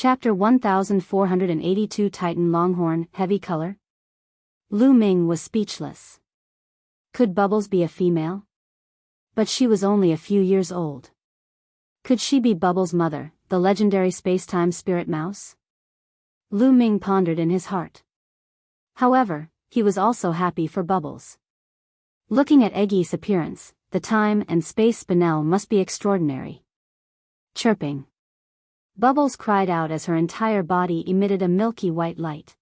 Chapter 1482 Titan Longhorn, Heavy Color? Lu Ming was speechless. Could Bubbles be a female? But she was only a few years old. Could she be Bubbles' mother, the legendary space-time spirit mouse? Lu Ming pondered in his heart. However, he was also happy for Bubbles. Looking at Eggy's appearance, the time and space spinel must be extraordinary. Chirping. Bubbles cried out as her entire body emitted a milky white light.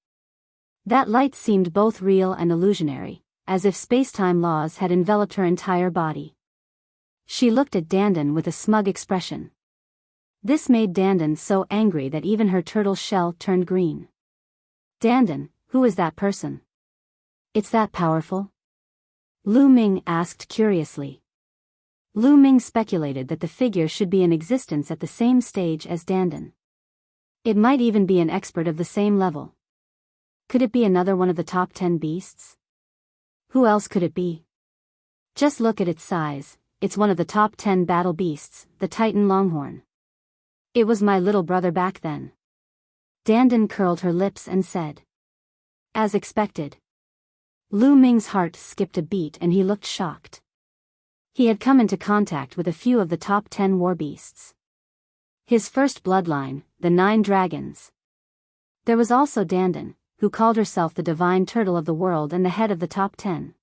That light seemed both real and illusionary, as if space-time laws had enveloped her entire body. She looked at Dandan with a smug expression. This made Dandan so angry that even her turtle shell turned green. Dandan, who is that person? It's that powerful? Lu Ming asked curiously. Lu Ming speculated that the figure should be in existence at the same stage as Dandan. It might even be an expert of the same level. Could it be another one of the top 10 beasts? Who else could it be? Just look at its size, it's one of the top 10 battle beasts, the Titan Longhorn. It was my little brother back then. Dandan curled her lips and said. As expected. Lu Ming's heart skipped a beat and he looked shocked. He had come into contact with a few of the top 10 war beasts. His first bloodline, the 9 dragons. There was also Dandan, who called herself the divine turtle of the world and the head of the top 10.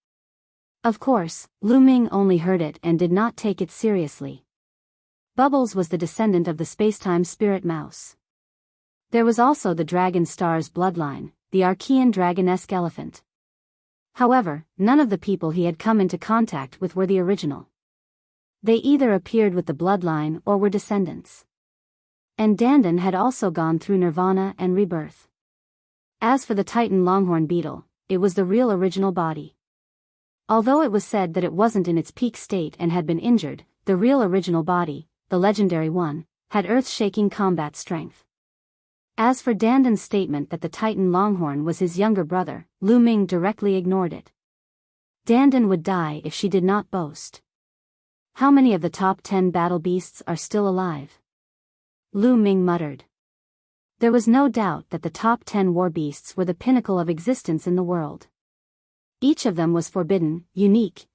Of course, Lu Ming only heard it and did not take it seriously. Bubbles was the descendant of the spacetime spirit mouse. There was also the Dragon Star's bloodline, the Archean dragonesque elephant. However, none of the people he had come into contact with were the original. They either appeared with the bloodline or were descendants. And Dandan had also gone through nirvana and rebirth. As for the Titan Longhorn beetle, it was the real original body. Although it was said that it wasn't in its peak state and had been injured, the real original body, the legendary one, had earth-shaking combat strength. As for Dandan's statement that the Titan Longhorn was his younger brother, Lu Ming directly ignored it. Dandan would die if she did not boast. How many of the top 10 battle beasts are still alive? Lu Ming muttered. There was no doubt that the top 10 war beasts were the pinnacle of existence in the world. Each of them was forbidden, unique.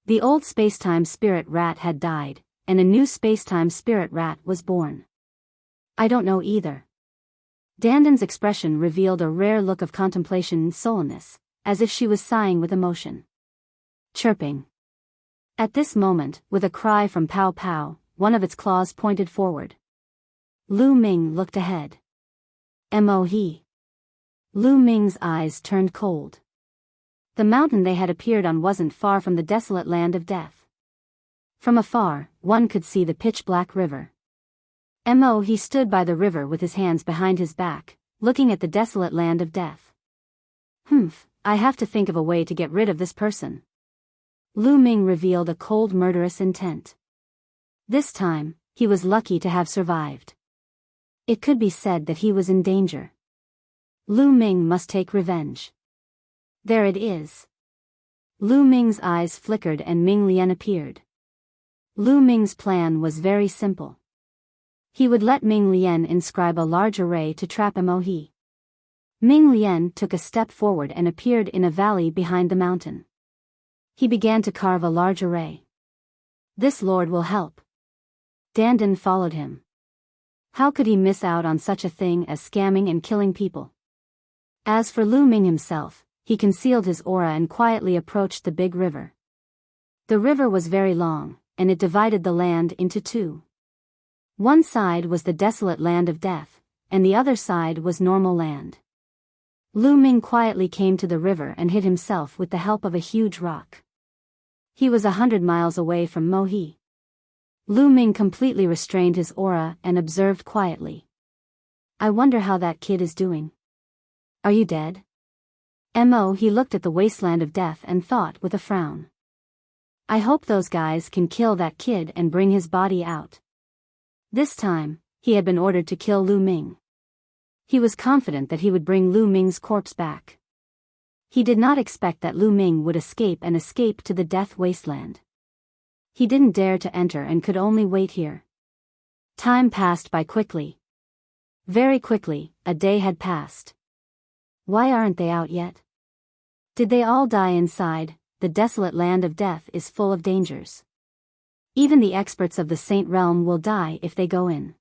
The old spacetime spirit rat had died, and a new spacetime spirit rat was born. I don't know either. Dandan's expression revealed a rare look of contemplation and solemnness, as if she was sighing with emotion. Chirping. At this moment, with a cry from Pow Pow, one of its claws pointed forward. Lu Ming looked ahead. Mo-he. Lu Ming's eyes turned cold. The mountain they had appeared on wasn't far from the desolate land of death. From afar, one could see the pitch-black river. Mo-he stood by the river with his hands behind his back, looking at the desolate land of death. I have to think of a way to get rid of this person. Lu Ming revealed a cold murderous intent. This time, he was lucky to have survived. It could be said that he was in danger. Lu Ming must take revenge. There it is. Lu Ming's eyes flickered and Ming Lian appeared. Lu Ming's plan was very simple. He would let Ming Lian inscribe a large array to trap Mo-he. Ming Lian took a step forward and appeared in a valley behind the mountain. He began to carve a large array. This lord will help. Dandan followed him. How could he miss out on such a thing as scamming and killing people? As for Lu Ming himself, he concealed his aura and quietly approached the big river. The river was very long, and it divided the land into two. One side was the desolate land of death, and the other side was normal land. Lu Ming quietly came to the river and hid himself with the help of a huge rock. He was 100 miles away from Mo-he. Lu Ming completely restrained his aura and observed quietly. I wonder how that kid is doing. Are you dead? Mo-he looked at the wasteland of death and thought with a frown. I hope those guys can kill that kid and bring his body out. This time, he had been ordered to kill Lu Ming. He was confident that he would bring Lu Ming's corpse back. He did not expect that Lu Ming would escape to the death wasteland. He didn't dare to enter and could only wait here. Time passed by quickly. Very quickly, a day had passed. Why aren't they out yet? Did they all die inside? The desolate land of death is full of dangers. Even the experts of the Saint Realm will die if they go in.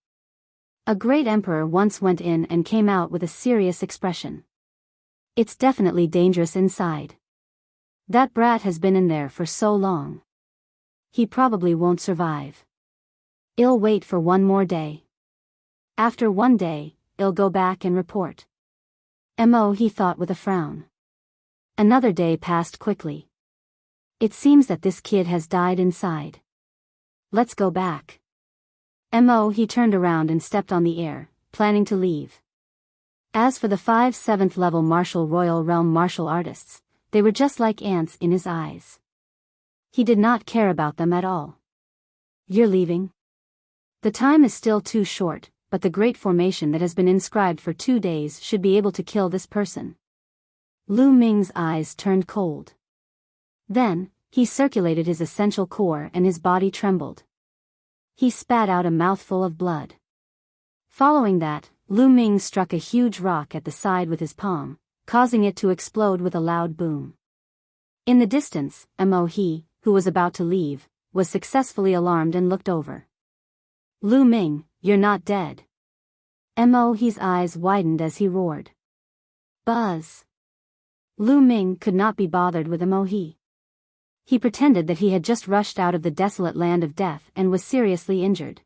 A great emperor once went in and came out with a serious expression. It's definitely dangerous inside. That brat has been in there for so long. He probably won't survive. I'll wait for one more day. After one day, I'll go back and report. He thought with a frown. Another day passed quickly. It seems that this kid has died inside. Let's go back. He turned around and stepped on the air, planning to leave. As for the 5 7th level martial royal realm martial artists, they were just like ants in his eyes. He did not care about them at all. You're leaving? The time is still too short, but the great formation that has been inscribed for 2 days should be able to kill this person. Lu Ming's eyes turned cold. Then, he circulated his essential core and his body trembled. He spat out a mouthful of blood. Following that, Lu Ming struck a huge rock at the side with his palm, causing it to explode with a loud boom. In the distance, He, who was about to leave, was successfully alarmed and looked over. Lu Ming, you're not dead. He's eyes widened as he roared. Buzz. Lu Ming could not be bothered with He. He pretended that he had just rushed out of the desolate land of death and was seriously injured.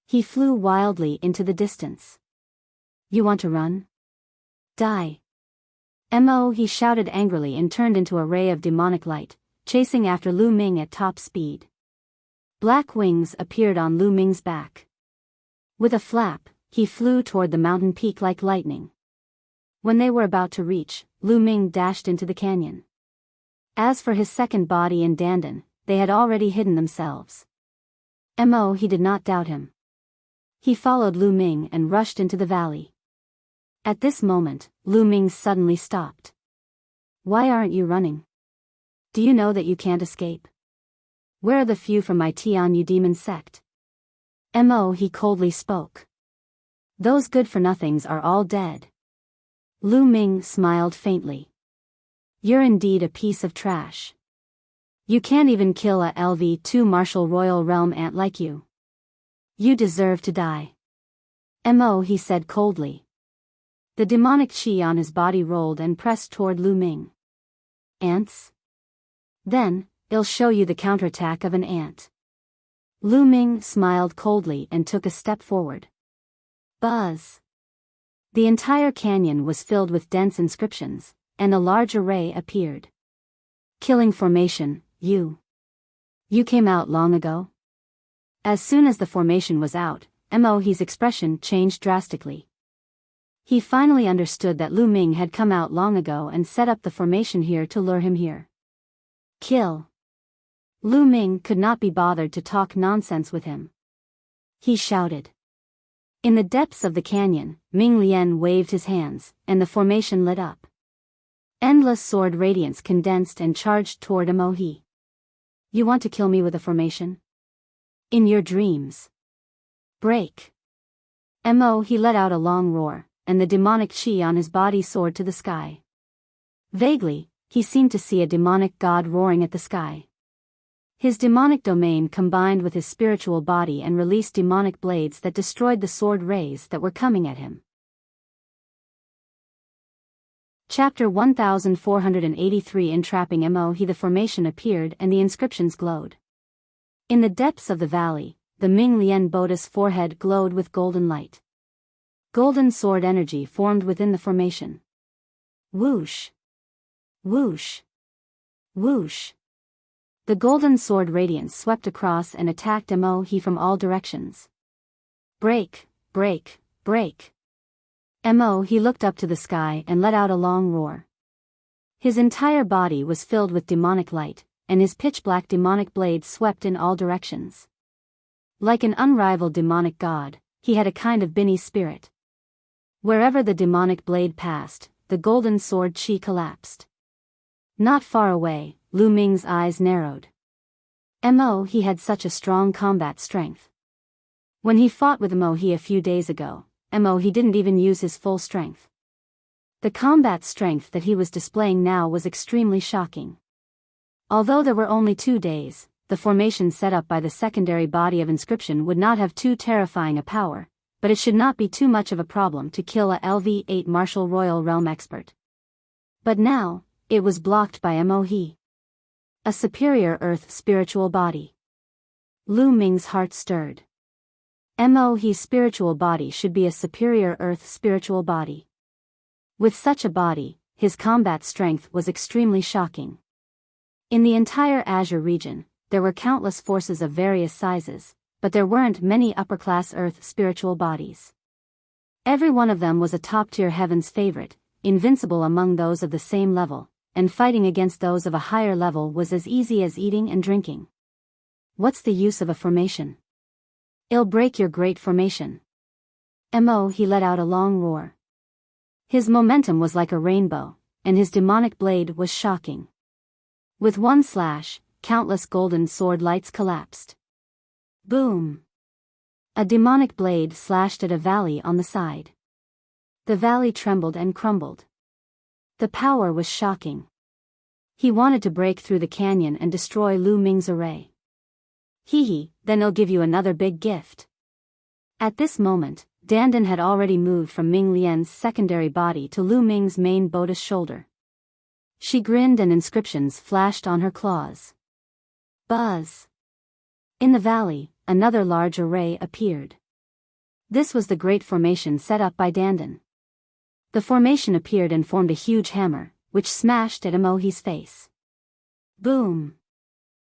He flew wildly into the distance. You want to run? Die. He shouted angrily and turned into a ray of demonic light, chasing after Lu Ming at top speed. Black wings appeared on Lu Ming's back. With a flap, he flew toward the mountain peak like lightning. When they were about to reach, Lu Ming dashed into the canyon. As for his second body and Dandan, they had already hidden themselves. He did not doubt him. He followed Lu Ming and rushed into the valley. At this moment, Lu Ming suddenly stopped. Why aren't you running? Do you know that you can't escape? Where are the few from my Tianyu demon sect? He coldly spoke. Those good-for-nothings are all dead. Lu Ming smiled faintly. You're indeed a piece of trash. You can't even kill a LV2 martial royal realm ant like you. You deserve to die. He said coldly. The demonic chi on his body rolled and pressed toward Lu Ming. Ants? Then, I'll show you the counterattack of an ant. Lu Ming smiled coldly and took a step forward. Buzz. The entire canyon was filled with dense inscriptions, and a large array appeared. Killing formation, you. You came out long ago? As soon as the formation was out, He's expression changed drastically. He finally understood that Lu Ming had come out long ago and set up the formation here to lure him here. Kill. Lu Ming could not be bothered to talk nonsense with him. He shouted. In the depths of the canyon, Ming Lian waved his hands, and the formation lit up. Endless sword radiance condensed and charged toward He. You want to kill me with a formation? In your dreams. Break. He let out a long roar, and the demonic chi on his body soared to the sky. Vaguely, he seemed to see a demonic god roaring at the sky. His demonic domain combined with his spiritual body and released demonic blades that destroyed the sword rays that were coming at him. Chapter 1483 Entrapping He. The formation appeared and the inscriptions glowed. In the depths of the valley, the Ming Lian Buddha's forehead glowed with golden light. Golden sword energy formed within the formation. Whoosh! Whoosh! Whoosh! The golden sword radiance swept across and attacked He from all directions. Break! Break! Break! He looked up to the sky and let out a long roar. His entire body was filled with demonic light, and his pitch-black demonic blades swept in all directions. Like an unrivaled demonic god, he had a kind of Bini spirit. Wherever the demonic blade passed, the golden sword chi collapsed. Not far away, Lu Ming's eyes narrowed. He had such a strong combat strength. When he fought with He a few days ago, He didn't even use his full strength. The combat strength that he was displaying now was extremely shocking. Although there were only 2 days, the formation set up by the secondary body of inscription would not have too terrifying a power, but it should not be too much of a problem to kill a LV-8 Martial Royal Realm expert. But now, it was blocked by He. A superior earth spiritual body. Lu Ming's heart stirred. He's spiritual body should be a superior earth spiritual body. With such a body, his combat strength was extremely shocking. In the entire Azure region, there were countless forces of various sizes, but there weren't many upper-class earth spiritual bodies. Every one of them was a top-tier heaven's favorite, invincible among those of the same level, and fighting against those of a higher level was as easy as eating and drinking. What's the use of a formation? It'll break your great formation. He let out a long roar. His momentum was like a rainbow, and his demonic blade was shocking. With one slash, countless golden sword lights collapsed. Boom! A demonic blade slashed at a valley on the side. The valley trembled and crumbled. The power was shocking. He wanted to break through the canyon and destroy Lu Ming's array. Then he'll give you another big gift. At this moment, Dandan had already moved from Ming Lian's secondary body to Lu Ming's main bodice shoulder. She grinned and inscriptions flashed on her claws. Buzz! In the valley, another large array appeared. This was the great formation set up by Dandan. The formation appeared and formed a huge hammer, which smashed at He's face. Boom!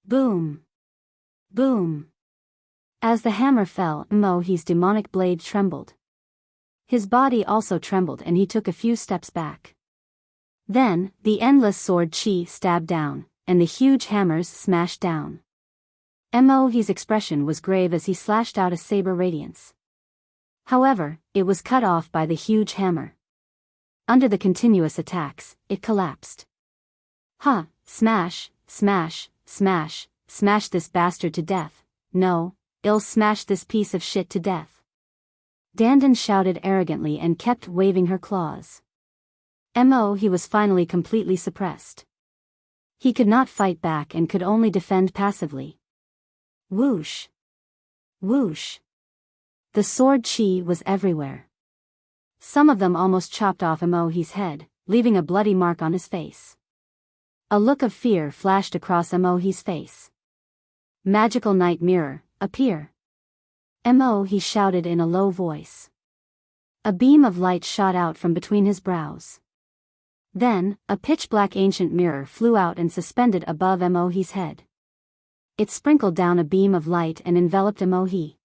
Boom! Boom! As the hammer fell, He's demonic blade trembled. His body also trembled and he took a few steps back. Then, the endless sword chi stabbed down, and the huge hammers smashed down. He's expression was grave as he slashed out a saber radiance. However, it was cut off by the huge hammer. Under the continuous attacks, it collapsed. Smash, smash, smash, smash this bastard to death. No, I'll smash this piece of shit to death. Dandan shouted arrogantly and kept waving her claws. He was finally completely suppressed. He could not fight back and could only defend passively. Whoosh! Whoosh! The sword chi was everywhere. Some of them almost chopped off He's head, leaving a bloody mark on his face. A look of fear flashed across He's face. Magical night mirror, appear. He shouted in a low voice. A beam of light shot out from between his brows. Then, a pitch-black ancient mirror flew out and suspended above He's head. It sprinkled down a beam of light and enveloped He.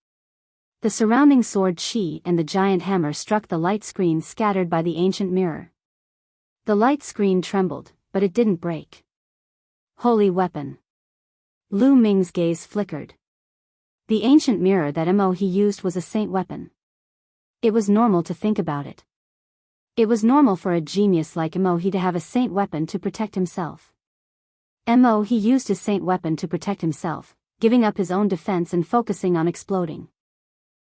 The surrounding sword chi and the giant hammer struck the light screen scattered by the ancient mirror. The light screen trembled, but it didn't break. Holy weapon! Lu Ming's gaze flickered. The ancient mirror that He used was a saint weapon. It was normal to think about it. It was normal for a genius like He to have a saint weapon to protect himself. He used his saint weapon to protect himself, giving up his own defense and focusing on exploding.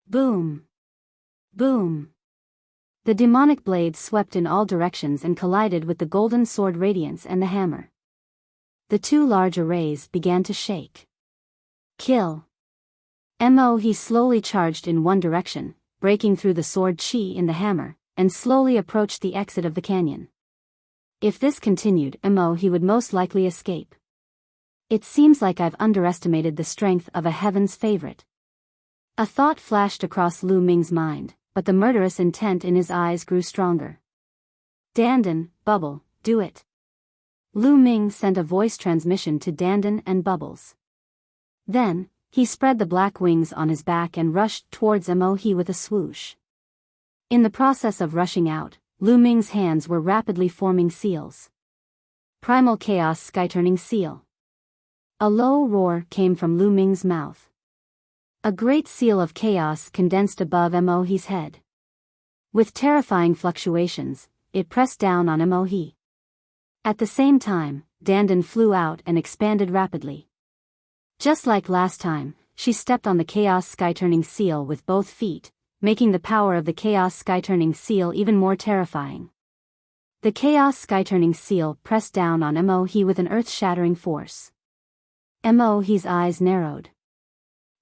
Boom! Boom! The demonic blade swept in all directions and collided with the golden sword radiance and the hammer. The two large arrays began to shake. Kill! He slowly charged in one direction, breaking through the sword chi in the hammer, and slowly approached the exit of the canyon. If this continued, he would most likely escape. It seems like I've underestimated the strength of a heaven's favorite. A thought flashed across Lu Ming's mind, but the murderous intent in his eyes grew stronger. Dandan, Bubble, do it. Lu Ming sent a voice transmission to Dandan and Bubbles. Then, he spread the black wings on his back and rushed towards He with a swoosh. In the process of rushing out, Lu Ming's hands were rapidly forming seals. Primal Chaos Sky-Turning Seal. A low roar came from Lu Ming's mouth. A great seal of chaos condensed above He's head. With terrifying fluctuations, it pressed down on He. At the same time, Dandan flew out and expanded rapidly. Just like last time, she stepped on the Chaos Sky-Turning Seal with both feet, making the power of the Chaos Sky-turning seal even more terrifying. The Chaos Sky-turning seal pressed down on Mo-he with an earth-shattering force. Mo-he's eyes narrowed.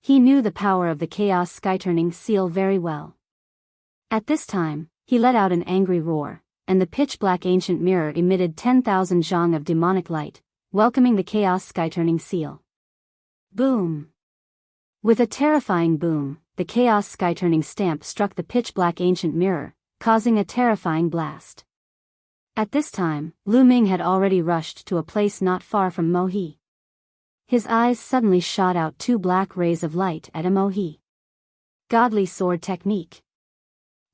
He knew the power of the Chaos Sky-turning seal very well. At this time, he let out an angry roar, and the pitch-black ancient mirror emitted 10,000 zhang of demonic light, welcoming the Chaos Sky-turning seal. Boom! With a terrifying boom, the Chaos Sky-turning stamp struck the pitch-black ancient mirror, causing a terrifying blast. At this time, Lu Ming had already rushed to a place not far from Mo-he. His eyes suddenly shot out two black rays of light at Mo-he. Godly sword technique.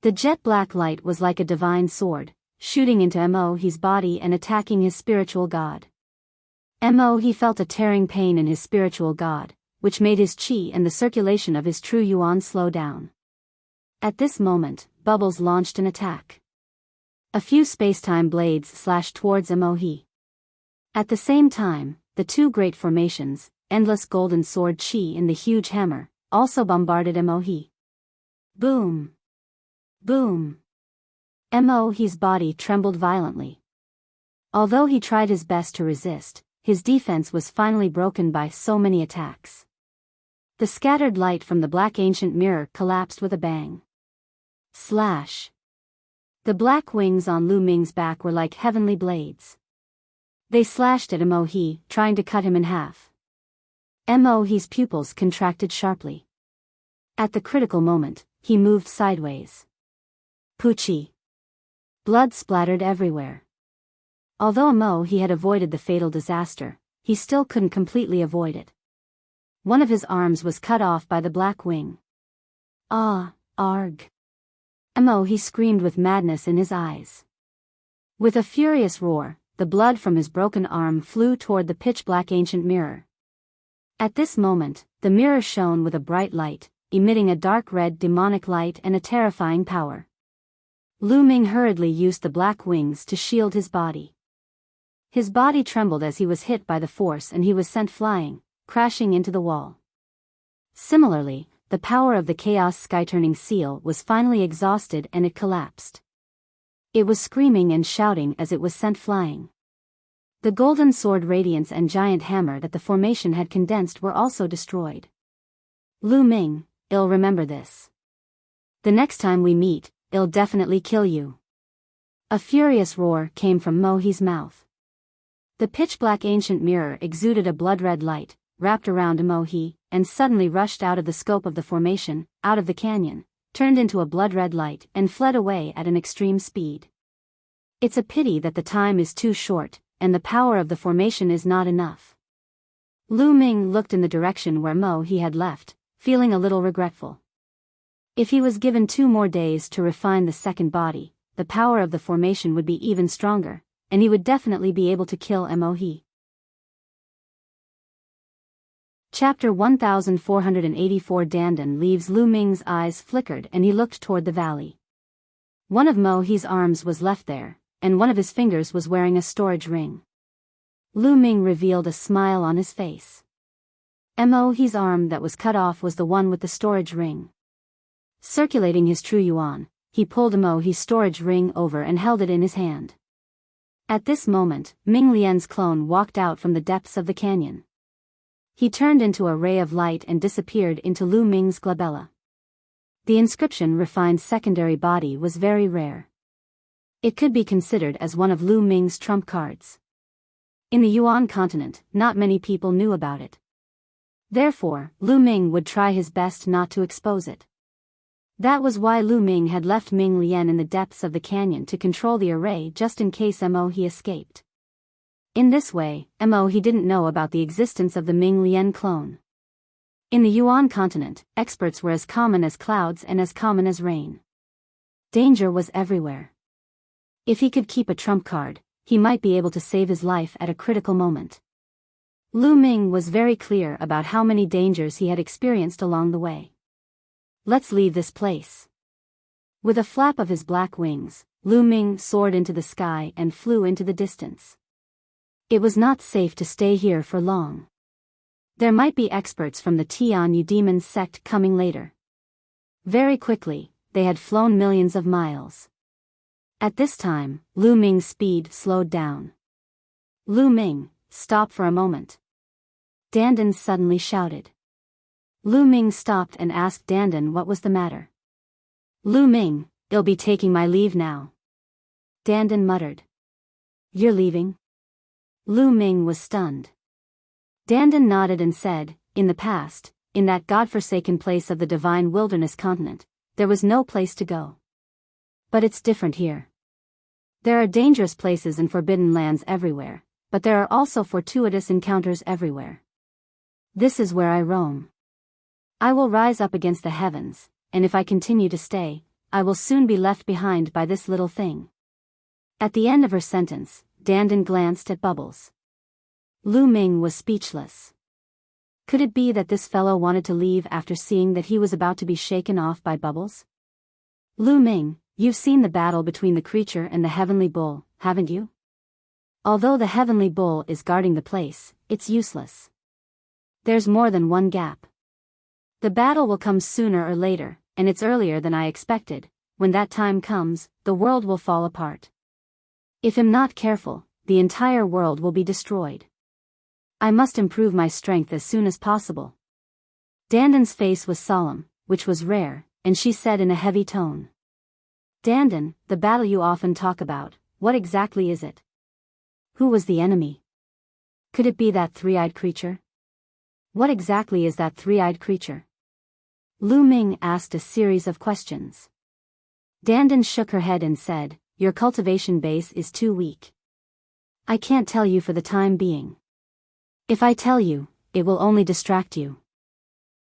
The jet-black light was like a divine sword, shooting into Mo-he's body and attacking his spiritual god. Mo-he felt a tearing pain in his spiritual god, which made his qi and the circulation of his true yuan slow down. At this moment, Bubbles launched an attack. A few spacetime blades slashed towards Mo-he. At the same time, the two great formations, endless golden sword qi and the huge hammer, also bombarded Mo-he. Boom! Boom! Mo-he's body trembled violently. Although he tried his best to resist, his defense was finally broken by so many attacks. The scattered light from the black ancient mirror collapsed with a bang. Slash! The black wings on Lu Ming's back were like heavenly blades. They slashed at Mo-he, trying to cut him in half. Mo-he's pupils contracted sharply. At the critical moment, he moved sideways. Poochie! Blood splattered everywhere. Although Mo-he had avoided the fatal disaster, he still couldn't completely avoid it. One of his arms was cut off by the black wing. Ah, arg! Mo-he screamed with madness in his eyes. With a furious roar, the blood from his broken arm flew toward the pitch-black ancient mirror. At this moment, the mirror shone with a bright light, emitting a dark red demonic light and a terrifying power. Lu Ming hurriedly used the black wings to shield his body. His body trembled as he was hit by the force and he was sent flying, crashing into the wall. Similarly, the power of the Chaos Sky-turning seal was finally exhausted and it collapsed. It was screaming and shouting as it was sent flying. The golden sword radiance and giant hammer that the formation had condensed were also destroyed. Lu Ming, I'll remember this. The next time we meet, I'll definitely kill you. A furious roar came from Mo-he's mouth. The pitch-black ancient mirror exuded a blood-red light, wrapped around Mo-he, and suddenly rushed out of the scope of the formation, out of the canyon, turned into a blood-red light and fled away at an extreme speed. It's a pity that the time is too short, and the power of the formation is not enough. Lu Ming looked in the direction where Mo-he had left, feeling a little regretful. If he was given 2 more days to refine the second body, the power of the formation would be even stronger, and he would definitely be able to kill Mo-he. Chapter 1484. Dandan leaves. Lu Ming's eyes flickered and he looked toward the valley. One of Mo-he's arms was left there, and one of his fingers was wearing a storage ring. Lu Ming revealed a smile on his face. Mo-he's arm that was cut off was the one with the storage ring. Circulating his true yuan, he pulled Mo-he's storage ring over and held it in his hand. At this moment, Ming Lian's clone walked out from the depths of the canyon. He turned into a ray of light and disappeared into Lu Ming's glabella. The inscription "Refined Secondary Body" was very rare. It could be considered as one of Lu Ming's trump cards. In the Yuan continent, not many people knew about it. Therefore, Lu Ming would try his best not to expose it. That was why Lu Ming had left Ming Lian in the depths of the canyon to control the array just in case Mo-he escaped. In this way, Mo-he didn't know about the existence of the Ming Lian clone. In the Yuan continent, experts were as common as clouds and as common as rain. Danger was everywhere. If he could keep a trump card, he might be able to save his life at a critical moment. Lu Ming was very clear about how many dangers he had experienced along the way. Let's leave this place. With a flap of his black wings, Lu Ming soared into the sky and flew into the distance. It was not safe to stay here for long. There might be experts from the Tian Yu demon sect coming later. Very quickly, they had flown millions of miles. At this time, Lu Ming's speed slowed down. "Lu Ming, stop for a moment," Dandan suddenly shouted. Lu Ming stopped and asked Dandan what was the matter. "Lu Ming, I'll be taking my leave now," Dandan muttered. "You're leaving?" Lu Ming was stunned. Dandan nodded and said, "In the past, in that godforsaken place of the divine wilderness continent, there was no place to go. But it's different here. There are dangerous places and forbidden lands everywhere, but there are also fortuitous encounters everywhere. This is where I roam. I will rise up against the heavens, and if I continue to stay, I will soon be left behind by this little thing." At the end of her sentence, Dandan glanced at Bubbles. Lu Ming was speechless. Could it be that this fellow wanted to leave after seeing that he was about to be shaken off by Bubbles? "Lu Ming, you've seen the battle between the creature and the heavenly bull, haven't you? Although the heavenly bull is guarding the place, it's useless. There's more than one gap. The battle will come sooner or later, and it's earlier than I expected. When that time comes, the world will fall apart. If I'm not careful, the entire world will be destroyed. I must improve my strength as soon as possible." Dandan's face was solemn, which was rare, and she said in a heavy tone, "Dandan, the battle you often talk about, what exactly is it? Who was the enemy? Could it be that three-eyed creature? What exactly is that three-eyed creature?" Lu Ming asked a series of questions. Dandan shook her head and said, "Your cultivation base is too weak. I can't tell you for the time being. If I tell you, it will only distract you.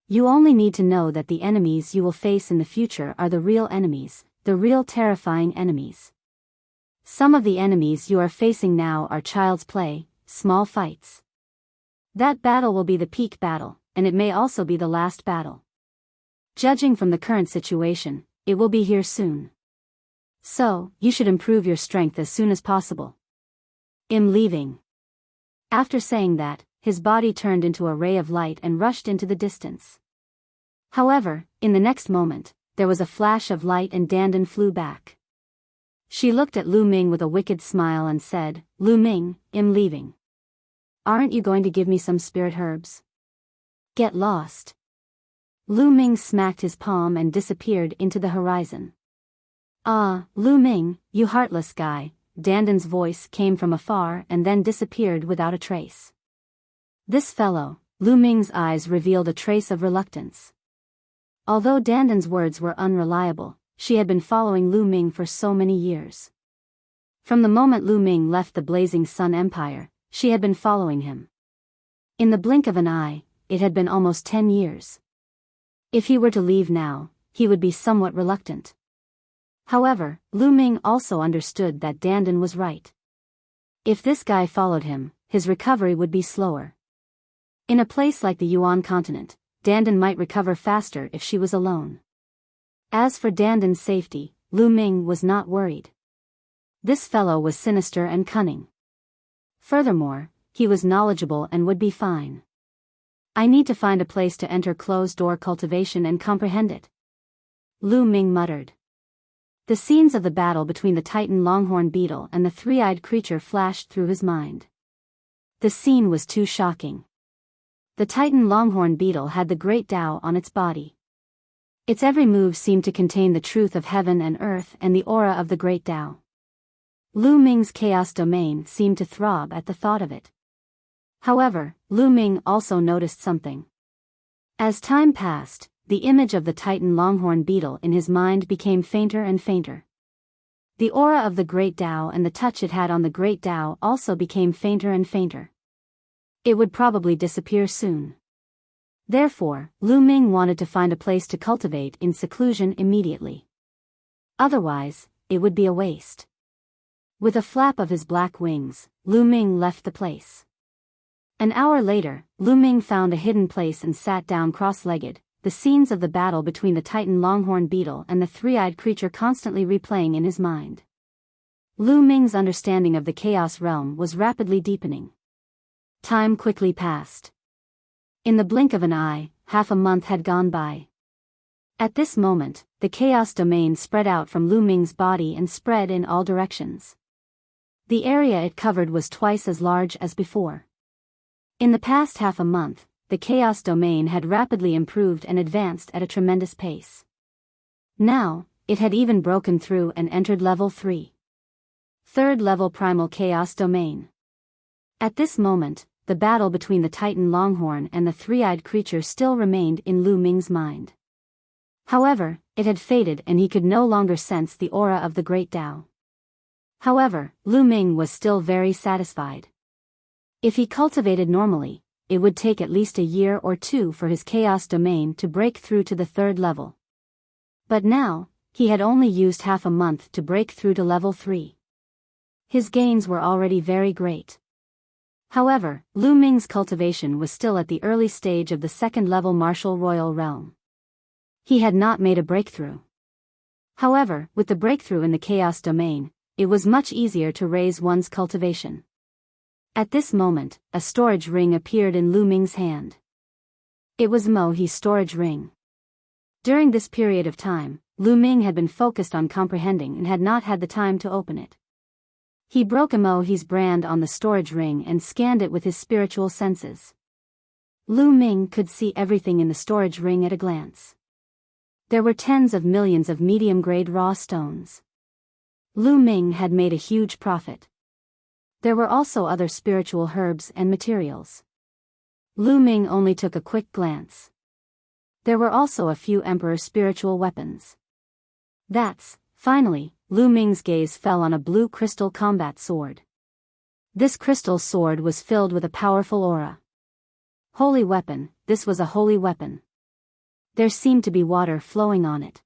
You only need to know that the enemies you will face in the future are the real enemies, the real terrifying enemies. Some of the enemies you are facing now are child's play, small fights. That battle will be the peak battle, and it may also be the last battle. Judging from the current situation, it will be here soon. So, you should improve your strength as soon as possible. I'm leaving." After saying that, his body turned into a ray of light and rushed into the distance. However, in the next moment, there was a flash of light and Dandan flew back. She looked at Lu Ming with a wicked smile and said, "Lu Ming, I'm leaving. Aren't you going to give me some spirit herbs? Get lost." Lu Ming smacked his palm and disappeared into the horizon. "Ah, Lu Ming, you heartless guy," Dandan's voice came from afar and then disappeared without a trace. This fellow, Lu Ming's eyes revealed a trace of reluctance. Although Dandan's words were unreliable, she had been following Lu Ming for so many years. From the moment Lu Ming left the Blazing Sun Empire, she had been following him. In the blink of an eye, it had been almost 10 years. If he were to leave now, he would be somewhat reluctant. However, Lu Ming also understood that Dandan was right. If this guy followed him, his recovery would be slower. In a place like the Yuan continent, Dandan might recover faster if she was alone. As for Dandan's safety, Lu Ming was not worried. This fellow was sinister and cunning. Furthermore, he was knowledgeable and would be fine. "I need to find a place to enter closed-door cultivation and comprehend it," Lu Ming muttered. The scenes of the battle between the Titan longhorn beetle and the three-eyed creature flashed through his mind. The scene was too shocking. The Titan longhorn beetle had the great Tao on its body. Its every move seemed to contain the truth of heaven and earth and the aura of the great Tao. Lu Ming's chaos domain seemed to throb at the thought of it. However, Lu Ming also noticed something. As time passed, the image of the Titan longhorn beetle in his mind became fainter and fainter. The aura of the great Tao and the touch it had on the great Tao also became fainter and fainter. It would probably disappear soon. Therefore, Lu Ming wanted to find a place to cultivate in seclusion immediately. Otherwise, it would be a waste. With a flap of his black wings, Lu Ming left the place. An hour later, Lu Ming found a hidden place and sat down cross-legged, the scenes of the battle between the Titan longhorn beetle and the three-eyed creature constantly replaying in his mind. Lu Ming's understanding of the chaos realm was rapidly deepening. Time quickly passed. In the blink of an eye, half a month had gone by. At this moment, the chaos domain spread out from Lu Ming's body and spread in all directions. The area it covered was twice as large as before. In the past half a month, the chaos domain had rapidly improved and advanced at a tremendous pace. Now, it had even broken through and entered level 3. Third level primal chaos domain. At this moment, the battle between the Titan Longhorn and the three-eyed creature still remained in Lu Ming's mind. However, it had faded and he could no longer sense the aura of the Great Tao. However, Lu Ming was still very satisfied. If he cultivated normally, it would take at least a year or two for his chaos domain to break through to the third level. But now, he had only used half a month to break through to level 3. His gains were already very great. However, Lu Ming's cultivation was still at the early stage of the second-level martial royal realm. He had not made a breakthrough. However, with the breakthrough in the chaos domain, it was much easier to raise one's cultivation. At this moment, a storage ring appeared in Lu Ming's hand. It was Mo He's storage ring. During this period of time, Lu Ming had been focused on comprehending and had not had the time to open it. He broke Mo He's brand on the storage ring and scanned it with his spiritual senses. Lu Ming could see everything in the storage ring at a glance. There were tens of millions of medium-grade raw stones. Lu Ming had made a huge profit. There were also other spiritual herbs and materials. Lu Ming only took a quick glance. There were also a few emperor spiritual weapons. Finally, Lu Ming's gaze fell on a blue crystal combat sword. This crystal sword was filled with a powerful aura. Holy weapon, this was a holy weapon. There seemed to be water flowing on it.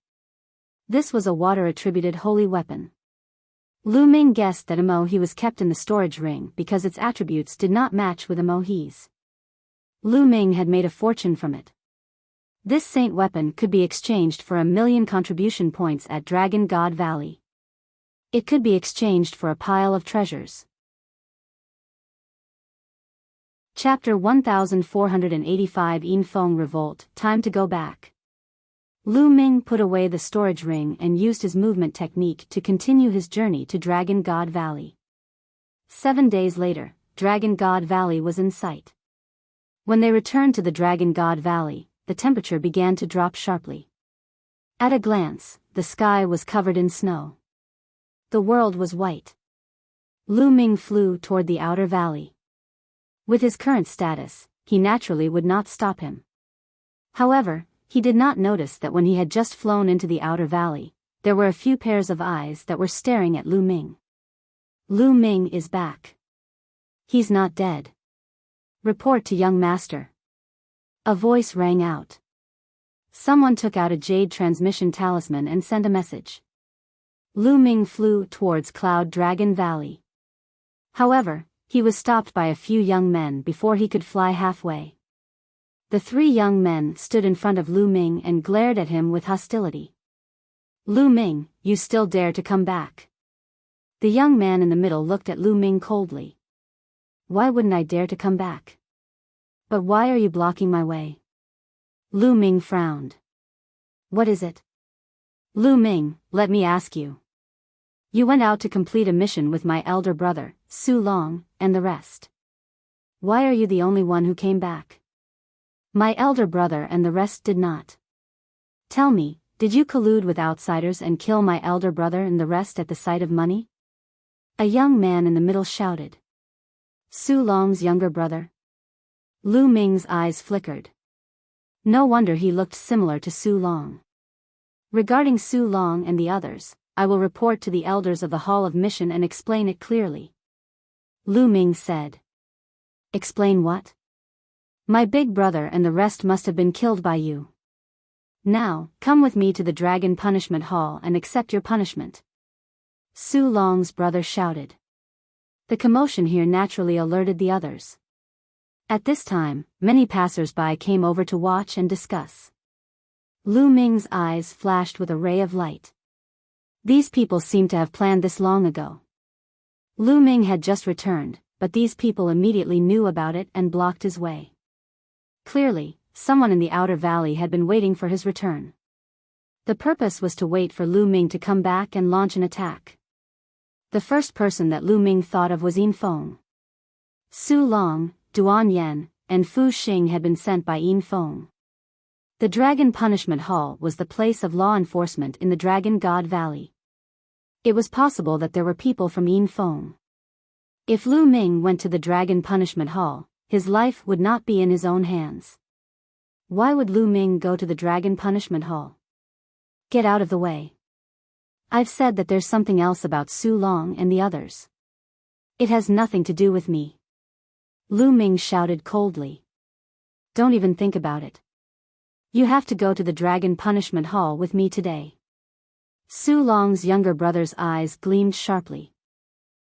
This was a water-attributed holy weapon. Lu Ming guessed that Mo He was kept in the storage ring because its attributes did not match with Mo He's. Lu Ming had made a fortune from it. This saint weapon could be exchanged for 1,000,000 contribution points at Dragon God Valley. It could be exchanged for a pile of treasures. Chapter 1485 Yin Feng Revolt, Time to Go Back. Lu Ming put away the storage ring and used his movement technique to continue his journey to Dragon God Valley. 7 days later, Dragon God Valley was in sight. When they returned to the Dragon God Valley, the temperature began to drop sharply. At a glance, the sky was covered in snow. The world was white. Lu Ming flew toward the outer valley. With his current status, he naturally would not stop him. However, he did not notice that when he had just flown into the outer valley, there were a few pairs of eyes that were staring at Lu Ming. Lu Ming is back. He's not dead. Report to young master. A voice rang out. Someone took out a jade transmission talisman and sent a message. Lu Ming flew towards Cloud Dragon Valley. However, he was stopped by a few young men before he could fly halfway. The 3 young men stood in front of Lu Ming and glared at him with hostility. Lu Ming, you still dare to come back? The young man in the middle looked at Lu Ming coldly. Why wouldn't I dare to come back? But why are you blocking my way? Lu Ming frowned. What is it? Lu Ming, let me ask you. You went out to complete a mission with my elder brother, Su Long, and the rest. Why are you the only one who came back? My elder brother and the rest did not. Tell me, did you collude with outsiders and kill my elder brother and the rest at the sight of money? A young man in the middle shouted. Su Long's younger brother? Lu Ming's eyes flickered. No wonder he looked similar to Su Long. Regarding Su Long and the others, I will report to the elders of the Hall of Mission and explain it clearly. Lu Ming said. Explain what? My big brother and the rest must have been killed by you. Now, come with me to the Dragon Punishment Hall and accept your punishment. Su Long's brother shouted. The commotion here naturally alerted the others. At this time, many passers-by came over to watch and discuss. Lu Ming's eyes flashed with a ray of light. These people seemed to have planned this long ago. Lu Ming had just returned, but these people immediately knew about it and blocked his way. Clearly, someone in the outer valley had been waiting for his return. The purpose was to wait for Lu Ming to come back and launch an attack. The first person that Lu Ming thought of was Yin Feng. Su Long, Duan Yan, and Fu Xing had been sent by Yin Feng. The Dragon Punishment Hall was the place of law enforcement in the Dragon God Valley. It was possible that there were people from Yin Feng. If Lu Ming went to the Dragon Punishment Hall, his life would not be in his own hands. Why would Lu Ming go to the Dragon Punishment Hall? Get out of the way. I've said that there's something else about Su Long and the others. It has nothing to do with me. Lu Ming shouted coldly. Don't even think about it. You have to go to the Dragon Punishment Hall with me today. Su Long's younger brother's eyes gleamed sharply.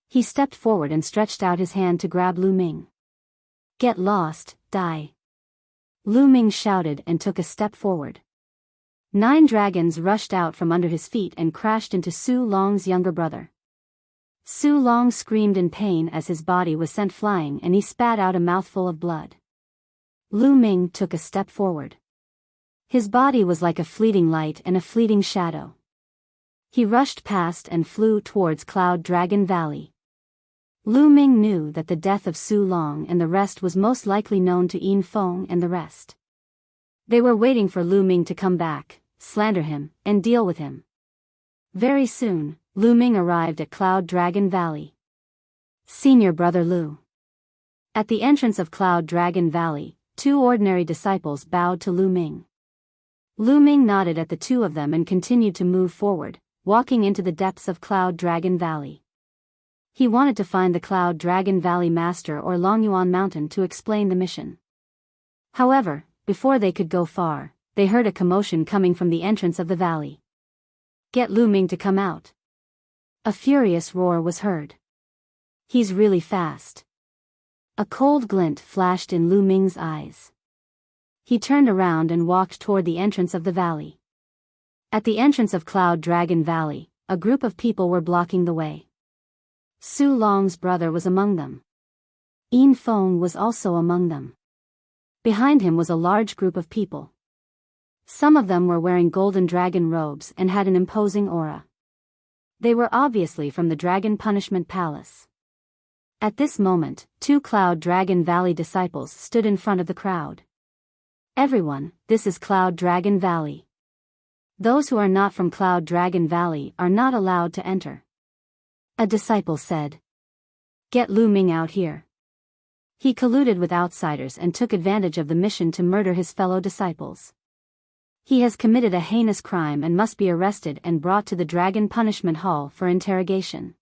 He stepped forward and stretched out his hand to grab Lu Ming. Get lost, die. Lu Ming shouted and took a step forward. 9 dragons rushed out from under his feet and crashed into Su Long's younger brother. Su Long screamed in pain as his body was sent flying and he spat out a mouthful of blood. Lu Ming took a step forward. His body was like a fleeting light and a fleeting shadow. He rushed past and flew towards Cloud Dragon Valley. Lu Ming knew that the death of Su Long and the rest was most likely known to Yin Feng and the rest. They were waiting for Lu Ming to come back, slander him, and deal with him. Very soon, Lu Ming arrived at Cloud Dragon Valley. Senior Brother Lu. At the entrance of Cloud Dragon Valley, 2 ordinary disciples bowed to Lu Ming. Lu Ming nodded at the 2 of them and continued to move forward, walking into the depths of Cloud Dragon Valley. He wanted to find the Cloud Dragon Valley Master or Longyuan Mountain to explain the mission. However, before they could go far, they heard a commotion coming from the entrance of the valley. Get Lu Ming to come out. A furious roar was heard. He's really fast. A cold glint flashed in Lu Ming's eyes. He turned around and walked toward the entrance of the valley. At the entrance of Cloud Dragon Valley, a group of people were blocking the way. Su Long's brother was among them. Yin Feng was also among them. Behind him was a large group of people. Some of them were wearing golden dragon robes and had an imposing aura. They were obviously from the Dragon Punishment Palace. At this moment, 2 Cloud Dragon Valley disciples stood in front of the crowd. Everyone, this is Cloud Dragon Valley. Those who are not from Cloud Dragon Valley are not allowed to enter. A disciple said. Get Lu Ming out here. He colluded with outsiders and took advantage of the mission to murder his fellow disciples. He has committed a heinous crime and must be arrested and brought to the Dragon Punishment Hall for interrogation.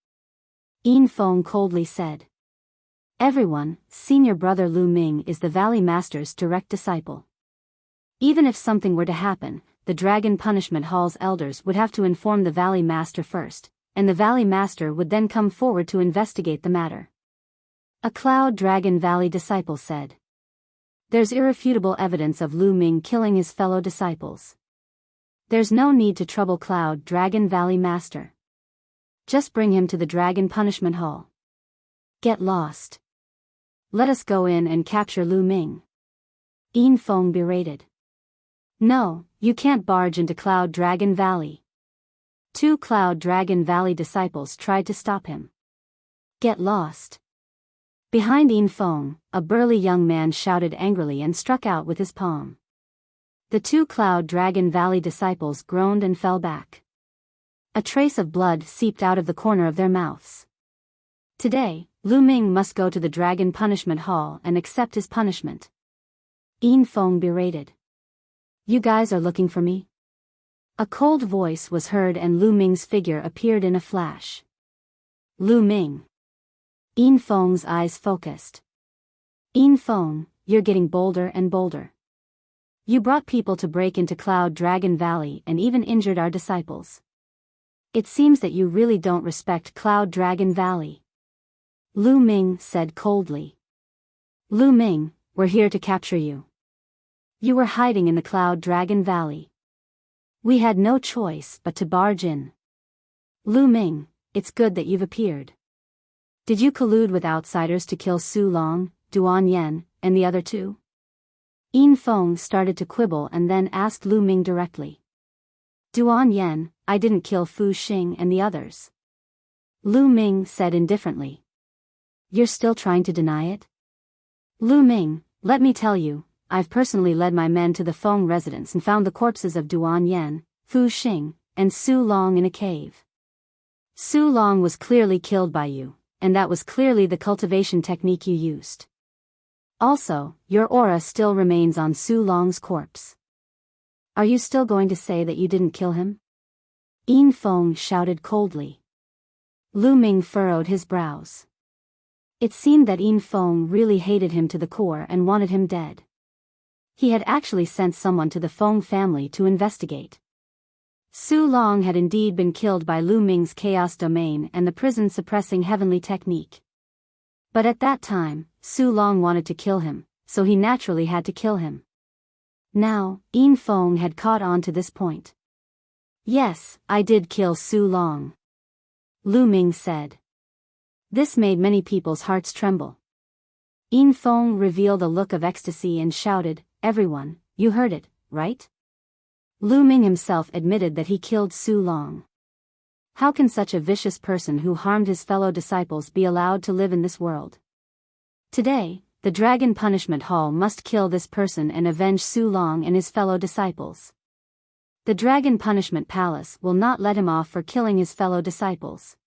Yin Feng coldly said. Everyone, Senior Brother Lu Ming is the Valley Master's direct disciple. Even if something were to happen, the Dragon Punishment Hall's elders would have to inform the Valley Master first, and the Valley Master would then come forward to investigate the matter. A Cloud Dragon Valley disciple said. There's irrefutable evidence of Lu Ming killing his fellow disciples. There's no need to trouble Cloud Dragon Valley Master. Just bring him to the Dragon Punishment Hall. Get lost. Let us go in and capture Lu Ming. Yin Feng berated. No, you can't barge into Cloud Dragon Valley. 2 Cloud Dragon Valley disciples tried to stop him. Get lost. Behind Yin Feng, a burly young man shouted angrily and struck out with his palm. The 2 Cloud Dragon Valley disciples groaned and fell back. A trace of blood seeped out of the corner of their mouths. Today, Lu Ming must go to the Dragon Punishment Hall and accept his punishment. Yin Feng berated. You guys are looking for me? A cold voice was heard and Lu Ming's figure appeared in a flash. Lu Ming. Yin Feng's eyes focused. Yin Feng, you're getting bolder and bolder. You brought people to break into Cloud Dragon Valley and even injured our disciples. It seems that you really don't respect Cloud Dragon Valley. Lu Ming said coldly. Lu Ming, we're here to capture you. You were hiding in the Cloud Dragon Valley. We had no choice but to barge in. Lu Ming, it's good that you've appeared. Did you collude with outsiders to kill Su Long, Duan Yan, and the other 2? Yin Feng started to quibble and then asked Lu Ming directly. Duan Yen, I didn't kill Fu Xing and the others. Lu Ming said indifferently. You're still trying to deny it? Lu Ming, let me tell you, I've personally led my men to the Feng residence and found the corpses of Duan Yen, Fu Xing, and Su Long in a cave. Su Long was clearly killed by you, and that was clearly the cultivation technique you used. Also, your aura still remains on Su Long's corpse. Are you still going to say that you didn't kill him? Yin Feng shouted coldly. Lu Ming furrowed his brows. It seemed that Yin Feng really hated him to the core and wanted him dead. He had actually sent someone to the Feng family to investigate. Su Long had indeed been killed by Lu Ming's chaos domain and the prison-suppressing heavenly technique. But at that time, Su Long wanted to kill him, so he naturally had to kill him. Now, Yin Feng had caught on to this point. Yes, I did kill Su Long. Lu Ming said. This made many people's hearts tremble. Yin Feng revealed a look of ecstasy and shouted, Everyone, you heard it, right? Lu Ming himself admitted that he killed Su Long. How can such a vicious person who harmed his fellow disciples be allowed to live in this world? Today, the Dragon Punishment Hall must kill this person and avenge Su Long and his fellow disciples. The Dragon Punishment Palace will not let him off for killing his fellow disciples.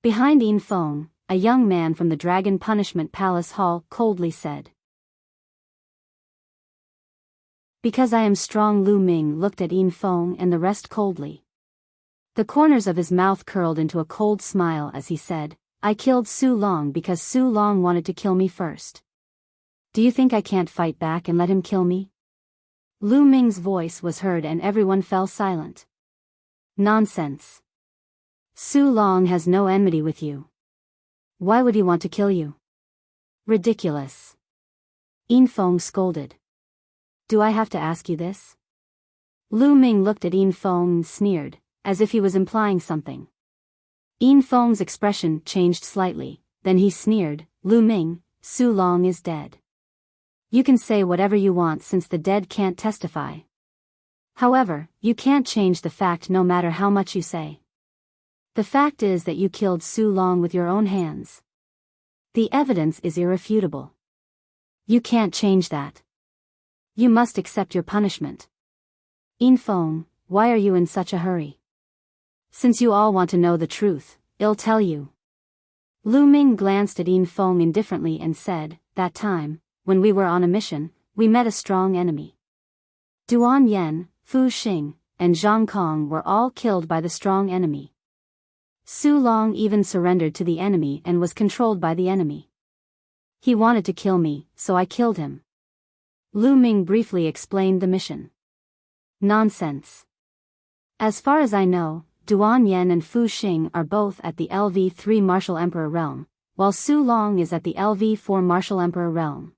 Behind Yin Feng, a young man from the Dragon Punishment Palace Hall coldly said. Because I am strong. Lu Ming looked at Yin Feng and the rest coldly. The corners of his mouth curled into a cold smile as he said, I killed Su Long because Su Long wanted to kill me first. Do you think I can't fight back and let him kill me? Lu Ming's voice was heard and everyone fell silent. Nonsense. Su Long has no enmity with you. Why would he want to kill you? Ridiculous. Yin Feng scolded. Do I have to ask you this? Lu Ming looked at Yin Feng and sneered, as if he was implying something. Yin Feng's expression changed slightly, then he sneered, Lu Ming, Su Long is dead. You can say whatever you want since the dead can't testify. However, you can't change the fact no matter how much you say. The fact is that you killed Su Long with your own hands. The evidence is irrefutable. You can't change that. You must accept your punishment. Yin Feng, why are you in such a hurry? Since you all want to know the truth, I'll tell you. Lu Ming glanced at Yin Feng indifferently and said, That time, when we were on a mission, we met a strong enemy. Duan Yen, Fu Xing, and Zhang Kong were all killed by the strong enemy. Su Long even surrendered to the enemy and was controlled by the enemy. He wanted to kill me, so I killed him. Lu Ming briefly explained the mission. Nonsense. As far as I know, Duan Yen and Fu Xing are both at the LV3 Martial Emperor realm, while Su Long is at the LV4 Martial Emperor realm.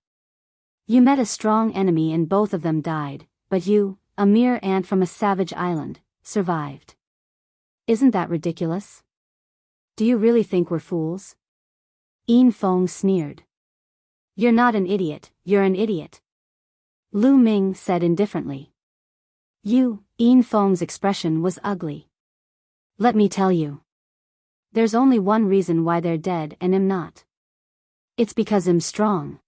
You met a strong enemy and both of them died, but you, a mere ant from a savage island, survived. Isn't that ridiculous? Do you really think we're fools? Yin Feng sneered. You're not an idiot, you're an idiot. Lu Ming said indifferently. Yin Feng's expression was ugly. Let me tell you. There's only one reason why they're dead and I'm not. It's because I'm strong.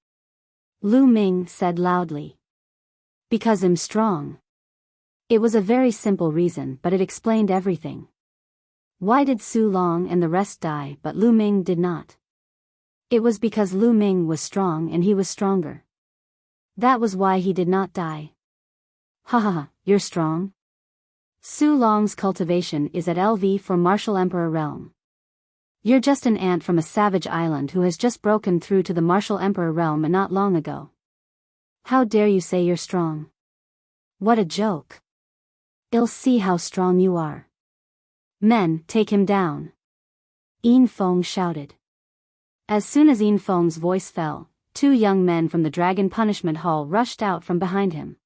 Lu Ming said loudly. Because I'm strong. It was a very simple reason, but it explained everything. Why did Su Long and the rest die but Lu Ming did not? It was because Lu Ming was strong and he was stronger. That was why he did not die. Ha ha ha, you're strong? Su Long's cultivation is at LV for Martial Emperor realm. You're just an ant from a savage island who has just broken through to the Martial Emperor realm not long ago. How dare you say you're strong? What a joke. I'll see how strong you are. Men, take him down. Yin Feng shouted. As soon as Yin Feng's voice fell, 2 young men from the Dragon Punishment Hall rushed out from behind him.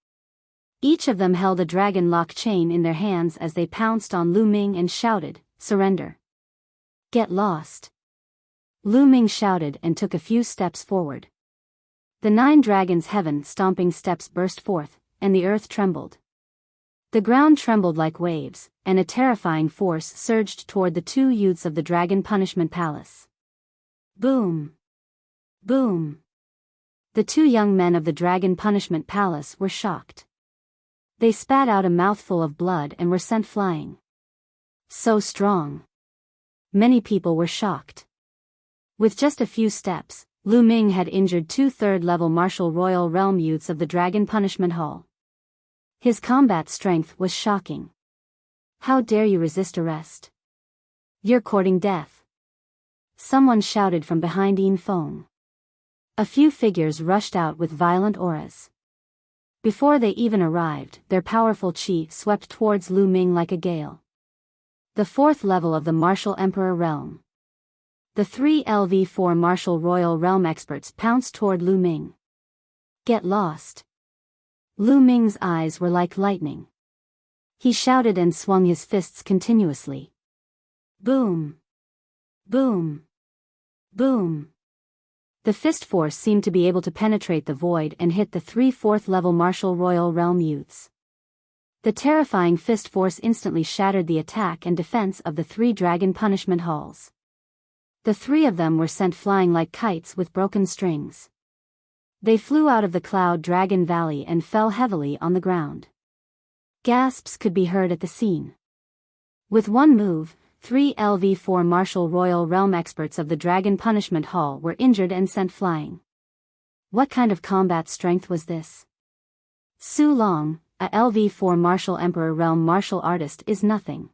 Each of them held a dragon lock chain in their hands as they pounced on Lu Ming and shouted, Surrender. Get lost. Lu Ming shouted and took a few steps forward. The 9 dragons' heaven-stomping steps burst forth, and the earth trembled. The ground trembled like waves, and a terrifying force surged toward the two youths of the Dragon Punishment Palace. Boom! Boom! The two young men of the Dragon Punishment Palace were shocked. They spat out a mouthful of blood and were sent flying. So strong. Many people were shocked. With just a few steps, Lu Ming had injured two third-level martial royal realm youths of the Dragon Punishment Hall. His combat strength was shocking. How dare you resist arrest? You're courting death. Someone shouted from behind Yin Feng. A few figures rushed out with violent auras. Before they even arrived, their powerful qi swept towards Lu Ming like a gale. The fourth level of the Martial Emperor Realm. The three LV4 Martial Royal Realm experts pounced toward Lu Ming. Get lost. Lu Ming's eyes were like lightning. He shouted and swung his fists continuously. Boom! Boom! Boom! The fist force seemed to be able to penetrate the void and hit the three fourth-level Martial Royal Realm youths. The terrifying fist force instantly shattered the attack and defense of the three Dragon Punishment Halls. The three of them were sent flying like kites with broken strings. They flew out of the Cloud Dragon Valley and fell heavily on the ground. Gasps could be heard at the scene. With one move, three LV4 Martial Royal Realm experts of the Dragon Punishment Hall were injured and sent flying. What kind of combat strength was this? Su Long, a LV4 Martial Emperor Realm martial artist, is nothing.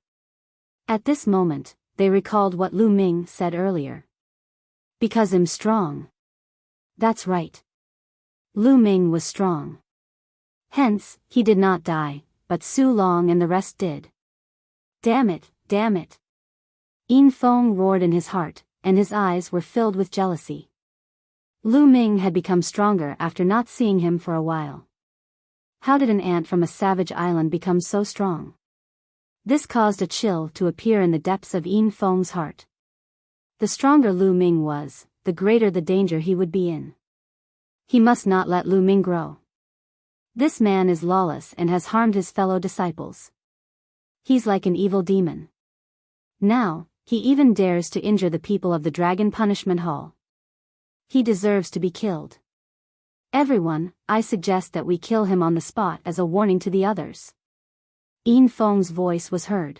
At this moment, they recalled what Lu Ming said earlier. Because I'm strong. That's right. Lu Ming was strong. Hence, he did not die, but Su Long and the rest did. Damn it, damn it. Yin Feng roared in his heart, and his eyes were filled with jealousy. Lu Ming had become stronger after not seeing him for a while. How did an ant from a savage island become so strong? This caused a chill to appear in the depths of Yin Feng's heart. The stronger Lu Ming was, the greater the danger he would be in. He must not let Lu Ming grow. This man is lawless and has harmed his fellow disciples. He's like an evil demon. Now, he even dares to injure the people of the Dragon Punishment Hall. He deserves to be killed. Everyone, I suggest that we kill him on the spot as a warning to the others. Yin Feng's voice was heard.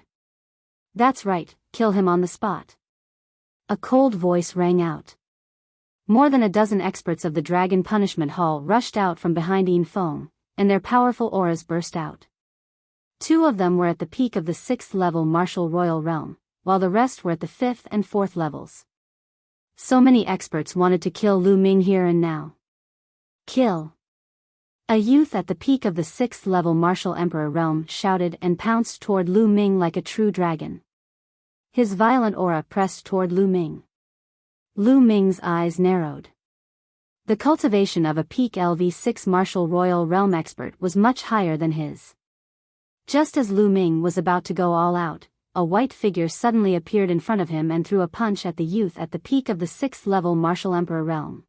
That's right, kill him on the spot. A cold voice rang out. More than a dozen experts of the Dragon Punishment Hall rushed out from behind Yin Feng, and their powerful auras burst out. Two of them were at the peak of the 6th level Martial Royal Realm, while the rest were at the 5th and 4th levels. So many experts wanted to kill Lu Ming here and now. Kill! A youth at the peak of the 6th level Martial Emperor Realm shouted and pounced toward Lu Ming like a true dragon. His violent aura pressed toward Lu Ming. Lu Ming's eyes narrowed. The cultivation of a peak LV6 Martial Royal Realm expert was much higher than his. Just as Lu Ming was about to go all out, a white figure suddenly appeared in front of him and threw a punch at the youth at the peak of the 6th level Martial Emperor Realm.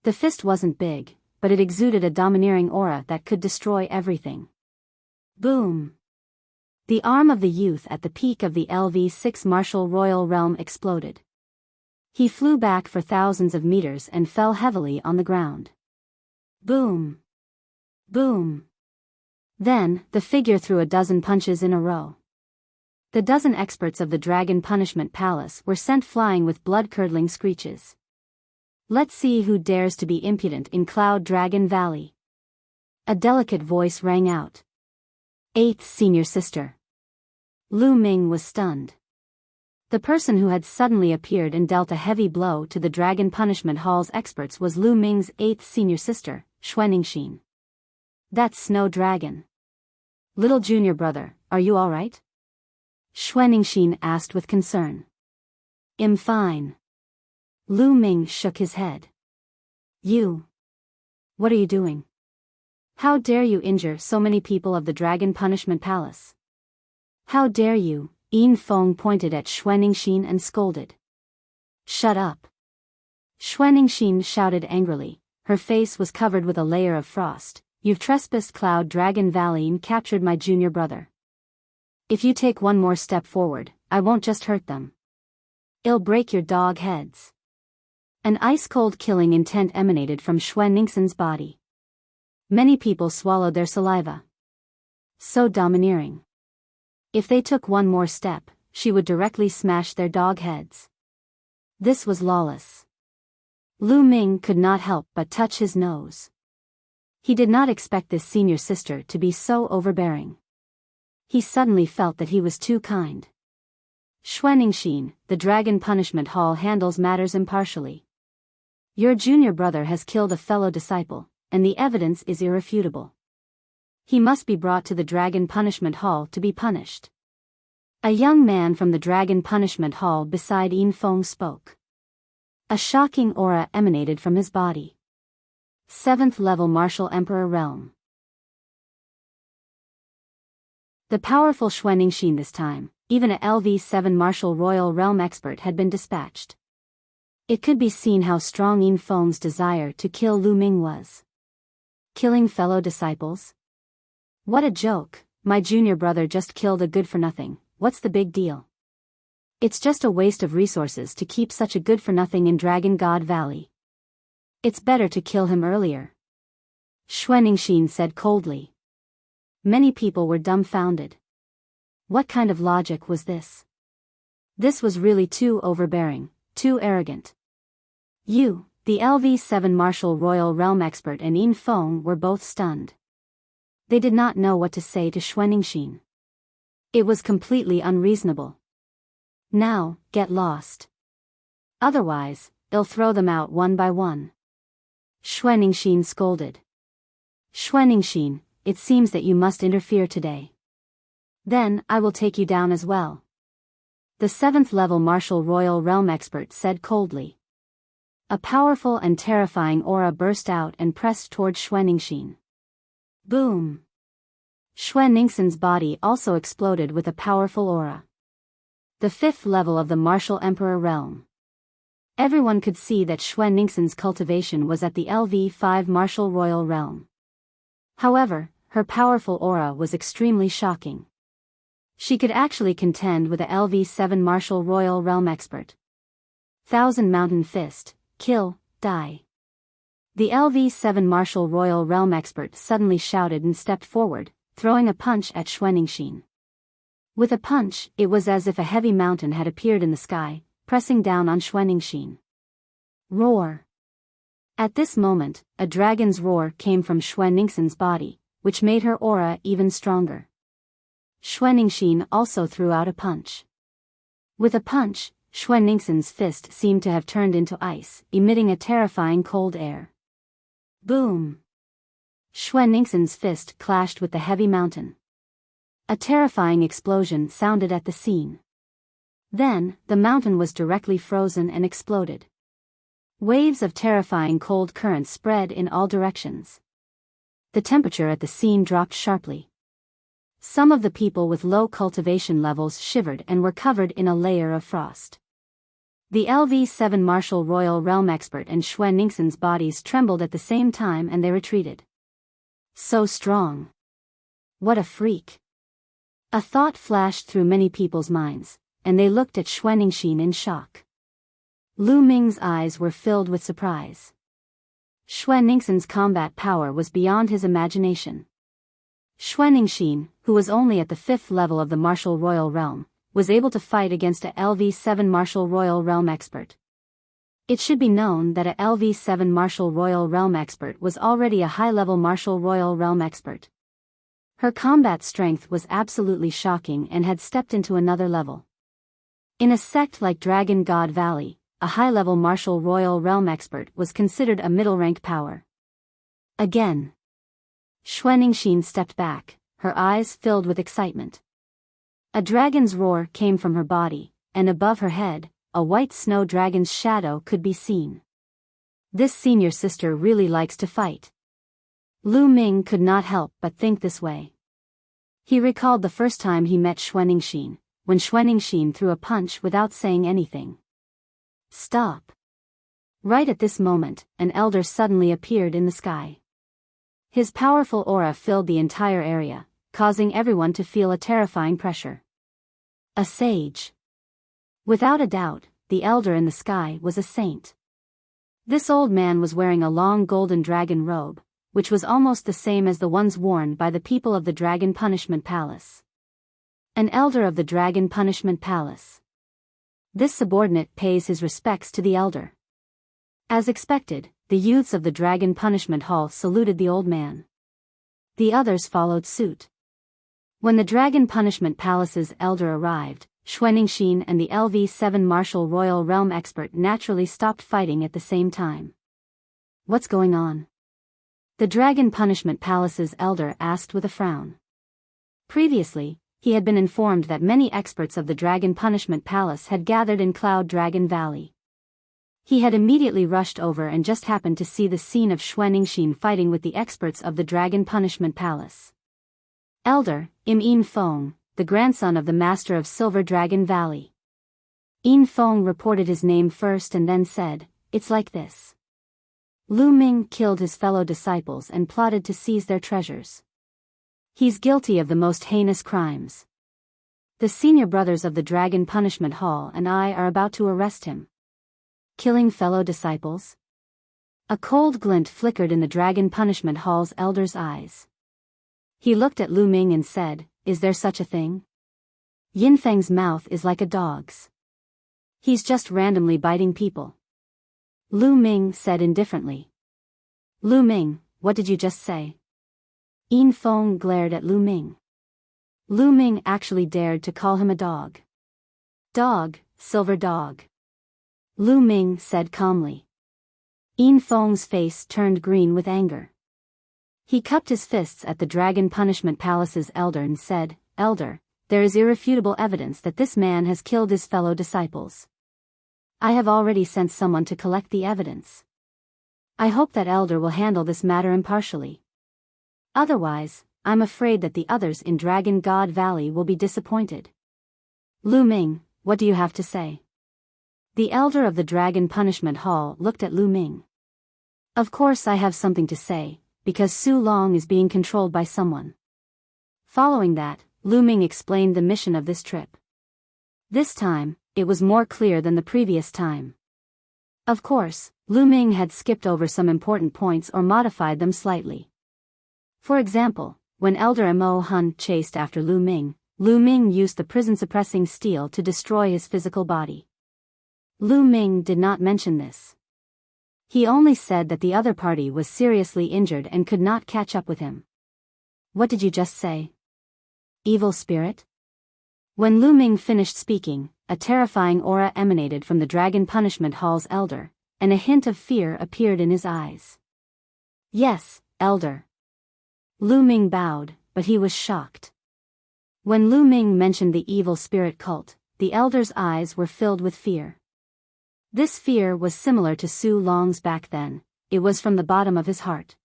The fist wasn't big, but it exuded a domineering aura that could destroy everything. Boom! The arm of the youth at the peak of the LV6 Martial Royal Realm exploded. He flew back for thousands of meters and fell heavily on the ground. Boom! Boom! Then, the figure threw a dozen punches in a row. The dozen experts of the Dragon Punishment Palace were sent flying with blood-curdling screeches. Let's see who dares to be impudent in Cloud Dragon Valley. A delicate voice rang out. 8th Senior Sister. Lu Ming was stunned. The person who had suddenly appeared and dealt a heavy blow to the Dragon Punishment Hall's experts was Lu Ming's 8th Senior Sister, Xuanixin. That's Snow Dragon. Little junior brother, are you alright? Xuanixin asked with concern. I'm fine. Lu Ming shook his head. You. What are you doing? How dare you injure so many people of the Dragon Punishment Palace? How dare you? Yin Feng pointed at Xuanixin and scolded. Shut up. Xuanixin shouted angrily, her face was covered with a layer of frost, You've trespassed Cloud Dragon Valley and captured my junior brother. If you take one more step forward, I won't just hurt them. I'll break your dog heads. An ice-cold killing intent emanated from Xue Ningxin's body. Many people swallowed their saliva. So domineering. If they took one more step, she would directly smash their dog heads. This was lawless. Lu Ming could not help but touch his nose. He did not expect this senior sister to be so overbearing. He suddenly felt that he was too kind. Xue Ningxin, the Dragon Punishment Hall handles matters impartially. Your junior brother has killed a fellow disciple, and the evidence is irrefutable. He must be brought to the Dragon Punishment Hall to be punished. A young man from the Dragon Punishment Hall beside Yin Feng spoke. A shocking aura emanated from his body. 7th level Martial Emperor Realm. The powerful Xue Ningxin this time, even a LV7 Martial Royal Realm expert had been dispatched. It could be seen how strong Yin Feng's desire to kill Lu Ming was. Killing fellow disciples? What a joke, my junior brother just killed a good-for-nothing, what's the big deal? It's just a waste of resources to keep such a good-for-nothing in Dragon God Valley. It's better to kill him earlier. Xue Ningxin said coldly. Many people were dumbfounded. What kind of logic was this? This was really too overbearing, too arrogant. You, the LV7 Martial Royal Realm expert and Yin Feng were both stunned. They did not know what to say to Xue Ningxin. It was completely unreasonable. Now, get lost. Otherwise, I'll throw them out one by one. Xue Ningxin scolded. Xue Ningxin, it seems that you must interfere today. Then, I will take you down as well. The 7th level Martial Royal Realm expert said coldly. A powerful and terrifying aura burst out and pressed toward Xue Ningxin. Boom! Xue Ningxin's body also exploded with a powerful aura. The 5th level of the Martial Emperor Realm. Everyone could see that Xue Ningxin's cultivation was at the LV5 Martial Royal Realm. However, her powerful aura was extremely shocking. She could actually contend with a LV7 Martial Royal Realm expert. Thousand Mountain Fist, kill, die. The LV7 Martial Royal Realm expert suddenly shouted and stepped forward, throwing a punch at Xue Ningxin. With a punch, it was as if a heavy mountain had appeared in the sky, pressing down on Xue Ningxin. Roar! At this moment, a dragon's roar came from Xue Ningxin's body, which made her aura even stronger. Xue Ningxin also threw out a punch. With a punch, Xue Ningxin's fist seemed to have turned into ice, emitting a terrifying cold air. Boom! Xue Ningxin's fist clashed with the heavy mountain. A terrifying explosion sounded at the scene. Then, the mountain was directly frozen and exploded. Waves of terrifying cold currents spread in all directions. The temperature at the scene dropped sharply. Some of the people with low cultivation levels shivered and were covered in a layer of frost. The LV7 Martial Royal Realm expert and Xue Ningxin's bodies trembled at the same time and they retreated. So strong. What a freak. A thought flashed through many people's minds, and they looked at Xue Ningxin in shock. Lu Ming's eyes were filled with surprise. Xue Ningxin's combat power was beyond his imagination. Xue Ningxin, who was only at the 5th level of the Martial Royal Realm, was able to fight against a LV7 Martial Royal Realm expert. It should be known that a LV7 Martial Royal Realm expert was already a high-level Martial Royal Realm expert. Her combat strength was absolutely shocking and had stepped into another level. In a sect like Dragon God Valley, a high-level Martial Royal Realm expert was considered a middle-rank power. Again. Xue Ningxin stepped back, her eyes filled with excitement. A dragon's roar came from her body, and above her head, a white snow dragon's shadow could be seen. This senior sister really likes to fight. Lu Ming could not help but think this way. He recalled the first time he met Xue Ningxin, when Xue Ningxin threw a punch without saying anything. Stop. Right at this moment, an elder suddenly appeared in the sky. His powerful aura filled the entire area, causing everyone to feel a terrifying pressure. A sage. Without a doubt, the elder in the sky was a saint. This old man was wearing a long golden dragon robe, which was almost the same as the ones worn by the people of the Dragon Punishment Palace. An elder of the Dragon Punishment Palace. This subordinate pays his respects to the elder. As expected, the youths of the Dragon Punishment Hall saluted the old man. The others followed suit. When the Dragon Punishment Palace's elder arrived, Xuanixin and the LV-7 Martial Royal Realm expert naturally stopped fighting at the same time. What's going on? The Dragon Punishment Palace's elder asked with a frown. Previously, he had been informed that many experts of the Dragon Punishment Palace had gathered in Cloud Dragon Valley. He had immediately rushed over and just happened to see the scene of Xuanixin fighting with the experts of the Dragon Punishment Palace. Elder, Yin Feng, the grandson of the master of Silver Dragon Valley. Yin Feng reported his name first and then said, "It's like this. Lu Ming killed his fellow disciples and plotted to seize their treasures. He's guilty of the most heinous crimes. The senior brothers of the Dragon Punishment Hall and I are about to arrest him." Killing fellow disciples? A cold glint flickered in the Dragon Punishment Hall's elder's eyes. He looked at Lu Ming and said, "Is there such a thing? Yin Feng's mouth is like a dog's. He's just randomly biting people." Lu Ming said indifferently. "Lu Ming, what did you just say?" Yin Feng glared at Lu Ming. Lu Ming actually dared to call him a dog. "Dog, silver dog," Lu Ming said calmly. Yin Feng's face turned green with anger. He cupped his fists at the Dragon Punishment Palace's elder and said, "Elder, there is irrefutable evidence that this man has killed his fellow disciples. I have already sent someone to collect the evidence. I hope that elder will handle this matter impartially. Otherwise, I'm afraid that the others in Dragon God Valley will be disappointed." "Lu Ming, what do you have to say?" The elder of the Dragon Punishment Hall looked at Lu Ming. "Of course I have something to say, because Su Long is being controlled by someone." Following that, Lu Ming explained the mission of this trip. This time, it was more clear than the previous time. Of course, Lu Ming had skipped over some important points or modified them slightly. For example, when Elder Mo Hun chased after Lu Ming used the prison-suppressing steel to destroy his physical body. Lu Ming did not mention this. He only said that the other party was seriously injured and could not catch up with him. "What did you just say? Evil spirit?" When Lu Ming finished speaking, a terrifying aura emanated from the Dragon Punishment Hall's elder, and a hint of fear appeared in his eyes. "Yes, elder." Lu Ming bowed, but he was shocked. When Lu Ming mentioned the evil spirit cult, the elder's eyes were filled with fear. This fear was similar to Su Long's back then. It was from the bottom of his heart.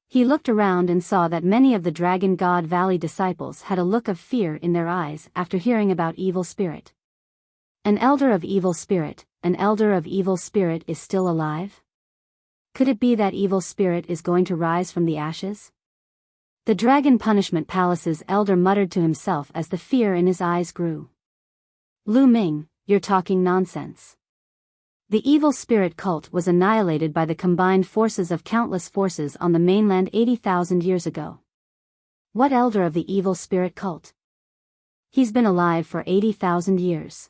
He looked around and saw that many of the Dragon God Valley disciples had a look of fear in their eyes after hearing about evil spirit. An elder of evil spirit is still alive? Could it be that evil spirit is going to rise from the ashes? The Dragon Punishment Palace's elder muttered to himself as the fear in his eyes grew. "Lu Ming, you're talking nonsense. The evil spirit cult was annihilated by the combined forces of countless forces on the mainland 80,000 years ago. What elder of the evil spirit cult? He's been alive for 80,000 years.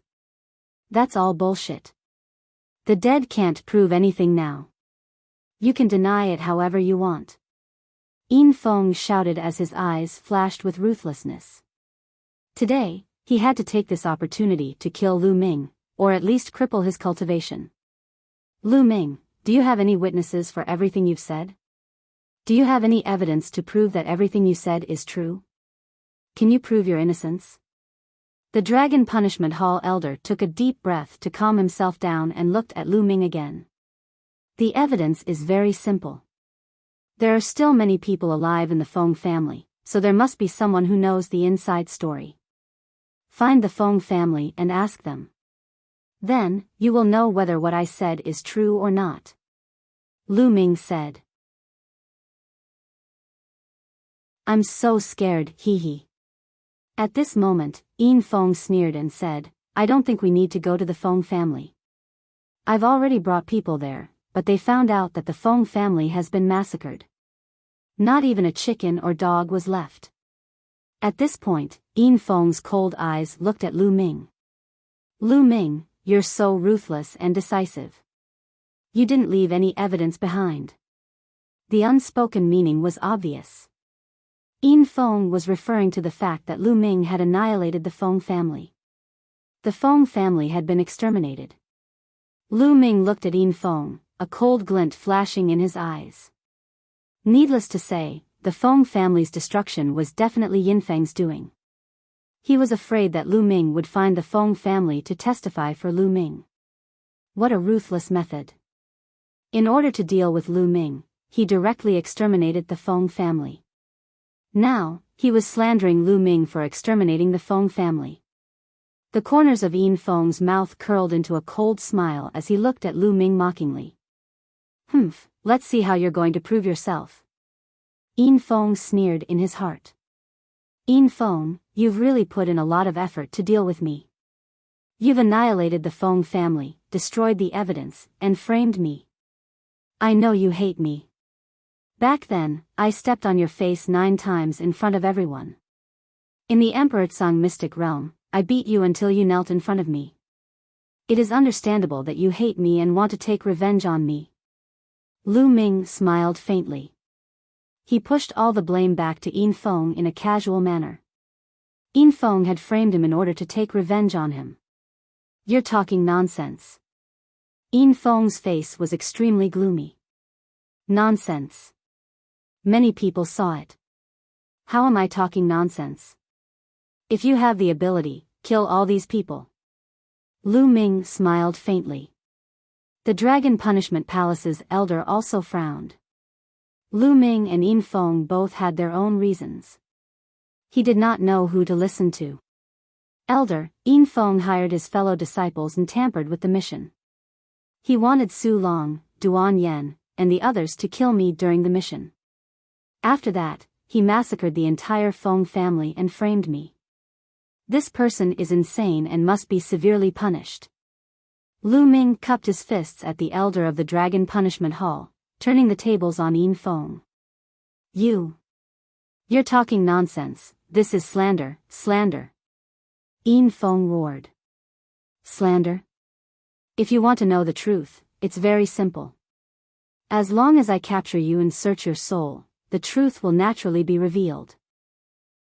That's all bullshit. The dead can't prove anything now. You can deny it however you want." Yin Feng shouted as his eyes flashed with ruthlessness. Today, he had to take this opportunity to kill Lu Ming, or at least cripple his cultivation. "Lu Ming, do you have any witnesses for everything you've said? Do you have any evidence to prove that everything you said is true? Can you prove your innocence?" The Dragon Punishment Hall elder took a deep breath to calm himself down and looked at Lu Ming again. "The evidence is very simple. There are still many people alive in the Feng family, so there must be someone who knows the inside story. Find the Feng family and ask them. Then, you will know whether what I said is true or not," Lu Ming said. I'm so scared, hee hee. At this moment, Yin Feng sneered and said, I don't think we need to go to the Feng family. I've already brought people there, but they found out that the Feng family has been massacred. Not even a chicken or dog was left. At this point, Yin Feng's cold eyes looked at Lu Ming. Lu Ming, you're so ruthless and decisive. You didn't leave any evidence behind. The unspoken meaning was obvious. Yin Feng was referring to the fact that Lu Ming had annihilated the Feng family. The Feng family had been exterminated. Lu Ming looked at Yin Feng, a cold glint flashing in his eyes. Needless to say, the Feng family's destruction was definitely Yin Feng's doing. He was afraid that Lu Ming would find the Feng family to testify for Lu Ming. What a ruthless method. In order to deal with Lu Ming, he directly exterminated the Feng family. Now, he was slandering Lu Ming for exterminating the Feng family. The corners of Yin Feng's mouth curled into a cold smile as he looked at Lu Ming mockingly. Humph, let's see how you're going to prove yourself. Yin Feng sneered in his heart. Yin Feng, you've really put in a lot of effort to deal with me. You've annihilated the Feng family, destroyed the evidence, and framed me. I know you hate me. Back then, I stepped on your face 9 times in front of everyone. In the Emperor Tsang mystic realm, I beat you until you knelt in front of me. It is understandable that you hate me and want to take revenge on me. Lu Ming smiled faintly. He pushed all the blame back to Yin Feng in a casual manner. Yin Feng had framed him in order to take revenge on him. You're talking nonsense. Yin Feng's face was extremely gloomy. Nonsense. Many people saw it. How am I talking nonsense? If you have the ability, kill all these people. Lu Ming smiled faintly. The Dragon Punishment Palace's elder also frowned. Lu Ming and Yin Feng both had their own reasons. He did not know who to listen to. Elder, Yin Feng hired his fellow disciples and tampered with the mission. He wanted Su Long, Duan Yen, and the others to kill me during the mission. After that, he massacred the entire Feng family and framed me. This person is insane and must be severely punished. Lu Ming cupped his fists at the elder of the Dragon Punishment Hall, turning the tables on Yin Feng. You're talking nonsense, this is slander, slander. Yin Feng roared. Slander? If you want to know the truth, it's very simple. As long as I capture you and search your soul, the truth will naturally be revealed.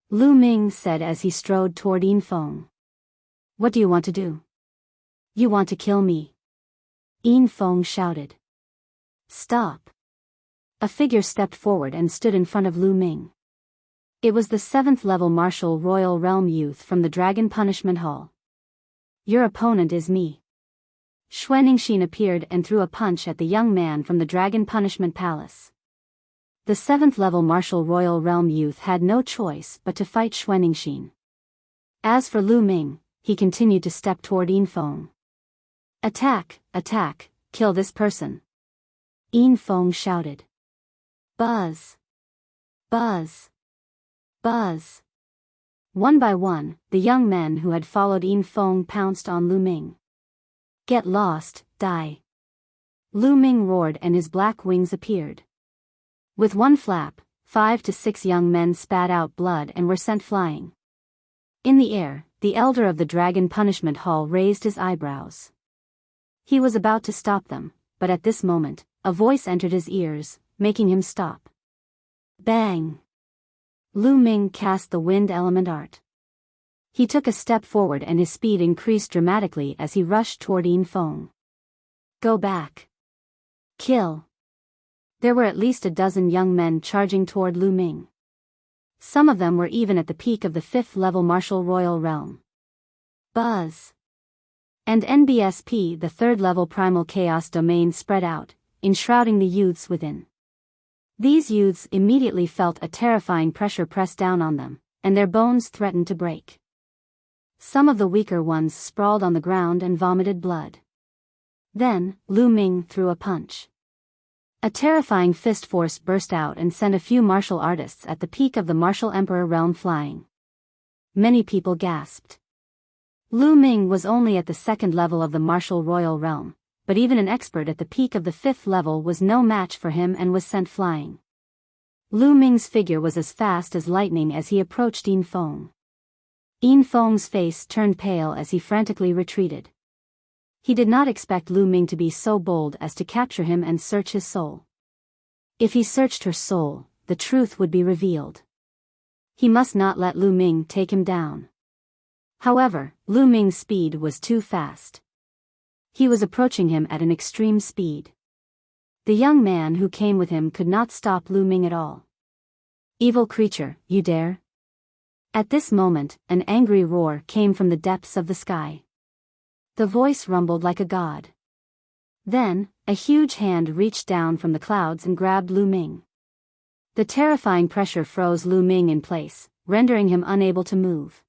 Lu Ming said as he strode toward Yin Feng. What do you want to do? You want to kill me? Yin Feng shouted. Stop. A figure stepped forward and stood in front of Lu Ming. It was the 7th level Martial Royal Realm youth from the Dragon Punishment Hall. Your opponent is me. Xuanixin appeared and threw a punch at the young man from the Dragon Punishment Palace. The 7th level Martial Royal Realm youth had no choice but to fight Xuanixin. As for Lu Ming, he continued to step toward Yin Feng. Attack, attack, kill this person. Yin Feng shouted. Buzz. Buzz. Buzz. One by one, the young men who had followed Yin Feng pounced on Lu Ming. Get lost, die. Lu Ming roared and his black wings appeared. With one flap, 5 to 6 young men spat out blood and were sent flying. In the air, the elder of the Dragon Punishment Hall raised his eyebrows. He was about to stop them, but at this moment, a voice entered his ears, making him stop. Bang! Lu Ming cast the wind element art. He took a step forward and his speed increased dramatically as he rushed toward Yin Feng. Go back. Kill. There were at least a dozen young men charging toward Lu Ming. Some of them were even at the peak of the 5th level Martial Royal Realm. Buzz. And NBSP, the 3rd level Primal Chaos domain, spread out, enshrouding the youths within. These youths immediately felt a terrifying pressure press down on them, and their bones threatened to break. Some of the weaker ones sprawled on the ground and vomited blood. Then, Lu Ming threw a punch. A terrifying fist force burst out and sent a few martial artists at the peak of the martial emperor realm flying. Many people gasped. Lu Ming was only at the second level of the martial royal realm, but even an expert at the peak of the fifth level was no match for him and was sent flying. Lu Ming's figure was as fast as lightning as he approached Yin Feng. Yin Feng's face turned pale as he frantically retreated. He did not expect Lu Ming to be so bold as to capture him and search his soul. If he searched her soul, the truth would be revealed. He must not let Lu Ming take him down. However, Lu Ming's speed was too fast. He was approaching him at an extreme speed. The young man who came with him could not stop Lu Ming at all. "Evil creature, you dare?" At this moment, an angry roar came from the depths of the sky. The voice rumbled like a god. Then, a huge hand reached down from the clouds and grabbed Lu Ming. The terrifying pressure froze Lu Ming in place, rendering him unable to move.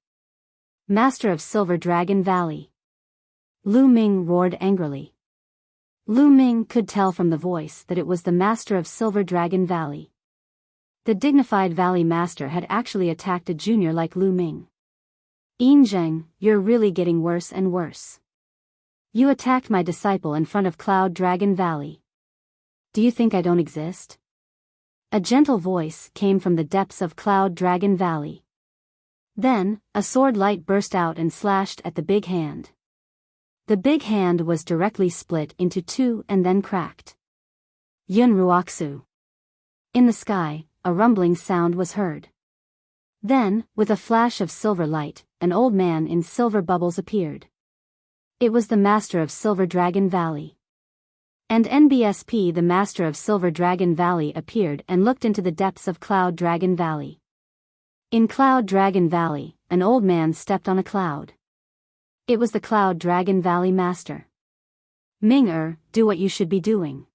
"Master of Silver Dragon Valley!" Lu Ming roared angrily. Lu Ming could tell from the voice that it was the Master of Silver Dragon Valley. The dignified Valley Master had actually attacked a junior like Lu Ming. "Yin Zheng, you're really getting worse and worse. You attacked my disciple in front of Cloud Dragon Valley. Do you think I don't exist?" A gentle voice came from the depths of Cloud Dragon Valley. Then, a sword light burst out and slashed at the big hand. The big hand was directly split into two and then cracked. Yun Ruoxu. In the sky, a rumbling sound was heard. Then, with a flash of silver light, an old man in silver bubbles appeared. It was the Master of Silver Dragon Valley. And NBSP, the Master of Silver Dragon Valley, appeared and looked into the depths of Cloud Dragon Valley. In Cloud Dragon Valley, an old man stepped on a cloud. It was the Cloud Dragon Valley Master. "Ming-er, do what you should be doing."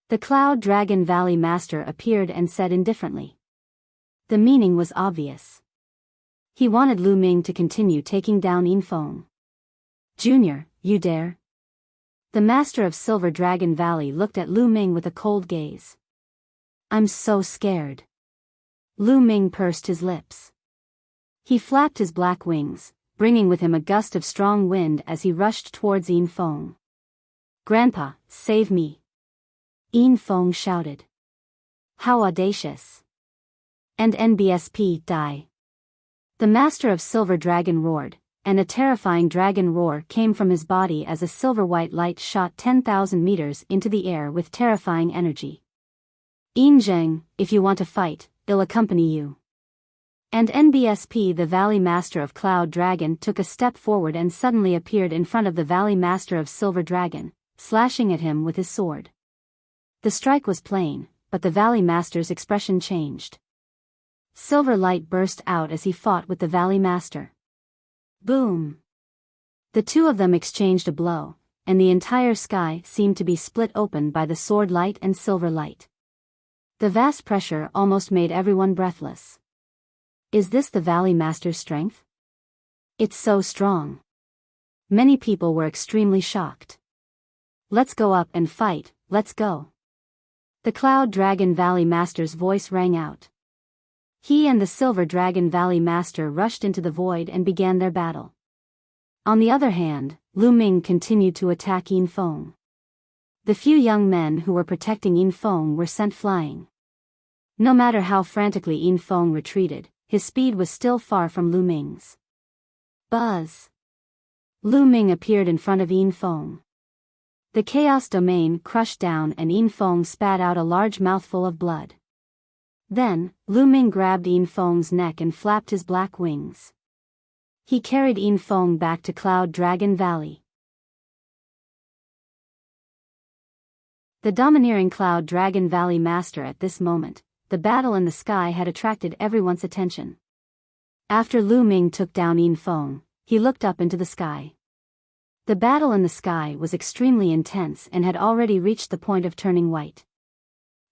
The Cloud Dragon Valley Master appeared and said indifferently. The meaning was obvious. He wanted Lu Ming to continue taking down Yin Feng. "Junior, you dare?" The Master of Silver Dragon Valley looked at Lu Ming with a cold gaze. "I'm so scared." Lu Ming pursed his lips. He flapped his black wings, bringing with him a gust of strong wind as he rushed towards Yin Feng. "Grandpa, save me!" Yin Feng shouted. "How audacious!" And NBSP, die. The Master of Silver Dragon roared, and a terrifying dragon roar came from his body as a silver-white light shot 10,000 meters into the air with terrifying energy. "Yin Zheng, if you want to fight, I'll accompany you." And NBSP, the Valley Master of Cloud Dragon, took a step forward and suddenly appeared in front of the Valley Master of Silver Dragon, slashing at him with his sword. The strike was plain, but the Valley Master's expression changed. Silver light burst out as he fought with the Valley Master. Boom! The two of them exchanged a blow, and the entire sky seemed to be split open by the sword light and silver light. The vast pressure almost made everyone breathless. Is this the Valley Master's strength? It's so strong. Many people were extremely shocked. "Let's go up and fight, let's go." The Cloud Dragon Valley Master's voice rang out. He and the Silver Dragon Valley Master rushed into the void and began their battle. On the other hand, Lu Ming continued to attack Yin Feng. The few young men who were protecting Yin Feng were sent flying. No matter how frantically Yin Feng retreated, his speed was still far from Lu Ming's. Buzz! Lu Ming appeared in front of Yin Feng. The Chaos Domain crushed down and Yin Feng spat out a large mouthful of blood. Then, Lu Ming grabbed Yin Feng's neck and flapped his black wings. He carried Yin Feng back to Cloud Dragon Valley. The domineering Cloud Dragon Valley Master at this moment, the battle in the sky had attracted everyone's attention. After Lu Ming took down Yin Feng, he looked up into the sky. The battle in the sky was extremely intense and had already reached the point of turning white.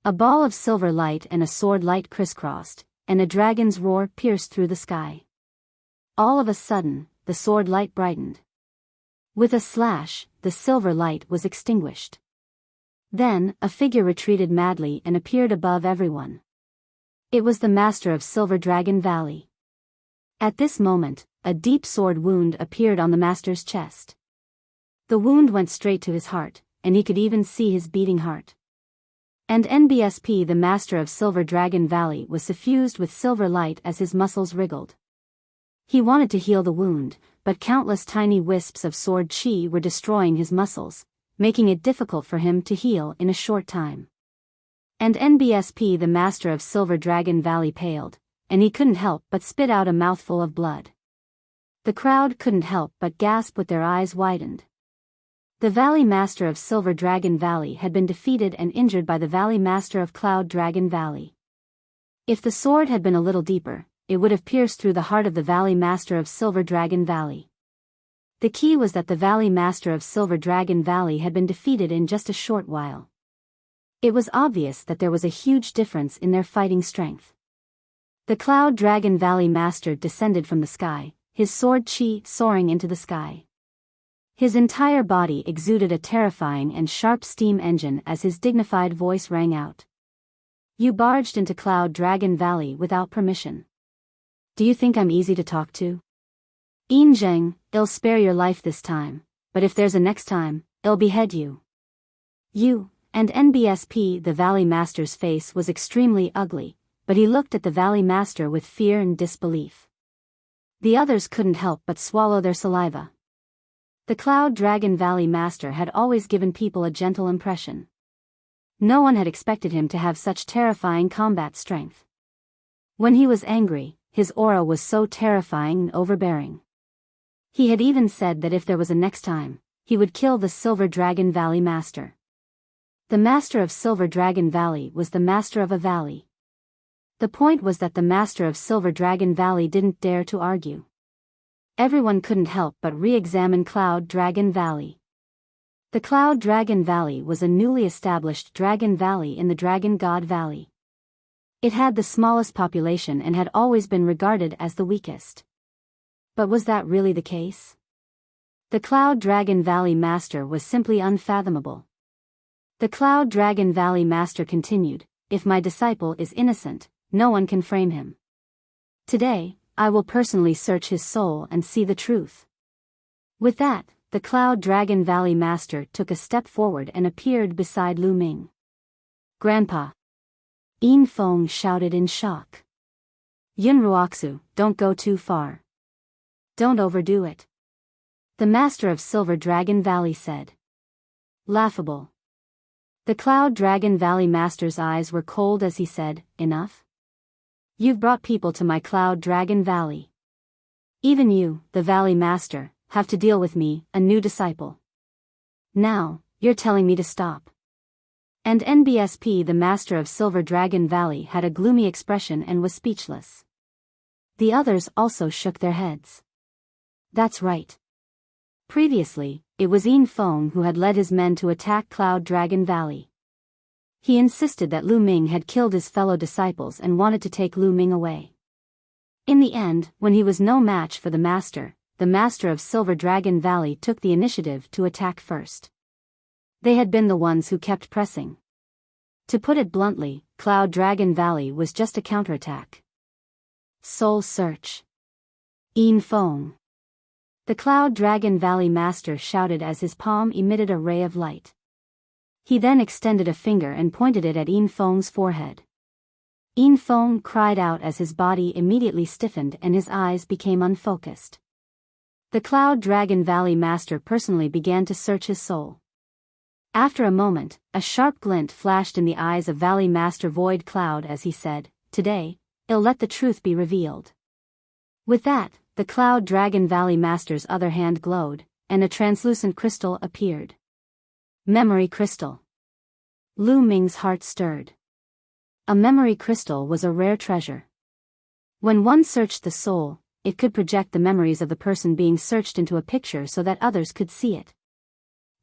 A ball of silver light and a sword light crisscrossed, and a dragon's roar pierced through the sky. All of a sudden, the sword light brightened. With a slash, the silver light was extinguished. Then, a figure retreated madly and appeared above everyone. It was the master of Silver Dragon Valley. At this moment, a deep sword wound appeared on the master's chest. The wound went straight to his heart, and he could even see his beating heart. And NBSP, the master of Silver Dragon Valley, was suffused with silver light as his muscles wriggled. He wanted to heal the wound, but countless tiny wisps of sword chi were destroying his muscles, making it difficult for him to heal in a short time. And NBSP, the master of Silver Dragon Valley, paled, and he couldn't help but spit out a mouthful of blood. The crowd couldn't help but gasp with their eyes widened. The Valley Master of Silver Dragon Valley had been defeated and injured by the Valley Master of Cloud Dragon Valley. If the sword had been a little deeper, it would have pierced through the heart of the Valley Master of Silver Dragon Valley. The key was that the Valley Master of Silver Dragon Valley had been defeated in just a short while. It was obvious that there was a huge difference in their fighting strength. The Cloud Dragon Valley Master descended from the sky, his sword chi soaring into the sky. His entire body exuded a terrifying and sharp steam engine as his dignified voice rang out. You barged into Cloud Dragon Valley without permission. Do you think I'm easy to talk to? Yin Zheng, I'll spare your life this time, but if there's a next time, I'll behead you. You, and NBSP, the Valley Master's face was extremely ugly, but he looked at the Valley Master with fear and disbelief. The others couldn't help but swallow their saliva. The Cloud Dragon Valley Master had always given people a gentle impression. No one had expected him to have such terrifying combat strength. When he was angry, his aura was so terrifying and overbearing. He had even said that if there was a next time, he would kill the Silver Dragon Valley Master. The Master of Silver Dragon Valley was the master of a valley. The point was that the Master of Silver Dragon Valley didn't dare to argue. Everyone couldn't help but re-examine Cloud Dragon Valley. The Cloud Dragon Valley was a newly established Dragon Valley in the Dragon God Valley. It had the smallest population and had always been regarded as the weakest. But was that really the case? The Cloud Dragon Valley Master was simply unfathomable. The Cloud Dragon Valley Master continued, if my disciple is innocent, no one can frame him. Today, I will personally search his soul and see the truth. With that, the Cloud Dragon Valley Master took a step forward and appeared beside Lu Ming. Grandpa! Yin Feng shouted in shock. Yun Ruoxu, don't go too far. Don't overdo it. The Master of Silver Dragon Valley said. Laughable. The Cloud Dragon Valley Master's eyes were cold as he said, enough? You've brought people to my Cloud Dragon Valley. Even you, the Valley Master, have to deal with me, a new disciple. Now, you're telling me to stop. And NBSP, the Master of Silver Dragon Valley, had a gloomy expression and was speechless. The others also shook their heads. That's right. Previously, it was Yin Feng who had led his men to attack Cloud Dragon Valley. He insisted that Lu Ming had killed his fellow disciples and wanted to take Lu Ming away. In the end, when he was no match for the Master of Silver Dragon Valley took the initiative to attack first. They had been the ones who kept pressing. To put it bluntly, Cloud Dragon Valley was just a counterattack. Soul Search. Yin Feng. The Cloud Dragon Valley Master shouted as his palm emitted a ray of light. He then extended a finger and pointed it at Yin Feng's forehead. Yin Feng cried out as his body immediately stiffened and his eyes became unfocused. The Cloud Dragon Valley Master personally began to search his soul. After a moment, a sharp glint flashed in the eyes of Valley Master Void Cloud as he said, Today, I'll let the truth be revealed. With that, the Cloud Dragon Valley Master's other hand glowed, and a translucent crystal appeared. Memory Crystal. Lu Ming's heart stirred. A memory crystal was a rare treasure. When one searched the soul, it could project the memories of the person being searched into a picture so that others could see it.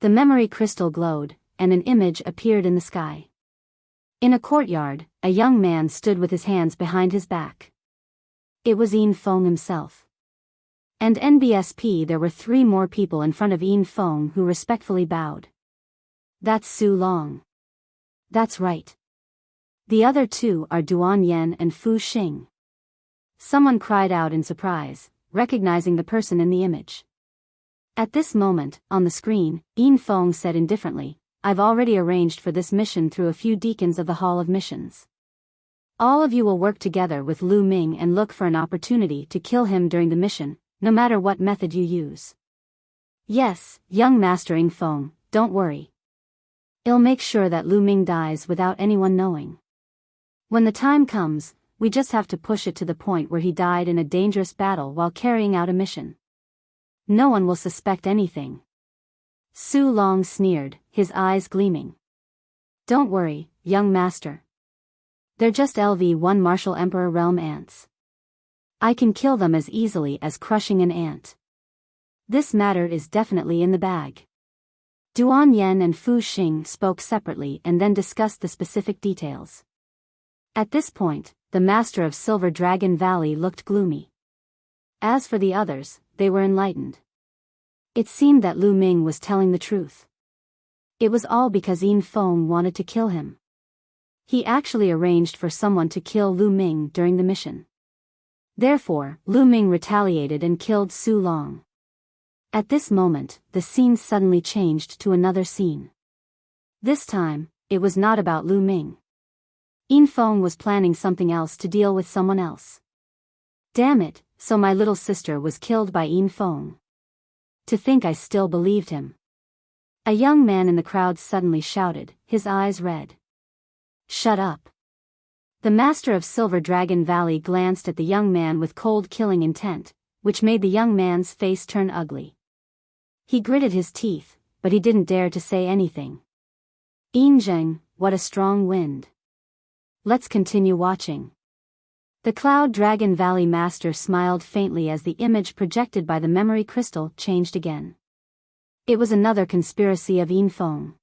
The memory crystal glowed, and an image appeared in the sky. In a courtyard, a young man stood with his hands behind his back. It was Yin Feng himself. And NBSP, there were 3 more people in front of Yin Feng who respectfully bowed. That's Su Long. That's right. The other two are Duan Yen and Fu Xing. Someone cried out in surprise, recognizing the person in the image. At this moment, on the screen, Yin Feng said indifferently, I've already arranged for this mission through a few deacons of the Hall of Missions. All of you will work together with Lu Ming and look for an opportunity to kill him during the mission, no matter what method you use. Yes, young Master Yin Feng, don't worry. I'll make sure that Lu Ming dies without anyone knowing. When the time comes, we just have to push it to the point where he died in a dangerous battle while carrying out a mission. No one will suspect anything. Su Long sneered, his eyes gleaming. Don't worry, young master. They're just LV-1 Martial Emperor Realm ants. I can kill them as easily as crushing an ant. This matter is definitely in the bag. Duan Yen and Fu Xing spoke separately and then discussed the specific details. At this point, the master of Silver Dragon Valley looked gloomy. As for the others, they were enlightened. It seemed that Lu Ming was telling the truth. It was all because Yin Feng wanted to kill him. He actually arranged for someone to kill Lu Ming during the mission. Therefore, Lu Ming retaliated and killed Su Long. At this moment, the scene suddenly changed to another scene. This time, it was not about Lu Ming. Yin Feng was planning something else to deal with someone else. Damn it, so my little sister was killed by Yin Feng. To think I still believed him. A young man in the crowd suddenly shouted, his eyes red. Shut up. The master of Silver Dragon Valley glanced at the young man with cold killing intent, which made the young man's face turn ugly. He gritted his teeth, but he didn't dare to say anything. Yin Zheng, what a strong wind. Let's continue watching. The Cloud Dragon Valley master smiled faintly as the image projected by the memory crystal changed again. It was another conspiracy of Yin Feng.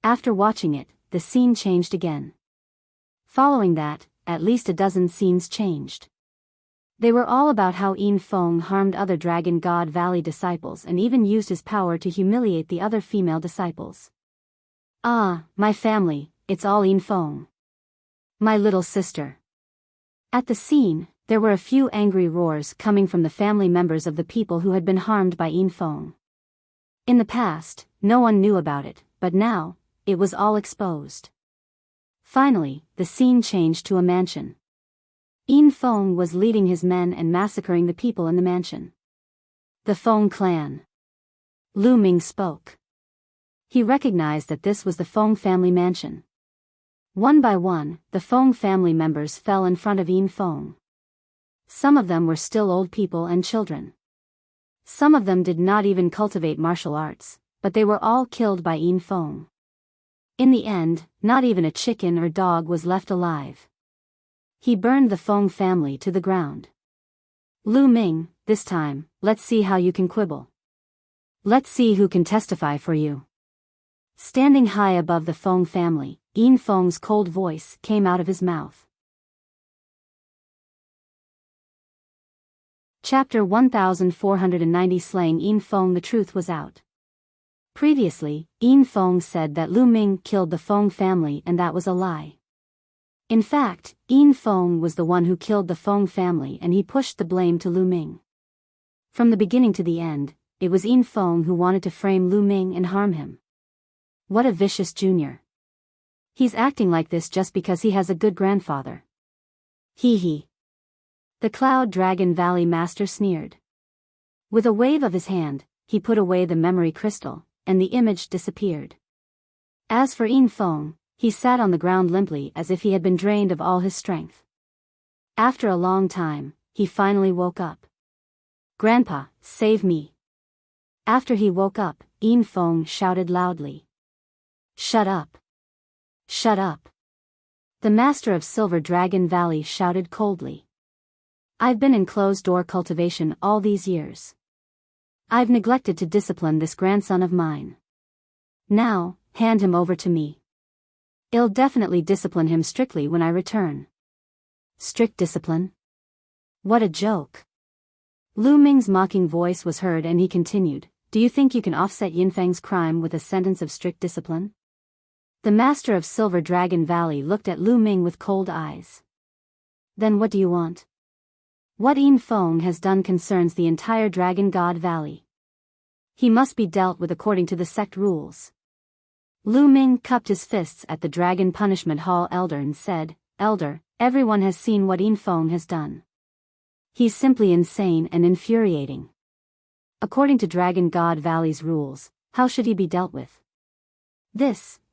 After watching it, the scene changed again. Following that, at least a dozen scenes changed. They were all about how Yin Feng harmed other Dragon God Valley disciples and even used his power to humiliate the other female disciples. Ah, my family, it's all Yin Feng. My little sister. At the scene, there were a few angry roars coming from the family members of the people who had been harmed by Yin Feng. In the past, no one knew about it, but now, it was all exposed. Finally, the scene changed to a mansion. Yin Feng was leading his men and massacring the people in the mansion. The Feng clan. Lu Ming spoke. He recognized that this was the Feng family mansion. One by one, the Feng family members fell in front of Yin Feng. Some of them were still old people and children. Some of them did not even cultivate martial arts, but they were all killed by Yin Feng. In the end, not even a chicken or dog was left alive. He burned the Feng family to the ground. Lu Ming, this time, let's see how you can quibble. Let's see who can testify for you. Standing high above the Feng family, Yin Feng's cold voice came out of his mouth. Chapter 1490 Slaying Yin Feng. The truth was out. Previously, Yin Feng said that Lu Ming killed the Feng family and that was a lie. In fact, Yin Feng was the one who killed the Feng family and he pushed the blame to Lu Ming. From the beginning to the end, it was Yin Feng who wanted to frame Lu Ming and harm him. What a vicious junior. He's acting like this just because he has a good grandfather. Hee hee. The Cloud Dragon Valley master sneered. With a wave of his hand, he put away the memory crystal, and the image disappeared. As for Yin Feng, he sat on the ground limply as if he had been drained of all his strength. After a long time, he finally woke up. Grandpa, save me. After he woke up, Yin Feng shouted loudly. Shut up. Shut up. The master of Silver Dragon Valley shouted coldly. I've been in closed-door cultivation all these years. I've neglected to discipline this grandson of mine. Now, hand him over to me. I'll definitely discipline him strictly when I return. Strict discipline? What a joke. Lu Ming's mocking voice was heard and he continued, do you think you can offset Yin Feng's crime with a sentence of strict discipline? The master of Silver Dragon Valley looked at Lu Ming with cold eyes. Then what do you want? What Yin Feng has done concerns the entire Dragon God Valley. He must be dealt with according to the sect rules. Lu Ming cupped his fists at the Dragon Punishment Hall elder and said, Elder, everyone has seen what Yin Feng has done. He's simply insane and infuriating. According to Dragon God Valley's rules, how should he be dealt with?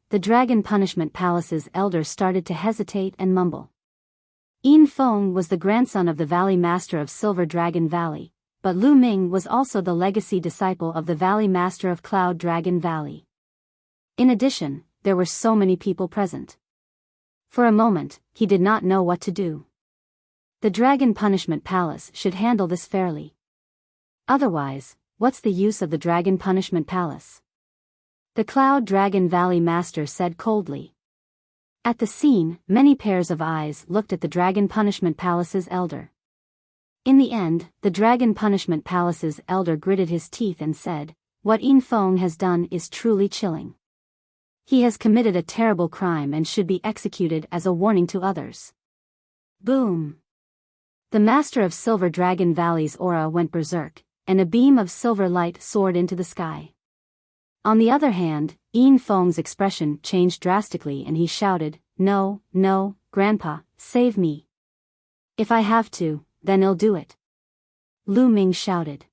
The Dragon Punishment Palace's elder started to hesitate and mumble. Yin Feng was the grandson of the Valley Master of Silver Dragon Valley, but Lu Ming was also the legacy disciple of the Valley Master of Cloud Dragon Valley. In addition, there were so many people present. For a moment, he did not know what to do. The Dragon Punishment Palace should handle this fairly. Otherwise, what's the use of the Dragon Punishment Palace? The Cloud Dragon Valley Master said coldly. At the scene, many pairs of eyes looked at the Dragon Punishment Palace's elder. In the end, the Dragon Punishment Palace's elder gritted his teeth and said, What Yin Feng has done is truly chilling. He has committed a terrible crime and should be executed as a warning to others. Boom! The Master of Silver Dragon Valley's aura went berserk, and a beam of silver light soared into the sky. On the other hand, Yin Feng's expression changed drastically and he shouted, No, no, Grandpa, save me. If I have to, then I'll do it. Lu Ming shouted.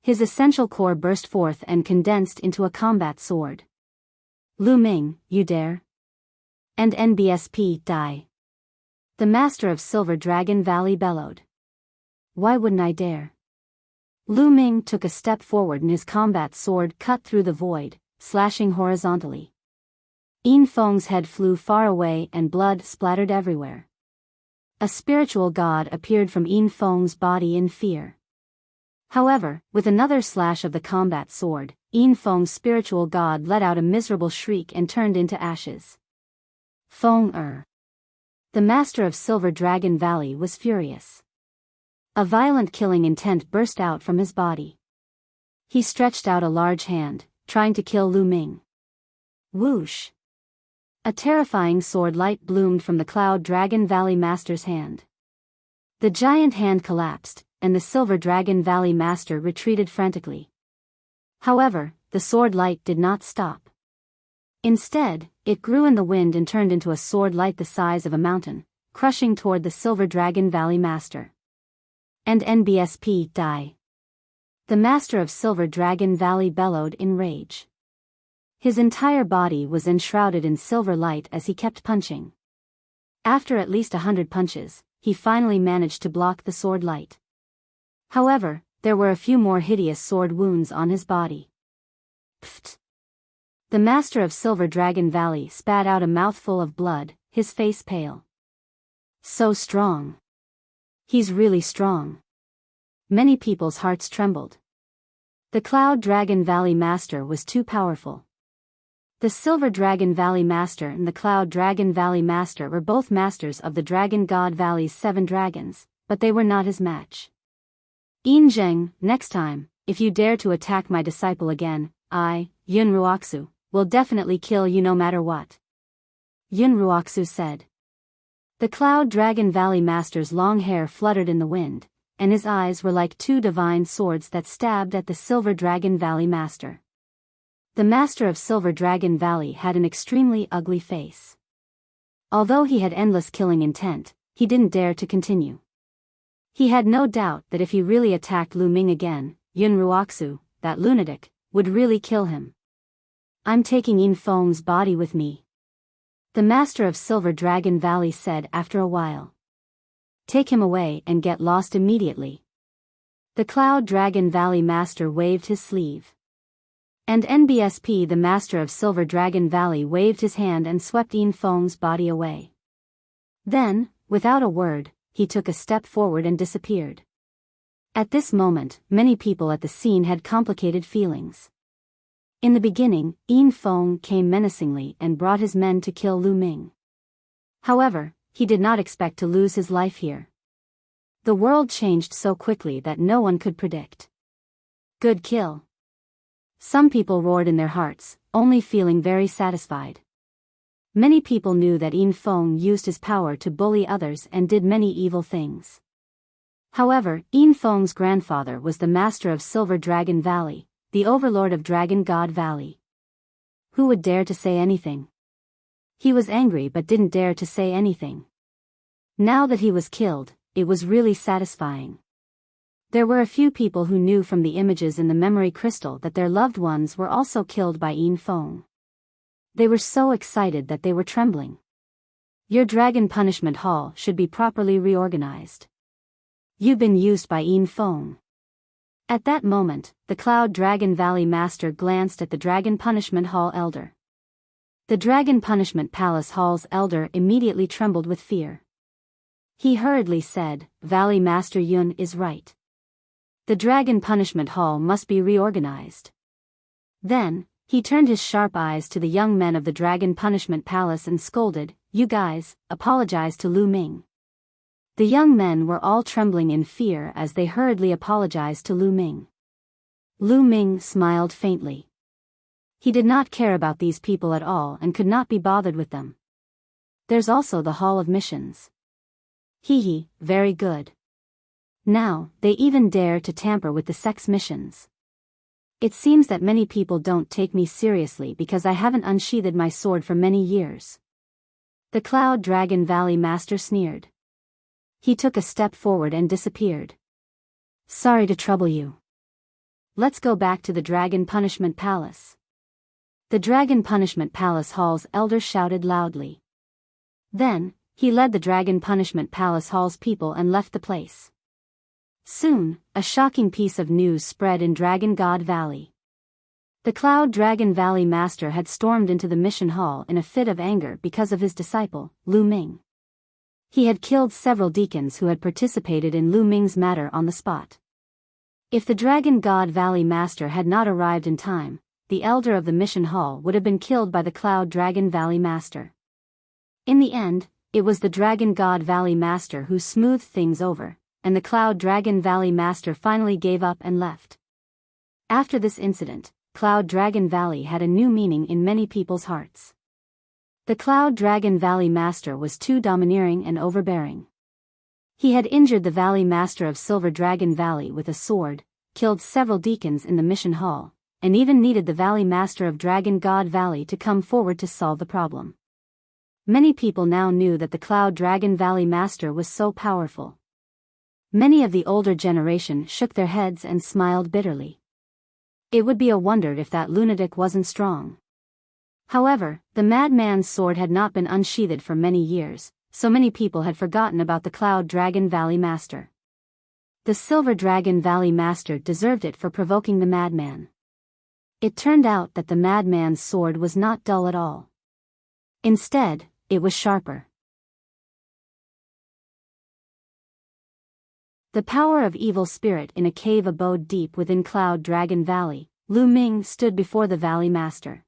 His essential core burst forth and condensed into a combat sword. Lu Ming, you dare? And NBSP, die. The Master of Silver Dragon Valley bellowed. Why wouldn't I dare? Lu Ming took a step forward and his combat sword cut through the void, slashing horizontally. Yin Feng's head flew far away and blood splattered everywhere. A spiritual god appeared from Yin Feng's body in fear. However, with another slash of the combat sword, Yin Feng's spiritual god let out a miserable shriek and turned into ashes. Feng. The Master of Silver Dragon Valley was furious. A violent killing intent burst out from his body. He stretched out a large hand, trying to kill Lu Ming. Whoosh! A terrifying sword light bloomed from the Cloud Dragon Valley Master's hand. The giant hand collapsed, and the Silver Dragon Valley Master retreated frantically. However, the sword light did not stop. Instead, it grew in the wind and turned into a sword light the size of a mountain, crushing toward the Silver Dragon Valley Master. And NBSP, die. The Master of Silver Dragon Valley bellowed in rage. His entire body was enshrouded in silver light as he kept punching. After at least 100 punches, he finally managed to block the sword light. However, there were a few more hideous sword wounds on his body. Pfft! The Master of Silver Dragon Valley spat out a mouthful of blood, his face pale. So strong. He's really strong. Many people's hearts trembled. The Cloud Dragon Valley Master was too powerful. The Silver Dragon Valley Master and the Cloud Dragon Valley Master were both masters of the Dragon God Valley's 7 dragons, but they were not his match. Yin Zheng, next time, if you dare to attack my disciple again, I, Yun Ruoxu, will definitely kill you no matter what. Yun Ruoxu said. The Cloud Dragon Valley Master's long hair fluttered in the wind, and his eyes were like 2 divine swords that stabbed at the Silver Dragon Valley Master. The Master of Silver Dragon Valley had an extremely ugly face. Although he had endless killing intent, he didn't dare to continue. He had no doubt that if he really attacked Lu Ming again, Yun Ruoxu, that lunatic, would really kill him. I'm taking Yin Feng's body with me. The Master of Silver Dragon Valley said after a while. Take him away and get lost immediately. The Cloud Dragon Valley Master waved his sleeve. And NBSP, the Master of Silver Dragon Valley, waved his hand and swept Yin Feng's body away. Then, without a word, he took a step forward and disappeared. At this moment, many people at the scene had complicated feelings. In the beginning, Yin Feng came menacingly and brought his men to kill Lu Ming. However, he did not expect to lose his life here. The world changed so quickly that no one could predict. Good kill. Some people roared in their hearts, only feeling very satisfied. Many people knew that Yin Feng used his power to bully others and did many evil things. However, Yin Feng's grandfather was the master of Silver Dragon Valley, the overlord of Dragon God Valley. Who would dare to say anything? He was angry but didn't dare to say anything. Now that he was killed, it was really satisfying. There were a few people who knew from the images in the memory crystal that their loved ones were also killed by Yin Feng. They were so excited that they were trembling. Your Dragon Punishment Hall should be properly reorganized. You've been used by Yin Feng. At that moment, the Cloud Dragon Valley Master glanced at the Dragon Punishment Hall Elder. The Dragon Punishment Palace Hall's Elder immediately trembled with fear. He hurriedly said, "Valley Master Yun is right. The Dragon Punishment Hall must be reorganized." Then, he turned his sharp eyes to the young men of the Dragon Punishment Palace and scolded, "You guys, apologize to Lu Ming." The young men were all trembling in fear as they hurriedly apologized to Lu Ming. Lu Ming smiled faintly. He did not care about these people at all and could not be bothered with them. There's also the Hall of Missions. Hee, very good. Now, they even dare to tamper with the sex missions. It seems that many people don't take me seriously because I haven't unsheathed my sword for many years. The Cloud Dragon Valley Master sneered. He took a step forward and disappeared. Sorry to trouble you. Let's go back to the Dragon Punishment Palace. The Dragon Punishment Palace Hall's elder shouted loudly. Then, he led the Dragon Punishment Palace Hall's people and left the place. Soon, a shocking piece of news spread in Dragon God Valley. The Cloud Dragon Valley Master had stormed into the mission hall in a fit of anger because of his disciple, Lu Ming. He had killed several deacons who had participated in Lu Ming's matter on the spot. If the Dragon God Valley Master had not arrived in time, the elder of the mission hall would have been killed by the Cloud Dragon Valley Master. In the end, it was the Dragon God Valley Master who smoothed things over, and the Cloud Dragon Valley Master finally gave up and left. After this incident, Cloud Dragon Valley had a new meaning in many people's hearts. The Cloud Dragon Valley Master was too domineering and overbearing. He had injured the Valley Master of Silver Dragon Valley with a sword, killed several deacons in the mission hall, and even needed the Valley Master of Dragon God Valley to come forward to solve the problem. Many people now knew that the Cloud Dragon Valley Master was so powerful. Many of the older generation shook their heads and smiled bitterly. It would be a wonder if that lunatic wasn't strong. However, the madman's sword had not been unsheathed for many years, so many people had forgotten about the Cloud Dragon Valley Master. The Silver Dragon Valley Master deserved it for provoking the madman. It turned out that the madman's sword was not dull at all. Instead, it was sharper. The power of evil spirit in a cave abode deep within Cloud Dragon Valley. Lu Ming stood before the Valley Master.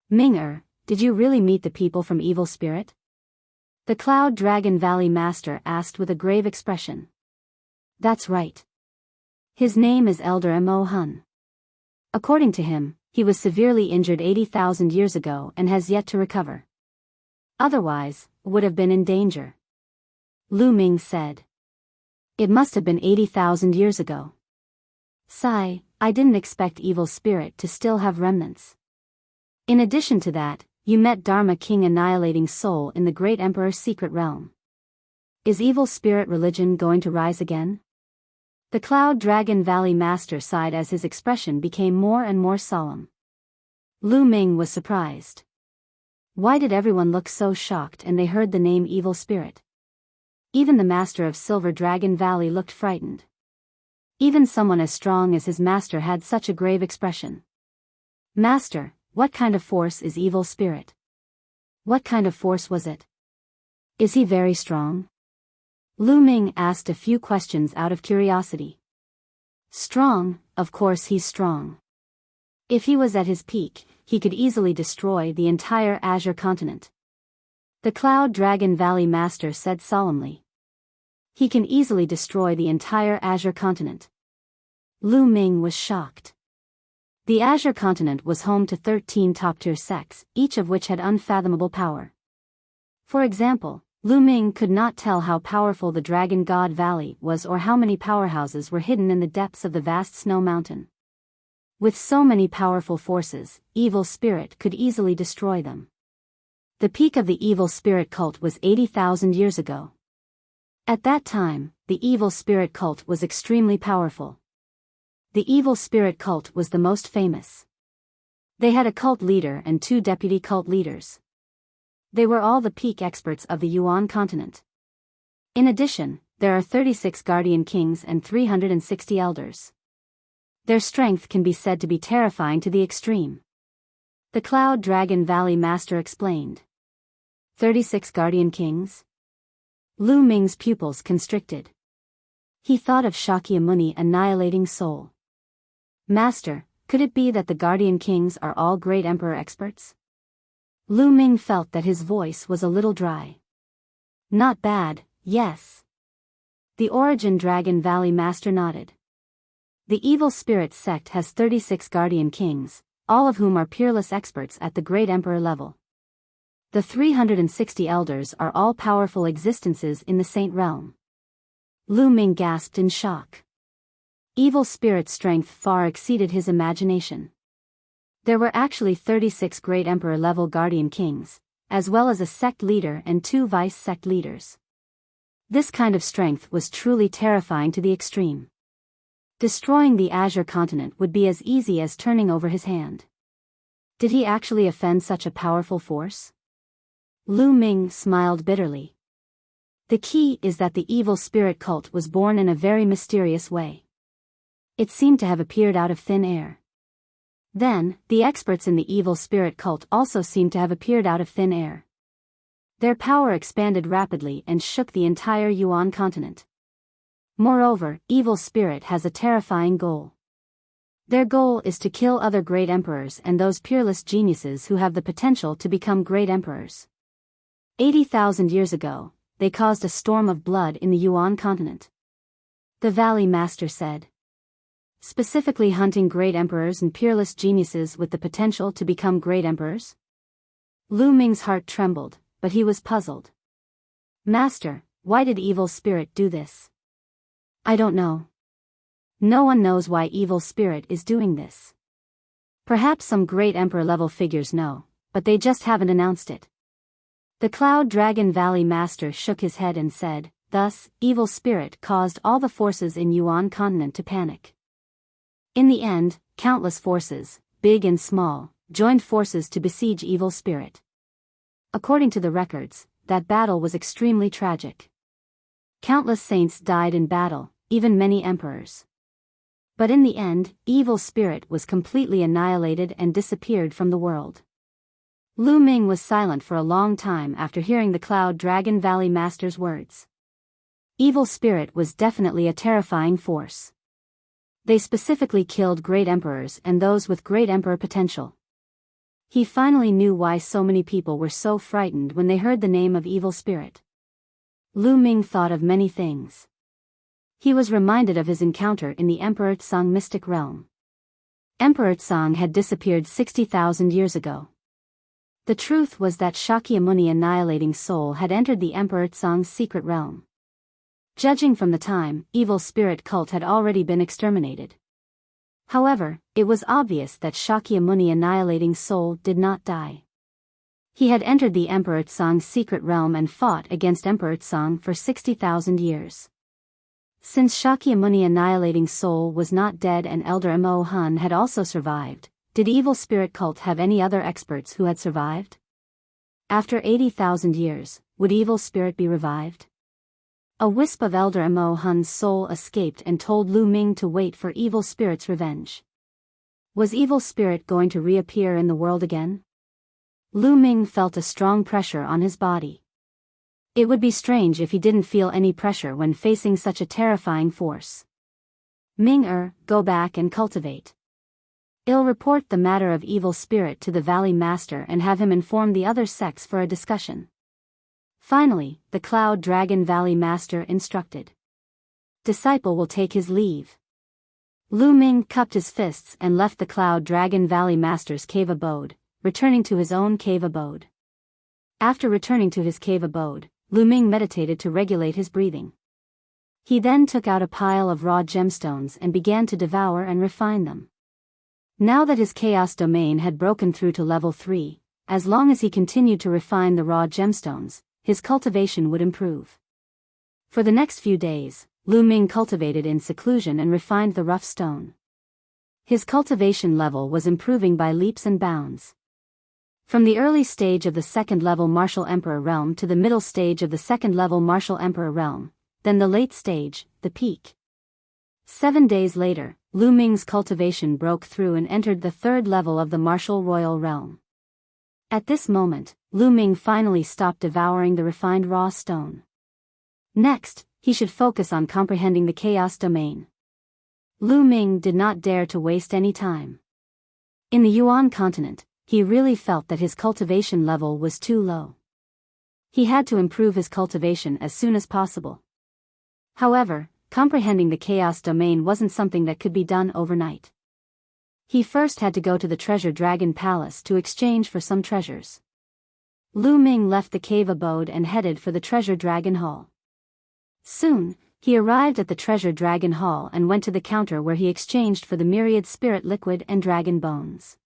Ming, did you really meet the people from evil spirit? The Cloud Dragon Valley Master asked with a grave expression. That's right. His name is Elder Mo Hun. According to him, he was severely injured 80,000 years ago and has yet to recover. Otherwise, would have been in danger. Lu Ming said. It must have been 80,000 years ago. Sigh, I didn't expect evil spirit to still have remnants. In addition to that, you met Dharma King Annihilating Soul in the Great Emperor's secret realm. Is evil spirit religion going to rise again? The Cloud Dragon Valley Master sighed as his expression became more and more solemn. Lu Ming was surprised. Why did everyone look so shocked and they heard the name evil spirit? Even the master of Silver Dragon Valley looked frightened. Even someone as strong as his master had such a grave expression. Master, what kind of force is evil spirit? What kind of force was it? Is he very strong? Lu Ming asked a few questions out of curiosity. Strong, of course he's strong. If he was at his peak, he could easily destroy the entire Azure continent. The Cloud Dragon Valley Master said solemnly. He can easily destroy the entire Azure continent. Lu Ming was shocked. The Azure continent was home to 13 top-tier sects, each of which had unfathomable power. For example, Lu Ming could not tell how powerful the Dragon God Valley was or how many powerhouses were hidden in the depths of the vast snow mountain. With so many powerful forces, evil spirit could easily destroy them. The peak of the evil spirit cult was 80,000 years ago. At that time, the evil spirit cult was extremely powerful. The evil spirit cult was the most famous. They had a cult leader and 2 deputy cult leaders. They were all the peak experts of the Yuan continent. In addition, there are 36 guardian kings and 360 elders. Their strength can be said to be terrifying to the extreme. The Cloud Dragon Valley Master explained. 36 guardian kings? Lu Ming's pupils constricted. He thought of Shakyamuni annihilating soul. Master, could it be that the guardian kings are all great emperor experts? Lu Ming felt that his voice was a little dry. Not bad, yes. The Origin Dragon Valley Master nodded. The evil spirit sect has 36 guardian kings, all of whom are peerless experts at the great emperor level. The 360 elders are all powerful existences in the saint realm. Lu Ming gasped in shock. Evil spirit strength far exceeded his imagination. There were actually 36 great emperor-level guardian kings, as well as a sect leader and 2 vice-sect leaders. This kind of strength was truly terrifying to the extreme. Destroying the Azure continent would be as easy as turning over his hand. Did he actually offend such a powerful force? Lu Ming smiled bitterly. The key is that the evil spirit cult was born in a very mysterious way. It seemed to have appeared out of thin air. Then, the experts in the evil spirit cult also seemed to have appeared out of thin air. Their power expanded rapidly and shook the entire Yuan continent. Moreover, evil spirit has a terrifying goal. Their goal is to kill other great emperors and those peerless geniuses who have the potential to become great emperors. 80,000 years ago, they caused a storm of blood in the Yuan continent. The Valley Master said. Specifically hunting great emperors and peerless geniuses with the potential to become great emperors? Lu Ming's heart trembled, but he was puzzled. Master, why did evil spirit do this? I don't know. No one knows why evil spirit is doing this. Perhaps some great emperor-level figures know, but they just haven't announced it. The Cloud Dragon Valley Master shook his head and said, thus, evil spirit caused all the forces in Yuan continent to panic. In the end, countless forces, big and small, joined forces to besiege evil spirit. According to the records, that battle was extremely tragic. Countless saints died in battle, even many emperors. But in the end, evil spirit was completely annihilated and disappeared from the world. Lu Ming was silent for a long time after hearing the Cloud Dragon Valley Master's words. Evil spirit was definitely a terrifying force. They specifically killed great emperors and those with great emperor potential. He finally knew why so many people were so frightened when they heard the name of evil spirit. Lu Ming thought of many things. He was reminded of his encounter in the Emperor Tsang mystic realm. Emperor Tsang had disappeared 60,000 years ago. The truth was that Shakyamuni annihilating soul had entered the Emperor Tsang's secret realm. Judging from the time, evil spirit cult had already been exterminated. However, it was obvious that Shakyamuni annihilating soul did not die. He had entered the Emperor Tsang's secret realm and fought against Emperor Tsang for 60,000 years. Since Shakyamuni annihilating soul was not dead and Elder Mo Hun had also survived, did evil spirit cult have any other experts who had survived? After 80,000 years, would evil spirit be revived? A wisp of Elder Mo Hun's soul escaped and told Lu Ming to wait for evil spirit's revenge. Was evil spirit going to reappear in the world again? Lu Ming felt a strong pressure on his body. It would be strange if he didn't feel any pressure when facing such a terrifying force. Ming-er, go back and cultivate. I'll report the matter of evil spirit to the Valley Master and have him inform the other sects for a discussion. Finally, the Cloud Dragon Valley Master instructed. Disciple will take his leave. Lu Ming cupped his fists and left the Cloud Dragon Valley Master's cave abode, returning to his own cave abode. After returning to his cave abode, Lu Ming meditated to regulate his breathing. He then took out a pile of raw gemstones and began to devour and refine them. Now that his chaos domain had broken through to level 3, as long as he continued to refine the raw gemstones, his cultivation would improve. For the next few days, Lu Ming cultivated in seclusion and refined the rough stone. His cultivation level was improving by leaps and bounds. From the early stage of the second-level Martial Emperor realm to the middle stage of the second-level Martial Emperor realm, then the late stage, the peak. 7 days later, Lu Ming's cultivation broke through and entered the third level of the Martial Royal realm. At this moment, Lu Ming finally stopped devouring the refined raw stone. Next, he should focus on comprehending the chaos domain. Lu Ming did not dare to waste any time. In the Yuan continent, he really felt that his cultivation level was too low. He had to improve his cultivation as soon as possible. However, comprehending the chaos domain wasn't something that could be done overnight. He first had to go to the Treasure Dragon Palace to exchange for some treasures. Lu Ming left the cave abode and headed for the Treasure Dragon Hall. Soon, he arrived at the Treasure Dragon Hall and went to the counter where he exchanged for the Myriad Spirit Liquid and Dragon Bones.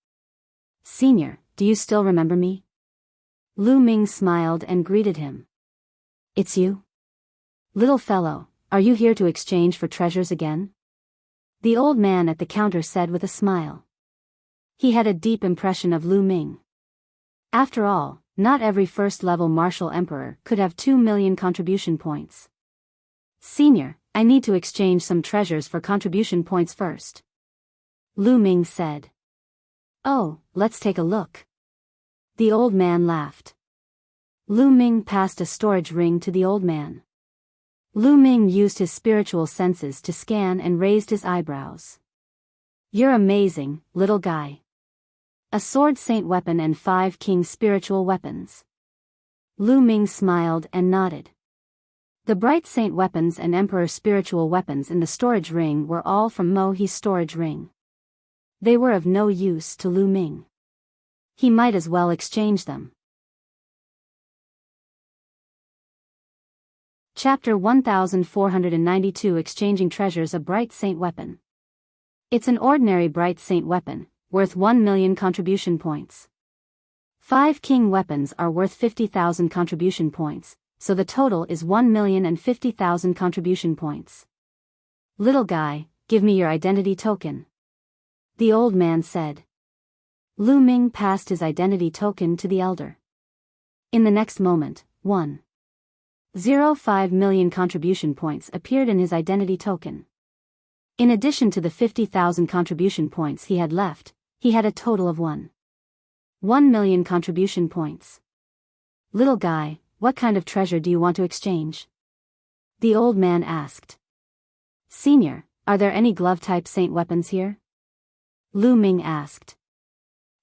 "Senior, do you still remember me?" Lu Ming smiled and greeted him. "It's you? Little fellow, are you here to exchange for treasures again?" The old man at the counter said with a smile. He had a deep impression of Lu Ming. After all, not every first-level martial emperor could have 2 million contribution points. "Senior, I need to exchange some treasures for contribution points first," Lu Ming said. "Oh, let's take a look." The old man laughed. Lu Ming passed a storage ring to the old man. Lu Ming used his spiritual senses to scan and raised his eyebrows. "You're amazing, little guy. A sword saint weapon and 5 king spiritual weapons." Lu Ming smiled and nodded. The bright saint weapons and emperor spiritual weapons in the storage ring were all from Mo He's storage ring. They were of no use to Lu Ming. He might as well exchange them. Chapter 1492 Exchanging Treasures. A bright saint weapon. It's an ordinary bright saint weapon, worth 1 million contribution points. 5 king weapons are worth 50,000 contribution points, so the total is 1,050,000 contribution points. "Little guy, give me your identity token," the old man said. Lu Ming passed his identity token to the elder. In the next moment, 1.05 million contribution points appeared in his identity token. In addition to the 50,000 contribution points he had left, he had a total of 1 million contribution points. "Little guy, what kind of treasure do you want to exchange?" the old man asked. "Senior, are there any glove-type saint weapons here?" Lu Ming asked.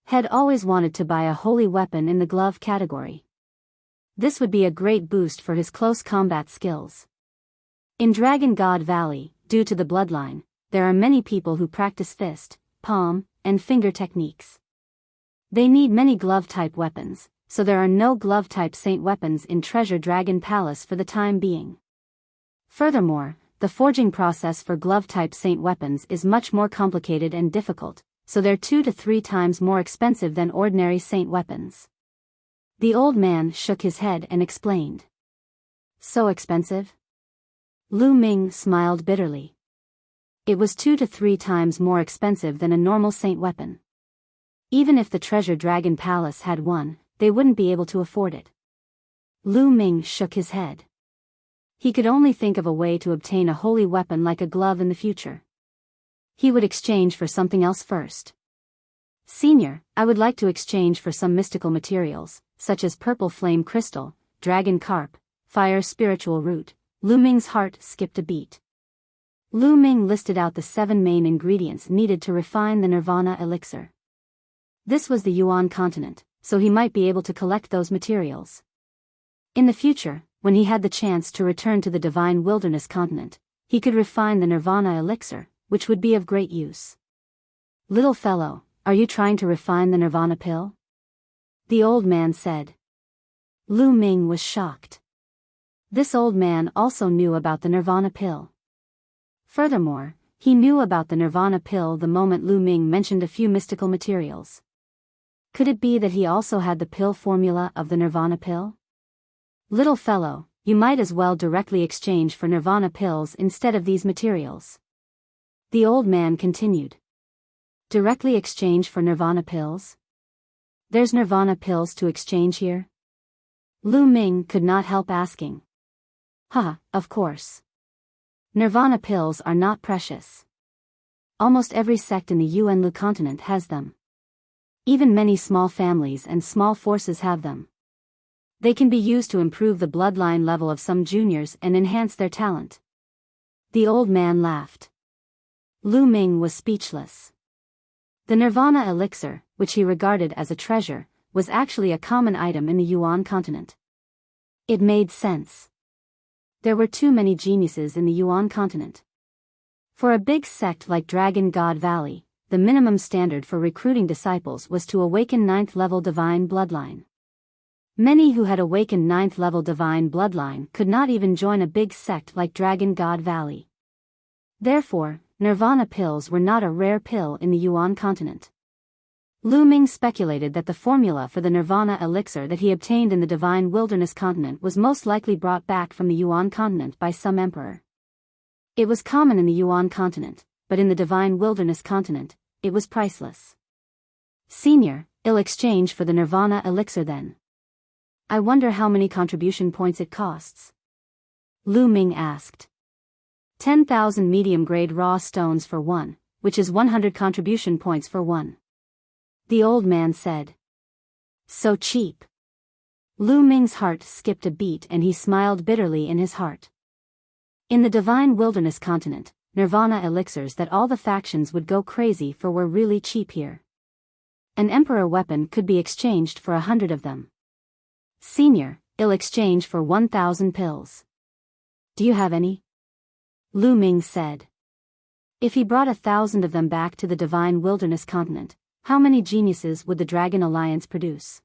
Had always wanted to buy a holy weapon in the glove category. This would be a great boost for his close combat skills. In Dragon God Valley, due to the bloodline, there are many people who practice fist, palm, and finger techniques. They need many glove-type weapons, so there are no glove-type saint weapons in Treasure Dragon Palace for the time being. Furthermore, the forging process for glove-type saint weapons is much more complicated and difficult, so they're 2 to 3 times more expensive than ordinary saint weapons. The old man shook his head and explained. "So expensive?" Lu Ming smiled bitterly. It was 2 to 3 times more expensive than a normal saint weapon. Even if the Treasure Dragon Palace had one, they wouldn't be able to afford it. Lu Ming shook his head. He could only think of a way to obtain a holy weapon like a glove in the future. He would exchange for something else first. "Senior, I would like to exchange for some mystical materials, such as purple flame crystal, dragon carp, fire spiritual root." Lu Ming's heart skipped a beat. Lu Ming listed out the 7 main ingredients needed to refine the Nirvana elixir. This was the Yuan continent, so he might be able to collect those materials. In the future, when he had the chance to return to the Divine Wilderness continent, he could refine the Nirvana elixir, which would be of great use. Little fellow, are you trying to refine the nirvana pill? The old man said. Lu Ming was shocked. This old man also knew about the nirvana pill. Furthermore, he knew about the nirvana pill the moment Lu Ming mentioned a few mystical materials. Could it be that he also had the pill formula of the nirvana pill? Little fellow, you might as well directly exchange for nirvana pills instead of these materials. The old man continued. Directly exchange for nirvana pills? There's nirvana pills to exchange here? Lu Ming could not help asking. Of course. Nirvana pills are not precious. Almost every sect in the Yuan Lu continent has them. Even many small families and small forces have them. They can be used to improve the bloodline level of some juniors and enhance their talent. The old man laughed. Lu Ming was speechless. The nirvana elixir, which he regarded as a treasure, was actually a common item in the Yuan continent. It made sense. There were too many geniuses in the Yuan continent. For a big sect like Dragon God Valley, the minimum standard for recruiting disciples was to awaken 9th level divine bloodline. Many who had awakened 9th level divine bloodline could not even join a big sect like Dragon God Valley. Therefore, nirvana pills were not a rare pill in the Yuan continent. Lu Ming speculated that the formula for the nirvana elixir that he obtained in the divine wilderness continent was most likely brought back from the Yuan continent by some emperor. It was common in the Yuan continent, but in the divine wilderness continent, it was priceless. Senior, I'll exchange for the nirvana elixir then. I wonder how many contribution points it costs. Lu Ming asked. 10,000 medium-grade raw stones for one, which is 100 contribution points for one. The old man said. So cheap. Lu Ming's heart skipped a beat and he smiled bitterly in his heart. In the divine wilderness continent, nirvana elixirs that all the factions would go crazy for were really cheap here. An emperor weapon could be exchanged for 100 of them. Senior, I'll exchange for 1,000 pills. Do you have any? Lu Ming said. If he brought 1,000 of them back to the divine wilderness continent, how many geniuses would the Dragon Alliance produce?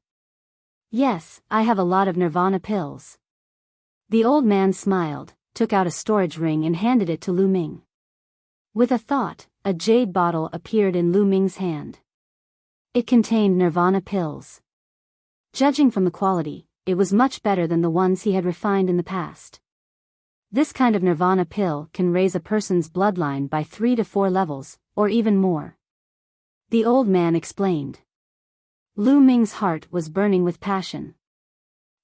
Yes, I have a lot of nirvana pills. The old man smiled, took out a storage ring and handed it to Lu Ming. With a thought, a jade bottle appeared in Lu Ming's hand. It contained nirvana pills. Judging from the quality, it was much better than the ones he had refined in the past. This kind of nirvana pill can raise a person's bloodline by 3 to 4 levels, or even more. The old man explained. Lu Ming's heart was burning with passion.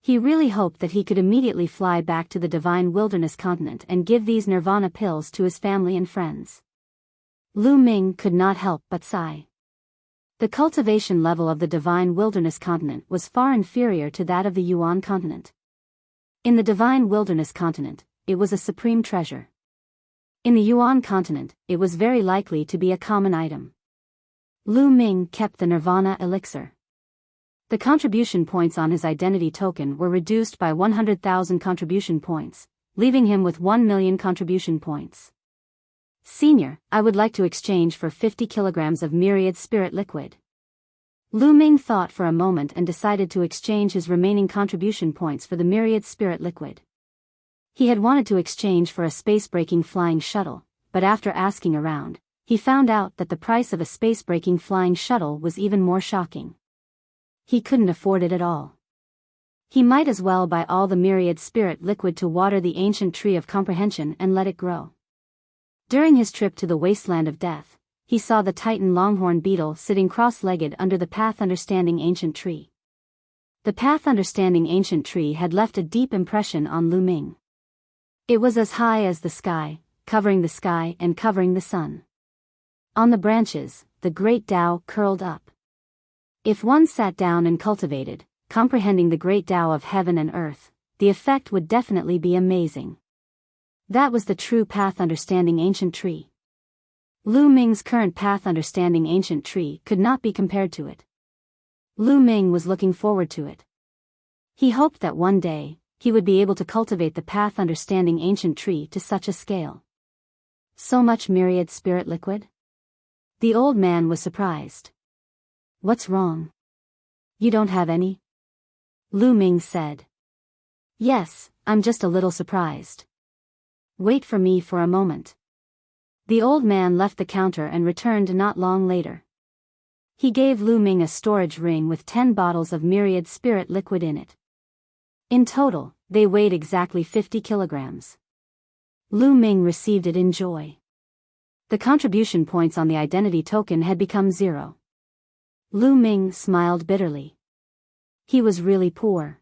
He really hoped that he could immediately fly back to the divine wilderness continent and give these nirvana pills to his family and friends. Lu Ming could not help but sigh. The cultivation level of the divine wilderness continent was far inferior to that of the Yuan continent. In the divine wilderness continent, it was a supreme treasure. In the Yuan continent, it was very likely to be a common item. Lu Ming kept the nirvana elixir. The contribution points on his identity token were reduced by 100,000 contribution points, leaving him with 1 million contribution points. Senior, I would like to exchange for 50 kilograms of Myriad spirit liquid. Lu Ming thought for a moment and decided to exchange his remaining contribution points for the Myriad spirit liquid. He had wanted to exchange for a space-breaking flying shuttle, but after asking around, he found out that the price of a space-breaking flying shuttle was even more shocking. He couldn't afford it at all. He might as well buy all the Myriad spirit liquid to water the ancient tree of comprehension and let it grow. During his trip to the wasteland of death, he saw the Titan longhorn beetle sitting cross-legged under the Path Understanding Ancient Tree. The Path Understanding Ancient Tree had left a deep impression on Lu Ming. It was as high as the sky, covering the sky and covering the sun. On the branches, the great Tao curled up. If one sat down and cultivated, comprehending the great Tao of heaven and earth, the effect would definitely be amazing. That was the true Path Understanding Ancient Tree. Lu Ming's current Path Understanding Ancient Tree could not be compared to it. Lu Ming was looking forward to it. He hoped that one day, he would be able to cultivate the Path Understanding Ancient Tree to such a scale. So much Myriad spirit liquid? The old man was surprised. What's wrong? You don't have any? Lu Ming said. Yes, I'm just a little surprised. Wait for me for a moment. The old man left the counter and returned not long later. He gave Lu Ming a storage ring with 10 bottles of Myriad spirit liquid in it. In total, they weighed exactly 50 kilograms. Lu Ming received it in joy. The contribution points on the identity token had become 0. Lu Ming smiled bitterly. He was really poor.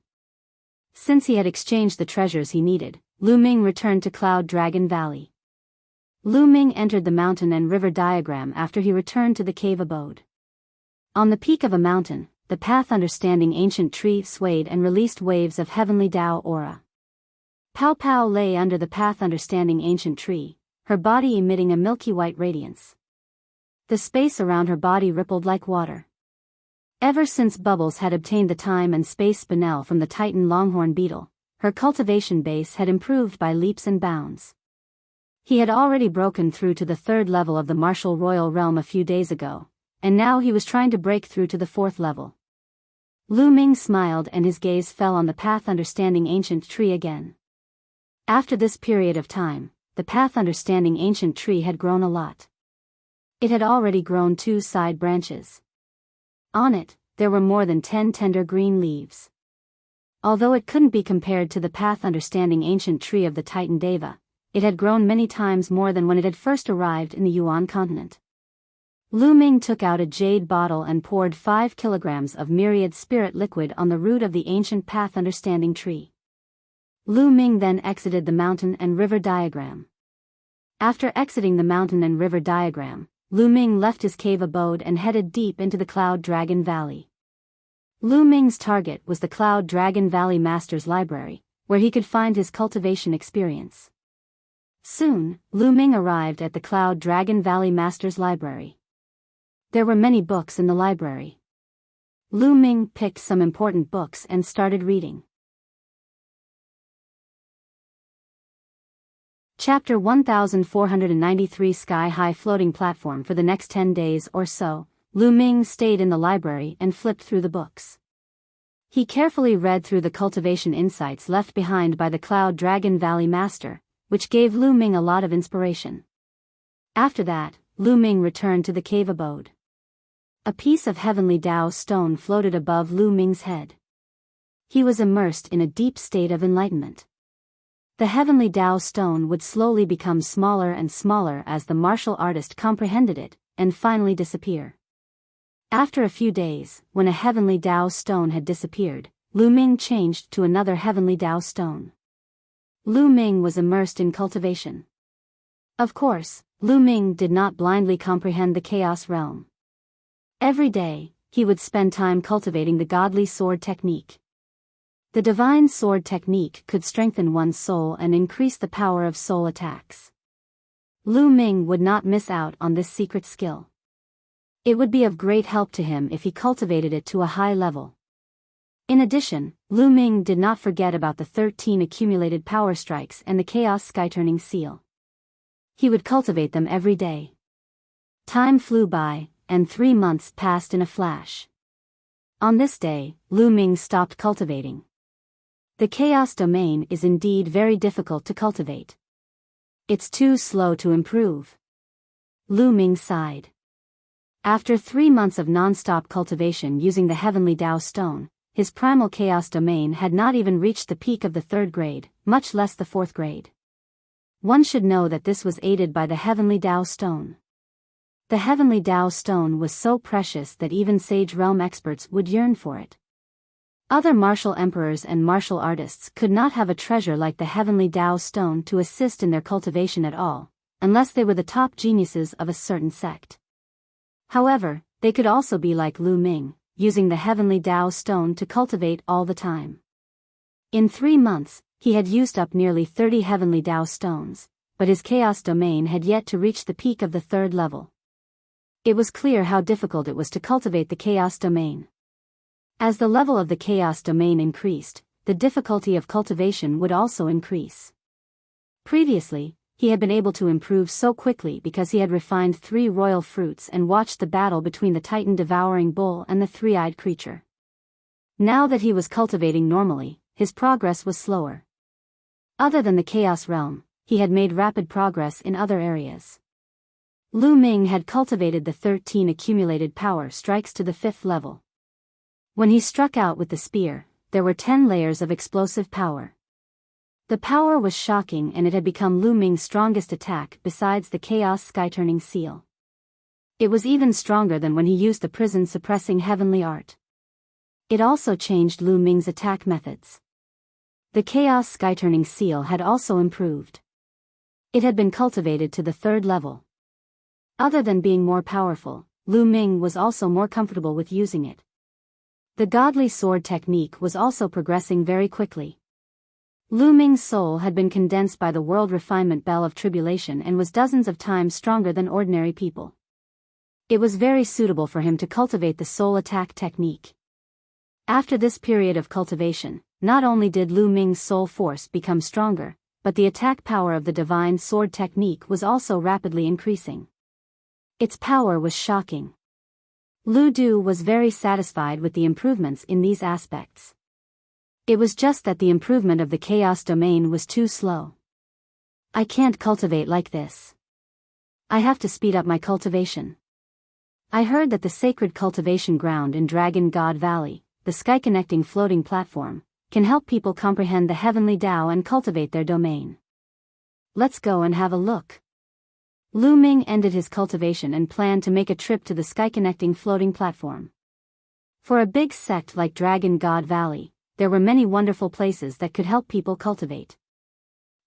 Since he had exchanged the treasures he needed, Lu Ming returned to Cloud Dragon Valley. Lu Ming entered the mountain and river diagram after he returned to the cave abode. On the peak of a mountain, the path understanding ancient tree swayed and released waves of heavenly Tao aura. Pao Pao lay under the path understanding ancient tree, her body emitting a milky white radiance. The space around her body rippled like water. Ever since Bubbles had obtained the time and space spinel from the Titan longhorn beetle, her cultivation base had improved by leaps and bounds. He had already broken through to the 3rd level of the martial royal realm a few days ago, and now he was trying to break through to the 4th level. Lu Ming smiled and his gaze fell on the path understanding ancient tree again. After this period of time, the path understanding ancient tree had grown a lot. It had already grown 2 side branches. On it, there were more than 10 tender green leaves. Although it couldn't be compared to the path understanding ancient tree of the Titan Deva, it had grown many times more than when it had first arrived in the Yuan continent. Lu Ming took out a jade bottle and poured 5 kilograms of Myriad spirit liquid on the root of the ancient path understanding tree. Lu Ming then exited the mountain and river diagram. After exiting the mountain and river diagram, Lu Ming left his cave abode and headed deep into the Cloud Dragon Valley. Lu Ming's target was the Cloud Dragon Valley Master's Library, where he could find his cultivation experience. Soon, Lu Ming arrived at the Cloud Dragon Valley Master's Library. There were many books in the library. Lu Ming picked some important books and started reading. Chapter 1493 Sky-high floating platform. For the next 10 days or so, Lu Ming stayed in the library and flipped through the books. He carefully read through the cultivation insights left behind by the Cloud Dragon Valley Master, which gave Lu Ming a lot of inspiration. After that, Lu Ming returned to the cave abode. A piece of heavenly Tao stone floated above Lu Ming's head. He was immersed in a deep state of enlightenment. The heavenly Tao stone would slowly become smaller and smaller as the martial artist comprehended it, and finally disappear. After a few days, when a heavenly Tao stone had disappeared, Lu Ming changed to another heavenly Tao stone. Lu Ming was immersed in cultivation. Of course, Lu Ming did not blindly comprehend the chaos realm. Every day, he would spend time cultivating the godly sword technique. The divine sword technique could strengthen one's soul and increase the power of soul attacks. Lu Ming would not miss out on this secret skill. It would be of great help to him if he cultivated it to a high level. In addition, Lu Ming did not forget about the 13 accumulated power strikes and the chaos sky-turning seal. He would cultivate them every day. Time flew by, and 3 months passed in a flash. On this day, Lu Ming stopped cultivating. The chaos domain is indeed very difficult to cultivate. It's too slow to improve. Lu Ming sighed. After 3 months of non-stop cultivation using the heavenly Tao stone, his primal chaos domain had not even reached the peak of the 3rd grade, much less the 4th grade. One should know that this was aided by the heavenly Tao stone. The heavenly Tao stone was so precious that even Sage Realm experts would yearn for it. Other martial emperors and martial artists could not have a treasure like the heavenly Tao stone to assist in their cultivation at all, unless they were the top geniuses of a certain sect. However, they could also be like Lu Ming, using the heavenly Tao stone to cultivate all the time. In 3 months, he had used up nearly 30 heavenly Tao stones, but his chaos domain had yet to reach the peak of the 3rd level. It was clear how difficult it was to cultivate the chaos domain. As the level of the chaos domain increased, the difficulty of cultivation would also increase. Previously, he had been able to improve so quickly because he had refined 3 royal fruits and watched the battle between the Titan-devouring bull and the 3-eyed creature. Now that he was cultivating normally, his progress was slower. Other than the Chaos Realm, he had made rapid progress in other areas. Lu Ming had cultivated the 13 accumulated power strikes to the 5th level. When he struck out with the spear, there were 10 layers of explosive power. The power was shocking and it had become Lu Ming's strongest attack besides the Chaos Sky-turning seal. It was even stronger than when he used the prison-suppressing heavenly art. It also changed Lu Ming's attack methods. The Chaos Sky-turning seal had also improved. It had been cultivated to the 3rd level. Other than being more powerful, Lu Ming was also more comfortable with using it. The godly sword technique was also progressing very quickly. Lu Ming's soul had been condensed by the world refinement bell of tribulation and was dozens of times stronger than ordinary people. It was very suitable for him to cultivate the soul attack technique. After this period of cultivation, not only did Lu Ming's soul force become stronger, but the attack power of the divine sword technique was also rapidly increasing. Its power was shocking. Lu Du was very satisfied with the improvements in these aspects. It was just that the improvement of the chaos domain was too slow. I can't cultivate like this. I have to speed up my cultivation. I heard that the sacred cultivation ground in Dragon God Valley, the sky-connecting floating platform, can help people comprehend the heavenly Tao and cultivate their domain. Let's go and have a look. Lu Ming ended his cultivation and planned to make a trip to the sky-connecting floating platform. For a big sect like Dragon God Valley, there were many wonderful places that could help people cultivate.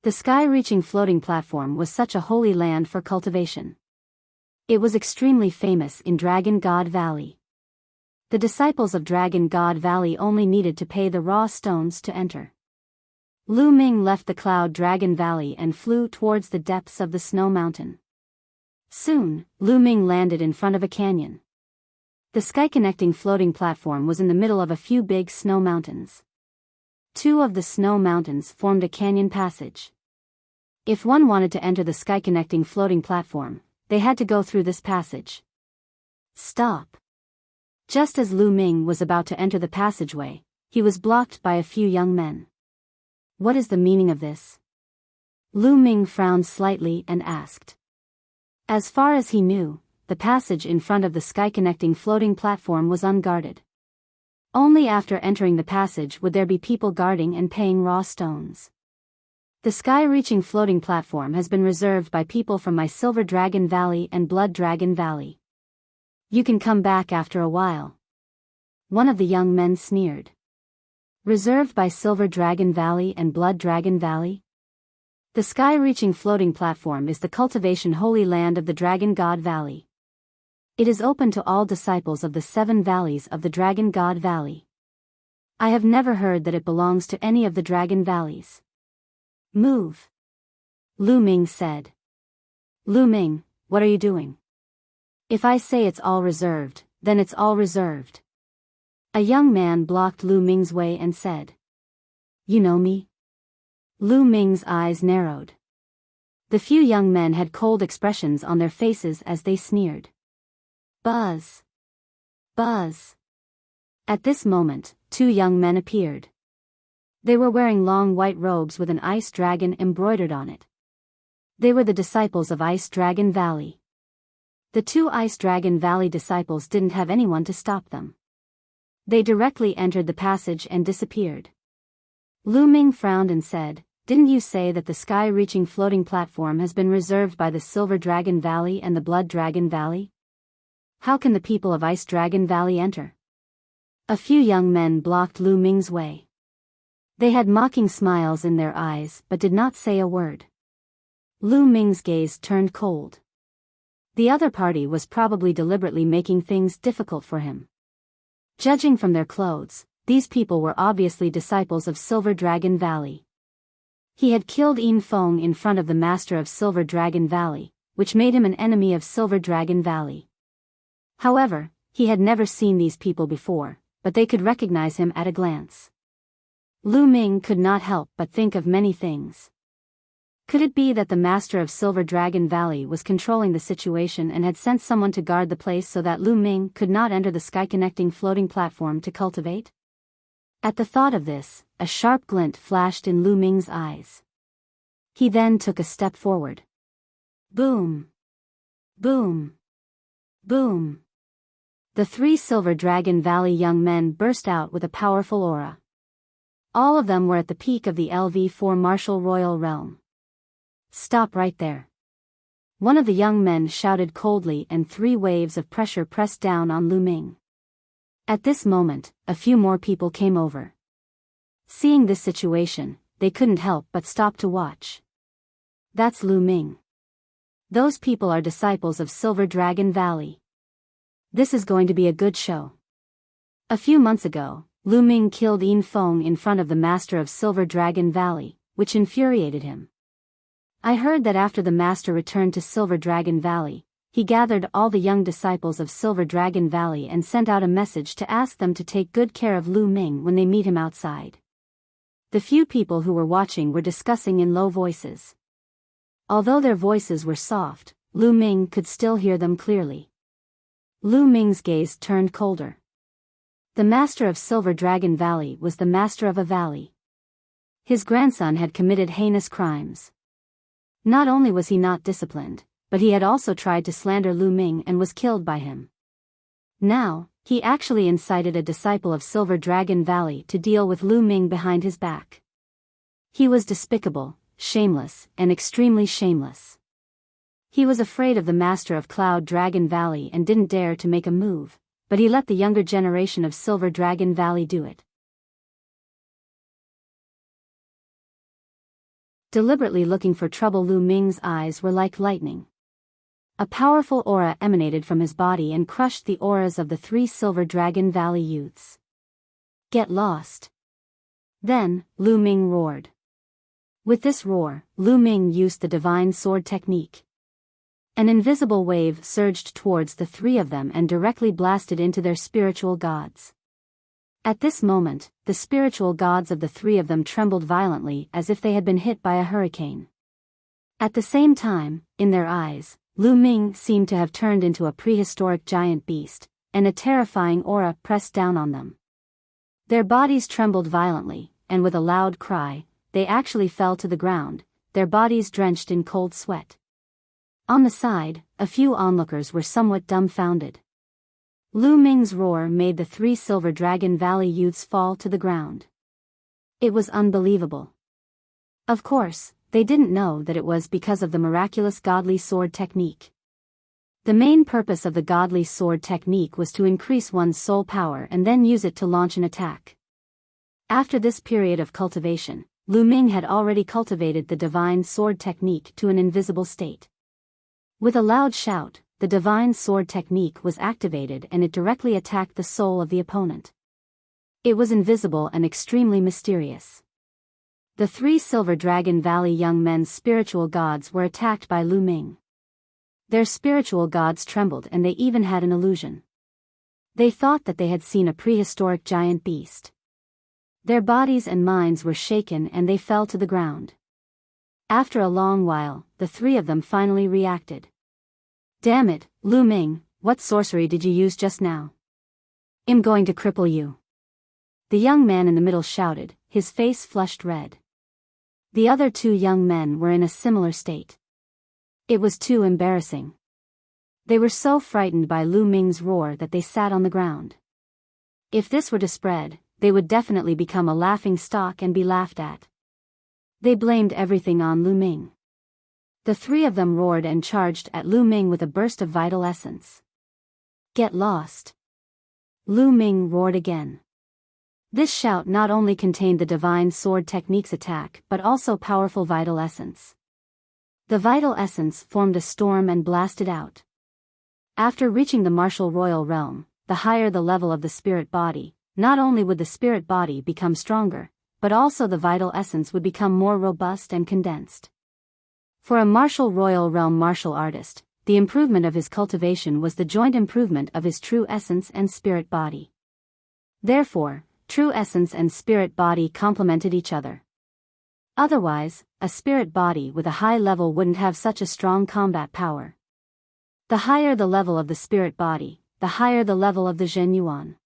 The sky-reaching floating platform was such a holy land for cultivation. It was extremely famous in Dragon God Valley. The disciples of Dragon God Valley only needed to pay the raw stones to enter. Lu Ming left the Cloud Dragon Valley and flew towards the depths of the snow mountain. Soon, Lu Ming landed in front of a canyon. The sky-connecting floating platform was in the middle of a few big snow mountains. 2 of the snow mountains formed a canyon passage. If one wanted to enter the sky-connecting floating platform, they had to go through this passage. Stop. Just as Lu Ming was about to enter the passageway, he was blocked by a few young men. What is the meaning of this? Lu Ming frowned slightly and asked. As far as he knew, the passage in front of the sky-connecting floating platform was unguarded. Only after entering the passage would there be people guarding and paying raw stones. The sky-reaching floating platform has been reserved by people from my Silver Dragon Valley and Blood Dragon Valley. You can come back after a while. One of the young men sneered. Reserved by Silver Dragon Valley and Blood Dragon Valley? The sky-reaching floating platform is the cultivation holy land of the Dragon God Valley. It is open to all disciples of the 7 valleys of the Dragon God Valley. I have never heard that it belongs to any of the Dragon Valleys. Move. Lu Ming said. Lu Ming, what are you doing? If I say it's all reserved, then it's all reserved. A young man blocked Lu Ming's way and said. You know me? Lu Ming's eyes narrowed. The few young men had cold expressions on their faces as they sneered. Buzz. Buzz. At this moment, 2 young men appeared. They were wearing long white robes with an ice dragon embroidered on it. They were the disciples of Ice Dragon Valley. The 2 Ice Dragon Valley disciples didn't have anyone to stop them. They directly entered the passage and disappeared. Lu Ming frowned and said, Didn't you say that the sky-reaching floating platform has been reserved by the Silver Dragon Valley and the Blood Dragon Valley? How can the people of Ice Dragon Valley enter? A few young men blocked Lu Ming's way. They had mocking smiles in their eyes but did not say a word. Lu Ming's gaze turned cold. The other party was probably deliberately making things difficult for him. Judging from their clothes, these people were obviously disciples of Silver Dragon Valley. He had killed Yin Feng in front of the master of Silver Dragon Valley, which made him an enemy of Silver Dragon Valley. However, he had never seen these people before, but they could recognize him at a glance. Lu Ming could not help but think of many things. Could it be that the master of Silver Dragon Valley was controlling the situation and had sent someone to guard the place so that Lu Ming could not enter the sky-connecting floating platform to cultivate? At the thought of this, a sharp glint flashed in Lu Ming's eyes. He then took a step forward. Boom! Boom! Boom! The 3 Silver Dragon Valley young men burst out with a powerful aura. All of them were at the peak of the LV4 martial royal realm. Stop right there. One of the young men shouted coldly, and 3 waves of pressure pressed down on Lu Ming. At this moment, a few more people came over. Seeing this situation, they couldn't help but stop to watch. That's Lu Ming. Those people are disciples of Silver Dragon Valley. This is going to be a good show. A few months ago, Lu Ming killed Yin Feng in front of the master of Silver Dragon Valley, which infuriated him. I heard that after the master returned to Silver Dragon Valley, he gathered all the young disciples of Silver Dragon Valley and sent out a message to ask them to take good care of Lu Ming when they meet him outside. The few people who were watching were discussing in low voices. Although their voices were soft, Lu Ming could still hear them clearly. Lu Ming's gaze turned colder. The master of Silver Dragon Valley was the master of a valley. His grandson had committed heinous crimes. Not only was he not disciplined, but he had also tried to slander Lu Ming and was killed by him. Now, he actually incited a disciple of Silver Dragon Valley to deal with Lu Ming behind his back. He was despicable, shameless, and extremely shameless. He was afraid of the master of Cloud Dragon Valley and didn't dare to make a move, but he let the younger generation of Silver Dragon Valley do it. Deliberately looking for trouble, Lu Ming's eyes were like lightning. A powerful aura emanated from his body and crushed the auras of the 3 Silver Dragon Valley youths. Get lost! Then, Lu Ming roared. With this roar, Lu Ming used the divine sword technique. An invisible wave surged towards the 3 of them and directly blasted into their spiritual gods. At this moment, the spiritual gods of the 3 of them trembled violently as if they had been hit by a hurricane. At the same time, in their eyes, Lu Ming seemed to have turned into a prehistoric giant beast, and a terrifying aura pressed down on them. Their bodies trembled violently, and with a loud cry, they actually fell to the ground, their bodies drenched in cold sweat. On the side, a few onlookers were somewhat dumbfounded. Lu Ming's roar made the 3 Silver Dragon Valley youths fall to the ground. It was unbelievable. Of course, they didn't know that it was because of the miraculous godly sword technique. The main purpose of the godly sword technique was to increase one's soul power and then use it to launch an attack. After this period of cultivation, Lu Ming had already cultivated the divine sword technique to an invisible state. With a loud shout, the divine sword technique was activated and it directly attacked the soul of the opponent. It was invisible and extremely mysterious. The 3 Silver Dragon Valley young men's spiritual gods were attacked by Lu Ming. Their spiritual gods trembled and they even had an illusion. They thought that they had seen a prehistoric giant beast. Their bodies and minds were shaken and they fell to the ground. After a long while, the 3 of them finally reacted. Damn it, Lu Ming, what sorcery did you use just now? I'm going to cripple you. The young man in the middle shouted, his face flushed red. The other 2 young men were in a similar state. It was too embarrassing. They were so frightened by Lu Ming's roar that they sat on the ground. If this were to spread, they would definitely become a laughing stock and be laughed at. They blamed everything on Lu Ming. The 3 of them roared and charged at Lu Ming with a burst of vital essence. Get lost! Lu Ming roared again. This shout not only contained the divine sword technique's attack but also powerful vital essence. The vital essence formed a storm and blasted out. After reaching the martial royal realm, the higher the level of the spirit body, not only would the spirit body become stronger, but also the vital essence would become more robust and condensed. For a martial royal realm martial artist, the improvement of his cultivation was the joint improvement of his true essence and spirit body. Therefore, true essence and spirit body complemented each other. Otherwise, a spirit body with a high level wouldn't have such a strong combat power. The higher the level of the spirit body, the higher the level of the Zhen Yuan.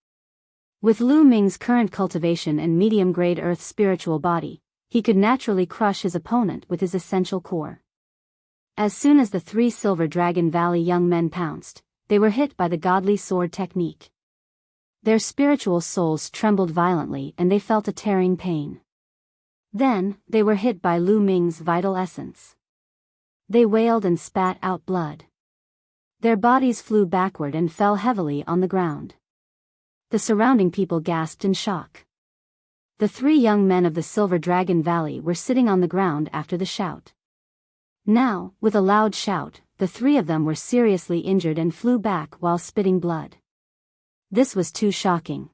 With Lu Ming's current cultivation and medium-grade earth spiritual body, he could naturally crush his opponent with his essential core. As soon as the 3 Silver Dragon Valley young men pounced, they were hit by the godly sword technique. Their spiritual souls trembled violently and they felt a tearing pain. Then, they were hit by Lu Ming's vital essence. They wailed and spat out blood. Their bodies flew backward and fell heavily on the ground. The surrounding people gasped in shock. The 3 young men of the Silver Dragon Valley were sitting on the ground after the shout. Now, with a loud shout, the 3 of them were seriously injured and flew back while spitting blood. This was too shocking.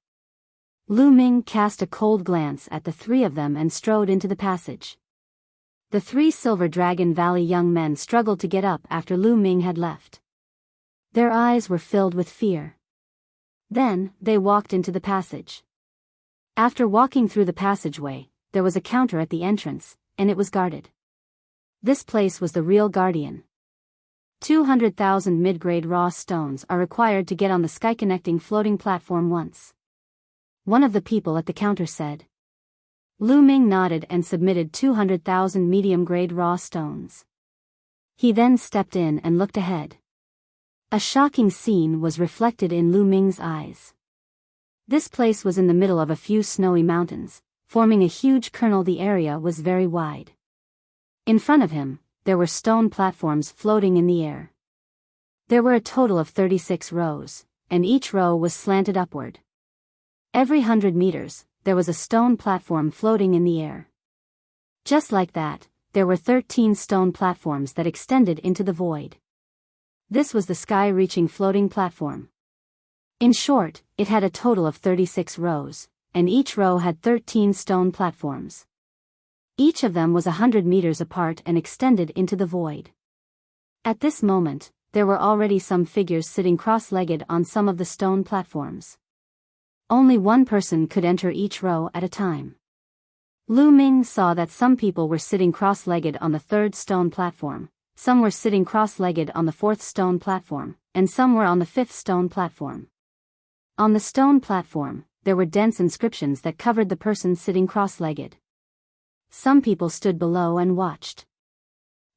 Lu Ming cast a cold glance at the 3 of them and strode into the passage. The 3 Silver Dragon Valley young men struggled to get up after Lu Ming had left. Their eyes were filled with fear. Then, they walked into the passage. After walking through the passageway, there was a counter at the entrance, and it was guarded. This place was the real guardian. 200,000 mid-grade raw stones are required to get on the sky-connecting floating platform once. One of the people at the counter said. Lu Ming nodded and submitted 200,000 medium-grade raw stones. He then stepped in and looked ahead. A shocking scene was reflected in Lu Ming's eyes. This place was in the middle of a few snowy mountains, forming a huge kernel. The area was very wide. In front of him, there were stone platforms floating in the air. There were a total of 36 rows, and each row was slanted upward. Every 100 meters, there was a stone platform floating in the air. Just like that, there were 13 stone platforms that extended into the void. This was the sky-reaching floating platform. In short, it had a total of 36 rows, and each row had 13 stone platforms. Each of them was 100 meters apart and extended into the void. At this moment, there were already some figures sitting cross-legged on some of the stone platforms. Only one person could enter each row at a time. Lu Ming saw that some people were sitting cross-legged on the 3rd stone platform, some were sitting cross-legged on the 4th stone platform, and some were on the 5th stone platform. On the stone platform, there were dense inscriptions that covered the person sitting cross-legged. Some people stood below and watched.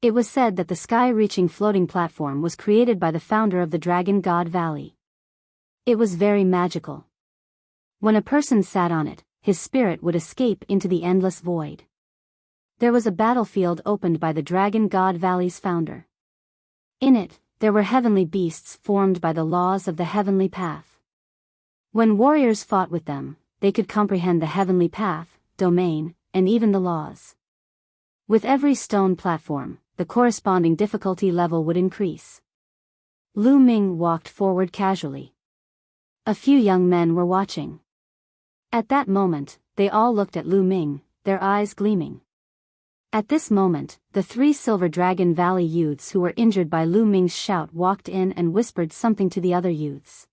It was said that the sky-reaching floating platform was created by the founder of the Dragon God Valley. It was very magical. When a person sat on it, his spirit would escape into the endless void. There was a battlefield opened by the Dragon God Valley's founder. In it, there were heavenly beasts formed by the laws of the heavenly path. When warriors fought with them, they could comprehend the heavenly path, domain, and even the laws. With every stone platform, the corresponding difficulty level would increase. Lu Ming walked forward casually. A few young men were watching. At that moment, they all looked at Lu Ming, their eyes gleaming. At this moment, the 3 Silver Dragon Valley youths who were injured by Lu Ming's shout walked in and whispered something to the other youths.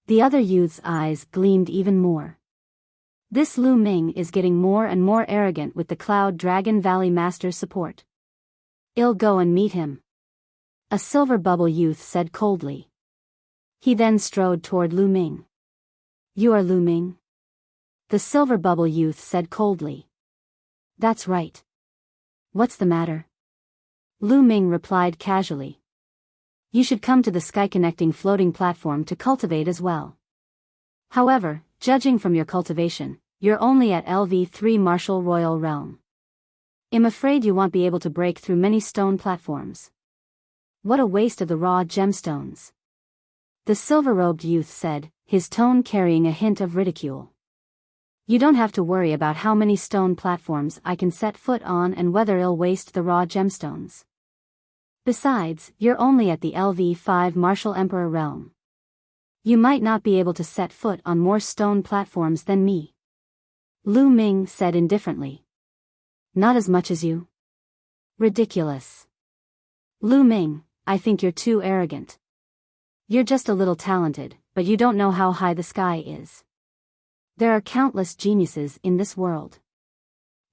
The other youths' eyes gleamed even more. This Lu Ming is getting more and more arrogant with the Cloud Dragon Valley Master's support. I'll go and meet him. A Silver Bubble youth said coldly. He then strode toward Lu Ming. You are Lu Ming? The Silver Bubble youth said coldly. That's right. What's the matter? Lu Ming replied casually. You should come to the sky-connecting floating platform to cultivate as well. However, judging from your cultivation, you're only at LV3 Martial Royal Realm. I'm afraid you won't be able to break through many stone platforms. What a waste of the raw gemstones. The silver-robed youth said, his tone carrying a hint of ridicule. You don't have to worry about how many stone platforms I can set foot on and whether I'll waste the raw gemstones. Besides, you're only at the LV5 Martial Emperor realm. You might not be able to set foot on more stone platforms than me. Lu Ming said indifferently. Not as much as you. Ridiculous. Lu Ming, I think you're too arrogant. You're just a little talented, but you don't know how high the sky is. There are countless geniuses in this world.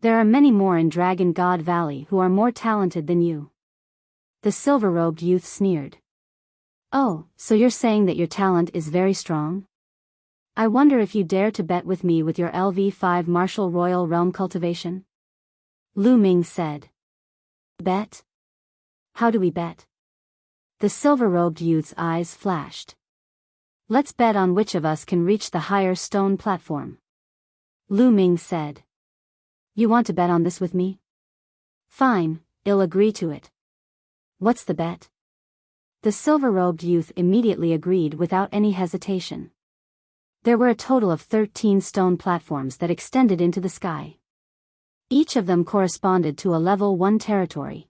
There are many more in Dragon God Valley who are more talented than you. The silver-robed youth sneered. Oh, so you're saying that your talent is very strong? I wonder if you dare to bet with me with your LV5 Martial Royal Realm cultivation? Lu Ming said. Bet? How do we bet? The silver-robed youth's eyes flashed. Let's bet on which of us can reach the higher stone platform. Lu Ming said. You want to bet on this with me? Fine, I'll agree to it. What's the bet? The silver-robed youth immediately agreed without any hesitation. There were a total of 13 stone platforms that extended into the sky. Each of them corresponded to a level 1 territory.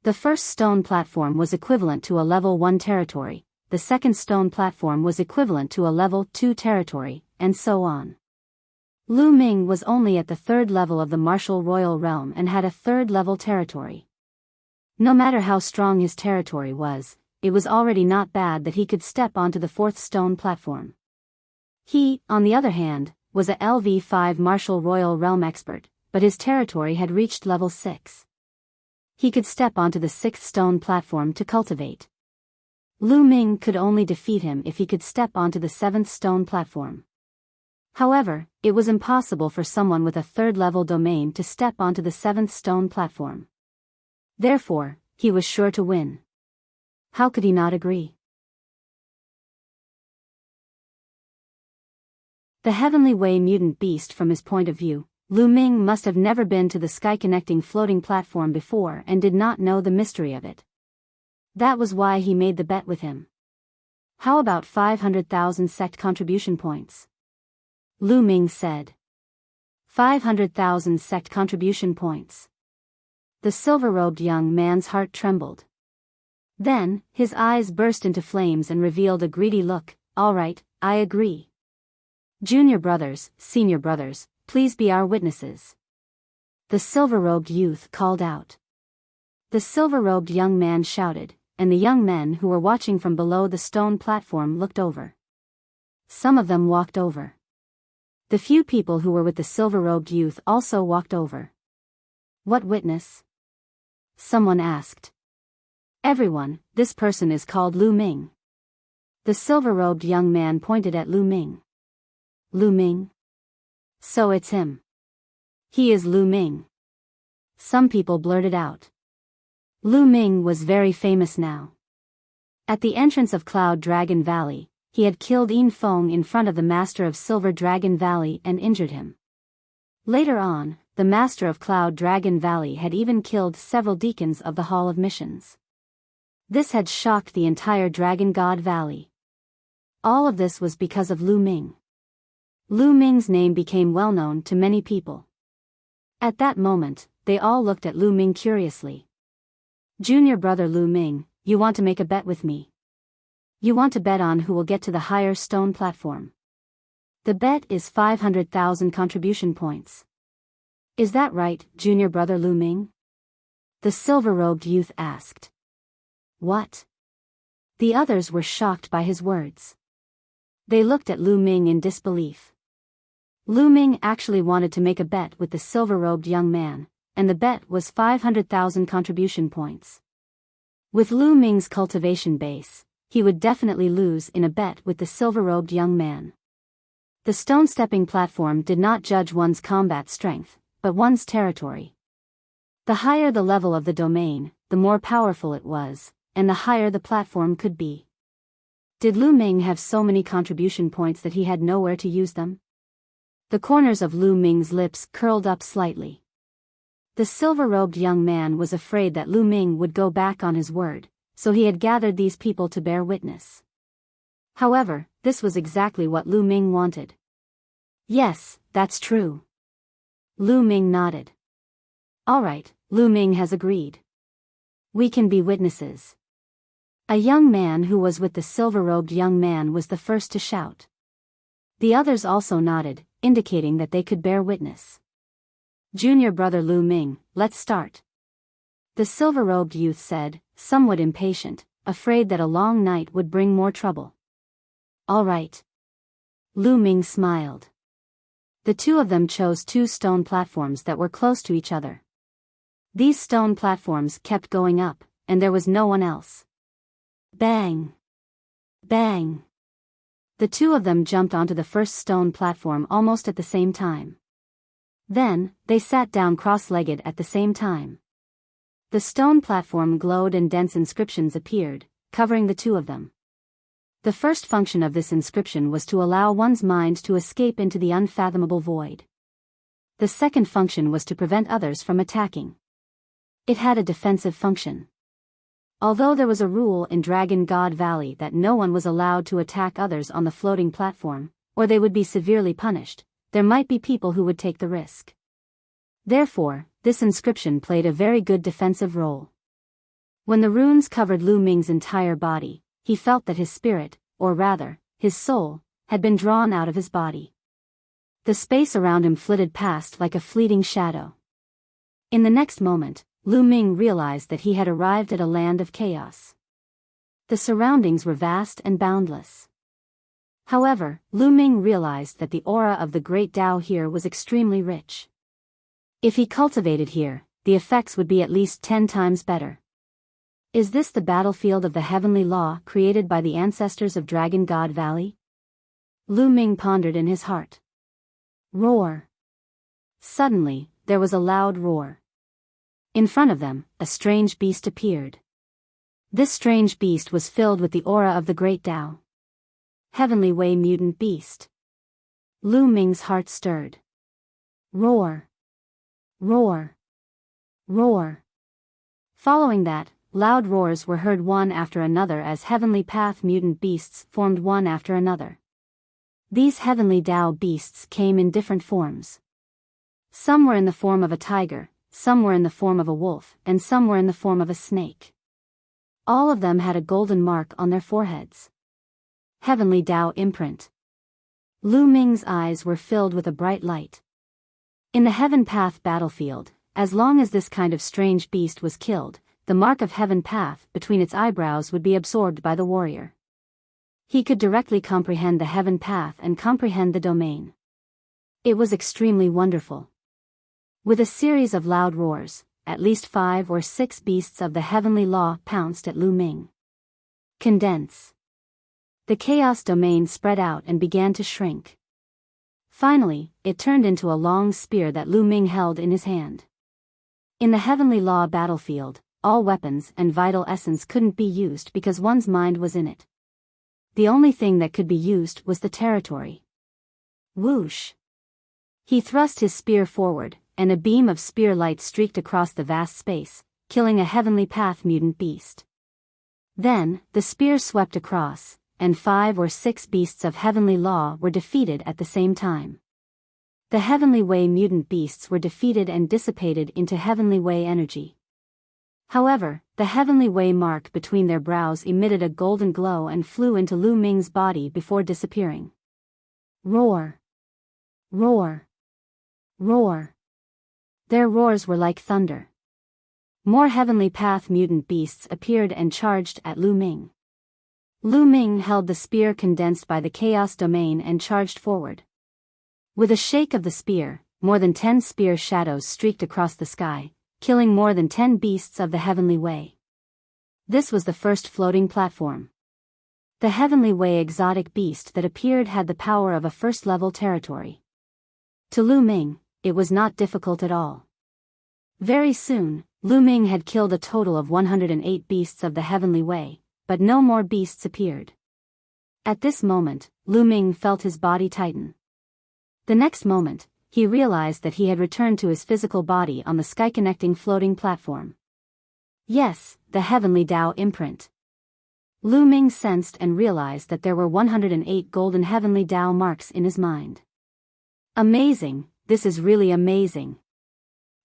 The first stone platform was equivalent to a level 1 territory, the second stone platform was equivalent to a level 2 territory, and so on. Lu Ming was only at the third level of the Martial Royal Realm and had a third level territory. No matter how strong his territory was, it was already not bad that he could step onto the fourth stone platform. He, on the other hand, was a LV5 Martial Royal Realm expert, but his territory had reached level 6. He could step onto the sixth stone platform to cultivate. Lu Ming could only defeat him if he could step onto the seventh stone platform. However, it was impossible for someone with a third-level domain to step onto the seventh stone platform. Therefore, he was sure to win. How could he not agree? The Heavenly Way mutant beast. From his point of view, Lu Ming must have never been to the sky-connecting floating platform before and did not know the mystery of it. That was why he made the bet with him. How about 500,000 sect contribution points? Lu Ming said. 500,000 sect contribution points. The silver-robed young man's heart trembled. Then, his eyes burst into flames and revealed a greedy look. All right, I agree. Junior brothers, senior brothers, please be our witnesses. The silver-robed youth called out. The silver-robed young man shouted, and the young men who were watching from below the stone platform looked over. Some of them walked over. The few people who were with the silver-robed youth also walked over. What witness? Someone asked. Everyone, this person is called Lu Ming. The silver-robed young man pointed at Lu Ming. Lu Ming? So it's him. He is Lu Ming. Some people blurted out. Lu Ming was very famous now. At the entrance of Cloud Dragon Valley, he had killed Yin Feng in front of the Master of Silver Dragon Valley and injured him. Later on, the Master of Cloud Dragon Valley had even killed several deacons of the Hall of Missions. This had shocked the entire Dragon God Valley. All of this was because of Lu Ming. Lu Ming's name became well known to many people. At that moment, they all looked at Lu Ming curiously. Junior brother Lu Ming, you want to make a bet with me? You want to bet on who will get to the higher stone platform. The bet is 500,000 contribution points. Is that right, junior brother Lu Ming? The silver-robed youth asked. What? The others were shocked by his words. They looked at Lu Ming in disbelief. Lu Ming actually wanted to make a bet with the silver-robed young man, and the bet was 500,000 contribution points. With Lu Ming's cultivation base, he would definitely lose in a bet with the silver-robed young man. The stone-stepping platform did not judge one's combat strength, but one's territory. The higher the level of the domain, the more powerful it was, and the higher the platform could be. Did Lu Ming have so many contribution points that he had nowhere to use them? The corners of Lu Ming's lips curled up slightly. The silver-robed young man was afraid that Lu Ming would go back on his word, so he had gathered these people to bear witness. However, this was exactly what Lu Ming wanted. Yes, that's true. Lu Ming nodded. All right, Lu Ming has agreed. We can be witnesses. A young man who was with the silver-robed young man was the first to shout. The others also nodded, indicating that they could bear witness. Junior brother Lu Ming, let's start. The silver-robed youth said, somewhat impatient, afraid that a long night would bring more trouble. All right. Lu Ming smiled. The two of them chose two stone platforms that were close to each other. These stone platforms kept going up, and there was no one else. Bang! Bang! The two of them jumped onto the first stone platform almost at the same time. Then, they sat down cross-legged at the same time. The stone platform glowed and dense inscriptions appeared, covering the two of them. The first function of this inscription was to allow one's mind to escape into the unfathomable void. The second function was to prevent others from attacking. It had a defensive function. Although there was a rule in Dragon God Valley that no one was allowed to attack others on the floating platform, or they would be severely punished, there might be people who would take the risk. Therefore, this inscription played a very good defensive role. When the runes covered Lu Ming's entire body, he felt that his spirit, or rather, his soul, had been drawn out of his body. The space around him flitted past like a fleeting shadow. In the next moment, Lu Ming realized that he had arrived at a land of chaos. The surroundings were vast and boundless. However, Lu Ming realized that the aura of the great Tao here was extremely rich. If he cultivated here, the effects would be at least 10 times better. Is this the battlefield of the heavenly law created by the ancestors of Dragon God Valley? Lu Ming pondered in his heart. Roar! Suddenly, there was a loud roar. In front of them, a strange beast appeared. This strange beast was filled with the aura of the great Tao. Heavenly Way Mutant Beast. Lu Ming's heart stirred. Roar! Roar! Roar! Following that, loud roars were heard one after another as Heavenly Path mutant beasts formed one after another. These Heavenly Tao beasts came in different forms. Some were in the form of a tiger, some were in the form of a wolf, and some were in the form of a snake. All of them had a golden mark on their foreheads. Heavenly Tao imprint. Lu Ming's eyes were filled with a bright light. In the Heaven Path battlefield, as long as this kind of strange beast was killed, the mark of Heaven Path between its eyebrows would be absorbed by the warrior. He could directly comprehend the Heaven Path and comprehend the domain. It was extremely wonderful. With a series of loud roars, at least 5 or 6 beasts of the heavenly law pounced at Lu Ming. Condense. The chaos domain spread out and began to shrink. Finally, it turned into a long spear that Lu Ming held in his hand. In the heavenly law battlefield, all weapons and vital essence couldn't be used because one's mind was in it. The only thing that could be used was the territory. Whoosh! He thrust his spear forward, and a beam of spear light streaked across the vast space, killing a Heavenly Path mutant beast. Then, the spear swept across, and 5 or 6 beasts of heavenly law were defeated at the same time. The Heavenly Way mutant beasts were defeated and dissipated into Heavenly Way energy. However, the Heavenly Way mark between their brows emitted a golden glow and flew into Lu Ming's body before disappearing. Roar! Roar! Roar! Their roars were like thunder. More Heavenly Path mutant beasts appeared and charged at Lu Ming. Lu Ming held the spear condensed by the chaos domain and charged forward. With a shake of the spear, more than 10 spear shadows streaked across the sky, killing more than 10 beasts of the Heavenly Way. This was the first floating platform. The Heavenly Way exotic beast that appeared had the power of a first-level territory. To Lu Ming, it was not difficult at all. Very soon, Lu Ming had killed a total of 108 beasts of the Heavenly Way, but no more beasts appeared. At this moment, Lu Ming felt his body tighten. The next moment, he realized that he had returned to his physical body on the sky-connecting floating platform. Yes, the Heavenly Tao imprint. Lu Ming sensed and realized that there were 108 golden Heavenly Tao marks in his mind. Amazing, this is really amazing.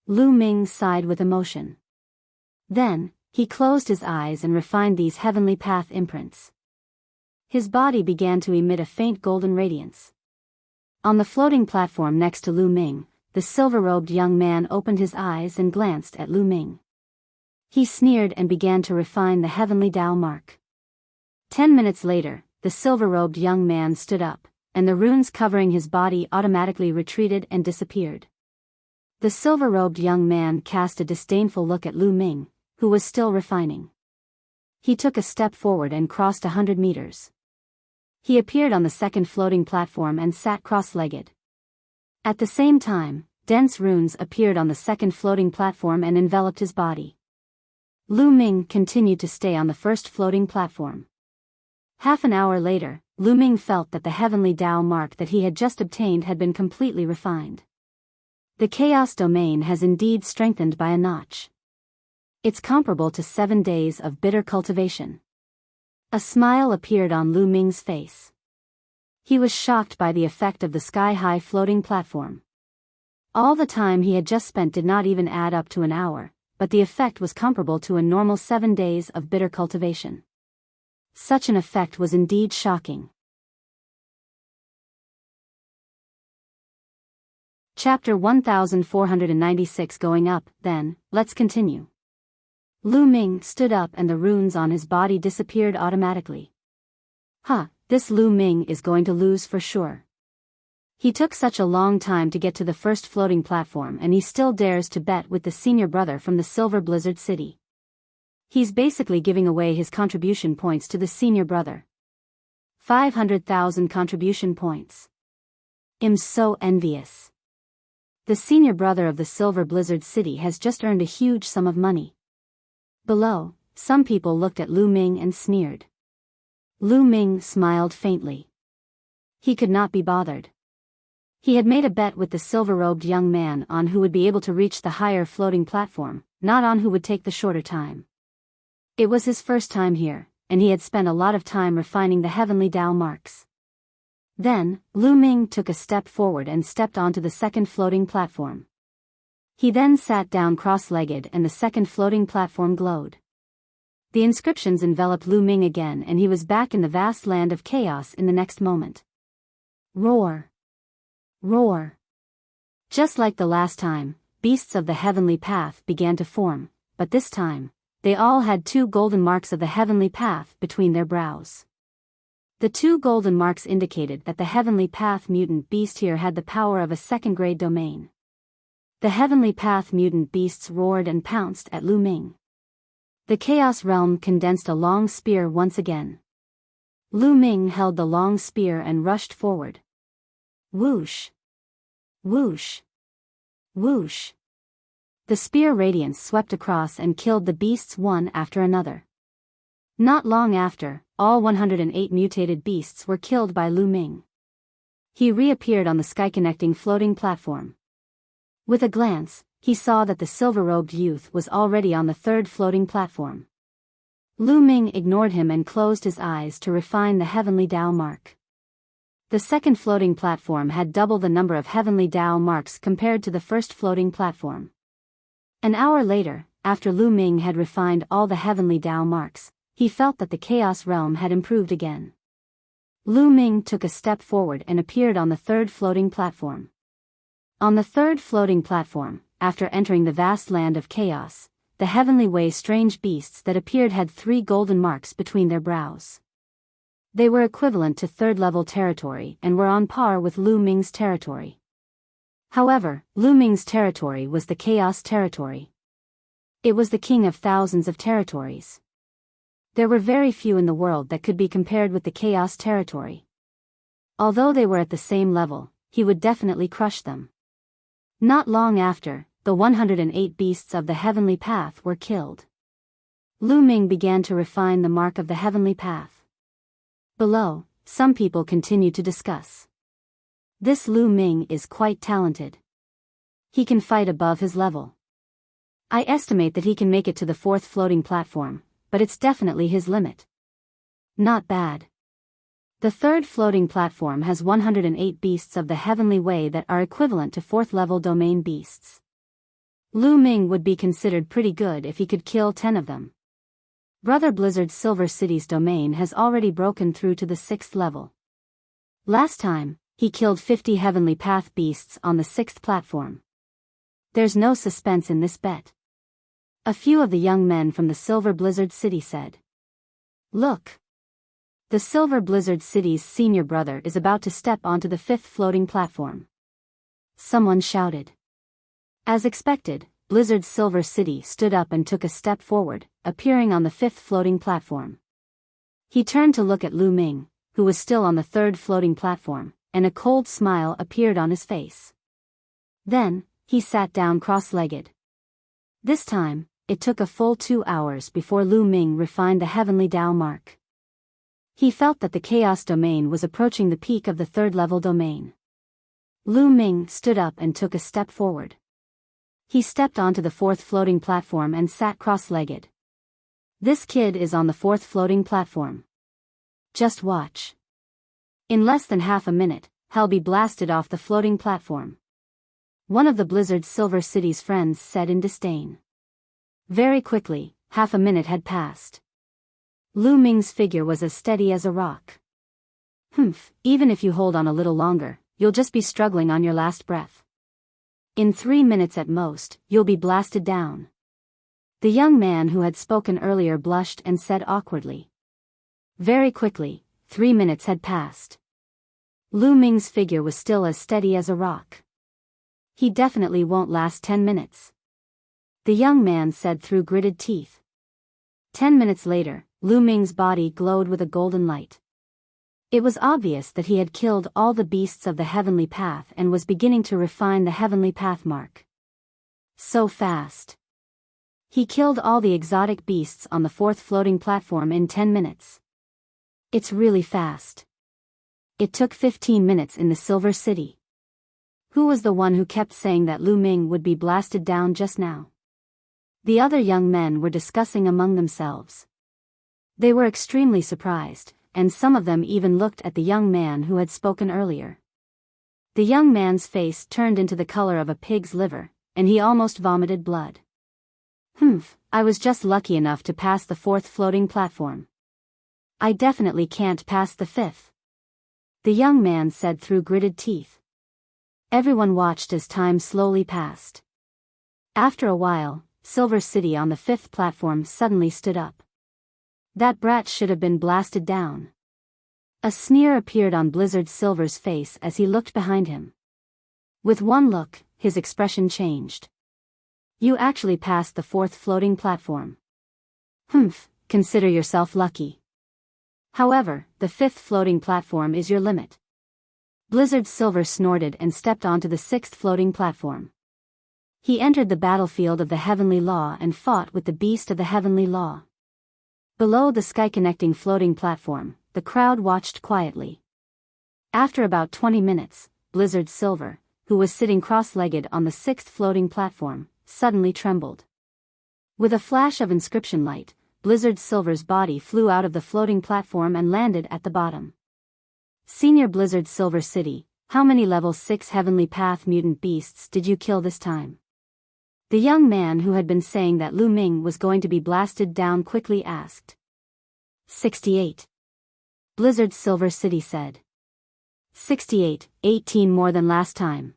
Lu Ming sighed with emotion. Then, he closed his eyes and refined these Heavenly Path imprints. His body began to emit a faint golden radiance. On the floating platform next to Lu Ming, the silver-robed young man opened his eyes and glanced at Lu Ming. He sneered and began to refine the Heavenly Tao mark. 10 minutes later, the silver-robed young man stood up, and the runes covering his body automatically retreated and disappeared. The silver-robed young man cast a disdainful look at Lu Ming, who was still refining. He took a step forward and crossed 100 meters. He appeared on the second floating platform and sat cross-legged. At the same time, dense runes appeared on the second floating platform and enveloped his body. Lu Ming continued to stay on the first floating platform. Half an hour later, Lu Ming felt that the heavenly Tao mark that he had just obtained had been completely refined. The chaos domain has indeed strengthened by a notch. It's comparable to 7 days of bitter cultivation. A smile appeared on Lu Ming's face. He was shocked by the effect of the sky-high floating platform. All the time he had just spent did not even add up to an hour, but the effect was comparable to a normal 7 days of bitter cultivation. Such an effect was indeed shocking. Chapter 1496 Going up, then, let's continue. Lu Ming stood up and the runes on his body disappeared automatically. This Lu Ming is going to lose for sure. He took such a long time to get to the first floating platform and he still dares to bet with the senior brother from the Silver Blizzard City. He's basically giving away his contribution points to the senior brother. 500,000 contribution points. I'm so envious. The senior brother of the Silver Blizzard City has just earned a huge sum of money. Below, some people looked at Lu Ming and sneered. Lu Ming smiled faintly. He could not be bothered. He had made a bet with the silver-robed young man on who would be able to reach the higher floating platform, not on who would take the shorter time. It was his first time here, and he had spent a lot of time refining the heavenly Tao marks. Then, Lu Ming took a step forward and stepped onto the second floating platform. He then sat down cross-legged and the second floating platform glowed. The inscriptions enveloped Lu Ming again and he was back in the vast land of chaos in the next moment. Roar! Roar! Just like the last time, beasts of the heavenly path began to form, but this time, they all had 2 golden marks of the heavenly path between their brows. The 2 golden marks indicated that the heavenly path mutant beast here had the power of a second-grade domain. The heavenly path mutant beasts roared and pounced at Lu Ming. The chaos realm condensed a long spear once again. Lu Ming held the long spear and rushed forward. Whoosh! Whoosh! Whoosh! The spear radiance swept across and killed the beasts one after another. Not long after, all 108 mutated beasts were killed by Lu Ming. He reappeared on the sky-connecting floating platform. With a glance, he saw that the silver-robed youth was already on the third floating platform. Lu Ming ignored him and closed his eyes to refine the heavenly Tao mark. The second floating platform had double the number of heavenly Tao marks compared to the first floating platform. An hour later, after Lu Ming had refined all the heavenly Tao marks, he felt that the chaos realm had improved again. Lu Ming took a step forward and appeared on the third floating platform. On the third floating platform, after entering the vast land of chaos, the heavenly way strange beasts that appeared had 3 golden marks between their brows. They were equivalent to third-level territory and were on par with Lu Ming's territory. However, Lu Ming's territory was the chaos territory. It was the king of thousands of territories. There were very few in the world that could be compared with the chaos territory. Although they were at the same level, he would definitely crush them. Not long after, the 108 beasts of the heavenly path were killed. Lu Ming began to refine the mark of the heavenly path. Below, some people continued to discuss. This Lu Ming is quite talented. He can fight above his level. I estimate that he can make it to the 4th floating platform, but it's definitely his limit. Not bad. The 3rd floating platform has 108 beasts of the heavenly way that are equivalent to 4th-level domain beasts. Lu Ming would be considered pretty good if he could kill 10 of them. Brother Blizzard's Silver City's domain has already broken through to the 6th level. Last time, he killed 50 heavenly path beasts on the 6th platform. There's no suspense in this bet. A few of the young men from the Silver Blizzard City said. Look! The Silver Blizzard City's senior brother is about to step onto the fifth floating platform. Someone shouted. As expected, Blizzard's Silver City stood up and took a step forward, appearing on the fifth floating platform. He turned to look at Lu Ming, who was still on the third floating platform, and a cold smile appeared on his face. Then, he sat down cross-legged. This time, it took a full 2 hours before Lu Ming refined the heavenly Tao mark. He felt that the chaos domain was approaching the peak of the third-level domain. Lu Ming stood up and took a step forward. He stepped onto the fourth floating platform and sat cross-legged. This kid is on the fourth floating platform. Just watch. In less than half a minute, he'll be blasted off the floating platform. One of the Blizzard Silver City's friends said in disdain. Very quickly, half a minute had passed. Lu Ming's figure was as steady as a rock. Even if you hold on a little longer, you'll just be struggling on your last breath. In 3 minutes at most, you'll be blasted down. The young man who had spoken earlier blushed and said awkwardly. Very quickly, 3 minutes had passed. Lu Ming's figure was still as steady as a rock. He definitely won't last 10 minutes. The young man said through gritted teeth. 10 minutes later, Lu Ming's body glowed with a golden light. It was obvious that he had killed all the beasts of the heavenly path and was beginning to refine the heavenly path mark. So fast. He killed all the exotic beasts on the fourth floating platform in 10 minutes. It's really fast. It took 15 minutes in the Silver City. Who was the one who kept saying that Lu Ming would be blasted down just now? The other young men were discussing among themselves. They were extremely surprised, and some of them even looked at the young man who had spoken earlier. The young man's face turned into the color of a pig's liver, and he almost vomited blood. I was just lucky enough to pass the fourth floating platform. I definitely can't pass the fifth. The young man said through gritted teeth. Everyone watched as time slowly passed. After a while, Silver City on the fifth platform suddenly stood up. That brat should have been blasted down. A sneer appeared on Blizzard Silver's face as he looked behind him. With one look, his expression changed. You actually passed the fourth floating platform. Consider yourself lucky. However, the fifth floating platform is your limit. Blizzard Silver snorted and stepped onto the sixth floating platform. He entered the battlefield of the Heavenly Law and fought with the beast of the Heavenly Law. Below the sky-connecting floating platform, the crowd watched quietly. After about 20 minutes, Blizzard Silver, who was sitting cross-legged on the sixth floating platform, suddenly trembled. With a flash of inscription light, Blizzard Silver's body flew out of the floating platform and landed at the bottom. Senior Blizzard Silver City, how many level 6 Heavenly Path mutant beasts did you kill this time? The young man who had been saying that Lu Ming was going to be blasted down quickly asked. 68. Blizzard Silver City said. 68, 18 more than last time.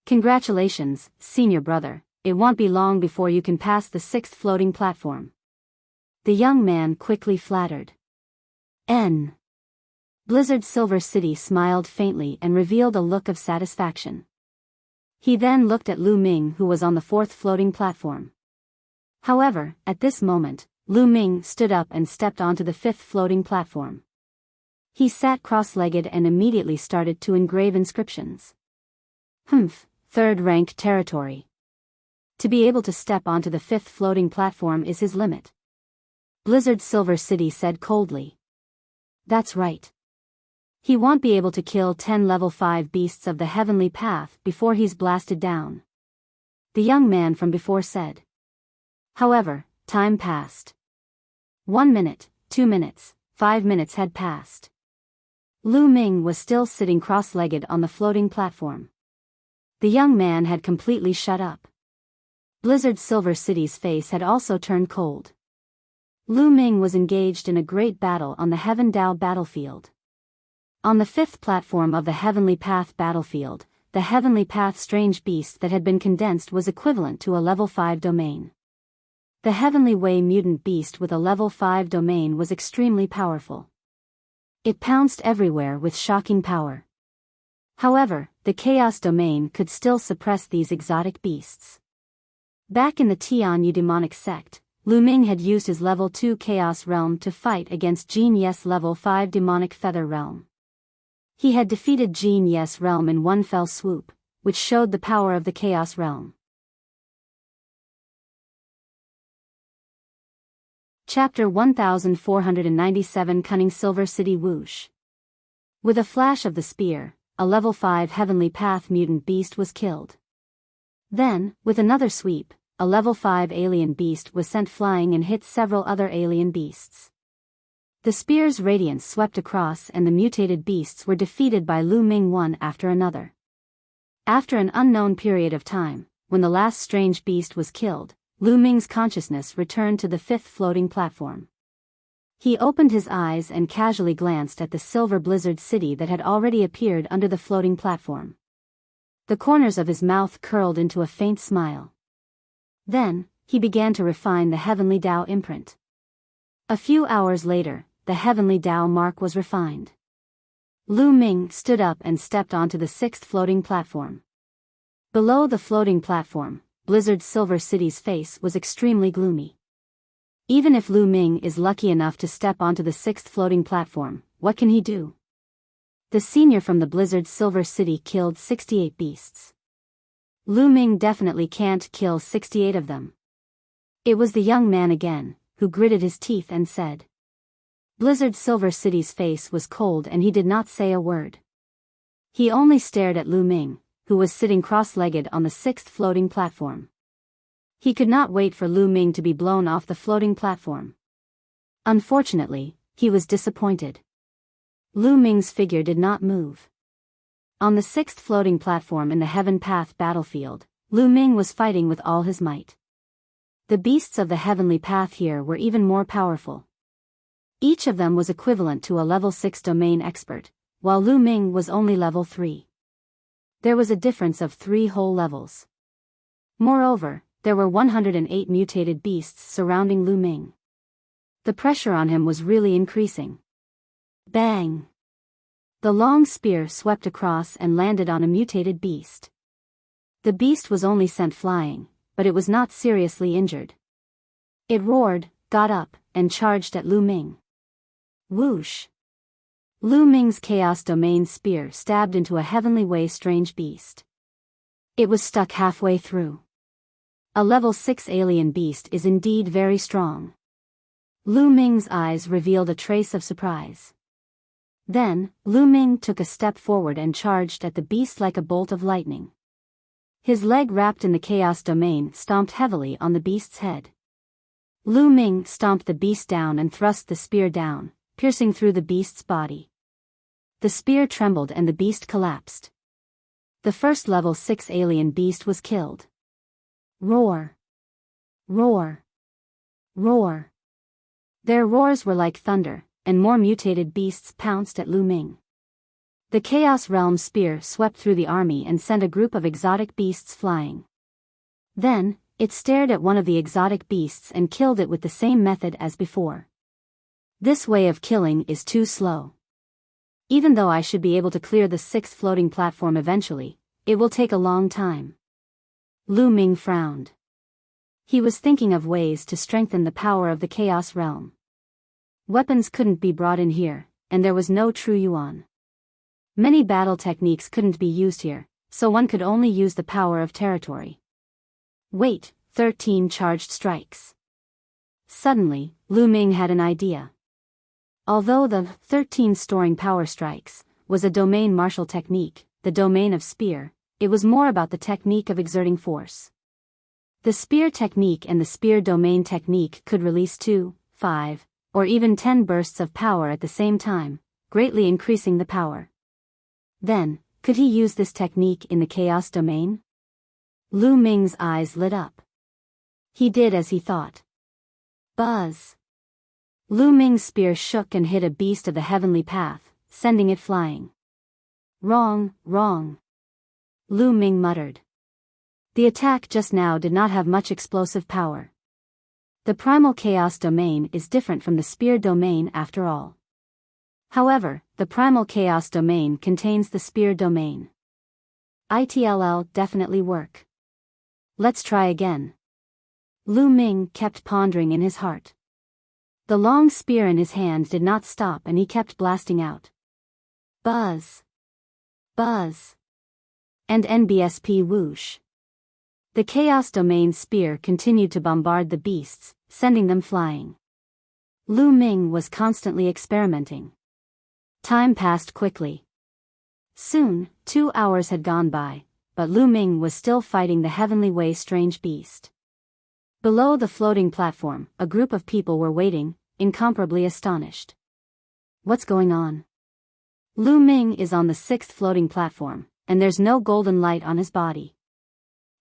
Congratulations, senior brother, it won't be long before you can pass the sixth floating platform. The young man quickly flattered. N. Blizzard Silver City smiled faintly and revealed a look of satisfaction. He then looked at Lu Ming who was on the fourth floating platform. However, at this moment, Lu Ming stood up and stepped onto the fifth floating platform. He sat cross-legged and immediately started to engrave inscriptions. Third-rank territory. To be able to step onto the fifth floating platform is his limit. Blizzard Silver City said coldly. That's right. He won't be able to kill 10 level 5 beasts of the heavenly path before he's blasted down. The young man from before said. However, time passed. 1 minute, 2 minutes, 5 minutes had passed. Lu Ming was still sitting cross-legged on the floating platform. The young man had completely shut up. Blizzard Silver City's face had also turned cold. Lu Ming was engaged in a great battle on the Heaven Dao battlefield. On the fifth platform of the Heavenly Path battlefield, the Heavenly Path strange beast that had been condensed was equivalent to a level 5 domain. The Heavenly Way mutant beast with a level 5 domain was extremely powerful. It pounced everywhere with shocking power. However, the Chaos Domain could still suppress these exotic beasts. Back in the Tian Yu demonic sect, Lu Ming had used his level 2 Chaos Realm to fight against Jin Ye's level 5 demonic Feather Realm. He had defeated Jin Ye's realm in one fell swoop, which showed the power of the Chaos Realm. Chapter 1497 Cunning Silver City Whoosh. With a flash of the spear, a level 5 Heavenly Path mutant beast was killed. Then, with another sweep, a level 5 alien beast was sent flying and hit several other alien beasts. The spear's radiance swept across and the mutated beasts were defeated by Lu Ming one after another. After an unknown period of time, when the last strange beast was killed, Lu Ming's consciousness returned to the fifth floating platform. He opened his eyes and casually glanced at the silver blizzard city that had already appeared under the floating platform. The corners of his mouth curled into a faint smile. Then, he began to refine the Heavenly Tao imprint. A few hours later, the Heavenly Tao mark was refined. Lu Ming stood up and stepped onto the sixth floating platform. Below the floating platform, Blizzard Silver City's face was extremely gloomy. Even if Lu Ming is lucky enough to step onto the sixth floating platform, what can he do? The senior from the Blizzard Silver City killed 68 beasts. Lu Ming definitely can't kill 68 of them. It was the young man again, who gritted his teeth and said. Blizzard Silver City's face was cold and he did not say a word. He only stared at Lu Ming, who was sitting cross-legged on the sixth floating platform. He could not wait for Lu Ming to be blown off the floating platform. Unfortunately, he was disappointed. Lu Ming's figure did not move. On the sixth floating platform in the Heaven Path battlefield, Lu Ming was fighting with all his might. The beasts of the Heavenly Path here were even more powerful. Each of them was equivalent to a level 6 domain expert, while Lu Ming was only level 3. There was a difference of 3 whole levels. Moreover, there were 108 mutated beasts surrounding Lu Ming. The pressure on him was really increasing. Bang! The long spear swept across and landed on a mutated beast. The beast was only sent flying, but it was not seriously injured. It roared, got up, and charged at Lu Ming. Whoosh! Lu Ming's Chaos Domain spear stabbed into a heavenly way strange beast. It was stuck halfway through. A level 6 alien beast is indeed very strong. Lu Ming's eyes revealed a trace of surprise. Then, Lu Ming took a step forward and charged at the beast like a bolt of lightning. His leg wrapped in the Chaos Domain stomped heavily on the beast's head. Lu Ming stomped the beast down and thrust the spear down, piercing through the beast's body. The spear trembled and the beast collapsed. The first level 6 alien beast was killed. Roar! Roar! Roar! Their roars were like thunder, and more mutated beasts pounced at Lu Ming. The Chaos Realm spear swept through the army and sent a group of exotic beasts flying. Then, it stared at one of the exotic beasts and killed it with the same method as before. This way of killing is too slow. Even though I should be able to clear the 6th floating platform eventually, it will take a long time. Lu Ming frowned. He was thinking of ways to strengthen the power of the Chaos Realm. Weapons couldn't be brought in here, and there was no true yuan. Many battle techniques couldn't be used here, so one could only use the power of territory. Wait, 13 charged strikes. Suddenly, Lu Ming had an idea. Although the 13 storing power strikes was a domain martial technique, the domain of spear, it was more about the technique of exerting force. The spear technique and the spear domain technique could release 2, 5, or even 10 bursts of power at the same time, greatly increasing the power. Then, could he use this technique in the Chaos Domain? Lu Ming's eyes lit up. He did as he thought. Buzz! Lu Ming's spear shook and hit a beast of the Heavenly Path, sending it flying. Wrong, wrong. Lu Ming muttered. The attack just now did not have much explosive power. The primal Chaos Domain is different from the spear domain after all. However, the primal chaos domain contains the spear domain. It'll definitely work. Let's try again. Lu Ming kept pondering in his heart. The long spear in his hand did not stop and he kept blasting out. Buzz. Buzz. And NBSP whoosh. The Chaos Domain spear continued to bombard the beasts, sending them flying. Lu Ming was constantly experimenting. Time passed quickly. Soon, 2 hours had gone by, but Lu Ming was still fighting the Heavenly Way strange beast. Below the floating platform, a group of people were waiting, incomparably astonished. What's going on? Lu Ming is on the 6th floating platform, and there's no golden light on his body.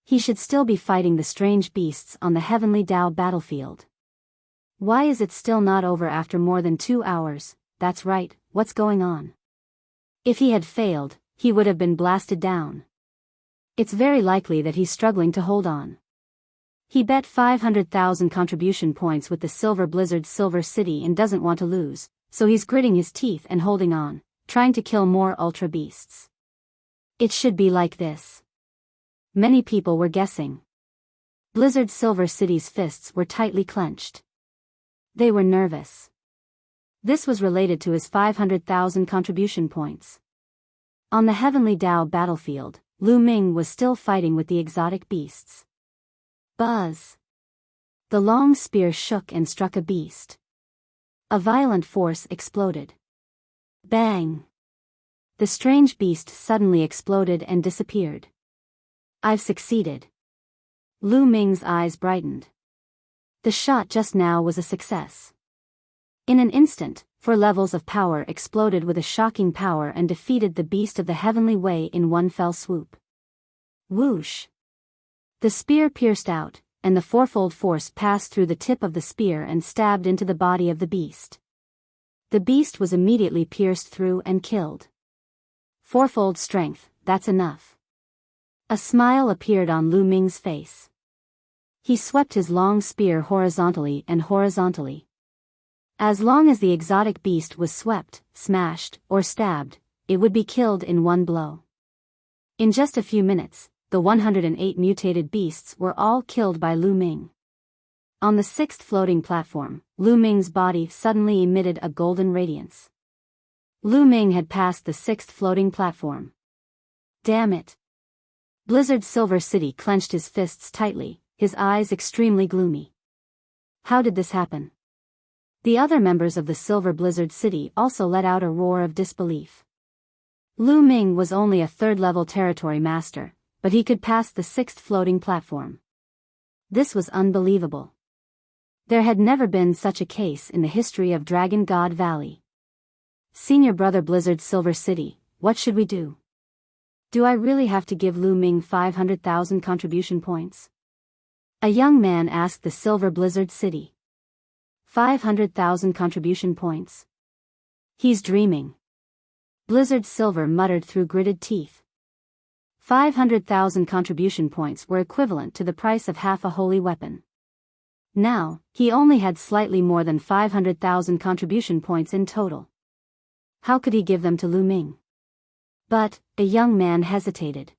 He should still be fighting the strange beasts on the Heavenly Dao battlefield. Why is it still not over after more than 2 hours? That's right, what's going on? If he had failed, he would have been blasted down. It's very likely that he's struggling to hold on. He bet 500,000 contribution points with the Silver Blizzard Silver City and doesn't want to lose, so he's gritting his teeth and holding on, trying to kill more ultra beasts. It should be like this. Many people were guessing. Blizzard Silver City's fists were tightly clenched. They were nervous. This was related to his 500,000 contribution points. On the Heavenly Dao battlefield, Lu Ming was still fighting with the exotic beasts. Buzz. The long spear shook and struck a beast. A violent force exploded. Bang. The strange beast suddenly exploded and disappeared. I've succeeded. Lu Ming's eyes brightened. The shot just now was a success. In an instant, 4 levels of power exploded with a shocking power and defeated the beast of the Heavenly Way in one fell swoop. Whoosh! The spear pierced out, and the 4-fold force passed through the tip of the spear and stabbed into the body of the beast. The beast was immediately pierced through and killed. 4-fold strength, that's enough. A smile appeared on Lu Ming's face. He swept his long spear horizontally and horizontally. As long as the exotic beast was swept, smashed, or stabbed, it would be killed in one blow. In just a few minutes, the 108 mutated beasts were all killed by Lu Ming. On the 6th floating platform, Lu Ming's body suddenly emitted a golden radiance. Lu Ming had passed the 6th floating platform. Damn it! Blizzard Silver City clenched his fists tightly, his eyes extremely gloomy. How did this happen? The other members of the Silver Blizzard City also let out a roar of disbelief. Lu Ming was only a 3rd-level territory master, but he could pass the 6th floating platform. This was unbelievable. There had never been such a case in the history of Dragon God Valley. Senior Brother Blizzard Silver City, what should we do? Do I really have to give Lu Ming 500,000 contribution points? A young man asked the Silver Blizzard City. 500,000 contribution points. He's dreaming. Blizzard Silver muttered through gritted teeth. 500,000 contribution points were equivalent to the price of half a holy weapon. Now, he only had slightly more than 500,000 contribution points in total. How could he give them to Lu Ming? But, a young man hesitated.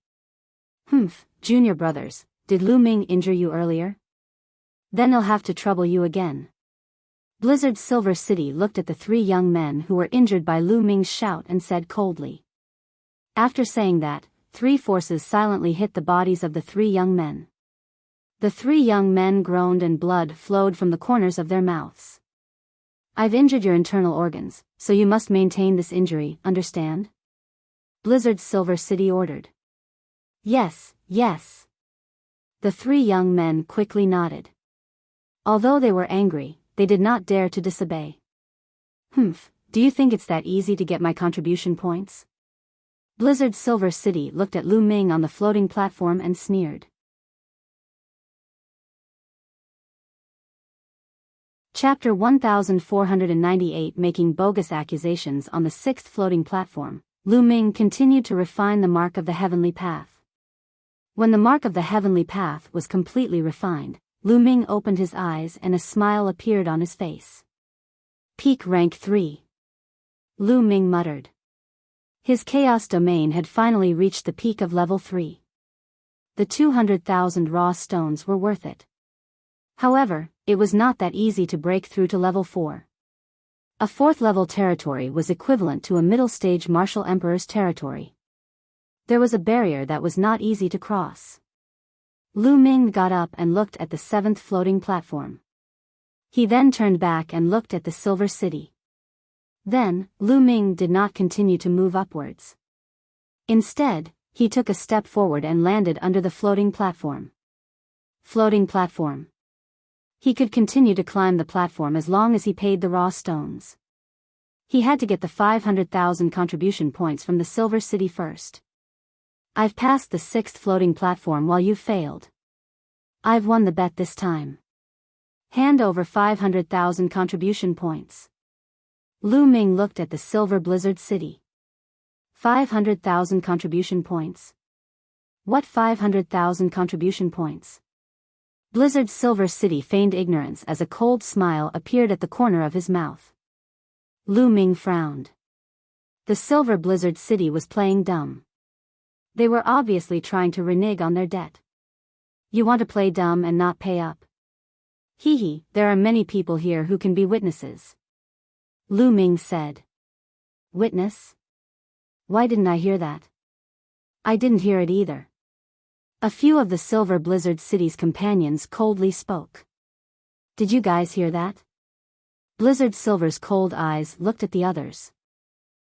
Junior brothers, did Lu Ming injure you earlier? Then he'll have to trouble you again. Blizzard Silver City looked at the 3 young men who were injured by Lu Ming's shout and said coldly. After saying that, 3 forces silently hit the bodies of the 3 young men. The 3 young men groaned and blood flowed from the corners of their mouths. I've injured your internal organs, so you must maintain this injury, understand? Blizzard Silver City ordered. Yes, yes. The 3 young men quickly nodded. Although they were angry, they did not dare to disobey. Do you think it's that easy to get my contribution points? Blizzard Silver City looked at Lu Ming on the floating platform and sneered. Chapter 1498 Making Bogus Accusations on the 6th floating platform, Lu Ming continued to refine the mark of the heavenly path. When the mark of the heavenly path was completely refined, Lu Ming opened his eyes and a smile appeared on his face. Peak rank 3. Lu Ming muttered. His chaos domain had finally reached the peak of level 3. The 200,000 raw stones were worth it. However, it was not that easy to break through to level 4. A 4th level territory was equivalent to a middle stage martial emperor's territory. There was a barrier that was not easy to cross. Lu Ming got up and looked at the 7th floating platform. He then turned back and looked at the Silver City. Then, Lu Ming did not continue to move upwards. Instead, he took a step forward and landed under the floating platform. Floating platform. He could continue to climb the platform as long as he paid the raw stones. He had to get the 500,000 contribution points from the Silver City first. I've passed the 6th floating platform while you failed. I've won the bet this time. Hand over 500,000 contribution points. Lu Ming looked at the Silver Blizzard City. 500,000 contribution points. What 500,000 contribution points? Blizzard Silver City feigned ignorance as a cold smile appeared at the corner of his mouth. Lu Ming frowned. The Silver Blizzard City was playing dumb. They were obviously trying to renege on their debt. You want to play dumb and not pay up? Hee, there are many people here who can be witnesses. Lu Ming said. Witness? Why didn't I hear that? I didn't hear it either. A few of the Silver Blizzard City's companions coldly spoke. Did you guys hear that? Blizzard Silver's cold eyes looked at the others.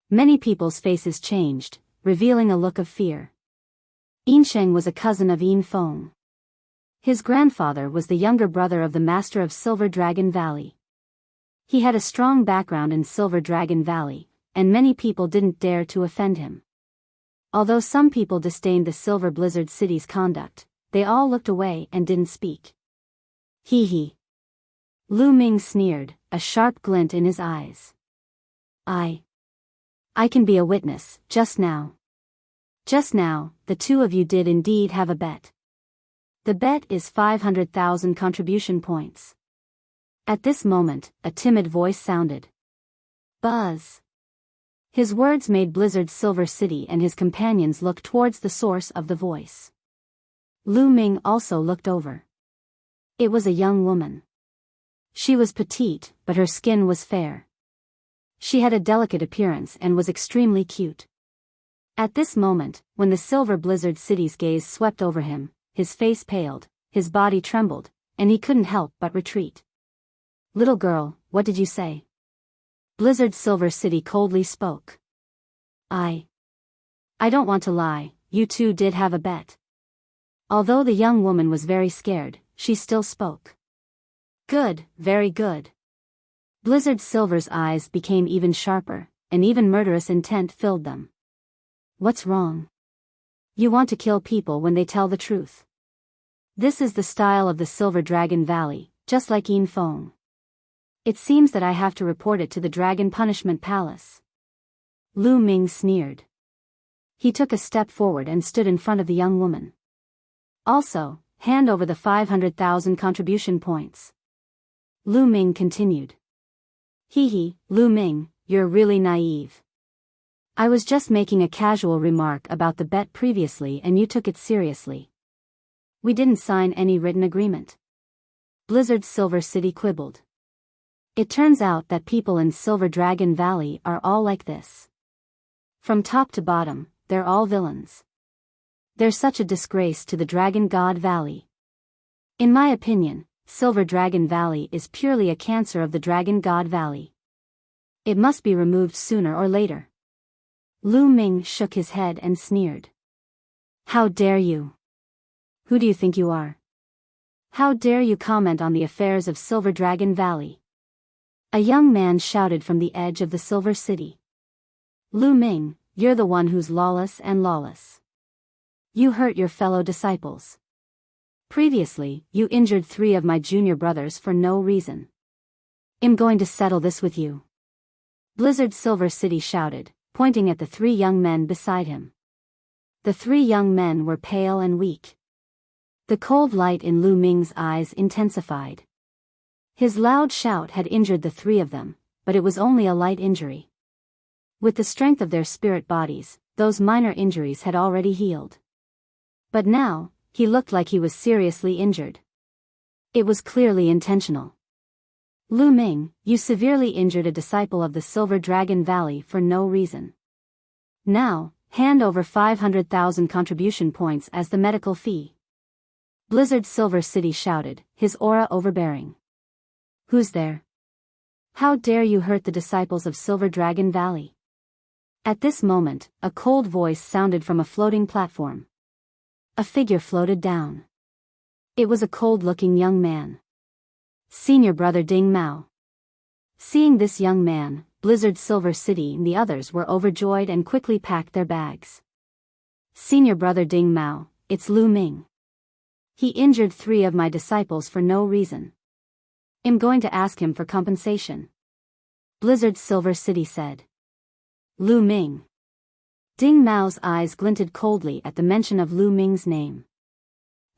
Many people's faces changed, revealing a look of fear. Yinsheng was a cousin of Yin Feng. His grandfather was the younger brother of the master of Silver Dragon Valley. He had a strong background in Silver Dragon Valley, and many people didn't dare to offend him. Although some people disdained the Silver Blizzard City's conduct, they all looked away and didn't speak. Hee. Lu Ming sneered, a sharp glint in his eyes. I can be a witness, just now. Just now, the two of you did indeed have a bet. The bet is 500,000 contribution points. At this moment, a timid voice sounded. Buzz. His words made Blizzard Silver City and his companions look towards the source of the voice. Lu Ming also looked over. It was a young woman. She was petite, but her skin was fair. She had a delicate appearance and was extremely cute. At this moment, when the Silver Blizzard City's gaze swept over him, his face paled, his body trembled, and he couldn't help but retreat. Little girl, what did you say? Blizzard Silver City coldly spoke. I don't want to lie, you two did have a bet. Although the young woman was very scared, she still spoke. Good, very good. Blizzard Silver's eyes became even sharper, and even murderous intent filled them. What's wrong? You want to kill people when they tell the truth. This is the style of the Silver Dragon Valley, just like Yin Feng. It seems that I have to report it to the Dragon Punishment Palace. Lu Ming sneered. He took a step forward and stood in front of the young woman. Also, hand over the 500,000 contribution points. Lu Ming continued. Lu Ming, you're really naive. I was just making a casual remark about the bet previously and you took it seriously. We didn't sign any written agreement. Blizzard Silver City quibbled. It turns out that people in Silver Dragon Valley are all like this. From top to bottom, they're all villains. They're such a disgrace to the Dragon God Valley. In my opinion, Silver Dragon Valley is purely a cancer of the Dragon God Valley. It must be removed sooner or later. Lu Ming shook his head and sneered. How dare you? Who do you think you are? How dare you comment on the affairs of Silver Dragon Valley? A young man shouted from the edge of the Silver City. Lu Ming, you're the one who's lawless and lawless. You hurt your fellow disciples. Previously, you injured 3 of my junior brothers for no reason. I'm going to settle this with you. Blizzard Silver City shouted, pointing at the 3 young men beside him. The 3 young men were pale and weak. The cold light in Lu Ming's eyes intensified. His loud shout had injured the 3 of them, but it was only a light injury. With the strength of their spirit bodies, those minor injuries had already healed. But now, he looked like he was seriously injured. It was clearly intentional. Lu Ming, you severely injured a disciple of the Silver Dragon Valley for no reason. Now, hand over 500,000 contribution points as the medical fee. Blizzard Silver City shouted, his aura overbearing. Who's there? How dare you hurt the disciples of Silver Dragon Valley? At this moment, a cold voice sounded from a floating platform. A figure floated down. It was a cold-looking young man. Senior brother Ding Mao. Seeing this young man, Blizzard Silver City and the others were overjoyed and quickly packed their bags. Senior brother Ding Mao, it's Lu Ming. He injured 3 of my disciples for no reason. I'm going to ask him for compensation. Blizzard Silver City said. Lu Ming. Ding Mao's eyes glinted coldly at the mention of Lu Ming's name.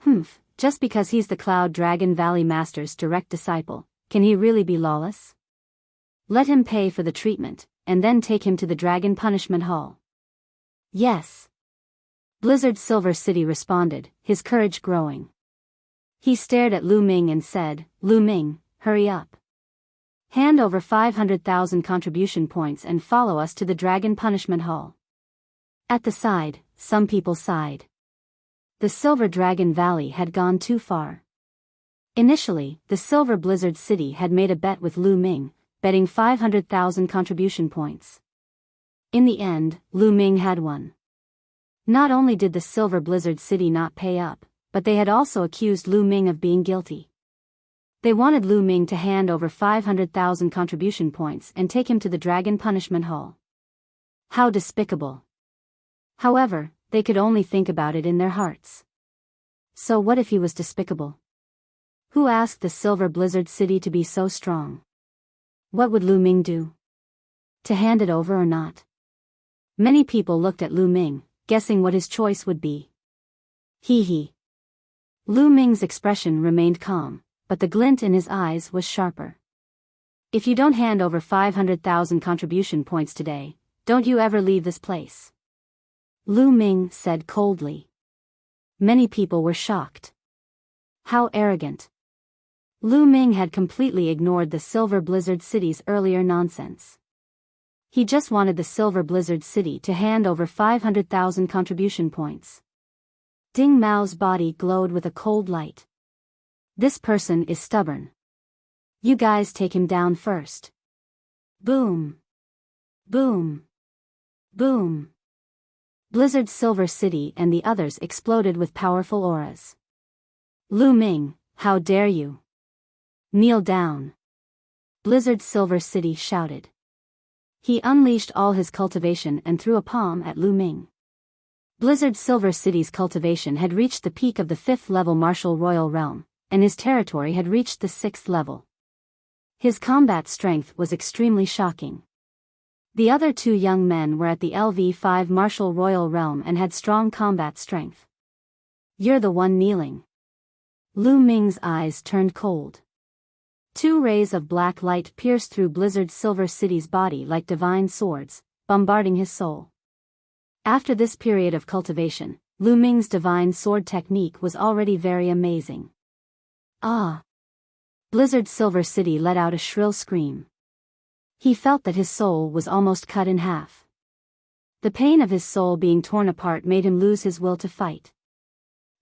Humph, just because he's the Cloud Dragon Valley Master's direct disciple, can he really be lawless? Let him pay for the treatment, and then take him to the Dragon Punishment Hall. Yes. Blizzard Silver City responded, his courage growing. He stared at Lu Ming and said, Lu Ming, hurry up. Hand over 500,000 contribution points and follow us to the Dragon Punishment Hall. At the side, some people sighed. The Silver Dragon Valley had gone too far. Initially, the Silver Blizzard City had made a bet with Lu Ming, betting 500,000 contribution points. In the end, Lu Ming had won. Not only did the Silver Blizzard City not pay up, but they had also accused Lu Ming of being guilty. They wanted Lu Ming to hand over 500,000 contribution points and take him to the Dragon Punishment Hall. How despicable. However, they could only think about it in their hearts. So what if he was despicable? Who asked the Silver Blizzard City to be so strong? What would Lu Ming do? To hand it over or not? Many people looked at Lu Ming, guessing what his choice would be. Hee hee. Lu Ming's expression remained calm, but the glint in his eyes was sharper. If you don't hand over 500,000 contribution points today, don't you ever leave this place. Lu Ming said coldly. Many people were shocked. How arrogant. Lu Ming had completely ignored the Silver Blizzard City's earlier nonsense. He just wanted the Silver Blizzard City to hand over 500,000 contribution points. Ding Mao's body glowed with a cold light. This person is stubborn. You guys take him down first. Boom. Boom. Boom. Blizzard Silver City and the others exploded with powerful auras. Lu Ming, how dare you? Kneel down. Blizzard Silver City shouted. He unleashed all his cultivation and threw a palm at Lu Ming. Blizzard Silver City's cultivation had reached the peak of the 5th level Martial Royal Realm, and his territory had reached the 6th level. His combat strength was extremely shocking. The other 2 young men were at the LV5 Martial Royal Realm and had strong combat strength. You're the one kneeling. Lu Ming's eyes turned cold. 2 rays of black light pierced through Blizzard Silver City's body like divine swords, bombarding his soul. After this period of cultivation, Lu Ming's divine sword technique was already very amazing. Ah! Blizzard Silver City let out a shrill scream. He felt that his soul was almost cut in half. The pain of his soul being torn apart made him lose his will to fight.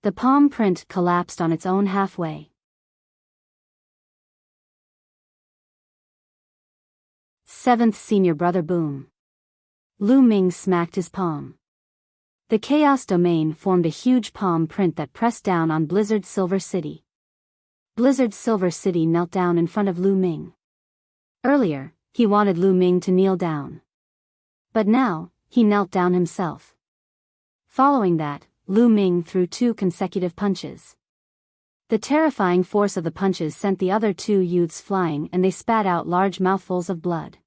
The palm print collapsed on its own halfway. 7th Senior Brother Boom. Lu Ming smacked his palm. The Chaos Domain formed a huge palm print that pressed down on Blizzard Silver City. Blizzard Silver City knelt down in front of Lu Ming. Earlier, he wanted Lu Ming to kneel down. But now, he knelt down himself. Following that, Lu Ming threw 2 consecutive punches. The terrifying force of the punches sent the other 2 youths flying and they spat out large mouthfuls of blood.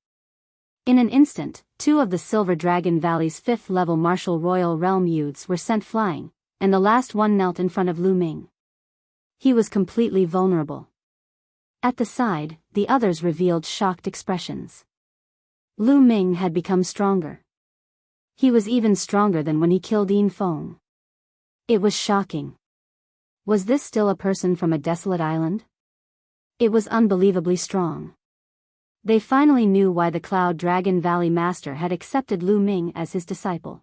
In an instant, 2 of the Silver Dragon Valley's 5th level Martial Royal Realm youths were sent flying, and the last one knelt in front of Lu Ming. He was completely vulnerable. At the side, the others revealed shocked expressions. Lu Ming had become stronger. He was even stronger than when he killed Yin Feng. It was shocking. Was this still a person from a desolate island? It was unbelievably strong. They finally knew why the Cloud Dragon Valley Master had accepted Lu Ming as his disciple.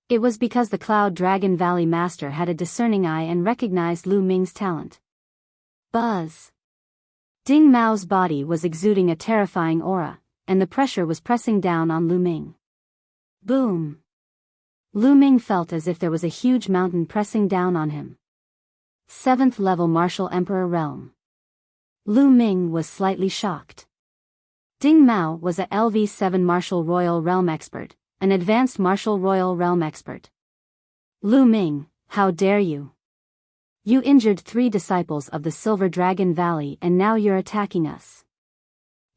It was because the Cloud Dragon Valley Master had a discerning eye and recognized Lu Ming's talent. Buzz! Ding Mao's body was exuding a terrifying aura, and the pressure was pressing down on Lu Ming. Boom! Lu Ming felt as if there was a huge mountain pressing down on him. 7th level Martial Emperor Realm. Lu Ming was slightly shocked. Ding Mao was a LV7 Martial Royal Realm expert, an advanced Martial Royal Realm expert. Lu Ming, how dare you? You injured 3 disciples of the Silver Dragon Valley and now you're attacking us.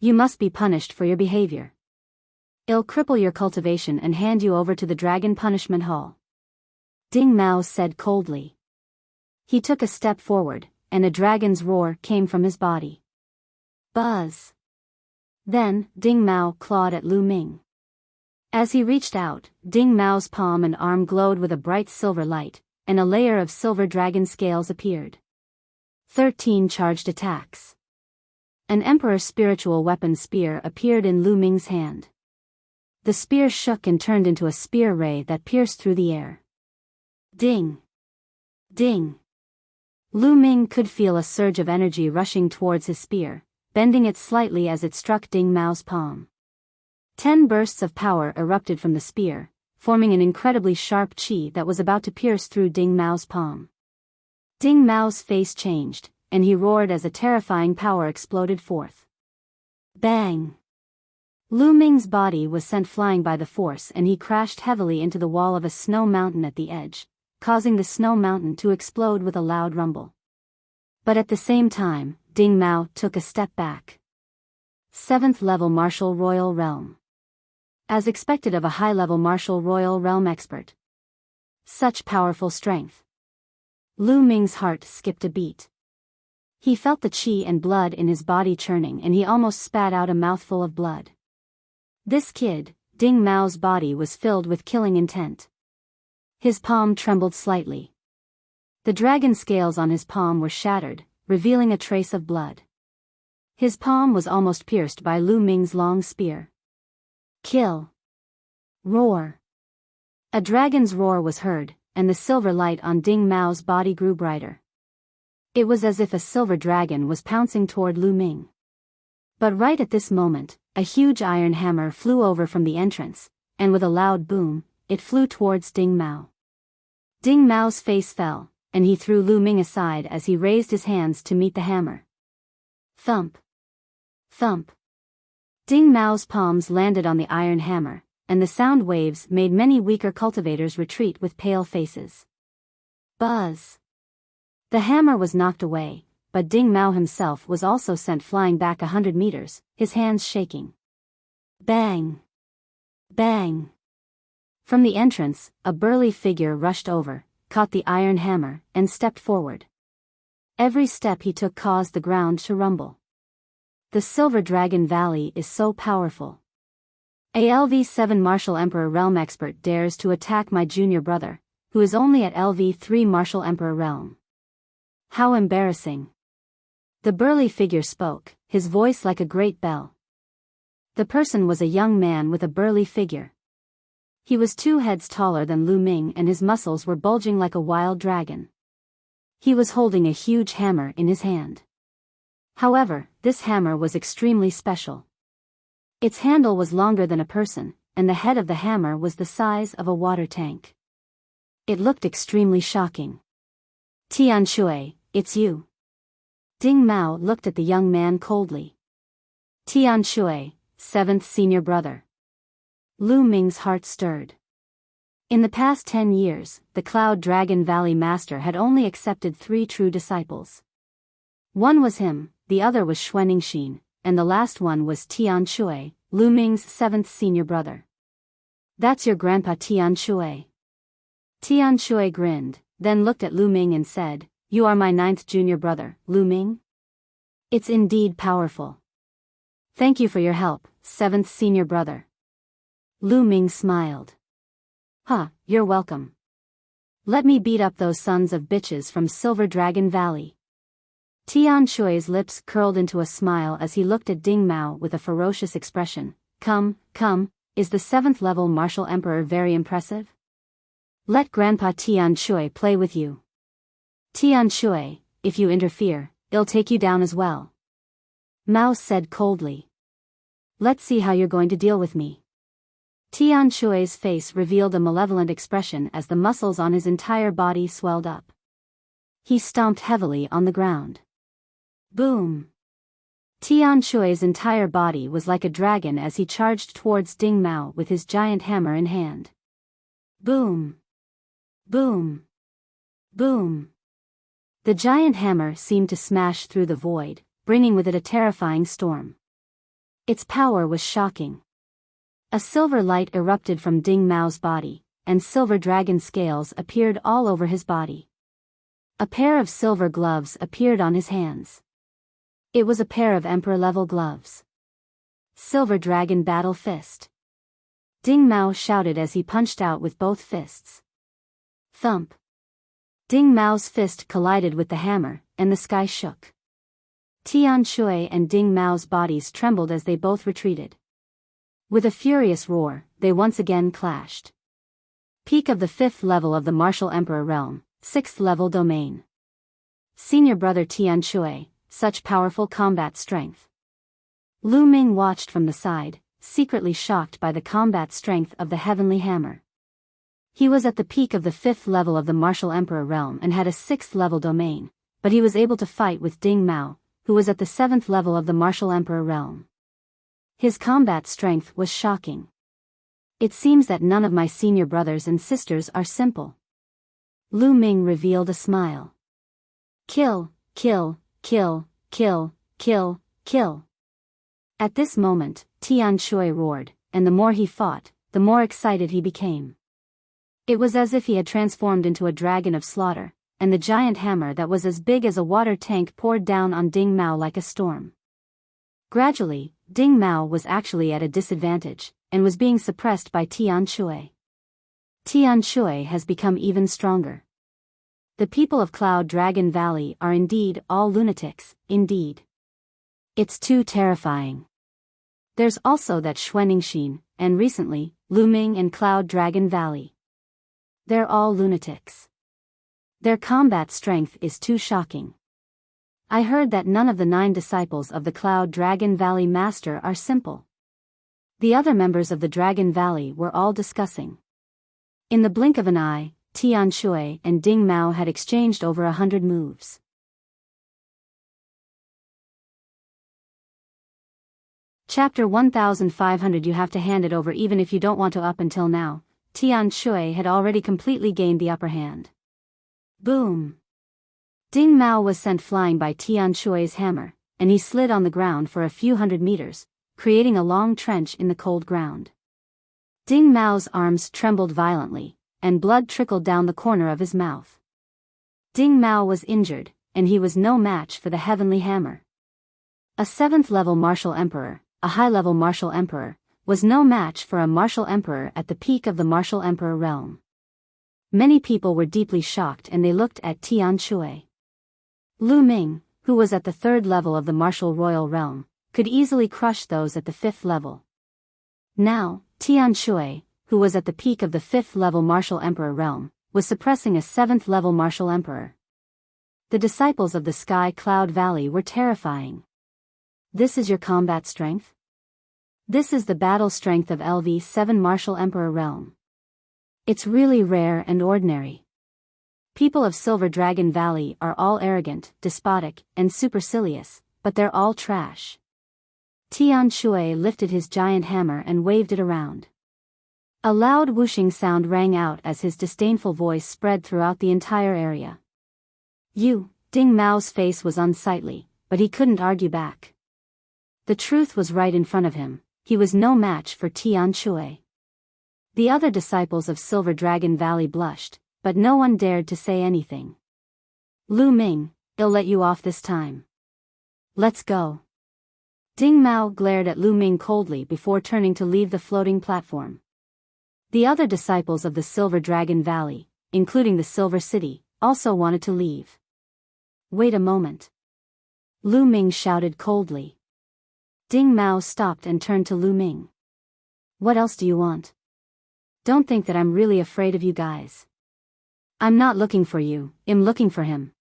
You must be punished for your behavior. I'll cripple your cultivation and hand you over to the Dragon Punishment Hall. Ding Mao said coldly. He took a step forward, and a dragon's roar came from his body. Buzz! Then, Ding Mao clawed at Lu Ming. As he reached out, Ding Mao's palm and arm glowed with a bright silver light, and a layer of silver dragon scales appeared. 13 charged attacks. An Emperor spiritual weapon spear appeared in Lu Ming's hand. The spear shook and turned into a spear ray that pierced through the air. Ding! Ding! Lu Ming could feel a surge of energy rushing towards his spear, bending it slightly as it struck Ding Mao's palm. 10 bursts of power erupted from the spear, forming an incredibly sharp chi that was about to pierce through Ding Mao's palm. Ding Mao's face changed, and he roared as a terrifying power exploded forth. Bang! Lu Ming's body was sent flying by the force and he crashed heavily into the wall of a snow mountain at the edge, causing the snow mountain to explode with a loud rumble. But at the same time, Ding Mao took a step back. 7th level Martial Royal Realm. As expected of a high-level Martial Royal Realm expert. Such powerful strength. Lu Ming's heart skipped a beat. He felt the chi and blood in his body churning and he almost spat out a mouthful of blood. This kid, Ding Mao's body was filled with killing intent. His palm trembled slightly. The dragon scales on his palm were shattered, revealing a trace of blood. His palm was almost pierced by Lu Ming's long spear. Kill! Roar! A dragon's roar was heard, and the silver light on Ding Mao's body grew brighter. It was as if a silver dragon was pouncing toward Lu Ming. But right at this moment, a huge iron hammer flew over from the entrance, and with a loud boom, it flew towards Ding Mao. Ding Mao's face fell, and he threw Lu Ming aside as he raised his hands to meet the hammer. Thump! Thump! Ding Mao's palms landed on the iron hammer, and the sound waves made many weaker cultivators retreat with pale faces. Buzz! The hammer was knocked away, but Ding Mao himself was also sent flying back 100 meters, his hands shaking. Bang! Bang! From the entrance, a burly figure rushed over, caught the iron hammer, and stepped forward. Every step he took caused the ground to rumble. The Silver Dragon Valley is so powerful. A LV7 Martial Emperor Realm expert dares to attack my junior brother, who is only at LV3 Martial Emperor Realm. How embarrassing. The burly figure spoke, his voice like a great bell. The person was a young man with a burly figure. He was 2 heads taller than Lu Ming and his muscles were bulging like a wild dragon. He was holding a huge hammer in his hand. However, this hammer was extremely special. Its handle was longer than a person, and the head of the hammer was the size of a water tank. It looked extremely shocking. Tian Shui, it's you. Ding Mao looked at the young man coldly. Tian Shui, 7th senior brother. Lu Ming's heart stirred. In the past 10 years, the Cloud Dragon Valley Master had only accepted 3 true disciples. One was him, the other was Xuaningxin, and the last one was Tian Shui, Lu Ming's 7th senior brother. That's your grandpa Tian Shui. Tian Shui grinned, then looked at Lu Ming and said, You are my 9th junior brother, Lu Ming? It's indeed powerful. Thank you for your help, seventh senior brother. Lu Ming smiled. Huh, you're welcome. Let me beat up those sons of bitches from Silver Dragon Valley. Tian Shui's lips curled into a smile as he looked at Ding Mao with a ferocious expression. Come, is the 7th level martial emperor very impressive? Let Grandpa Tian Shui play with you. Tian Shui, if you interfere, I'll take you down as well. Mao said coldly. Let's see how you're going to deal with me. Tian Shui's face revealed a malevolent expression as the muscles on his entire body swelled up. He stomped heavily on the ground. Boom! Tian Shui's entire body was like a dragon as he charged towards Ding Mao with his giant hammer in hand. Boom! Boom! Boom! The giant hammer seemed to smash through the void, bringing with it a terrifying storm. Its power was shocking. A silver light erupted from Ding Mao's body, and silver dragon scales appeared all over his body. A pair of silver gloves appeared on his hands. It was a pair of emperor-level gloves. Silver Dragon Battle Fist. Ding Mao shouted as he punched out with both fists. Thump. Ding Mao's fist collided with the hammer, and the sky shook. Tian Shui and Ding Mao's bodies trembled as they both retreated. With a furious roar, they once again clashed. Peak of the 5th level of the Martial Emperor Realm, 6th level domain. Senior brother Tian Shui, such powerful combat strength. Lu Ming watched from the side, secretly shocked by the combat strength of the heavenly hammer. He was at the peak of the 5th level of the Martial Emperor Realm and had a 6th level domain, but he was able to fight with Ding Mao, who was at the 7th level of the Martial Emperor Realm. His combat strength was shocking. It seems that none of my senior brothers and sisters are simple. Lu Ming revealed a smile. Kill, kill, kill, kill, kill, kill. At this moment, Tian Shui roared, and the more he fought, the more excited he became. It was as if he had transformed into a dragon of slaughter, and the giant hammer that was as big as a water tank poured down on Ding Mao like a storm. Gradually, Ding Mao was actually at a disadvantage, and was being suppressed by Tian Shui. Tian Shui has become even stronger. The people of Cloud Dragon Valley are indeed all lunatics, indeed. It's too terrifying. There's also that Xuanixin, and recently, Lu Ming and Cloud Dragon Valley. They're all lunatics. Their combat strength is too shocking. I heard that none of the 9 disciples of the Cloud Dragon Valley Master are simple. The other members of the Dragon Valley were all discussing. In the blink of an eye, Tian Shui and Ding Mao had exchanged over 100 moves. Chapter 1500. You have to hand it over even if you don't want to. Up until now, Tian Shui had already completely gained the upper hand. Boom! Ding Mao was sent flying by Tian Shui's hammer, and he slid on the ground for a few hundred meters, creating a long trench in the cold ground. Ding Mao's arms trembled violently, and blood trickled down the corner of his mouth. Ding Mao was injured, and he was no match for the heavenly hammer. A 7th level martial emperor, a high-level martial emperor, was no match for a martial emperor at the peak of the martial emperor realm. Many people were deeply shocked and they looked at Tian Shui. Lu Ming, who was at the 3rd level of the martial royal realm, could easily crush those at the 5th level. Now, Tian Shui, who was at the peak of the 5th level martial emperor realm, was suppressing a 7th level martial emperor. The disciples of the Sky Cloud Valley were terrifying. This is your combat strength? This is the battle strength of LV7 martial emperor realm. It's really rare and ordinary. People of Silver Dragon Valley are all arrogant, despotic, and supercilious, but they're all trash. Tian Shui lifted his giant hammer and waved it around. A loud whooshing sound rang out as his disdainful voice spread throughout the entire area. Ding Mao's face was unsightly, but he couldn't argue back. The truth was right in front of him, he was no match for Tian Shui. The other disciples of Silver Dragon Valley blushed, but no one dared to say anything. Lu Ming, I'll let you off this time. Let's go. Ding Mao glared at Lu Ming coldly before turning to leave the floating platform. The other disciples of the Silver Dragon Valley, including the Silver City, also wanted to leave. Wait a moment. Lu Ming shouted coldly. Ding Mao stopped and turned to Lu Ming. What else do you want? Don't think that I'm really afraid of you guys. I'm not looking for you, I'm looking for him.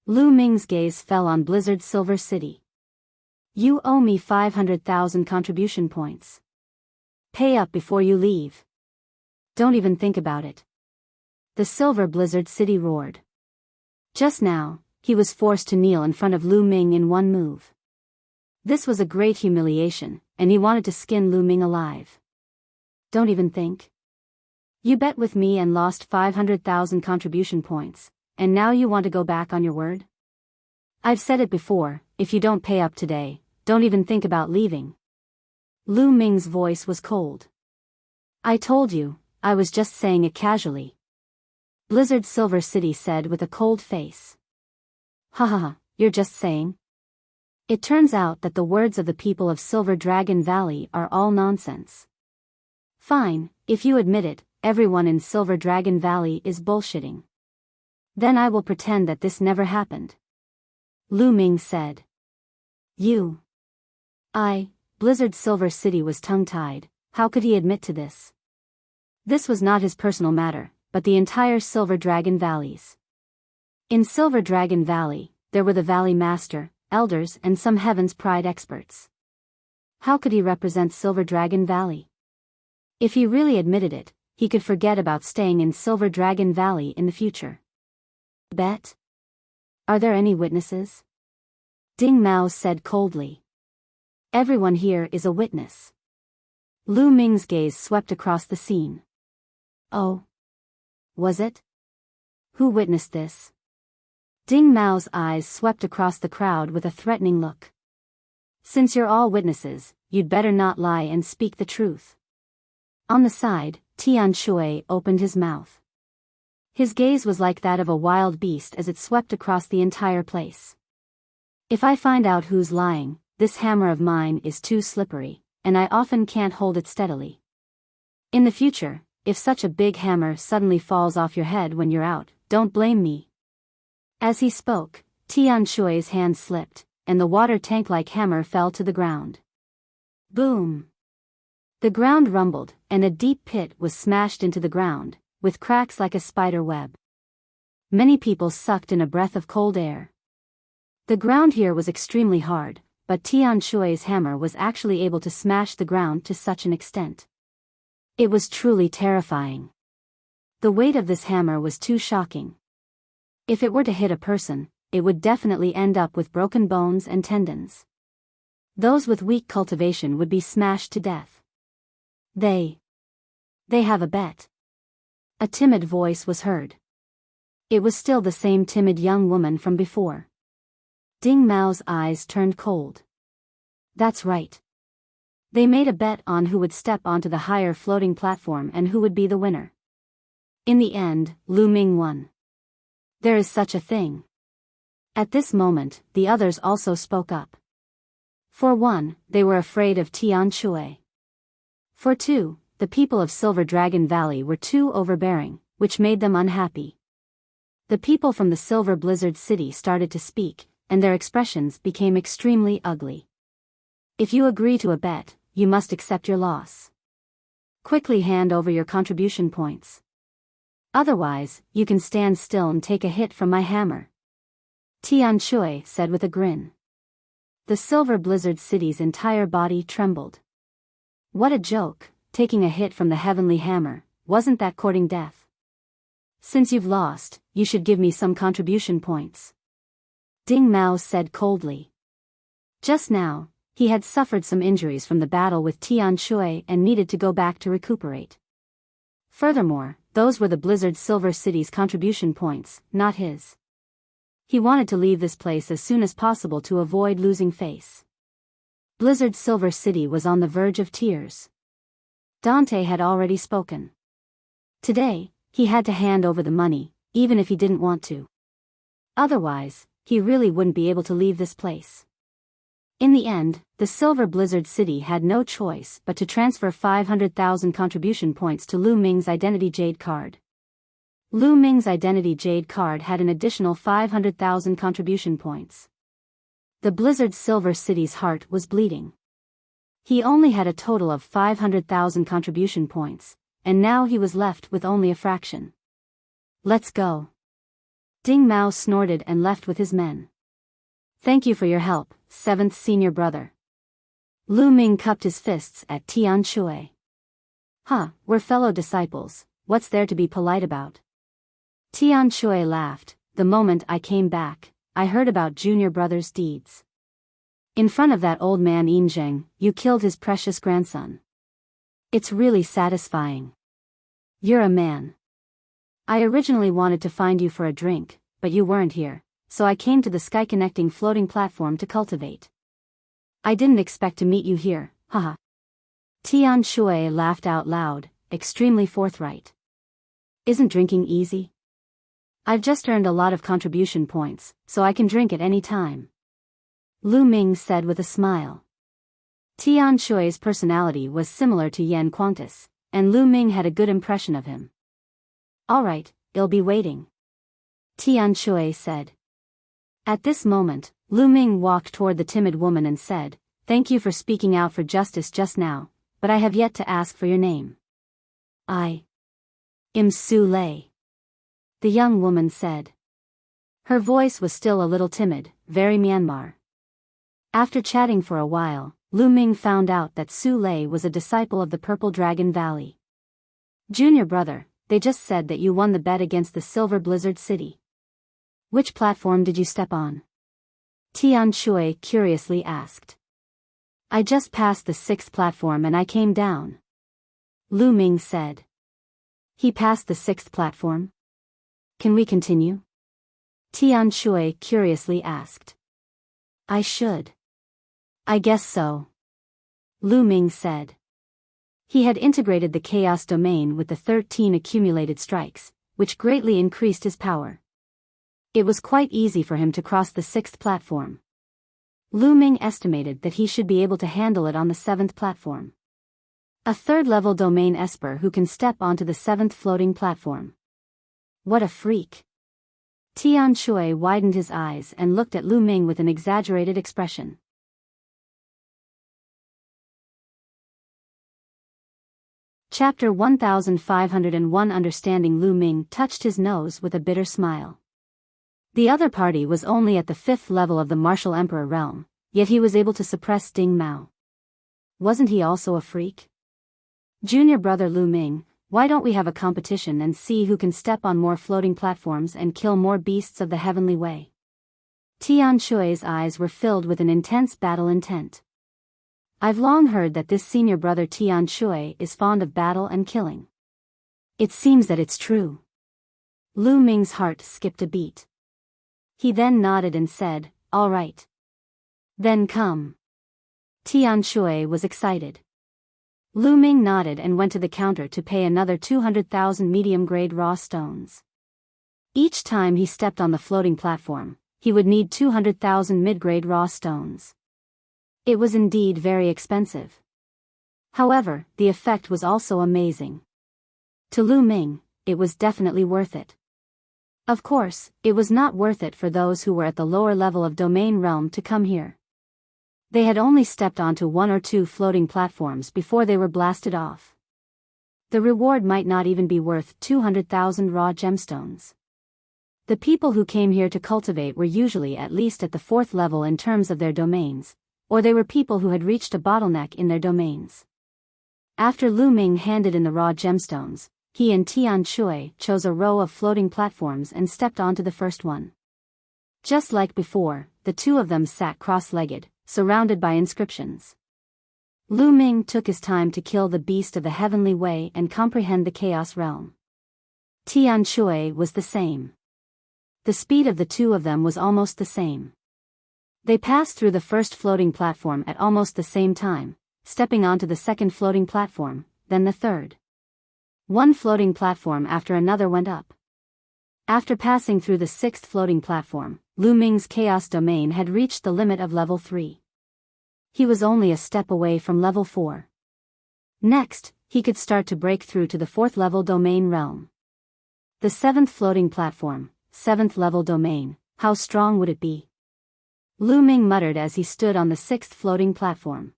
Lu Ming's gaze fell on Blizzard Silver City. You owe me 500,000 contribution points. Pay up before you leave. Don't even think about it. The Silver Blizzard City roared. Just now, he was forced to kneel in front of Lu Ming in one move. This was a great humiliation, and he wanted to skin Lu Ming alive. Don't even think. You bet with me and lost 500,000 contribution points, and now you want to go back on your word? I've said it before, if you don't pay up today, don't even think about leaving. Lu Ming's voice was cold. I told you, I was just saying it casually. Blizzard Silver City said with a cold face. Ha ha ha, you're just saying? It turns out that the words of the people of Silver Dragon Valley are all nonsense. Fine, if you admit it, everyone in Silver Dragon Valley is bullshitting. Then I will pretend that this never happened. Lu Ming said. Blizzard Silver City was tongue-tied. How could he admit to this? This was not his personal matter, but the entire Silver Dragon Valleys. In Silver Dragon Valley, there were the Valley Master, elders and some Heaven's Pride experts. How could he represent Silver Dragon Valley? If he really admitted it, he could forget about staying in Silver Dragon Valley in the future. Bet? Are there any witnesses? Ding Mao said coldly. Everyone here is a witness. Lu Ming's gaze swept across the scene. Oh. Was it? Who witnessed this? Ding Mao's eyes swept across the crowd with a threatening look. Since you're all witnesses, you'd better not lie and speak the truth. On the side, Tian Shui opened his mouth. His gaze was like that of a wild beast as it swept across the entire place. If I find out who's lying, this hammer of mine is too slippery, and I often can't hold it steadily. In the future, if such a big hammer suddenly falls off your head when you're out, don't blame me. As he spoke, Tian Shui's hand slipped, and the water tank-like hammer fell to the ground. Boom! The ground rumbled, and a deep pit was smashed into the ground, with cracks like a spider web. Many people sucked in a breath of cold air. The ground here was extremely hard, but Tian Shui's hammer was actually able to smash the ground to such an extent. It was truly terrifying. The weight of this hammer was too shocking. If it were to hit a person, it would definitely end up with broken bones and tendons. Those with weak cultivation would be smashed to death. They have a bet. A timid voice was heard. It was still the same timid young woman from before. Ding Mao's eyes turned cold. That's right. They made a bet on who would step onto the higher floating platform and who would be the winner. In the end, Lu Ming won. There is such a thing. At this moment, the others also spoke up. For one, they were afraid of Tian Shui. For two, the people of Silver Dragon Valley were too overbearing, which made them unhappy. The people from the Silver Blizzard City started to speak, and their expressions became extremely ugly. If you agree to a bet, you must accept your loss. Quickly hand over your contribution points. Otherwise, you can stand still and take a hit from my hammer. Tian Shui said with a grin. The Silver Blizzard City's entire body trembled. What a joke, taking a hit from the heavenly hammer, wasn't that courting death? Since you've lost, you should give me some contribution points. Ding Mao said coldly. Just now, he had suffered some injuries from the battle with Tian Shui and needed to go back to recuperate. Furthermore, those were the Blizzard Silver City's contribution points, not his. He wanted to leave this place as soon as possible to avoid losing face. Blizzard Silver City was on the verge of tears. Dante had already spoken. Today, he had to hand over the money, even if he didn't want to. Otherwise, he really wouldn't be able to leave this place. In the end, the Silver Blizzard City had no choice but to transfer 500,000 contribution points to Lu Ming's Identity Jade card. Lu Ming's Identity Jade card had an additional 500,000 contribution points. The Blizzard Silver City's heart was bleeding. He only had a total of 500,000 contribution points, and now he was left with only a fraction. Let's go. Ding Mao snorted and left with his men. Thank you for your help, 7th senior brother. Lu Ming cupped his fists at Tian Shui. Huh, we're fellow disciples, what's there to be polite about? Tian Shui laughed. The moment I came back, I heard about junior brother's deeds. In front of that old man Yinzheng, you killed his precious grandson. It's really satisfying. You're a man. I originally wanted to find you for a drink, but you weren't here, so I came to the sky-connecting floating platform to cultivate. I didn't expect to meet you here, haha. Tian Shui laughed out loud, extremely forthright. Isn't drinking easy? I've just earned a lot of contribution points, so I can drink at any time. Lu Ming said with a smile. Tian Shui's personality was similar to Yan Quantus, and Lu Ming had a good impression of him. Alright, I'll be waiting. Tian Shui said. At this moment, Lu Ming walked toward the timid woman and said, Thank you for speaking out for justice just now, but I have yet to ask for your name. I am Su Lei. The young woman said. Her voice was still a little timid, very Myanmar. After chatting for a while, Lu Ming found out that Su Lei was a disciple of the Purple Dragon Valley. Junior brother, they just said that you won the bet against the Silver Blizzard City. Which platform did you step on? Tian Shui curiously asked. I just passed the 6th platform and I came down. Lu Ming said. He passed the 6th platform? Can we continue? Tian Shui curiously asked. I should. I guess so. Lu Ming said. He had integrated the chaos domain with the 13 accumulated strikes, which greatly increased his power. It was quite easy for him to cross the 6th platform. Lu Ming estimated that he should be able to handle it on the 7th platform. A 3rd-level domain esper who can step onto the 7th floating platform. What a freak. Tian Shui widened his eyes and looked at Lu Ming with an exaggerated expression. Chapter 1501 Understanding Lu Ming touched his nose with a bitter smile. The other party was only at the 5th level of the Martial Emperor realm, yet he was able to suppress Ding Mao. Wasn't he also a freak? Junior brother Lu Ming, why don't we have a competition and see who can step on more floating platforms and kill more beasts of the heavenly way? Tian Shui's eyes were filled with an intense battle intent. I've long heard that this senior brother Tian Shui is fond of battle and killing. It seems that it's true. Lu Ming's heart skipped a beat. He then nodded and said, All right. Then come. Tian Shui was excited. Lu Ming nodded and went to the counter to pay another 200,000 medium-grade raw stones. Each time he stepped on the floating platform, he would need 200,000 mid-grade raw stones. It was indeed very expensive. However, the effect was also amazing. To Lu Ming, it was definitely worth it. Of course, it was not worth it for those who were at the lower level of domain realm to come here. They had only stepped onto 1 or 2 floating platforms before they were blasted off. The reward might not even be worth 200,000 raw gemstones. The people who came here to cultivate were usually at least at the 4th level in terms of their domains, or they were people who had reached a bottleneck in their domains. After Lu Ming handed in the raw gemstones, he and Tian Shui chose a row of floating platforms and stepped onto the first one. Just like before, the two of them sat cross-legged, surrounded by inscriptions. Lu Ming took his time to kill the beast of the heavenly way and comprehend the chaos realm. Tian Shui was the same. The speed of the two of them was almost the same. They passed through the first floating platform at almost the same time, stepping onto the second floating platform, then the third. One floating platform after another went up. After passing through the 6th floating platform, Lu Ming's chaos domain had reached the limit of level 3. he was only a step away from level 4. Next, he could start to break through to the 4th level domain realm. The 7th floating platform, 7th level domain, how strong would it be? Lu Ming muttered as he stood on the 6th floating platform.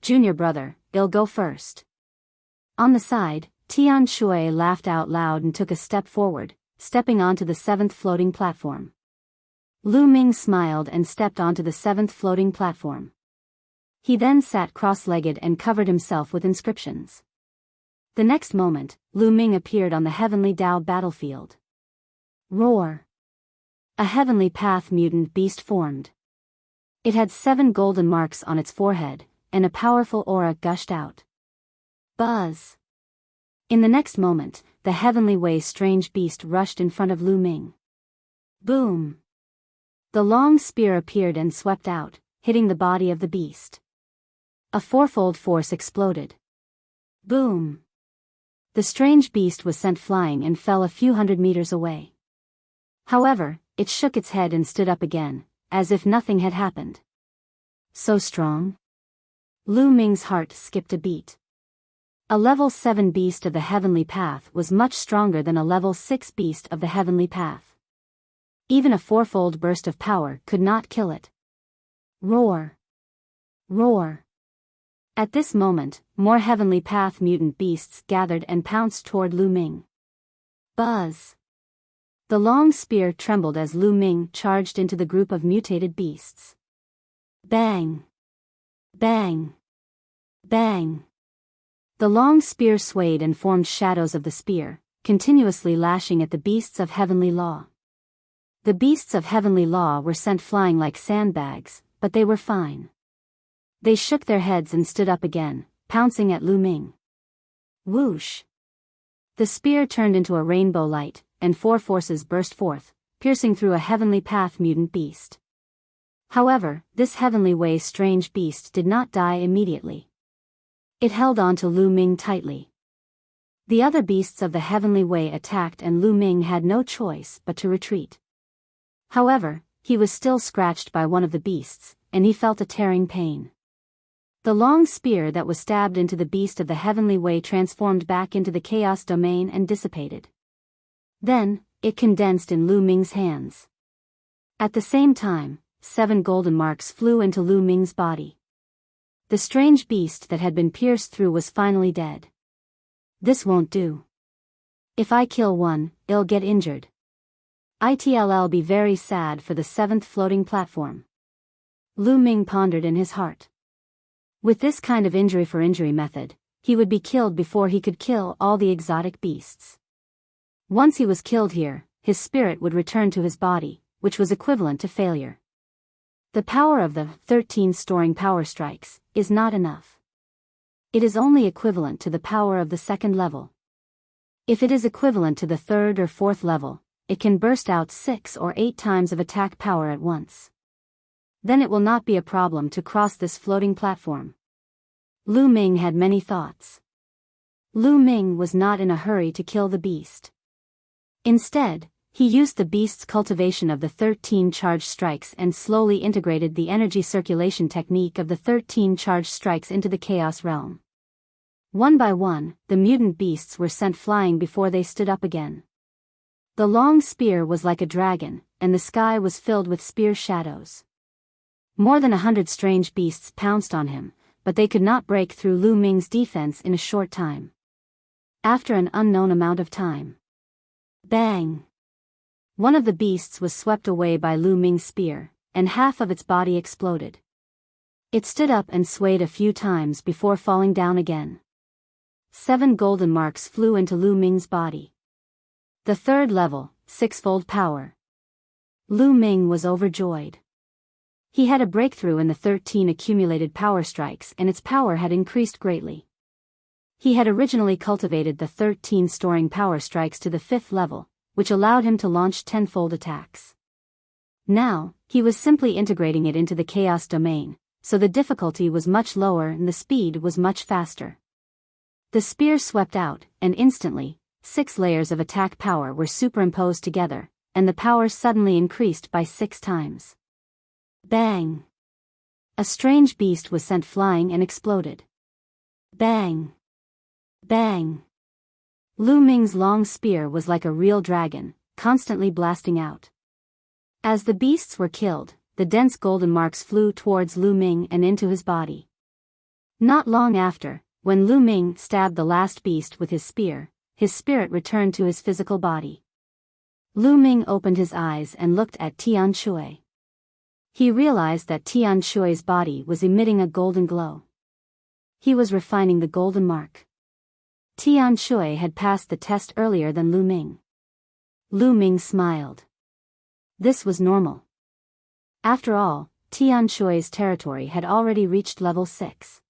Junior brother, I'll go first. On the side, Tian Shui laughed out loud and took a step forward, stepping onto the 7th floating platform. Lu Ming smiled and stepped onto the 7th floating platform. He then sat cross-legged and covered himself with inscriptions. The next moment, Lu Ming appeared on the Heavenly Dao battlefield. Roar! A heavenly path mutant beast formed. It had 7 golden marks on its forehead, and a powerful aura gushed out. Buzz! In the next moment, the Heavenly Way strange beast rushed in front of Lu Ming. Boom! The long spear appeared and swept out, hitting the body of the beast. A fourfold force exploded. Boom! The strange beast was sent flying and fell a few hundred meters away. However, it shook its head and stood up again, as if nothing had happened. So strong? Lu Ming's heart skipped a beat. A level 7 beast of the Heavenly Path was much stronger than a level 6 beast of the Heavenly Path. Even a fourfold burst of power could not kill it. Roar! Roar! At this moment, more Heavenly Path mutant beasts gathered and pounced toward Lu Ming. Buzz! The long spear trembled as Lu Ming charged into the group of mutated beasts. Bang! Bang! Bang! The long spear swayed and formed shadows of the spear, continuously lashing at the beasts of Heavenly Law. The beasts of Heavenly Law were sent flying like sandbags, but they were fine. They shook their heads and stood up again, pouncing at Lu Ming. Whoosh! The spear turned into a rainbow light, and 4 forces burst forth, piercing through a Heavenly Path mutant beast. However, this Heavenly Way strange beast did not die immediately. It held on to Lu Ming tightly. The other beasts of the Heavenly Way attacked and Lu Ming had no choice but to retreat. However, he was still scratched by one of the beasts, and he felt a tearing pain. The long spear that was stabbed into the beast of the Heavenly Way transformed back into the Chaos Domain and dissipated. Then, it condensed in Lu Ming's hands. At the same time, 7 golden marks flew into Lu Ming's body. The strange beast that had been pierced through was finally dead. This won't do. If I kill one, I'll get injured. It'll be very sad for the 7th floating platform. Lu Ming pondered in his heart. With this kind of injury for injury method, he would be killed before he could kill all the exotic beasts. Once he was killed here, his spirit would return to his body, which was equivalent to failure. The power of the 13 storing power strikes is not enough. It is only equivalent to the power of the 2nd level. If it is equivalent to the 3rd or 4th level, it can burst out 6 or 8 times of attack power at once. Then it will not be a problem to cross this floating platform. Lu Ming had many thoughts. Lu Ming was not in a hurry to kill the beast. Instead, he used the beast's cultivation of the 13 charge strikes and slowly integrated the energy circulation technique of the 13 charge strikes into the chaos realm. One by one, the mutant beasts were sent flying before they stood up again. The long spear was like a dragon, and the sky was filled with spear shadows. More than 100 strange beasts pounced on him, but they could not break through Lu Ming's defense in a short time. After an unknown amount of time. Bang! One of the beasts was swept away by Lu Ming's spear, and half of its body exploded. It stood up and swayed a few times before falling down again. 7 golden marks flew into Lu Ming's body. The 3rd level, 6-fold power. Lu Ming was overjoyed. He had a breakthrough in the 13 accumulated power strikes and its power had increased greatly. He had originally cultivated the 13 storing power strikes to the 5th level, which allowed him to launch 10-fold attacks. Now, he was simply integrating it into the chaos domain, so the difficulty was much lower and the speed was much faster. The spear swept out, and instantly, 6 layers of attack power were superimposed together, and the power suddenly increased by 6 times. Bang! A strange beast was sent flying and exploded. Bang! Bang! Lu Ming's long spear was like a real dragon, constantly blasting out. As the beasts were killed, the dense golden marks flew towards Lu Ming and into his body. Not long after, when Lu Ming stabbed the last beast with his spear, his spirit returned to his physical body. Lu Ming opened his eyes and looked at Tian Shui. He realized that Tian Shui's body was emitting a golden glow. He was refining the golden mark. Tian Shui had passed the test earlier than Lu Ming. Lu Ming smiled. This was normal. After all, Tian Shui's territory had already reached level 6.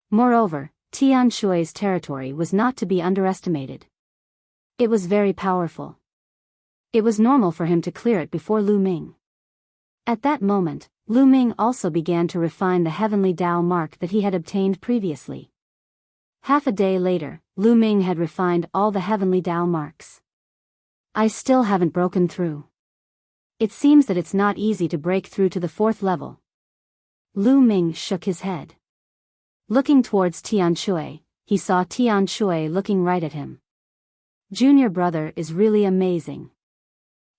Moreover, Tian Shui's territory was not to be underestimated. It was very powerful. It was normal for him to clear it before Lu Ming. At that moment, Lu Ming also began to refine the heavenly Tao mark that he had obtained previously. Half a day later, Lu Ming had refined all the heavenly Tao marks. I still haven't broken through. It seems that it's not easy to break through to the 4th level. Lu Ming shook his head. Looking towards Tian Shui, he saw Tian Shui looking right at him. Junior brother is really amazing.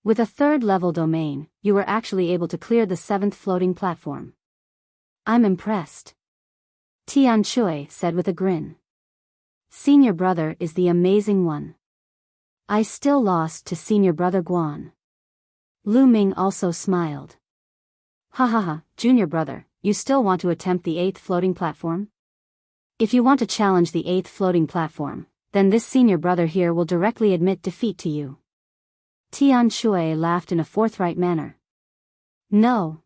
With a 3rd level domain, you were actually able to clear the 7th floating platform. I'm impressed. Tian Shui said with a grin. Senior brother is the amazing one. I still lost to senior brother Guan. Lu Ming also smiled. Ha ha ha, junior brother, you still want to attempt the 8th floating platform? If you want to challenge the 8th floating platform, then this senior brother here will directly admit defeat to you. Tian Shui laughed in a forthright manner. No.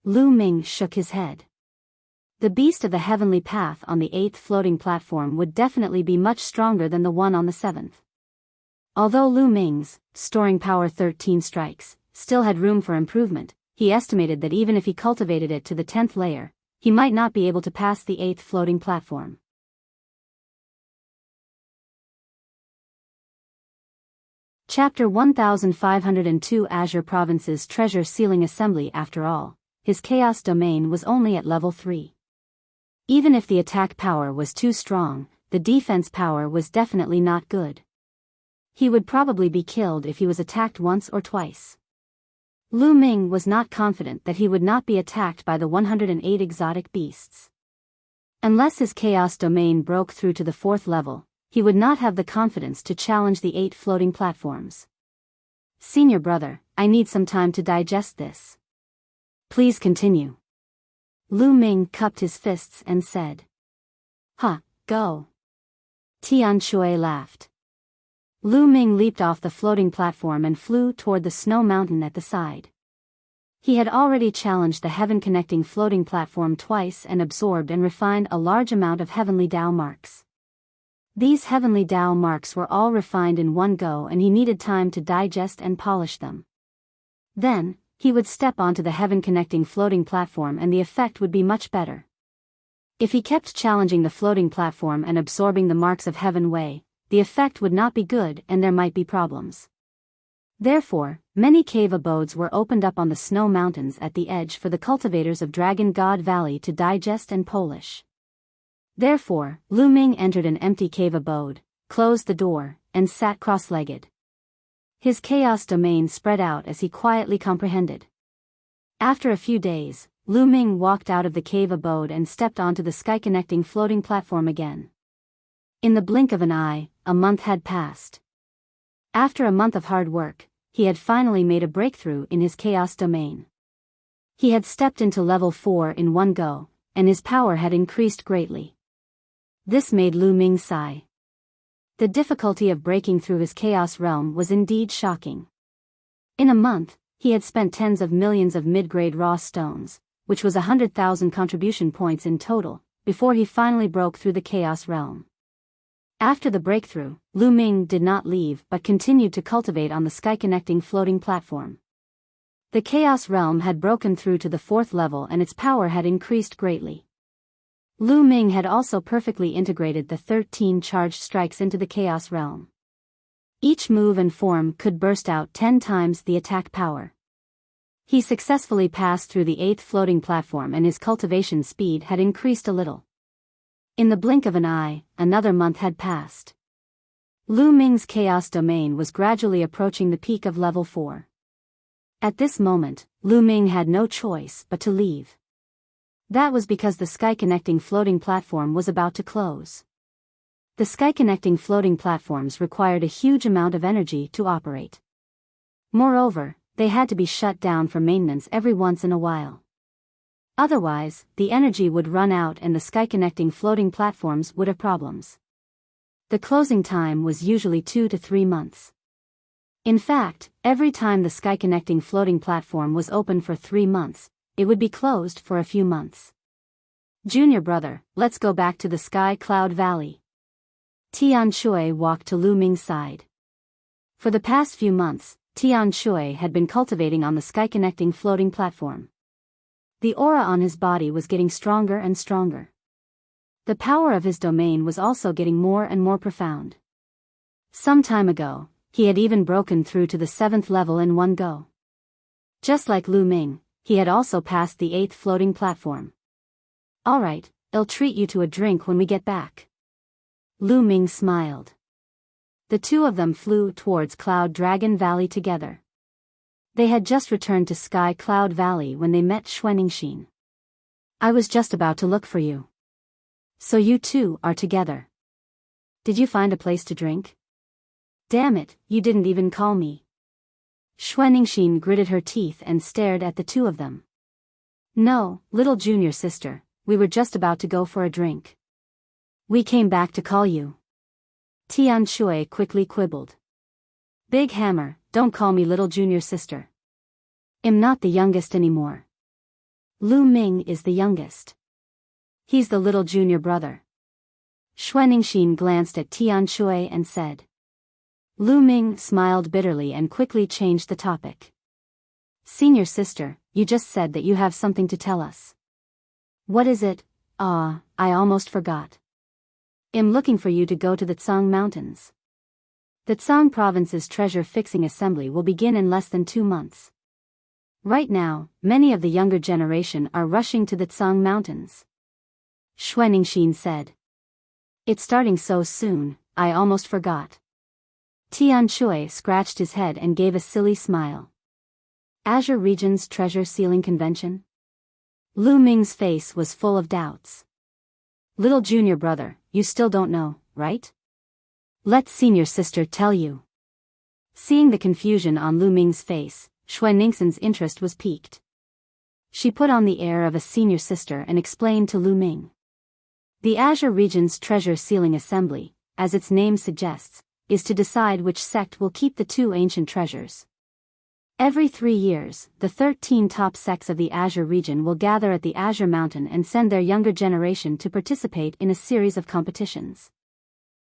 Lu Ming shook his head. The beast of the heavenly path on the 8th floating platform would definitely be much stronger than the one on the 7th. Although Lu Ming's, storing power 13 strikes, still had room for improvement, he estimated that even if he cultivated it to the 10th layer, he might not be able to pass the 8th floating platform. Chapter 1502 Azure Province's Treasure Sealing Assembly. After all, his Chaos Domain was only at level 3. Even if the attack power was too strong, the defense power was definitely not good. He would probably be killed if he was attacked once or twice. Lu Ming was not confident that he would not be attacked by the 108 exotic beasts. Unless his Chaos Domain broke through to the 4th level, he would not have the confidence to challenge the 8 floating platforms. Senior brother, I need some time to digest this. Please continue. Lu Ming cupped his fists and said. Go. Tian Shui laughed. Lu Ming leaped off the floating platform and flew toward the snow mountain at the side. He had already challenged the heaven-connecting floating platform twice and absorbed and refined a large amount of heavenly Tao marks. These heavenly Tao marks were all refined in one go and he needed time to digest and polish them. Then, he would step onto the heaven-connecting floating platform and the effect would be much better. If he kept challenging the floating platform and absorbing the marks of heaven way, the effect would not be good and there might be problems. Therefore, many cave abodes were opened up on the snow mountains at the edge for the cultivators of Dragon God Valley to digest and polish. Therefore, Lu Ming entered an empty cave abode, closed the door, and sat cross-legged. His chaos domain spread out as he quietly comprehended. After a few days, Lu Ming walked out of the cave abode and stepped onto the sky-connecting floating platform again. In the blink of an eye, a month had passed. After a month of hard work, he had finally made a breakthrough in his chaos domain. He had stepped into level 4 in one go, and his power had increased greatly. This made Lu Ming sigh. The difficulty of breaking through his chaos realm was indeed shocking. In a month, he had spent tens of millions of mid-grade raw stones, which was 100,000 contribution points in total, before he finally broke through the chaos realm. After the breakthrough, Lu Ming did not leave but continued to cultivate on the sky-connecting floating platform. The Chaos Realm had broken through to the 4th level and its power had increased greatly. Lu Ming had also perfectly integrated the 13 charged strikes into the Chaos Realm. Each move and form could burst out 10 times the attack power. He successfully passed through the 8th floating platform and his cultivation speed had increased a little. In the blink of an eye, another month had passed. Lu Ming's chaos domain was gradually approaching the peak of level 4. At this moment, Lu Ming had no choice but to leave. That was because the sky-connecting floating platform was about to close. The sky-connecting floating platforms required a huge amount of energy to operate. Moreover, they had to be shut down for maintenance every once in a while. Otherwise, the energy would run out and the sky-connecting floating platforms would have problems. The closing time was usually 2 to 3 months. In fact, every time the sky-connecting floating platform was open for 3 months, it would be closed for a few months. Junior brother, let's go back to the Sky Cloud Valley. Tian Shui walked to Lu Ming's side. For the past few months, Tian Shui had been cultivating on the sky-connecting floating platform. The aura on his body was getting stronger and stronger. The power of his domain was also getting more and more profound. Some time ago, he had even broken through to the 7th level in one go. Just like Lu Ming, he had also passed the 8th floating platform. Alright, I'll treat you to a drink when we get back. Lu Ming smiled. The two of them flew towards Cloud Dragon Valley together. They had just returned to Sky Cloud Valley when they met Xuanixin. I was just about to look for you. So you two are together. Did you find a place to drink? Damn it, you didn't even call me. Xuanixin gritted her teeth and stared at the two of them. No, little junior sister, we were just about to go for a drink. We came back to call you. Tian Shui quickly quibbled. Big Hammer, don't call me little junior sister. I'm not the youngest anymore. Lu Ming is the youngest. He's the little junior brother. Xuanixin glanced at Tian Shui and said. Lu Ming smiled bitterly and quickly changed the topic. Senior sister, you just said that you have something to tell us. What is it? I almost forgot. I'm looking for you to go to the Tsang Mountains. The Tsang Province's treasure-fixing assembly will begin in less than 2 months. Right now, many of the younger generation are rushing to the Tsang Mountains. Xuanixin said. It's starting so soon, I almost forgot. Tian Shui scratched his head and gave a silly smile. Azure Region's treasure sealing convention? Lu Ming's face was full of doubts. Little junior brother, you still don't know, right? Let senior sister tell you. Seeing the confusion on Lu Ming's face, Xuanixin's interest was piqued. She put on the air of a senior sister and explained to Lu Ming. The Azure Region's treasure sealing assembly, as its name suggests, is to decide which sect will keep the 2 ancient treasures. Every 3 years, the 13 top sects of the Azure region will gather at the Azure Mountain and send their younger generation to participate in a series of competitions.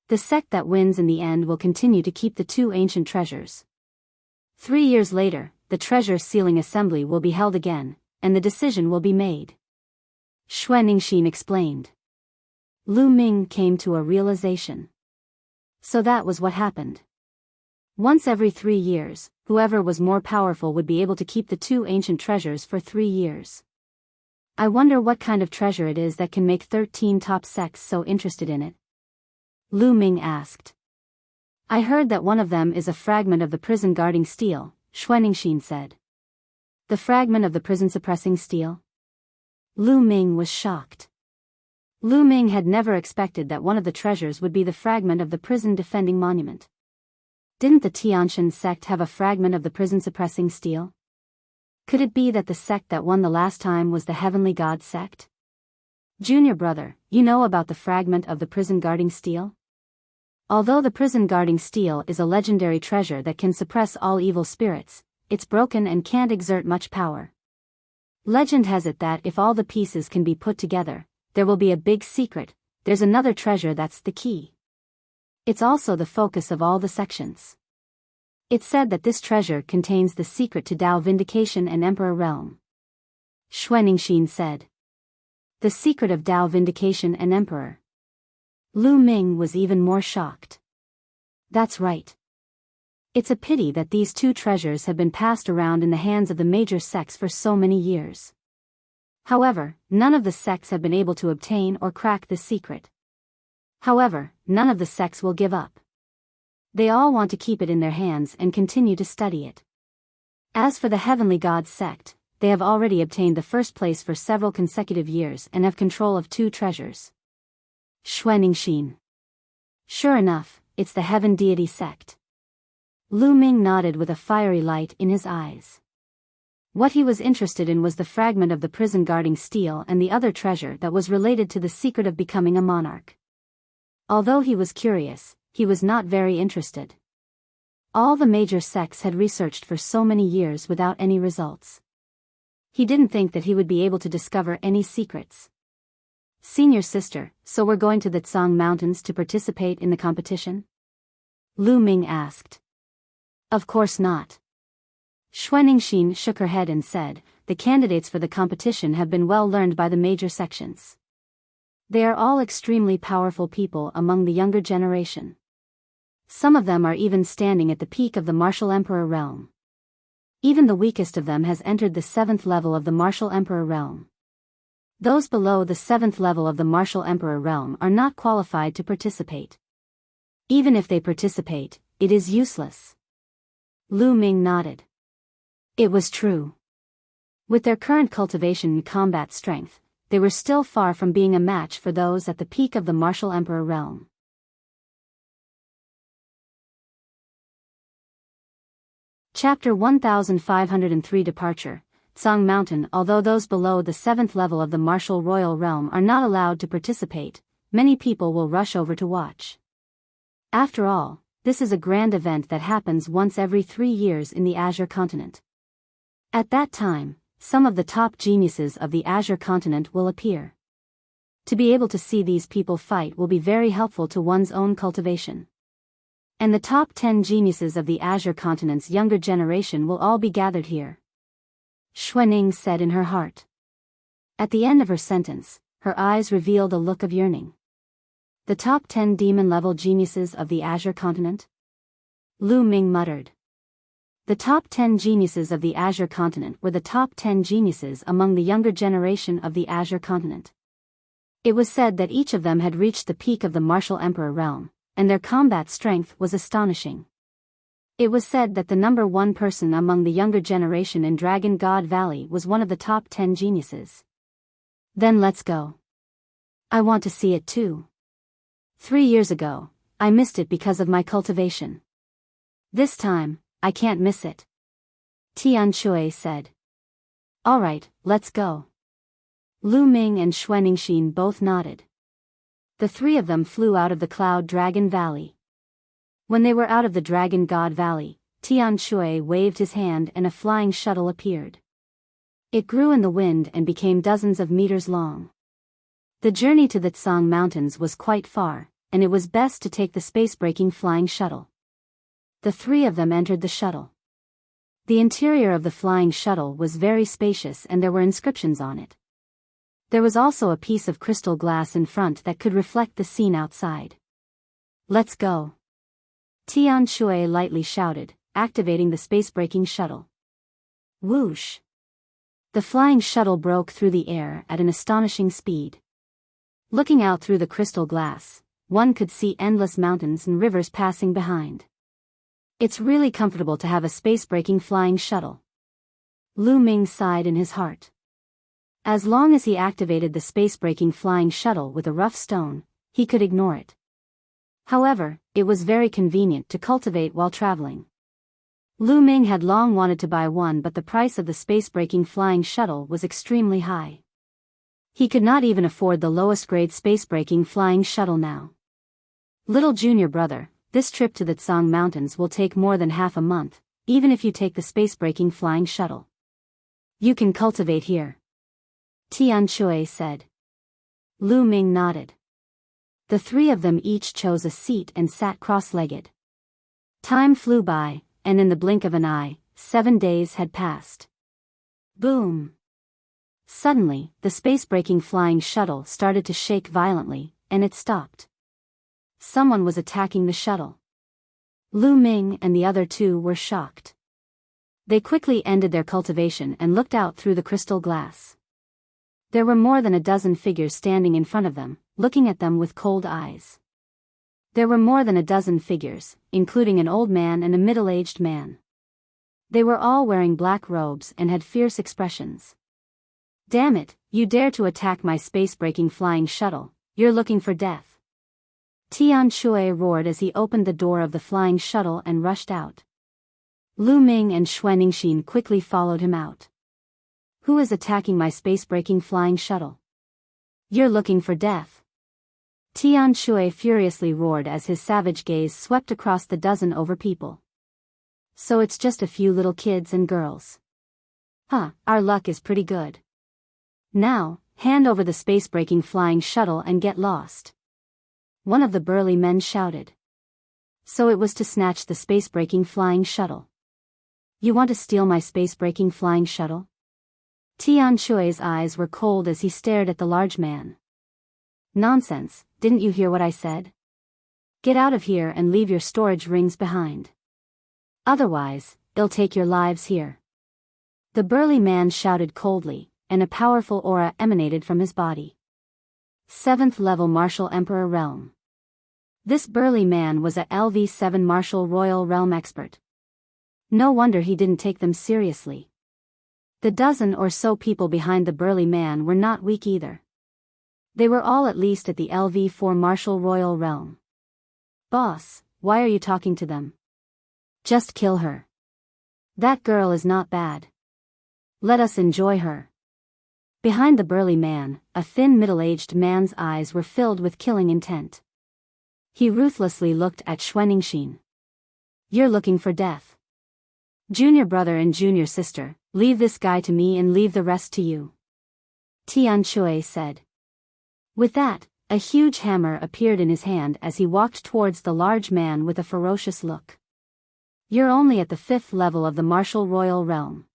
The sect that wins in the end will continue to keep the 2 ancient treasures. 3 years later, the treasure sealing assembly will be held again, and the decision will be made. Xuanixin explained. Lu Ming came to a realization. So that was what happened. Once every 3 years, whoever was more powerful would be able to keep the 2 ancient treasures for 3 years. I wonder what kind of treasure it is that can make 13 top sects so interested in it. Lu Ming asked. I heard that one of them is a fragment of the prison guarding steel, Xuanixin said. The fragment of the prison suppressing steel? Lu Ming was shocked. Lu Ming had never expected that one of the treasures would be the fragment of the prison defending monument. Didn't the Tianshan sect have a fragment of the prison suppressing steel? Could it be that the sect that won the last time was the Heavenly God sect? Junior brother, you know about the fragment of the prison guarding steel? Although the prison guarding steel is a legendary treasure that can suppress all evil spirits, it's broken and can't exert much power. Legend has it that if all the pieces can be put together, there will be a big secret. There's another treasure that's the key. It's also the focus of all the sections. It's said that this treasure contains the secret to Tao Vindication and Emperor Realm. Xuanixin said. The secret of Tao Vindication and Emperor. Lu Ming was even more shocked. That's right. It's a pity that these two treasures have been passed around in the hands of the major sects for so many years. However, none of the sects have been able to obtain or crack this secret. However, none of the sects will give up. They all want to keep it in their hands and continue to study it. As for the Heavenly Gods sect, they have already obtained the first place for several consecutive years and have control of two treasures. Xuaningxin. Sure enough, it's the Heaven Deity sect. Lu Ming nodded with a fiery light in his eyes. What he was interested in was the fragment of the prison guarding steel and the other treasure that was related to the secret of becoming a monarch. Although he was curious, he was not very interested. All the major sects had researched for so many years without any results. He didn't think that he would be able to discover any secrets. Senior sister, so we're going to the Tsang Mountains to participate in the competition? Lu Ming asked. Of course not. Xuaningxin shook her head and said, the candidates for the competition have been well learned by the major sections. They are all extremely powerful people among the younger generation. Some of them are even standing at the peak of the Martial Emperor realm. Even the weakest of them has entered the 7th level of the Martial Emperor realm. Those below the 7th level of the Martial Emperor realm are not qualified to participate. Even if they participate, it is useless. Lu Ming nodded. It was true. With their current cultivation and combat strength, they were still far from being a match for those at the peak of the Martial Emperor realm. Chapter 1503 Departure, Tsang Mountain. Although those below the 7th level of the Martial Royal Realm are not allowed to participate, many people will rush over to watch. After all, this is a grand event that happens once every 3 years in the Azure Continent. At that time, some of the top geniuses of the Azure Continent will appear. To be able to see these people fight will be very helpful to one's own cultivation. And the top 10 geniuses of the Azure Continent's younger generation will all be gathered here. Xuaning said in her heart. At the end of her sentence, her eyes revealed a look of yearning. The top 10 demon-level geniuses of the Azure Continent? Lu Ming muttered. The top 10 geniuses of the Azure Continent were the top 10 geniuses among the younger generation of the Azure Continent. It was said that each of them had reached the peak of the Martial Emperor realm, and their combat strength was astonishing. It was said that the number 1 person among the younger generation in Dragon God Valley was one of the top 10 geniuses. Then let's go. I want to see it too. 3 years ago, I missed it because of my cultivation. This time, I can't miss it. Tian Shui said. Alright, let's go. Lu Ming and Xuaningxin both nodded. The 3 of them flew out of the Cloud Dragon Valley. When they were out of the Dragon God Valley, Tian Shui waved his hand and a flying shuttle appeared. It grew in the wind and became dozens of meters long. The journey to the Tsang Mountains was quite far, and it was best to take the space-breaking flying shuttle. The 3 of them entered the shuttle. The interior of the flying shuttle was very spacious and there were inscriptions on it. There was also a piece of crystal glass in front that could reflect the scene outside. Let's go. Tian Shui lightly shouted, activating the space-breaking shuttle. Whoosh! The flying shuttle broke through the air at an astonishing speed. Looking out through the crystal glass, one could see endless mountains and rivers passing behind. It's really comfortable to have a space-breaking flying shuttle. Lu Ming sighed in his heart. As long as he activated the space-breaking flying shuttle with a rough stone, he could ignore it. However, it was very convenient to cultivate while traveling. Lu Ming had long wanted to buy one, but the price of the space-breaking flying shuttle was extremely high. He could not even afford the lowest-grade space-breaking flying shuttle now. Little junior brother, this trip to the Tsang Mountains will take more than half a month, even if you take the space-breaking flying shuttle. You can cultivate here. Tian Shui said. Lu Ming nodded. The 3 of them each chose a seat and sat cross-legged. Time flew by, and in the blink of an eye, 7 days had passed. Boom! Suddenly, the space-breaking flying shuttle started to shake violently, and it stopped. Someone was attacking the shuttle. Lu Ming and the other two were shocked. They quickly ended their cultivation and looked out through the crystal glass. There were more than a dozen figures standing in front of them, looking at them with cold eyes. There were more than a dozen figures, including an old man and a middle-aged man. They were all wearing black robes and had fierce expressions. "Damn it, you dare to attack my space-breaking flying shuttle, you're looking for death." Tian Shui roared as he opened the door of the flying shuttle and rushed out. Lu Ming and Xuanixin quickly followed him out. "Who is attacking my space-breaking flying shuttle? You're looking for death." Tian Shui furiously roared as his savage gaze swept across the dozen over people. "So it's just a few little kids and girls. Huh, our luck is pretty good. Now, hand over the space-breaking flying shuttle and get lost." One of the burly men shouted. So it was to snatch the space-breaking flying shuttle. "You want to steal my space-breaking flying shuttle?" Tian Shui's eyes were cold as he stared at the large man. "Nonsense, didn't you hear what I said? Get out of here and leave your storage rings behind. Otherwise, I'll take your lives here." The burly man shouted coldly, and a powerful aura emanated from his body. 7th level Martial Emperor Realm. This burly man was a LV7 Martial Royal Realm expert. No wonder he didn't take them seriously. The dozen or so people behind the burly man were not weak either. They were all at least at the LV4 Martial Royal Realm. "Boss, why are you talking to them? Just kill her. That girl is not bad. Let us enjoy her." Behind the burly man, a thin middle-aged man's eyes were filled with killing intent. He ruthlessly looked at Xuanixin. "You're looking for death. Junior brother and junior sister, leave this guy to me and leave the rest to you," Tian Shui said. With that, a huge hammer appeared in his hand as he walked towards the large man with a ferocious look. "You're only at the 5th level of the Martial Royal Realm.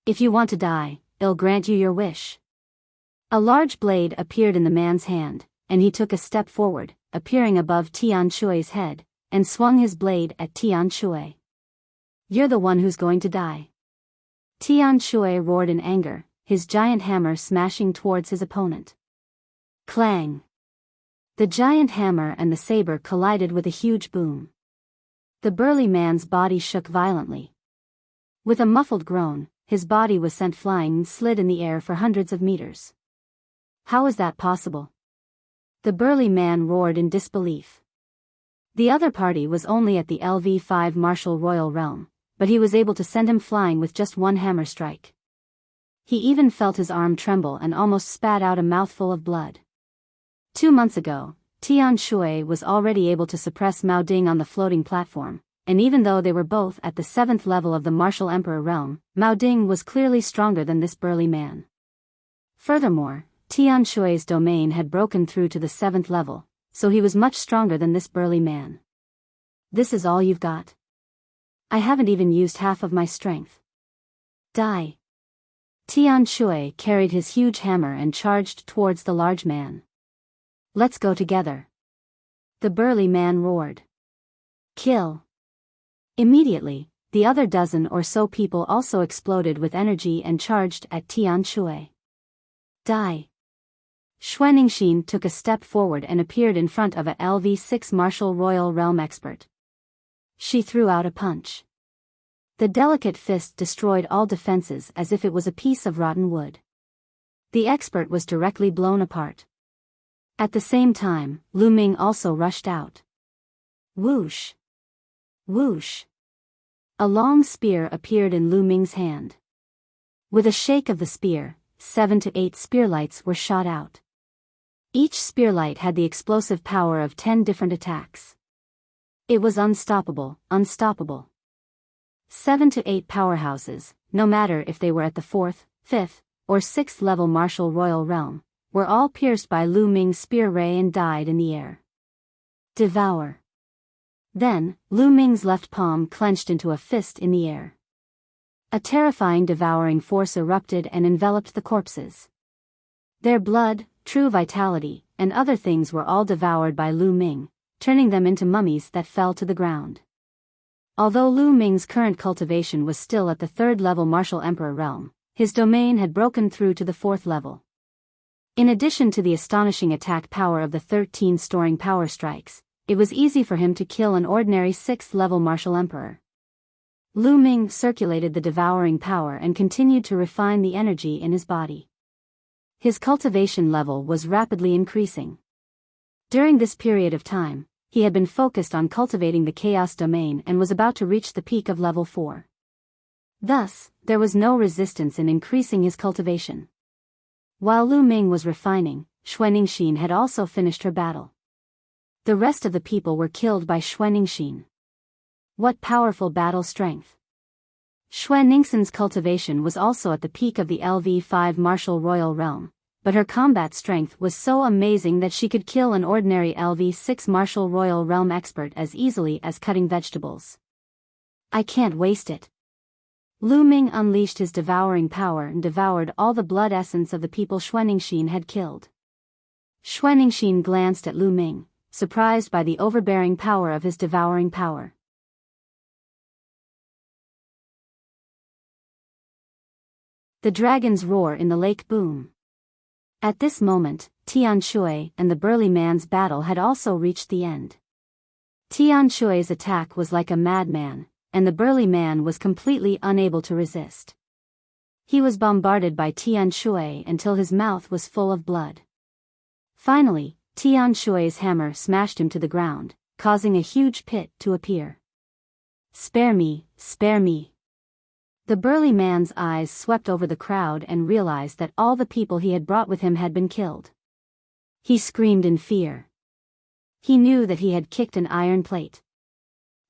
If you want to die, I'll grant you your wish." A large blade appeared in the man's hand, and he took a step forward, appearing above Tian Shui's head, and swung his blade at Tian Shui. "You're the one who's going to die." Tian Shui roared in anger, his giant hammer smashing towards his opponent. Clang! The giant hammer and the saber collided with a huge boom. The burly man's body shook violently. With a muffled groan, his body was sent flying and slid in the air for hundreds of meters. "How is that possible?" The burly man roared in disbelief. The other party was only at the LV5 Martial Royal Realm, but he was able to send him flying with just one hammer strike. He even felt his arm tremble and almost spat out a mouthful of blood. 2 months ago, Tian Shui was already able to suppress Mao Ding on the floating platform, and even though they were both at the 7th level of the Martial Emperor Realm, Mao Ding was clearly stronger than this burly man. Furthermore, Tian Shui's domain had broken through to the 7th level, so he was much stronger than this burly man. "This is all you've got? I haven't even used half of my strength. Die." Tian Shui carried his huge hammer and charged towards the large man. "Let's go together." The burly man roared. "Kill." Immediately, the other dozen or so people also exploded with energy and charged at Tian Shui. "Die." Xuanixin took a step forward and appeared in front of a LV6 Martial Royal Realm expert. She threw out a punch. The delicate fist destroyed all defenses as if it was a piece of rotten wood. The expert was directly blown apart. At the same time, Lu Ming also rushed out. Whoosh! Whoosh! A long spear appeared in Lu Ming's hand. With a shake of the spear, 7 to 8 spearlights were shot out. Each spearlight had the explosive power of 10 different attacks. It was unstoppable, unstoppable. 7 to 8 powerhouses, no matter if they were at the 4th, 5th, or 6th level Martial Royal Realm, were all pierced by Lu Ming's spear ray and died in the air. Devour. Then, Lu Ming's left palm clenched into a fist in the air. A terrifying devouring force erupted and enveloped the corpses. Their blood, true vitality, and other things were all devoured by Lu Ming, turning them into mummies that fell to the ground. Although Lu Ming's current cultivation was still at the 3rd level martial emperor realm, his domain had broken through to the 4th level. In addition to the astonishing attack power of the 13 storing power strikes, it was easy for him to kill an ordinary 6th level martial emperor. Lu Ming circulated the devouring power and continued to refine the energy in his body. His cultivation level was rapidly increasing. During this period of time, he had been focused on cultivating the chaos domain and was about to reach the peak of level 4. Thus, there was no resistance in increasing his cultivation. While Lu Ming was refining, Xuaningxin had also finished her battle. The rest of the people were killed by Xuaningxin. What powerful battle strength! Xuaningxin's cultivation was also at the peak of the LV5 martial royal realm, but her combat strength was so amazing that she could kill an ordinary LV6 martial royal realm expert as easily as cutting vegetables. I can't waste it. Lu Ming unleashed his devouring power and devoured all the blood essence of the people Xuaningxin had killed. Xuaningxin glanced at Lu Ming, surprised by the overbearing power of his devouring power. The dragons roar in the lake boom. At this moment, Tian Shui and the burly man's battle had also reached the end. Tian Shui's attack was like a madman, and the burly man was completely unable to resist. He was bombarded by Tian Shui until his mouth was full of blood. Finally, Tian Shui's hammer smashed him to the ground, causing a huge pit to appear. "Spare me, spare me." The burly man's eyes swept over the crowd and realized that all the people he had brought with him had been killed. He screamed in fear. He knew that he had kicked an iron plate.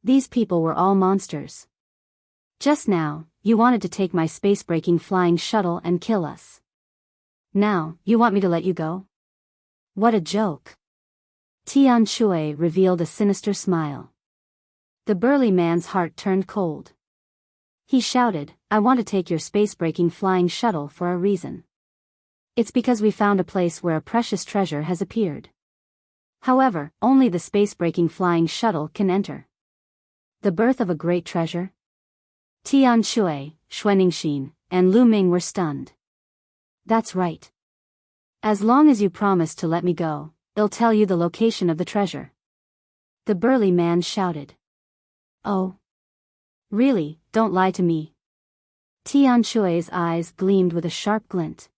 These people were all monsters. Just now, you wanted to take my space-breaking flying shuttle and kill us. Now, you want me to let you go? What a joke. Tian Shui revealed a sinister smile. The burly man's heart turned cold. He shouted, "I want to take your space-breaking flying shuttle for a reason. It's because we found a place where a precious treasure has appeared. However, only the space-breaking flying shuttle can enter." The birth of a great treasure? Tian Shui, Xuaningxin, and Lu Ming were stunned. That's right. As long as you promise to let me go, I'll tell you the location of the treasure. The burly man shouted. Oh. Really, don't lie to me. Tian Shui's eyes gleamed with a sharp glint.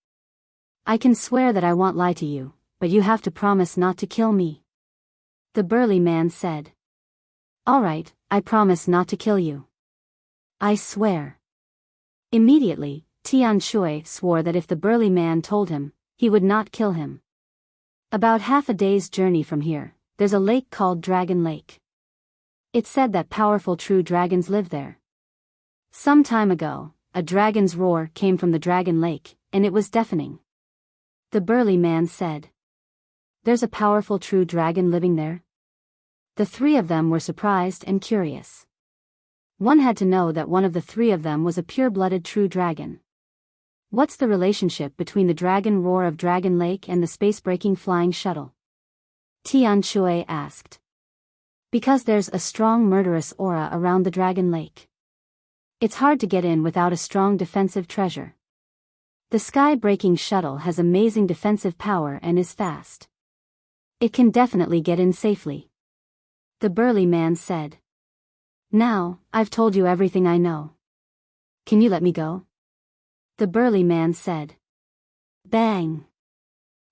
I can swear that I won't lie to you, but you have to promise not to kill me. The burly man said. All right, I promise not to kill you. I swear. Immediately, Tian Shui swore that if the burly man told him, he would not kill him. About half a day's journey from here, there's a lake called Dragon Lake. It's said that powerful true dragons live there. Some time ago, a dragon's roar came from the Dragon Lake, and it was deafening. The burly man said. There's a powerful true dragon living there? The three of them were surprised and curious. One had to know that one of the three of them was a pure-blooded true dragon. What's the relationship between the dragon roar of Dragon Lake and the space-breaking flying shuttle? Tian Shui asked. Because there's a strong murderous aura around the Dragon Lake. It's hard to get in without a strong defensive treasure. The sky-breaking shuttle has amazing defensive power and is fast. It can definitely get in safely. The burly man said. Now, I've told you everything I know. Can you let me go? The burly man said. Bang!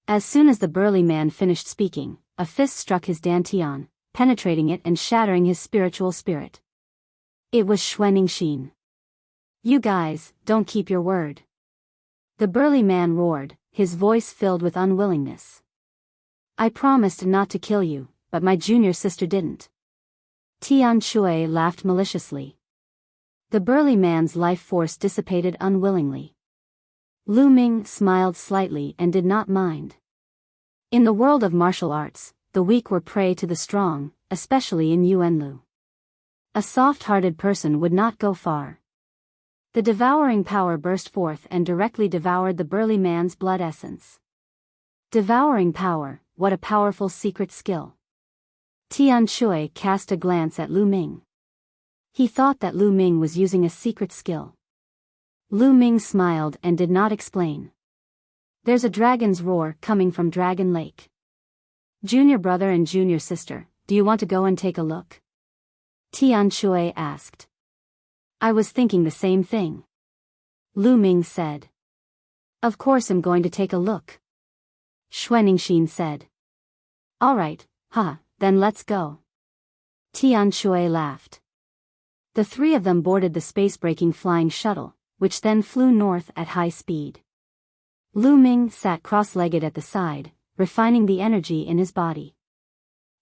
As soon as the burly man finished speaking, a fist struck his dantian, penetrating it and shattering his spiritual spirit. It was Xuaningxin. You guys, don't keep your word. The burly man roared, his voice filled with unwillingness. I promised not to kill you, but my junior sister didn't. Tian Shui laughed maliciously. The burly man's life force dissipated unwillingly. Lu Ming smiled slightly and did not mind. In the world of martial arts, the weak were prey to the strong, especially in Yuanlu. A soft-hearted person would not go far. The devouring power burst forth and directly devoured the burly man's blood essence. Devouring power, what a powerful secret skill. Tian Shui cast a glance at Lu Ming. He thought that Lu Ming was using a secret skill. Lu Ming smiled and did not explain. There's a dragon's roar coming from Dragon Lake. Junior brother and junior sister, do you want to go and take a look? Tian Shui asked. I was thinking the same thing. Lu Ming said. Of course I'm going to take a look. Xuanixin said. Alright, then let's go. Tian Shui laughed. The three of them boarded the space-breaking flying shuttle, which then flew north at high speed. Lu Ming sat cross-legged at the side, refining the energy in his body.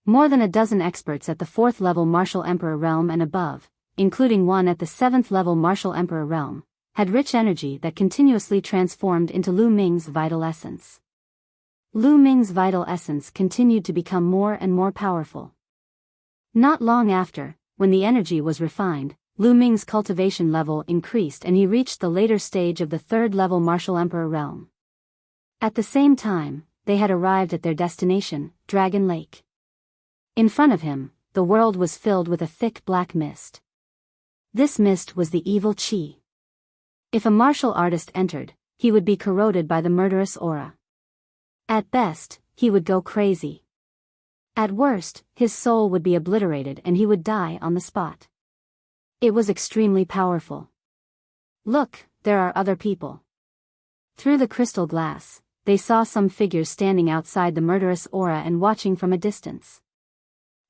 More than a dozen experts at the 4th level Martial Emperor realm and above, including one at the 7th level Martial Emperor realm, had rich energy that continuously transformed into Lu Ming's vital essence. Lu Ming's vital essence continued to become more and more powerful. Not long after, when the energy was refined, Lu Ming's cultivation level increased and he reached the later stage of the 3rd level Martial Emperor realm. At the same time, they had arrived at their destination, Dragon Lake. In front of him, the world was filled with a thick black mist. This mist was the evil qi. If a martial artist entered, he would be corroded by the murderous aura. At best, he would go crazy. At worst, his soul would be obliterated and he would die on the spot. It was extremely powerful. Look, there are other people. Through the crystal glass, they saw some figures standing outside the murderous aura and watching from a distance.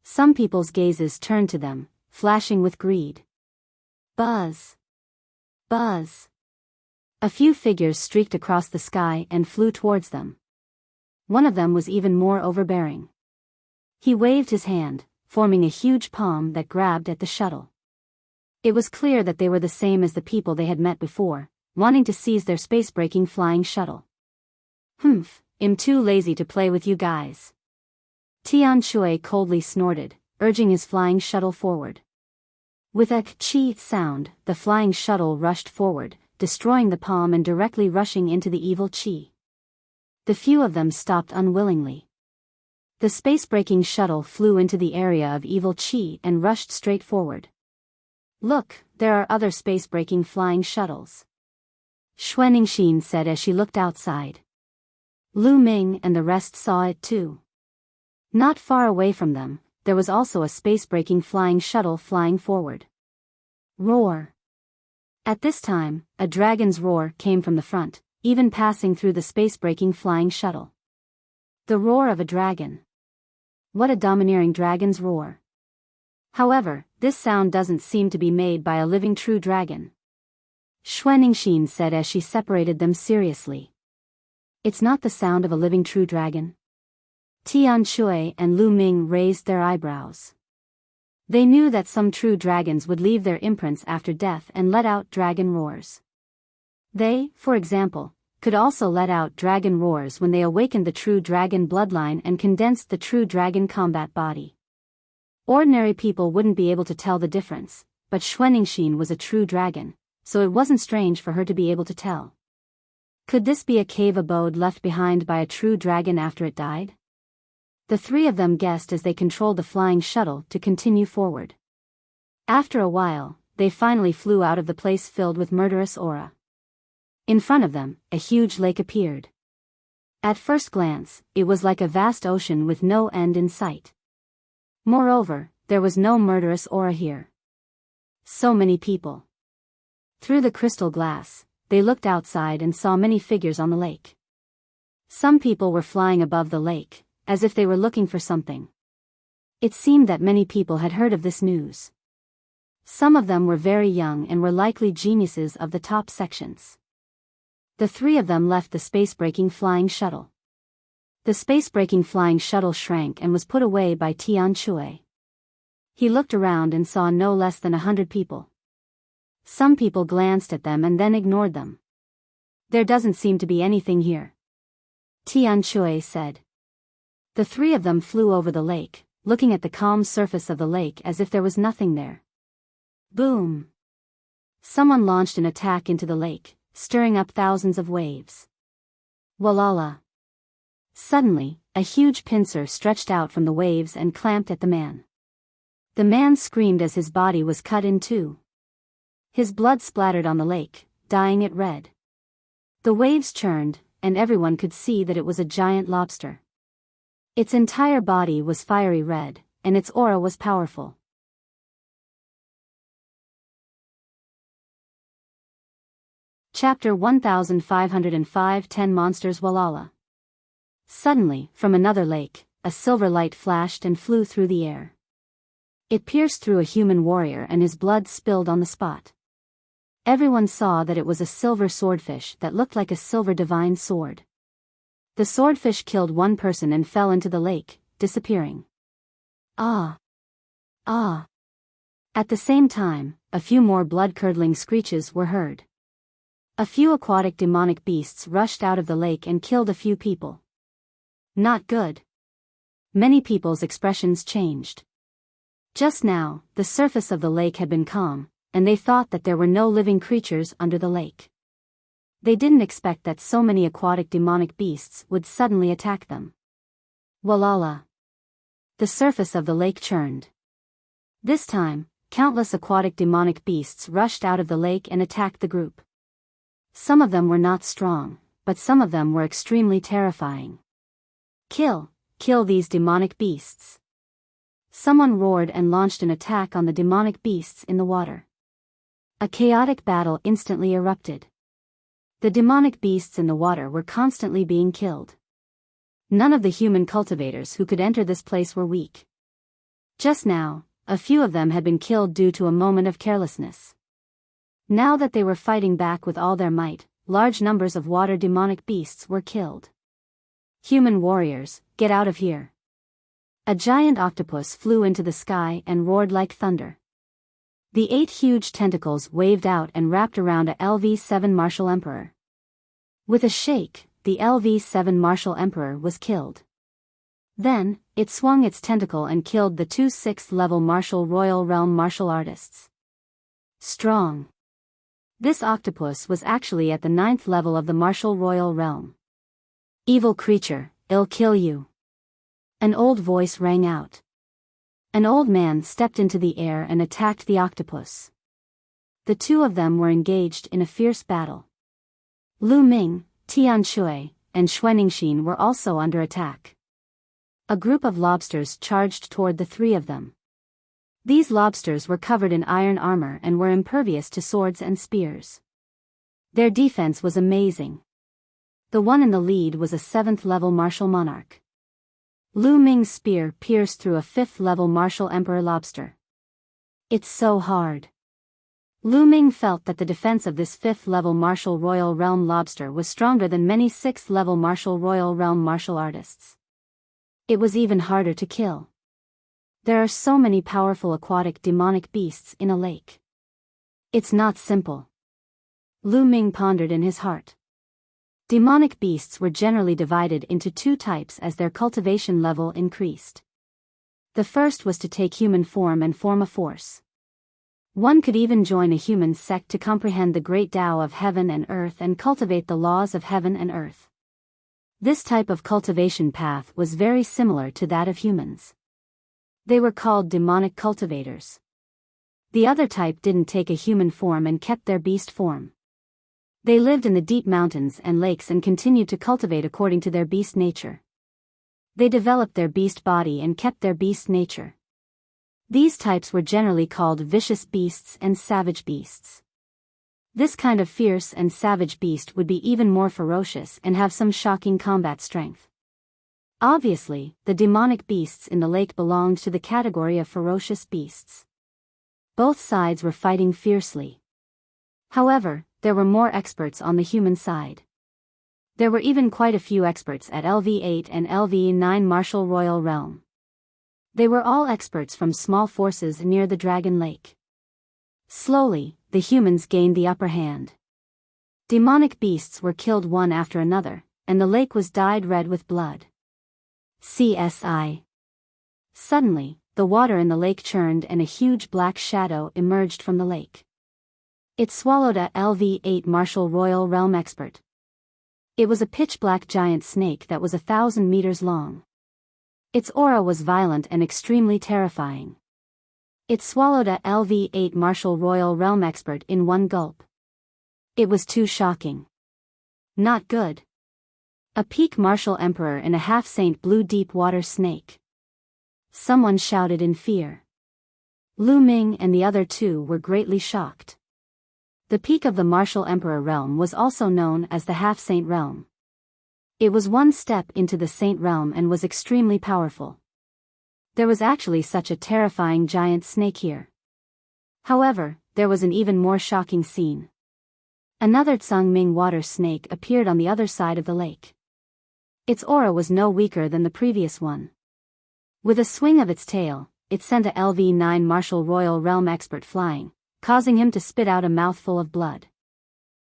Some people's gazes turned to them, flashing with greed. Buzz! Buzz! A few figures streaked across the sky and flew towards them. One of them was even more overbearing. He waved his hand, forming a huge palm that grabbed at the shuttle. It was clear that they were the same as the people they had met before, wanting to seize their space-breaking flying shuttle. I'm too lazy to play with you guys. Tian Shui coldly snorted, urging his flying shuttle forward. With a chi sound, the flying shuttle rushed forward, destroying the palm and directly rushing into the evil qi. The few of them stopped unwillingly. The space-breaking shuttle flew into the area of evil qi and rushed straight forward. Look, there are other space-breaking flying shuttles. Xuanixin said as she looked outside. Lu Ming and the rest saw it too. Not far away from them, there was also a space-breaking flying shuttle flying forward. Roar! At this time, a dragon's roar came from the front, even passing through the space-breaking flying shuttle. The roar of a dragon. What a domineering dragon's roar. However, this sound doesn't seem to be made by a living true dragon. Xuanixin said as she separated them seriously. It's not the sound of a living true dragon. Tian Shui and Lu Ming raised their eyebrows. They knew that some true dragons would leave their imprints after death and let out dragon roars. They, for example, could also let out dragon roars when they awakened the true dragon bloodline and condensed the true dragon combat body. Ordinary people wouldn't be able to tell the difference, but Xuanixin was a true dragon, so it wasn't strange for her to be able to tell. Could this be a cave abode left behind by a true dragon after it died? The three of them guessed as they controlled the flying shuttle to continue forward. After a while, they finally flew out of the place filled with murderous aura. In front of them, a huge lake appeared. At first glance, it was like a vast ocean with no end in sight. Moreover, there was no murderous aura here. So many people. Through the crystal glass, they looked outside and saw many figures on the lake. Some people were flying above the lake, as if they were looking for something. It seemed that many people had heard of this news. Some of them were very young and were likely geniuses of the top sections. The three of them left the space-breaking flying shuttle. The space-breaking flying shuttle shrank and was put away by Tian Shui. He looked around and saw no less than 100 people. Some people glanced at them and then ignored them. There doesn't seem to be anything here, Tian Shui said. The three of them flew over the lake, looking at the calm surface of the lake as if there was nothing there. Boom! Someone launched an attack into the lake, stirring up thousands of waves. Walala! Suddenly, a huge pincer stretched out from the waves and clamped at the man. The man screamed as his body was cut in two. His blood splattered on the lake, dyeing it red. The waves churned, and everyone could see that it was a giant lobster. Its entire body was fiery red, and its aura was powerful. Chapter 1505 10 Monsters Walala. Suddenly, from another lake, a silver light flashed and flew through the air. It pierced through a human warrior and his blood spilled on the spot. Everyone saw that it was a silver swordfish that looked like a silver divine sword. The swordfish killed one person and fell into the lake, disappearing. Ah! Ah! At the same time, a few more blood-curdling screeches were heard. A few aquatic demonic beasts rushed out of the lake and killed a few people. Not good. Many people's expressions changed. Just now, the surface of the lake had been calm, and they thought that there were no living creatures under the lake. They didn't expect that so many aquatic demonic beasts would suddenly attack them. Walala. The surface of the lake churned. This time, countless aquatic demonic beasts rushed out of the lake and attacked the group. Some of them were not strong, but some of them were extremely terrifying. Kill these demonic beasts. Someone roared and launched an attack on the demonic beasts in the water. A chaotic battle instantly erupted. The demonic beasts in the water were constantly being killed. None of the human cultivators who could enter this place were weak. Just now, a few of them had been killed due to a moment of carelessness. Now that they were fighting back with all their might, large numbers of water demonic beasts were killed. Human warriors, get out of here. A giant octopus flew into the sky and roared like thunder. The 8 huge tentacles waved out and wrapped around a LV-7 Martial Emperor. With a shake, the LV-7 Martial Emperor was killed. Then, it swung its tentacle and killed the 2 6th-level Martial Royal Realm martial artists. Strong. This octopus was actually at the 9th level of the Martial Royal Realm. Evil creature, I'll kill you. An old voice rang out. An old man stepped into the air and attacked the octopus. The two of them were engaged in a fierce battle. Lu Ming, Tian Shui, and Xuaningxin were also under attack. A group of lobsters charged toward the three of them. These lobsters were covered in iron armor and were impervious to swords and spears. Their defense was amazing. The one in the lead was a 7th-level martial monarch. Lu Ming's spear pierced through a 5th-level martial emperor lobster. It's so hard. Lu Ming felt that the defense of this 5th-level martial royal realm lobster was stronger than many 6th-level martial royal realm martial artists. It was even harder to kill. There are so many powerful aquatic demonic beasts in a lake. It's not simple. Lu Ming pondered in his heart. Demonic beasts were generally divided into 2 types as their cultivation level increased. The first was to take human form and form a force. One could even join a human sect to comprehend the great Tao of heaven and earth and cultivate the laws of heaven and earth. This type of cultivation path was very similar to that of humans. They were called demonic cultivators. The other type didn't take a human form and kept their beast form. They lived in the deep mountains and lakes and continued to cultivate according to their beast nature. They developed their beast body and kept their beast nature. These types were generally called vicious beasts and savage beasts. This kind of fierce and savage beast would be even more ferocious and have some shocking combat strength. Obviously, the demonic beasts in the lake belonged to the category of ferocious beasts. Both sides were fighting fiercely. However, there were more experts on the human side. There were even quite a few experts at LV-8 and LV-9 Martial Royal Realm. They were all experts from small forces near the Dragon Lake. Slowly, the humans gained the upper hand. Demonic beasts were killed one after another, and the lake was dyed red with blood. CSI. Suddenly, the water in the lake churned and a huge black shadow emerged from the lake. It swallowed a LV-8 Martial Royal Realm expert. It was a pitch-black giant snake that was 1,000 meters long. Its aura was violent and extremely terrifying. It swallowed a LV-8 Martial Royal Realm expert in one gulp. It was too shocking. Not good. A peak martial emperor and a half-saint blue deep water snake. Someone shouted in fear. Lu Ming and the other two were greatly shocked. The peak of the martial emperor realm was also known as the half-saint realm. It was one step into the saint realm and was extremely powerful. There was actually such a terrifying giant snake here. However, there was an even more shocking scene. Another Tsangming water snake appeared on the other side of the lake. Its aura was no weaker than the previous one. With a swing of its tail, it sent a LV-9 Martial Royal Realm expert flying, causing him to spit out a mouthful of blood.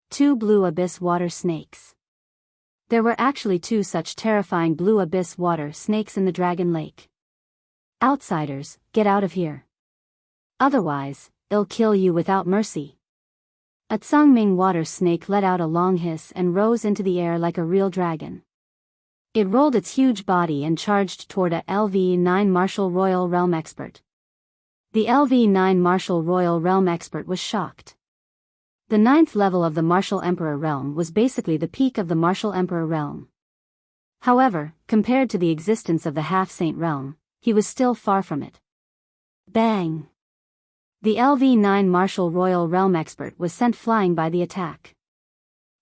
2 blue abyss water snakes. There were actually 2 such terrifying blue abyss water snakes in the Dragon Lake. Outsiders, get out of here. Otherwise, it'll kill you without mercy. A Tsangming water snake let out a long hiss and rose into the air like a real dragon. It rolled its huge body and charged toward a LV-9 Martial Royal Realm expert. The LV-9 Martial Royal Realm expert was shocked. The 9th level of the Martial Emperor realm was basically the peak of the Martial Emperor realm. However, compared to the existence of the half-saint realm, he was still far from it. Bang! The LV-9 Martial Royal Realm expert was sent flying by the attack.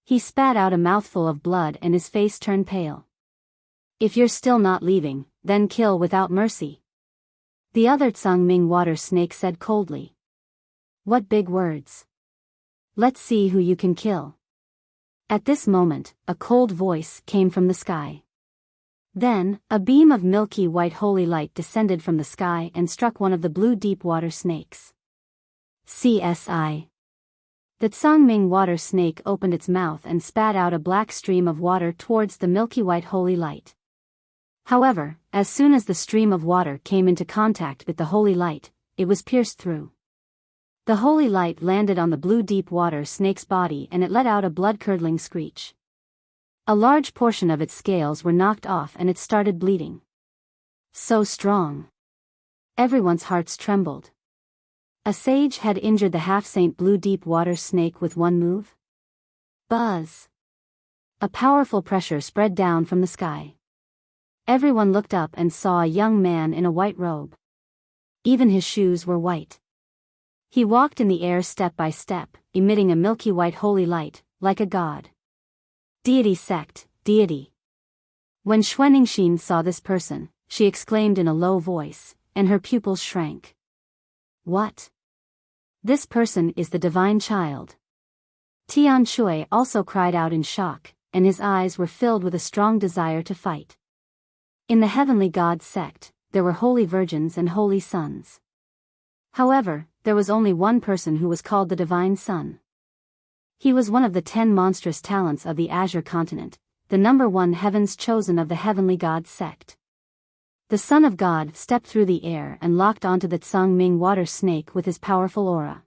He spat out a mouthful of blood and his face turned pale. If you're still not leaving, then kill without mercy. The other Tsangming water snake said coldly. What big words. Let's see who you can kill. At this moment, a cold voice came from the sky. Then, a beam of milky white holy light descended from the sky and struck one of the blue deep water snakes. CSI. The Tsangming water snake opened its mouth and spat out a black stream of water towards the milky white holy light. However, as soon as the stream of water came into contact with the holy light, it was pierced through. The holy light landed on the blue deep water snake's body and it let out a blood-curdling screech. A large portion of its scales were knocked off and it started bleeding. So strong. Everyone's hearts trembled. A sage had injured the half-saint blue deep water snake with one move? Buzz! A powerful pressure spread down from the sky. Everyone looked up and saw a young man in a white robe. Even his shoes were white. He walked in the air step by step, emitting a milky white holy light, like a god. Deity sect, deity. When Xuanixin saw this person, she exclaimed in a low voice, and her pupils shrank. What? This person is the divine child. Tian Shui also cried out in shock, and his eyes were filled with a strong desire to fight. In the heavenly god sect, there were holy virgins and holy sons. However, there was only one person who was called the divine son. He was one of the 10 monstrous talents of the Azure continent, the number 1 heavens chosen of the heavenly god sect. The Son of God stepped through the air and locked onto the Tsangming water snake with his powerful aura.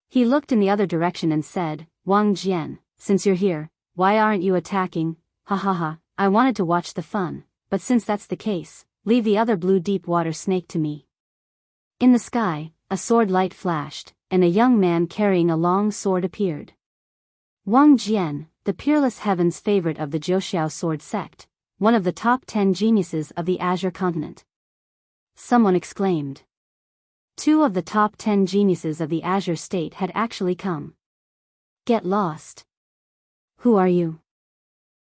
He looked in the other direction and said, Wang Jian, since you're here, why aren't you attacking? Ha ha ha, I wanted to watch the fun, but since that's the case, leave the other blue deep water snake to me. In the sky, a sword light flashed, and a young man carrying a long sword appeared. Wang Jian, the peerless heaven's favorite of the Jiuxiao sword sect, one of the top 10 geniuses of the Azure continent. Someone exclaimed. 2 of the top 10 geniuses of the Azure state had actually come. Get lost. Who are you?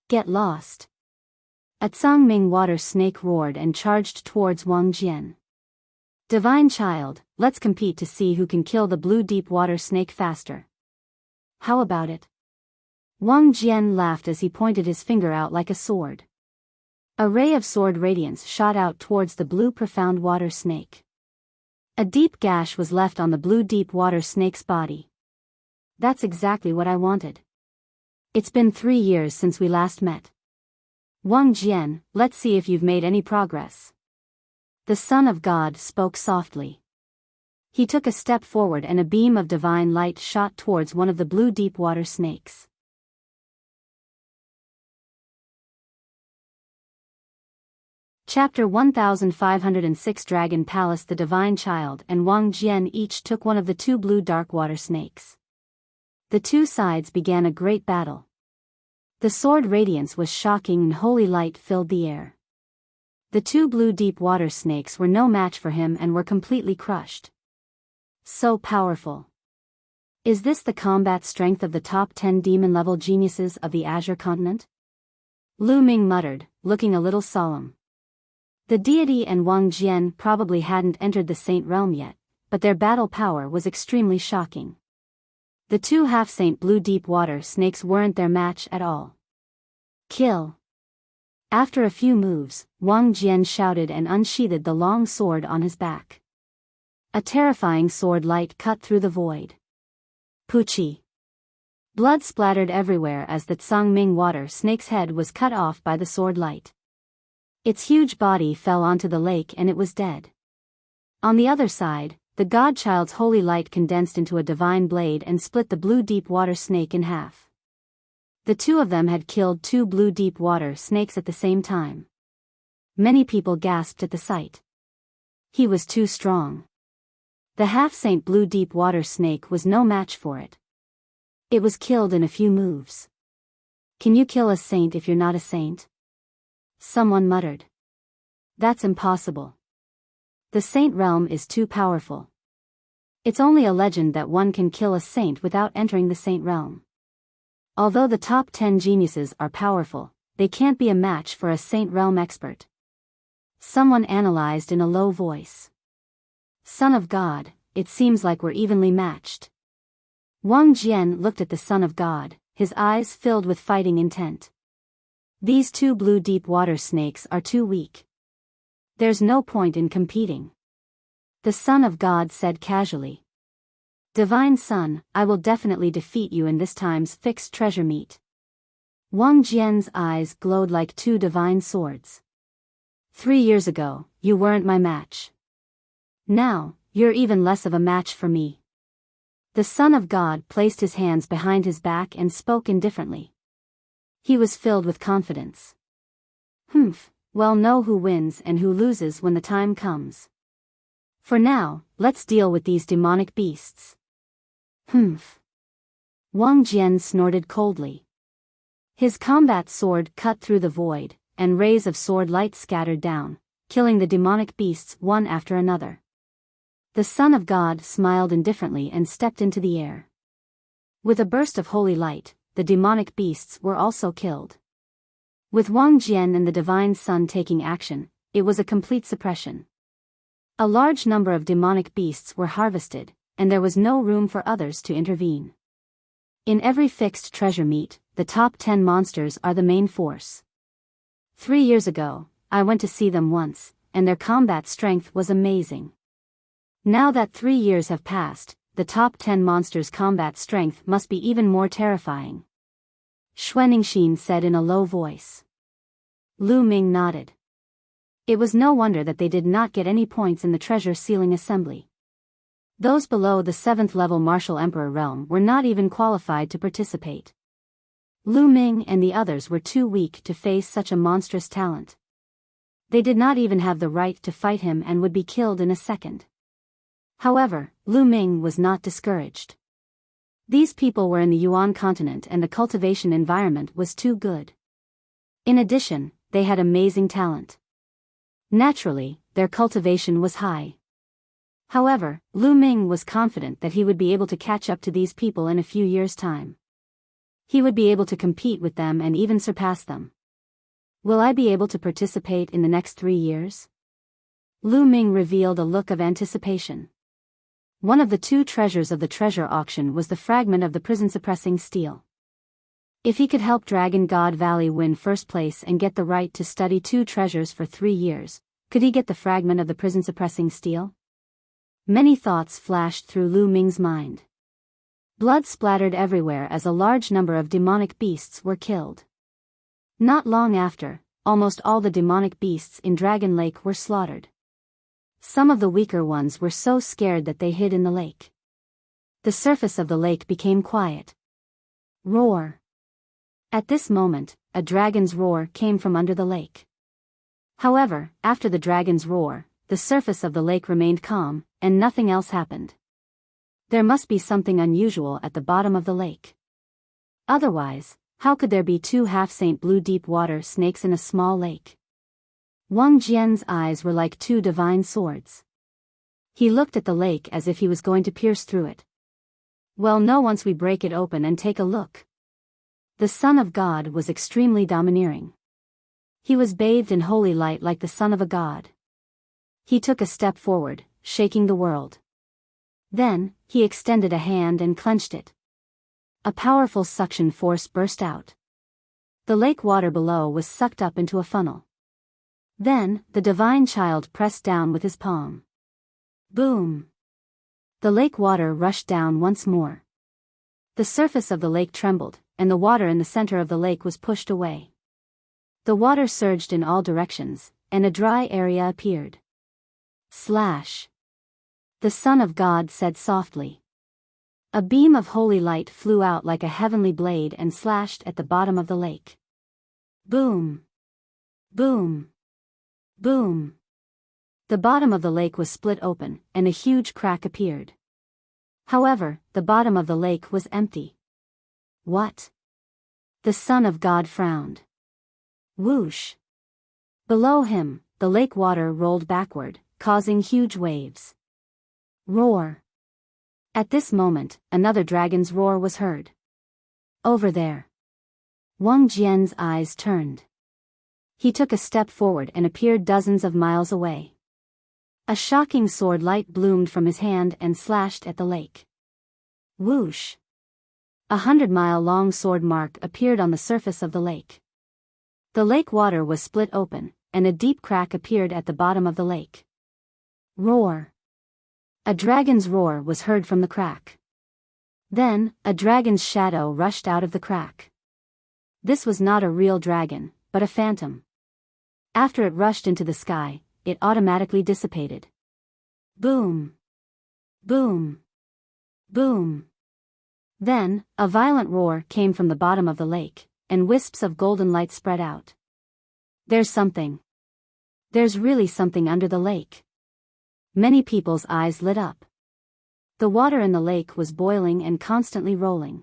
Get lost. A Tsangming water snake roared and charged towards Wang Jian. Divine child, let's compete to see who can kill the blue deep water snake faster. How about it? Wang Jian laughed as he pointed his finger out like a sword. A ray of sword radiance shot out towards the blue profound water snake. A deep gash was left on the blue deep water snake's body. That's exactly what I wanted. It's been 3 years since we last met. Wang Jian, let's see if you've made any progress. The Son of God spoke softly. He took a step forward and a beam of divine light shot towards one of the blue deep water snakes. Chapter 1506 Dragon Palace. The Divine Child and Wang Jian each took one of the two blue dark water snakes. The two sides began a great battle. The sword radiance was shocking and holy light filled the air. The two blue deep water snakes were no match for him and were completely crushed. So powerful. Is this the combat strength of the top 10 demon-level geniuses of the Azure continent? Lu Ming muttered, looking a little solemn. The deity and Wang Jian probably hadn't entered the saint realm yet, but their battle power was extremely shocking. The two half-saint blue deep water snakes weren't their match at all. Kill! After a few moves, Wang Jian shouted and unsheathed the long sword on his back. A terrifying sword light cut through the void. Puchi! Blood splattered everywhere as the Tsangming water snake's head was cut off by the sword light. Its huge body fell onto the lake and it was dead. On the other side, the godchild's holy light condensed into a divine blade and split the blue deep water snake in half. The two of them had killed two blue deep water snakes at the same time. Many people gasped at the sight. He was too strong. The half-saint blue deep water snake was no match for it. It was killed in a few moves. Can you kill a saint if you're not a saint? Someone muttered. That's impossible. The saint realm is too powerful. It's only a legend that one can kill a saint without entering the saint realm. Although the top 10 geniuses are powerful, they can't be a match for a saint realm expert. Someone analyzed in a low voice. Son of God, it seems like we're evenly matched. Wang Jian looked at the Son of God, his eyes filled with fighting intent. These two blue deep water snakes are too weak. There's no point in competing. The Son of God said casually. Divine Son, I will definitely defeat you in this time's fixed treasure meet. Wang Jian's eyes glowed like two divine swords. 3 years ago, you weren't my match. Now, you're even less of a match for me. The Son of God placed his hands behind his back and spoke indifferently. He was filled with confidence. Well, know who wins and who loses when the time comes. For now, let's deal with these demonic beasts. Wang Jian snorted coldly. His combat sword cut through the void, and rays of sword light scattered down, killing the demonic beasts one after another. The Son of God smiled indifferently and stepped into the air. With a burst of holy light, the demonic beasts were also killed. With Wang Jian and the Divine Son taking action, it was a complete suppression. A large number of demonic beasts were harvested, and there was no room for others to intervene. In every fixed treasure meet, the top 10 monsters are the main force. 3 years ago, I went to see them once, and their combat strength was amazing. Now that 3 years have passed, the top 10 monsters' combat strength must be even more terrifying. Xuanixin said in a low voice. Lu Ming nodded. It was no wonder that they did not get any points in the treasure sealing assembly. Those below the 7th level Martial Emperor realm were not even qualified to participate. Lu Ming and the others were too weak to face such a monstrous talent. They did not even have the right to fight him and would be killed in a second. However, Lu Ming was not discouraged. These people were in the Yuan continent and the cultivation environment was too good. In addition, they had amazing talent. Naturally, their cultivation was high. However, Lu Ming was confident that he would be able to catch up to these people in a few years' time. He would be able to compete with them and even surpass them. Will I be able to participate in the next 3 years? Lu Ming revealed a look of anticipation. One of the 2 treasures of the treasure auction was the fragment of the prison-suppressing steel. If he could help Dragon God Valley win first place and get the right to study 2 treasures for 3 years, could he get the fragment of the prison-suppressing steel? Many thoughts flashed through Lu Ming's mind. Blood splattered everywhere as a large number of demonic beasts were killed. Not long after, almost all the demonic beasts in Dragon Lake were slaughtered. Some of the weaker ones were so scared that they hid in the lake. The surface of the lake became quiet. Roar! At this moment, a dragon's roar came from under the lake. However, after the dragon's roar, the surface of the lake remained calm, and nothing else happened. There must be something unusual at the bottom of the lake. Otherwise, how could there be two half-saint blue deep water snakes in a small lake? Wang Jian's eyes were like two divine swords. He looked at the lake as if he was going to pierce through it. Well, no, once we break it open and take a look. The Son of God was extremely domineering. He was bathed in holy light like the son of a god. He took a step forward, shaking the world. Then, he extended a hand and clenched it. A powerful suction force burst out. The lake water below was sucked up into a funnel. Then, the divine child pressed down with his palm. Boom! The lake water rushed down once more. The surface of the lake trembled, and the water in the center of the lake was pushed away. The water surged in all directions, and a dry area appeared. Slash! The Son of God said softly. A beam of holy light flew out like a heavenly blade and slashed at the bottom of the lake. Boom! Boom! Boom! The bottom of the lake was split open, and a huge crack appeared. However, the bottom of the lake was empty. What? The Son of God frowned. Whoosh! Below him, the lake water rolled backward, causing huge waves. Roar! At this moment, another dragon's roar was heard. Over there. Wang Jian's eyes turned. He took a step forward and appeared dozens of miles away. A shocking sword light bloomed from his hand and slashed at the lake. Whoosh! 100-mile-long sword mark appeared on the surface of the lake. The lake water was split open, and a deep crack appeared at the bottom of the lake. Roar! A dragon's roar was heard from the crack. Then, a dragon's shadow rushed out of the crack. This was not a real dragon, but a phantom. After it rushed into the sky, it automatically dissipated. Boom! Boom! Boom! Then, a violent roar came from the bottom of the lake, and wisps of golden light spread out. There's something. There's really something under the lake. Many people's eyes lit up. The water in the lake was boiling and constantly rolling.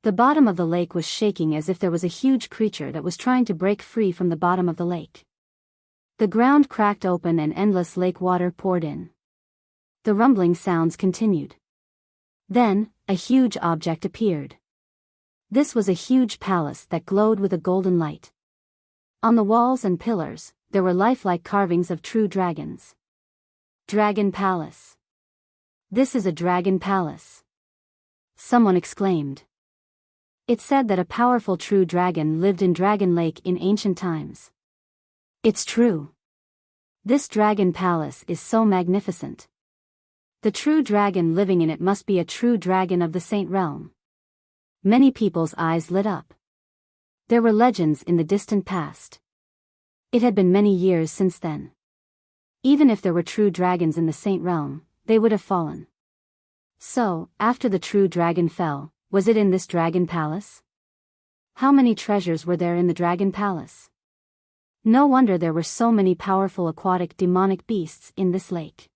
The bottom of the lake was shaking as if there was a huge creature that was trying to break free from the bottom of the lake. The ground cracked open and endless lake water poured in. The rumbling sounds continued. Then, a huge object appeared. This was a huge palace that glowed with a golden light. On the walls and pillars, there were lifelike carvings of true dragons. Dragon Palace. This is a dragon palace. Someone exclaimed. It said that a powerful true dragon lived in Dragon Lake in ancient times. It's true. This dragon palace is so magnificent. The true dragon living in it must be a true dragon of the Saint Realm. Many people's eyes lit up. There were legends in the distant past. It had been many years since then. Even if there were true dragons in the Saint Realm, they would have fallen. So, after the true dragon fell, was it in this dragon palace? How many treasures were there in the dragon palace? No wonder there were so many powerful aquatic demonic beasts in this lake.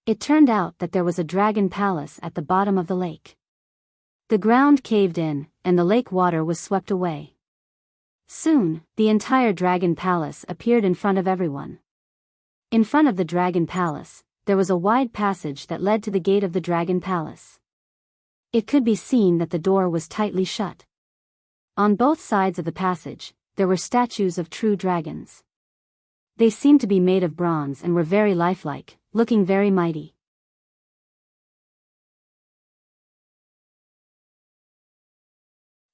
It turned out that there was a dragon palace at the bottom of the lake. The ground caved in, and the lake water was swept away. Soon, the entire dragon palace appeared in front of everyone. In front of the dragon palace, there was a wide passage that led to the gate of the dragon palace. It could be seen that the door was tightly shut. On both sides of the passage, there were statues of true dragons. They seemed to be made of bronze and were very lifelike, looking very mighty.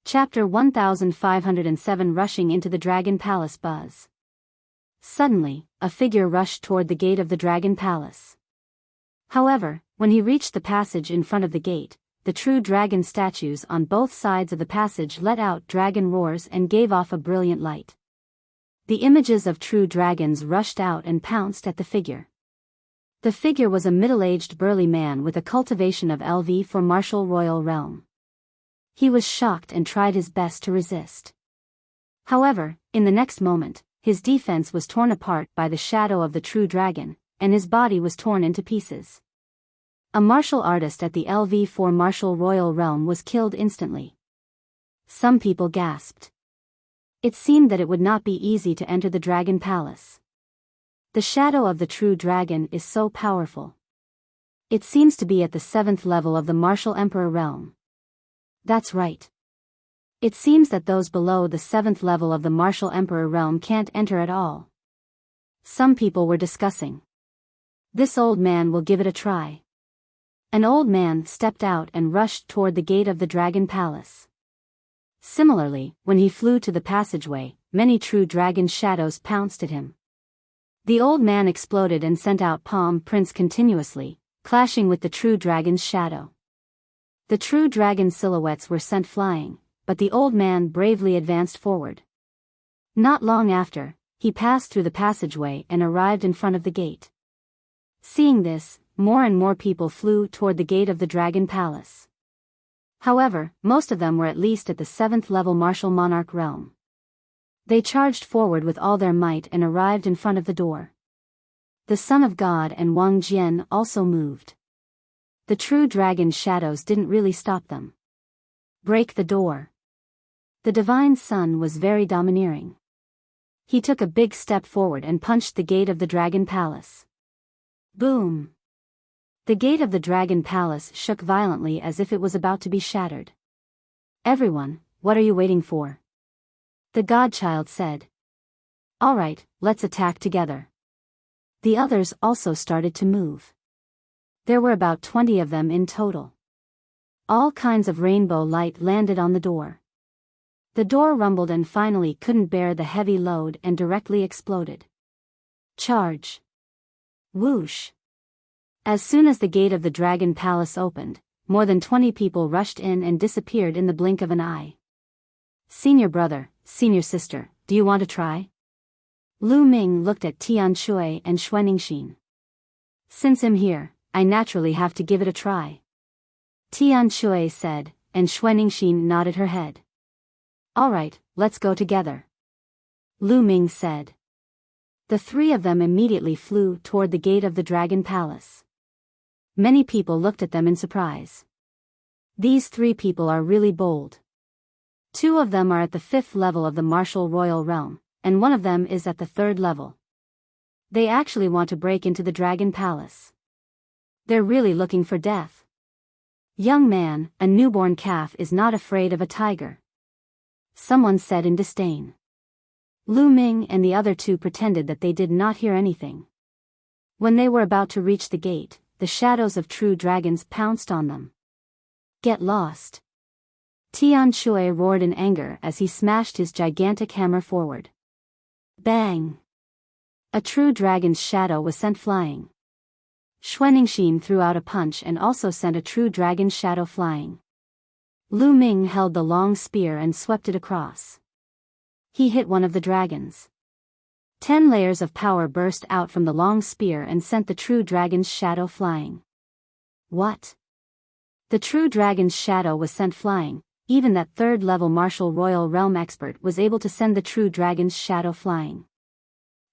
Chapter 1507 Rushing into the Dragon Palace Buzz. Suddenly, a figure rushed toward the gate of the Dragon Palace. However, when he reached the passage in front of the gate, the true dragon statues on both sides of the passage let out dragon roars and gave off a brilliant light. The images of true dragons rushed out and pounced at the figure. The figure was a middle-aged burly man with a cultivation of LV for martial royal realm. He was shocked and tried his best to resist. However, in the next moment, his defense was torn apart by the shadow of the true dragon, and his body was torn into pieces. A martial artist at the LV4 Martial Royal Realm was killed instantly. Some people gasped. It seemed that it would not be easy to enter the Dragon Palace. The shadow of the true dragon is so powerful. It seems to be at the 7th level of the Martial Emperor realm. That's right. It seems that those below the 7th level of the Martial Emperor realm can't enter at all. Some people were discussing. This old man will give it a try. An old man stepped out and rushed toward the gate of the Dragon Palace. Similarly, when he flew to the passageway, many true dragon shadows pounced at him. The old man exploded and sent out palm prints continuously, clashing with the true dragon's shadow. The true dragon silhouettes were sent flying, but the old man bravely advanced forward. Not long after, he passed through the passageway and arrived in front of the gate. Seeing this, more and more people flew toward the gate of the Dragon Palace. However, most of them were at least at the 7th level Martial Monarch realm. They charged forward with all their might and arrived in front of the door. The Son of God and Wang Jian also moved. The true dragon's shadows didn't really stop them. Break the door. The Divine Son was very domineering. He took a big step forward and punched the gate of the Dragon Palace. Boom! The gate of the Dragon Palace shook violently as if it was about to be shattered. Everyone, what are you waiting for? The Godchild said. All right, let's attack together. The others also started to move. There were about 20 of them in total. All kinds of rainbow light landed on the door. The door rumbled and finally couldn't bear the heavy load and directly exploded. Charge! Whoosh! As soon as the gate of the Dragon Palace opened, more than 20 people rushed in and disappeared in the blink of an eye. Senior brother, senior sister, do you want to try? Lu Ming looked at Tian Shui and Xuanixin. Since I'm here, I naturally have to give it a try. Tian Shui said, and Xuanixin nodded her head. All right, let's go together. Lu Ming said. The three of them immediately flew toward the gate of the Dragon Palace. Many people looked at them in surprise. These three people are really bold. Two of them are at the 5th level of the Martial Royal Realm, and one of them is at the 3rd level. They actually want to break into the Dragon Palace. They're really looking for death. Young man, a newborn calf is not afraid of a tiger. Someone said in disdain. Lu Ming and the other two pretended that they did not hear anything. When they were about to reach the gate, the shadows of true dragons pounced on them. Get lost! Tian Shui roared in anger as he smashed his gigantic hammer forward. Bang! A true dragon's shadow was sent flying. Xuanixin threw out a punch and also sent a true dragon's shadow flying. Lu Ming held the long spear and swept it across. He hit one of the dragons. 10 layers of power burst out from the long spear and sent the true dragon's shadow flying. What? The true dragon's shadow was sent flying. Even that 3rd level Martial Royal Realm expert was able to send the true dragon's shadow flying.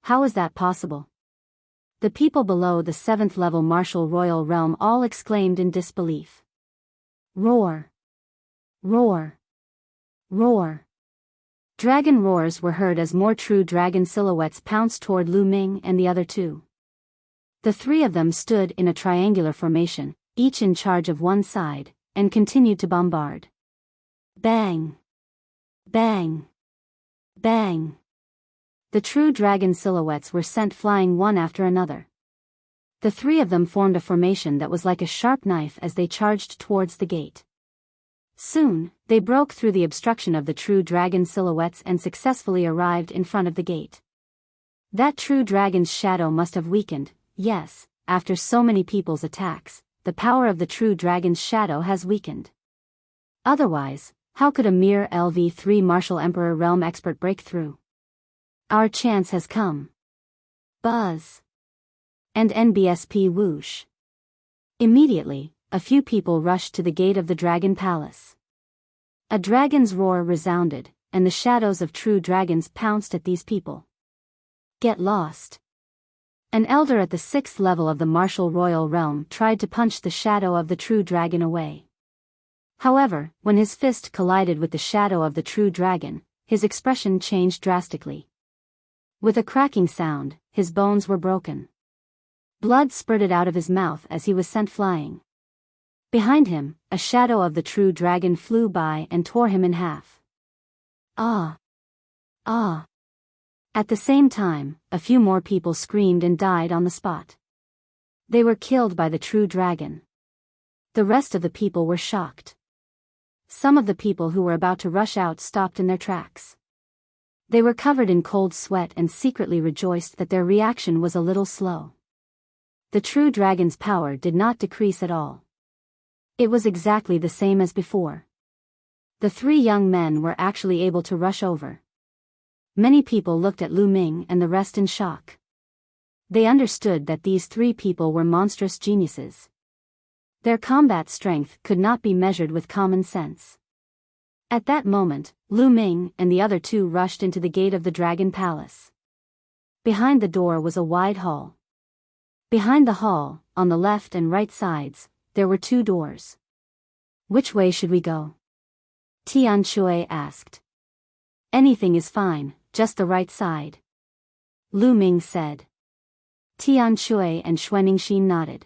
How is that possible? The people below the 7th level Martial Royal Realm all exclaimed in disbelief. Roar! Roar! Roar! Dragon roars were heard as more true dragon silhouettes pounced toward Lu Ming and the other two. The three of them stood in a triangular formation, each in charge of one side, and continued to bombard. Bang! Bang! Bang! The true dragon silhouettes were sent flying one after another. The three of them formed a formation that was like a sharp knife as they charged towards the gate. Soon, they broke through the obstruction of the true dragon silhouettes and successfully arrived in front of the gate. That true dragon's shadow must have weakened. Yes, after so many people's attacks, the power of the true dragon's shadow has weakened. Otherwise, how could a mere LV3 Martial Emperor Realm expert break through? Our chance has come. Buzz. And NBSP whoosh. Immediately, a few people rushed to the gate of the Dragon Palace. A dragon's roar resounded, and the shadows of true dragons pounced at these people. Get lost. An elder at the 6th level of the martial royal realm tried to punch the shadow of the true dragon away. However, when his fist collided with the shadow of the true dragon, his expression changed drastically. With a cracking sound, his bones were broken. Blood spurted out of his mouth as he was sent flying. Behind him, a shadow of the true dragon flew by and tore him in half. Ah! Ah! At the same time, a few more people screamed and died on the spot. They were killed by the true dragon. The rest of the people were shocked. Some of the people who were about to rush out stopped in their tracks. They were covered in cold sweat and secretly rejoiced that their reaction was a little slow. The true dragon's power did not decrease at all. It was exactly the same as before. The 3 young men were actually able to rush over. Many people looked at Lu Ming and the rest in shock. They understood that these 3 people were monstrous geniuses. Their combat strength could not be measured with common sense. At that moment, Lu Ming and the other 2 rushed into the gate of the Dragon Palace. Behind the door was a wide hall. Behind the hall, on the left and right sides, there were 2 doors. Which way should we go? Tian Shui asked. Anything is fine, just the right side. Lu Ming said. Tian Shui and Xuaningxin nodded.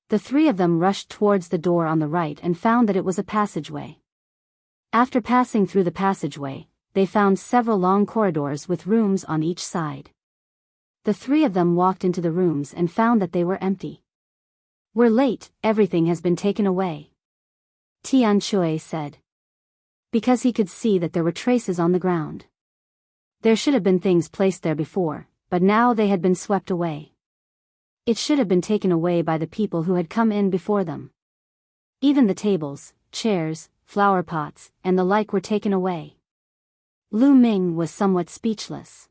The 3 of them rushed towards the door on the right and found that it was a passageway. After passing through the passageway, they found several long corridors with rooms on each side. The 3 of them walked into the rooms and found that they were empty. We're late, everything has been taken away. Tian Shui said. Because he could see that there were traces on the ground. There should have been things placed there before, but now they had been swept away. It should have been taken away by the people who had come in before them. Even the tables, chairs, flower pots, and the like were taken away. Lu Ming was somewhat speechless.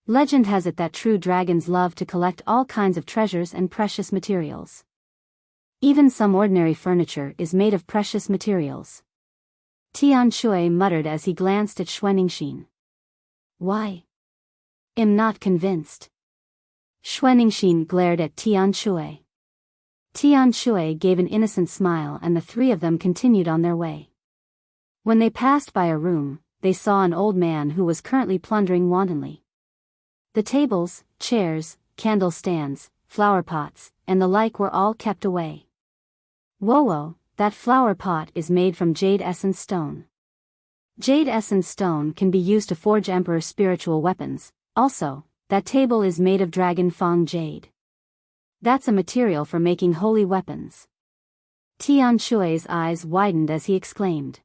Legend has it that true dragons love to collect all kinds of treasures and precious materials. Even some ordinary furniture is made of precious materials. Tian Shui muttered as he glanced at Xuaningxin. Why? I'm not convinced. Xuaningxin glared at Tian Shui. Tian Shui gave an innocent smile and the 3 of them continued on their way. When they passed by a room, they saw an old man who was currently plundering wantonly. The tables, chairs, candle stands, flower pots, and the like were all kept away. Whoa, that flower pot is made from jade essence stone. Jade essence stone can be used to forge emperor spiritual weapons. Also, that table is made of dragon fang jade. That's a material for making holy weapons. Tian Shui's eyes widened as he exclaimed.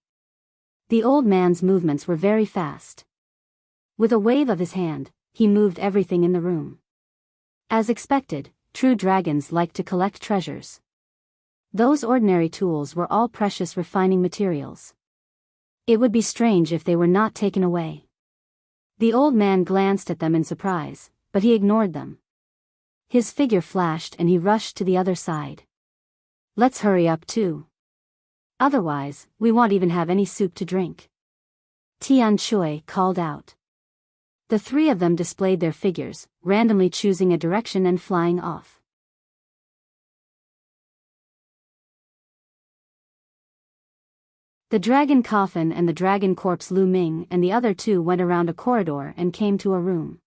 The old man's movements were very fast. With a wave of his hand, he moved everything in the room. As expected, true dragons like to collect treasures. Those ordinary tools were all precious refining materials. It would be strange if they were not taken away. The old man glanced at them in surprise, but he ignored them. His figure flashed and he rushed to the other side. Let's hurry up too. Otherwise, we won't even have any soup to drink. Tian Shui called out. The 3 of them displayed their figures, randomly choosing a direction and flying off. The dragon coffin and the dragon corpse Lu Ming and the other 2 went around a corridor and came to a room.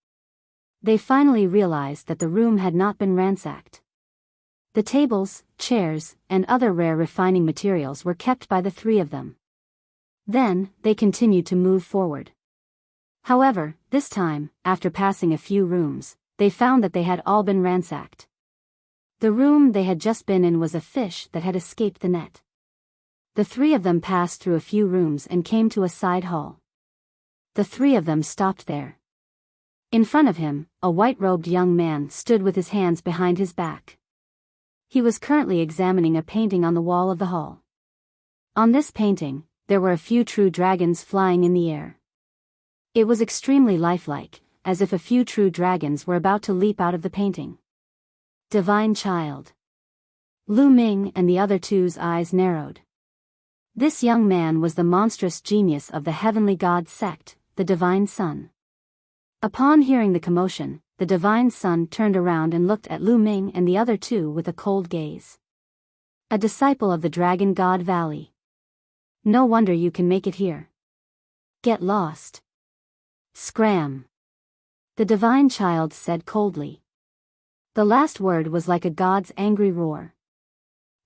They finally realized that the room had not been ransacked. The tables, chairs, and other rare refining materials were kept by the 3 of them. Then, they continued to move forward. However, this time, after passing a few rooms, they found that they had all been ransacked. The room they had just been in was a fish that had escaped the net. The 3 of them passed through a few rooms and came to a side hall. The 3 of them stopped there. In front of him, a white-robed young man stood with his hands behind his back. He was currently examining a painting on the wall of the hall. On this painting, there were a few true dragons flying in the air. It was extremely lifelike, as if a few true dragons were about to leap out of the painting. Divine Child. Lu Ming and the other 2's eyes narrowed. This young man was the monstrous genius of the heavenly god sect, the Divine Son. Upon hearing the commotion, the divine son turned around and looked at Lu Ming and the other two with a cold gaze. A disciple of the Dragon God Valley. No wonder you can make it here. Get lost. Scram. The divine child said coldly. The last word was like a god's angry roar.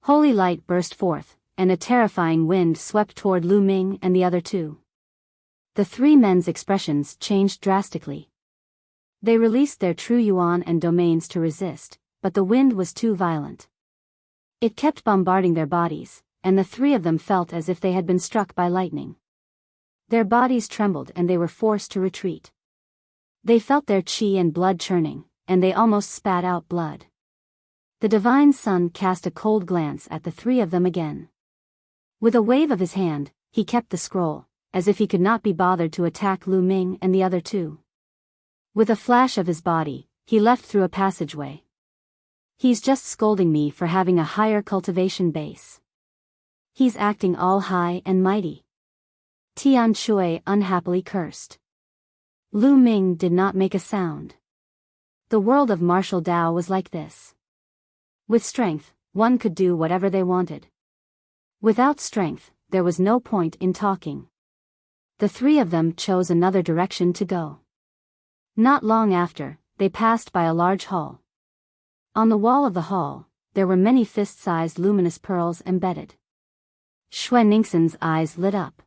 Holy light burst forth, and a terrifying wind swept toward Lu Ming and the other two. The three men's expressions changed drastically. They released their true yuan and domains to resist, but the wind was too violent. It kept bombarding their bodies, and the three of them felt as if they had been struck by lightning. Their bodies trembled and they were forced to retreat. They felt their chi and blood churning, and they almost spat out blood. The divine son cast a cold glance at the three of them again. With a wave of his hand, he kept the scroll, as if he could not be bothered to attack Lu Ming and the other two. With a flash of his body, he left through a passageway. He's just scolding me for having a higher cultivation base. He's acting all high and mighty. Tian Shui unhappily cursed. Lu Ming did not make a sound. The world of martial Tao was like this. With strength, one could do whatever they wanted. Without strength, there was no point in talking. The three of them chose another direction to go. Not long after, they passed by a large hall. On the wall of the hall, there were many fist-sized luminous pearls embedded. Xue Ningxin's eyes lit up.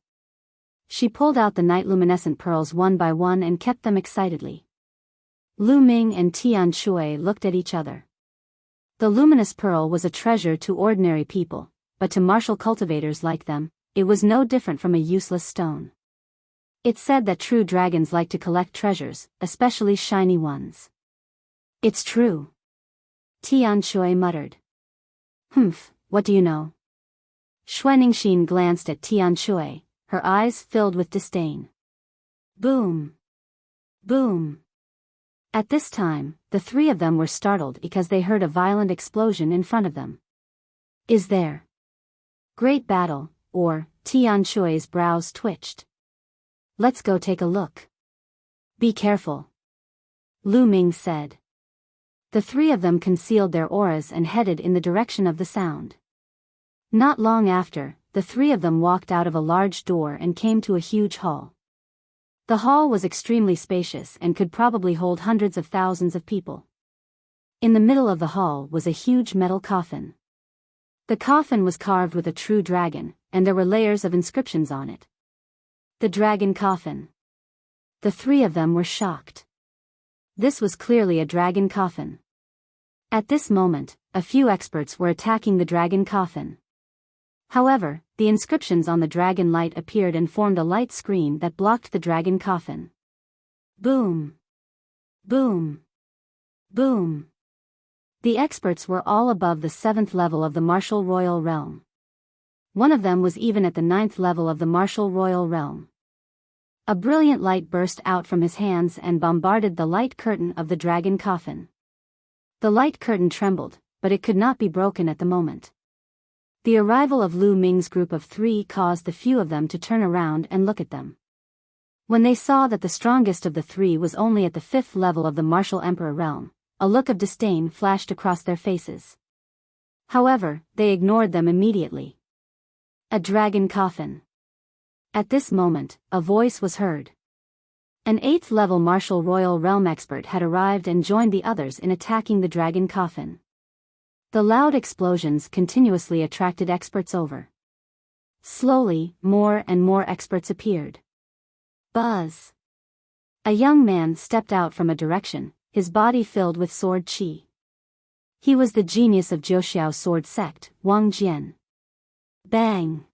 She pulled out the night-luminescent pearls one by one and kept them excitedly. Lu Ming and Tian Shui looked at each other. The luminous pearl was a treasure to ordinary people, but to martial cultivators like them, it was no different from a useless stone. It's said that true dragons like to collect treasures, especially shiny ones. It's true. Tian Shui muttered. Humph, what do you know? Xue Ningxin glanced at Tian Shui, her eyes filled with disdain. Boom. Boom. At this time, the three of them were startled because they heard a violent explosion in front of them. Is there great battle, or? Tian Shui's brows twitched. Let's go take a look. Be careful. Lu Ming said. The three of them concealed their auras and headed in the direction of the sound. Not long after, the three of them walked out of a large door and came to a huge hall. The hall was extremely spacious and could probably hold hundreds of thousands of people. In the middle of the hall was a huge metal coffin. The coffin was carved with a true dragon, and there were layers of inscriptions on it. The dragon coffin. The three of them were shocked. This was clearly a dragon coffin. At this moment, a few experts were attacking the dragon coffin. However, the inscriptions on the dragon light appeared and formed a light screen that blocked the dragon coffin. Boom. Boom. Boom. The experts were all above the 7th level of the martial royal realm. One of them was even at the 9th level of the martial royal realm. A brilliant light burst out from his hands and bombarded the light curtain of the dragon coffin. The light curtain trembled, but it could not be broken at the moment. The arrival of Lu Ming's group of three caused the few of them to turn around and look at them. When they saw that the strongest of the three was only at the 5th level of the martial emperor realm, a look of disdain flashed across their faces. However, they ignored them immediately. A dragon coffin. At this moment, a voice was heard. An 8th level martial royal realm expert had arrived and joined the others in attacking the dragon coffin. The loud explosions continuously attracted experts over. Slowly, more and more experts appeared. Buzz. A young man stepped out from a direction, his body filled with sword qi. He was the genius of Jiuxiao sword sect, Wang Jian. Bang.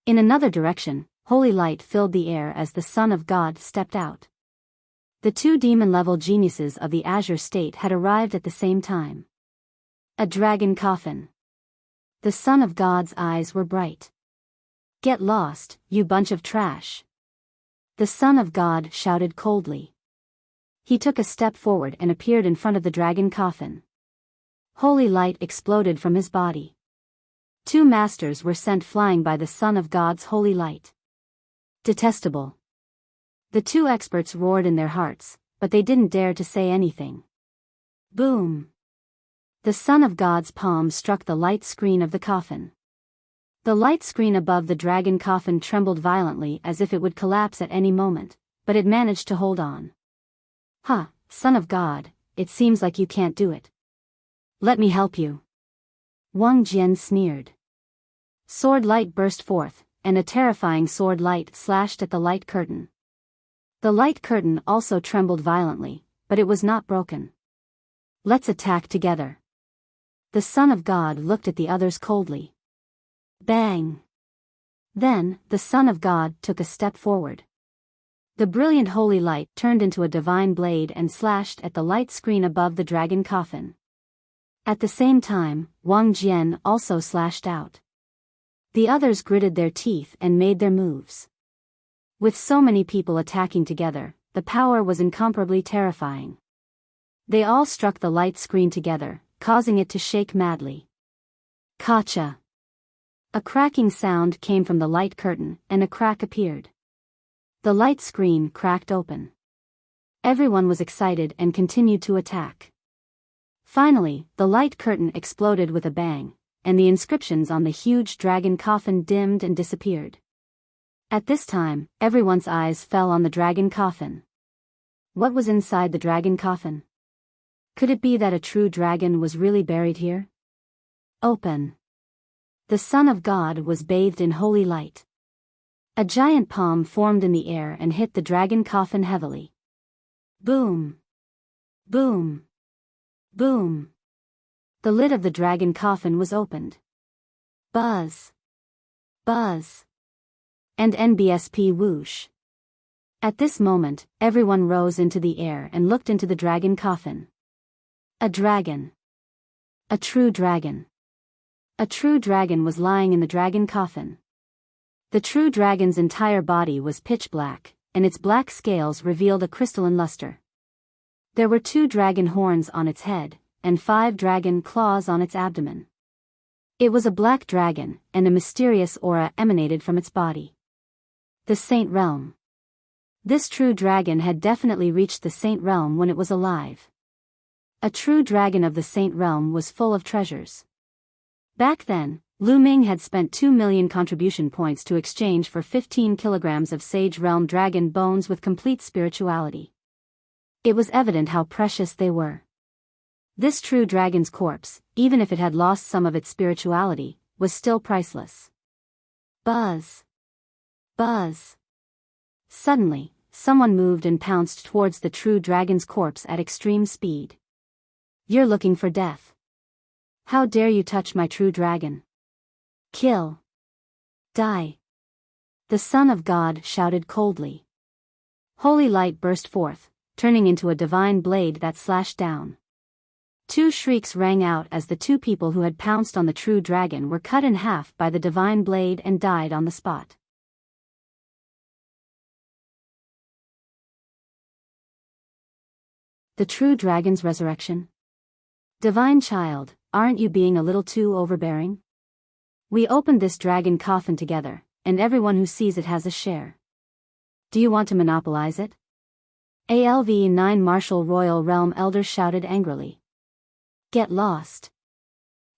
In another direction, holy light filled the air as the Son of God stepped out. The two demon-level geniuses of the Azure State had arrived at the same time. A dragon coffin. The Son of God's eyes were bright. Get lost, you bunch of trash. The Son of God shouted coldly. He took a step forward and appeared in front of the dragon coffin. Holy light exploded from his body. Two masters were sent flying by the Son of God's holy light. Detestable. The two experts roared in their hearts, but they didn't dare to say anything. Boom! The Son of God's palm struck the light screen of the coffin. The light screen above the dragon coffin trembled violently as if it would collapse at any moment, but it managed to hold on. "Ha, Son of God, it seems like you can't do it. Let me help you." Wang Jian sneered. Sword light burst forth, and a terrifying sword light slashed at the light curtain. The light curtain also trembled violently, but it was not broken. "Let's attack together." The Son of God looked at the others coldly. Bang! Then, the Son of God took a step forward. The brilliant holy light turned into a divine blade and slashed at the light screen above the dragon coffin. At the same time, Wang Jian also slashed out. The others gritted their teeth and made their moves. With so many people attacking together, the power was incomparably terrifying. They all struck the light screen together, causing it to shake madly. Kacha! A cracking sound came from the light curtain, and a crack appeared. The light screen cracked open. Everyone was excited and continued to attack. Finally, the light curtain exploded with a bang, and the inscriptions on the huge dragon coffin dimmed and disappeared. At this time, everyone's eyes fell on the dragon coffin. What was inside the dragon coffin? Could it be that a true dragon was really buried here? Open. The Son of God was bathed in holy light. A giant palm formed in the air and hit the dragon coffin heavily. Boom! Boom! Boom! The lid of the dragon coffin was opened. Buzz! Buzz! And NBSP whoosh! At this moment, everyone rose into the air and looked into the dragon coffin. A dragon. A true dragon. A true dragon was lying in the dragon coffin. The true dragon's entire body was pitch black, and its black scales revealed a crystalline luster. There were 2 dragon horns on its head, and 5 dragon claws on its abdomen. It was a black dragon, and a mysterious aura emanated from its body. The Saint Realm. This true dragon had definitely reached the Saint Realm when it was alive. A true dragon of the Saint Realm was full of treasures. Back then, Lu Ming had spent 2 million contribution points to exchange for 15 kilograms of Sage Realm dragon bones with complete spirituality. It was evident how precious they were. This true dragon's corpse, even if it had lost some of its spirituality, was still priceless. Buzz! Buzz! Suddenly, someone moved and pounced towards the true dragon's corpse at extreme speed. "You're looking for death. How dare you touch my true dragon? Kill! Die!" The Son of God shouted coldly. Holy light burst forth, turning into a divine blade that slashed down. 2 shrieks rang out as the 2 people who had pounced on the true dragon were cut in half by the divine blade and died on the spot. The true dragon's resurrection? Divine child, aren't you being a little too overbearing? We opened this dragon coffin together, and everyone who sees it has a share. Do you want to monopolize it? ALV-9 Martial Royal Realm Elder shouted angrily. Get lost.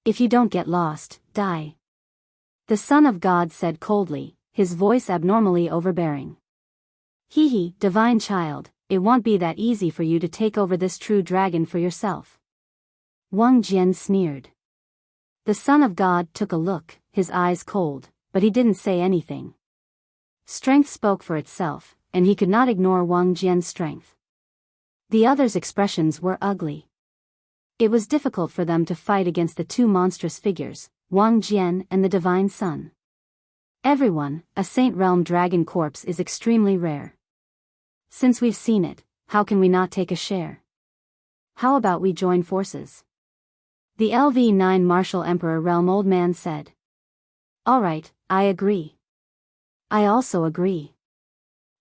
If you don't get lost, die. The Son of God said coldly, his voice abnormally overbearing. Hee, divine child, it won't be that easy for you to take over this true dragon for yourself. Wang Jian sneered. The Son of God took a look, his eyes cold, but he didn't say anything. Strength spoke for itself, and he could not ignore Wang Jian's strength. The others' expressions were ugly. It was difficult for them to fight against the 2 monstrous figures, Wang Jian and the Divine Son. Everyone, a Saint Realm dragon corpse is extremely rare. Since we've seen it, how can we not take a share? How about we join forces? The LV-9 Martial Emperor Realm Old Man said. Alright, I agree. I also agree.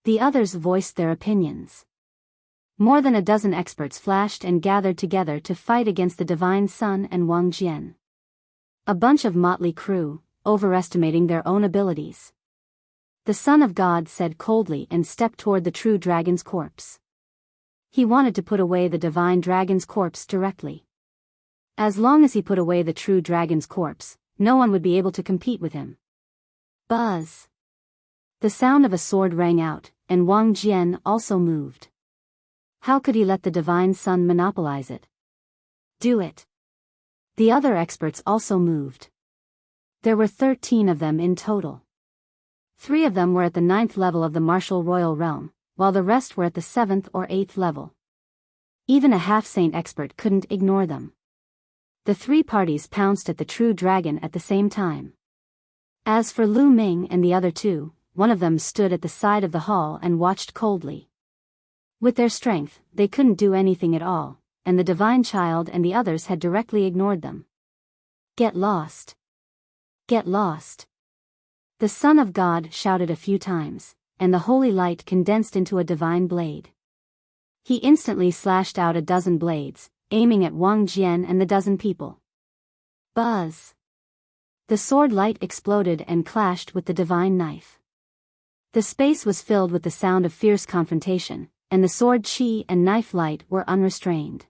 The others voiced their opinions. More than a dozen experts flashed and gathered together to fight against the Divine Son and Wang Jian. A bunch of motley crew, overestimating their own abilities. The Son of God said coldly and stepped toward the true dragon's corpse. He wanted to put away the divine dragon's corpse directly. As long as he put away the true dragon's corpse, no one would be able to compete with him. Buzz! The sound of a sword rang out, and Wang Jian also moved. How could he let the divine sun monopolize it? Do it! The other experts also moved. There were 13 of them in total. 3 of them were at the 9th level of the martial royal realm, while the rest were at the 7th or 8th level. Even a half-saint expert couldn't ignore them. The 3 parties pounced at the true dragon at the same time. As for Lu Ming and the other 2, one of them stood at the side of the hall and watched coldly. With their strength, they couldn't do anything at all, and the divine child and the others had directly ignored them. Get lost! Get lost! The Son of God shouted a few times, and the holy light condensed into a divine blade. He instantly slashed out a dozen blades, aiming at Wang Jian and the dozen people. Buzz! The sword light exploded and clashed with the divine knife. The space was filled with the sound of fierce confrontation, and the sword chi and knife light were unrestrained.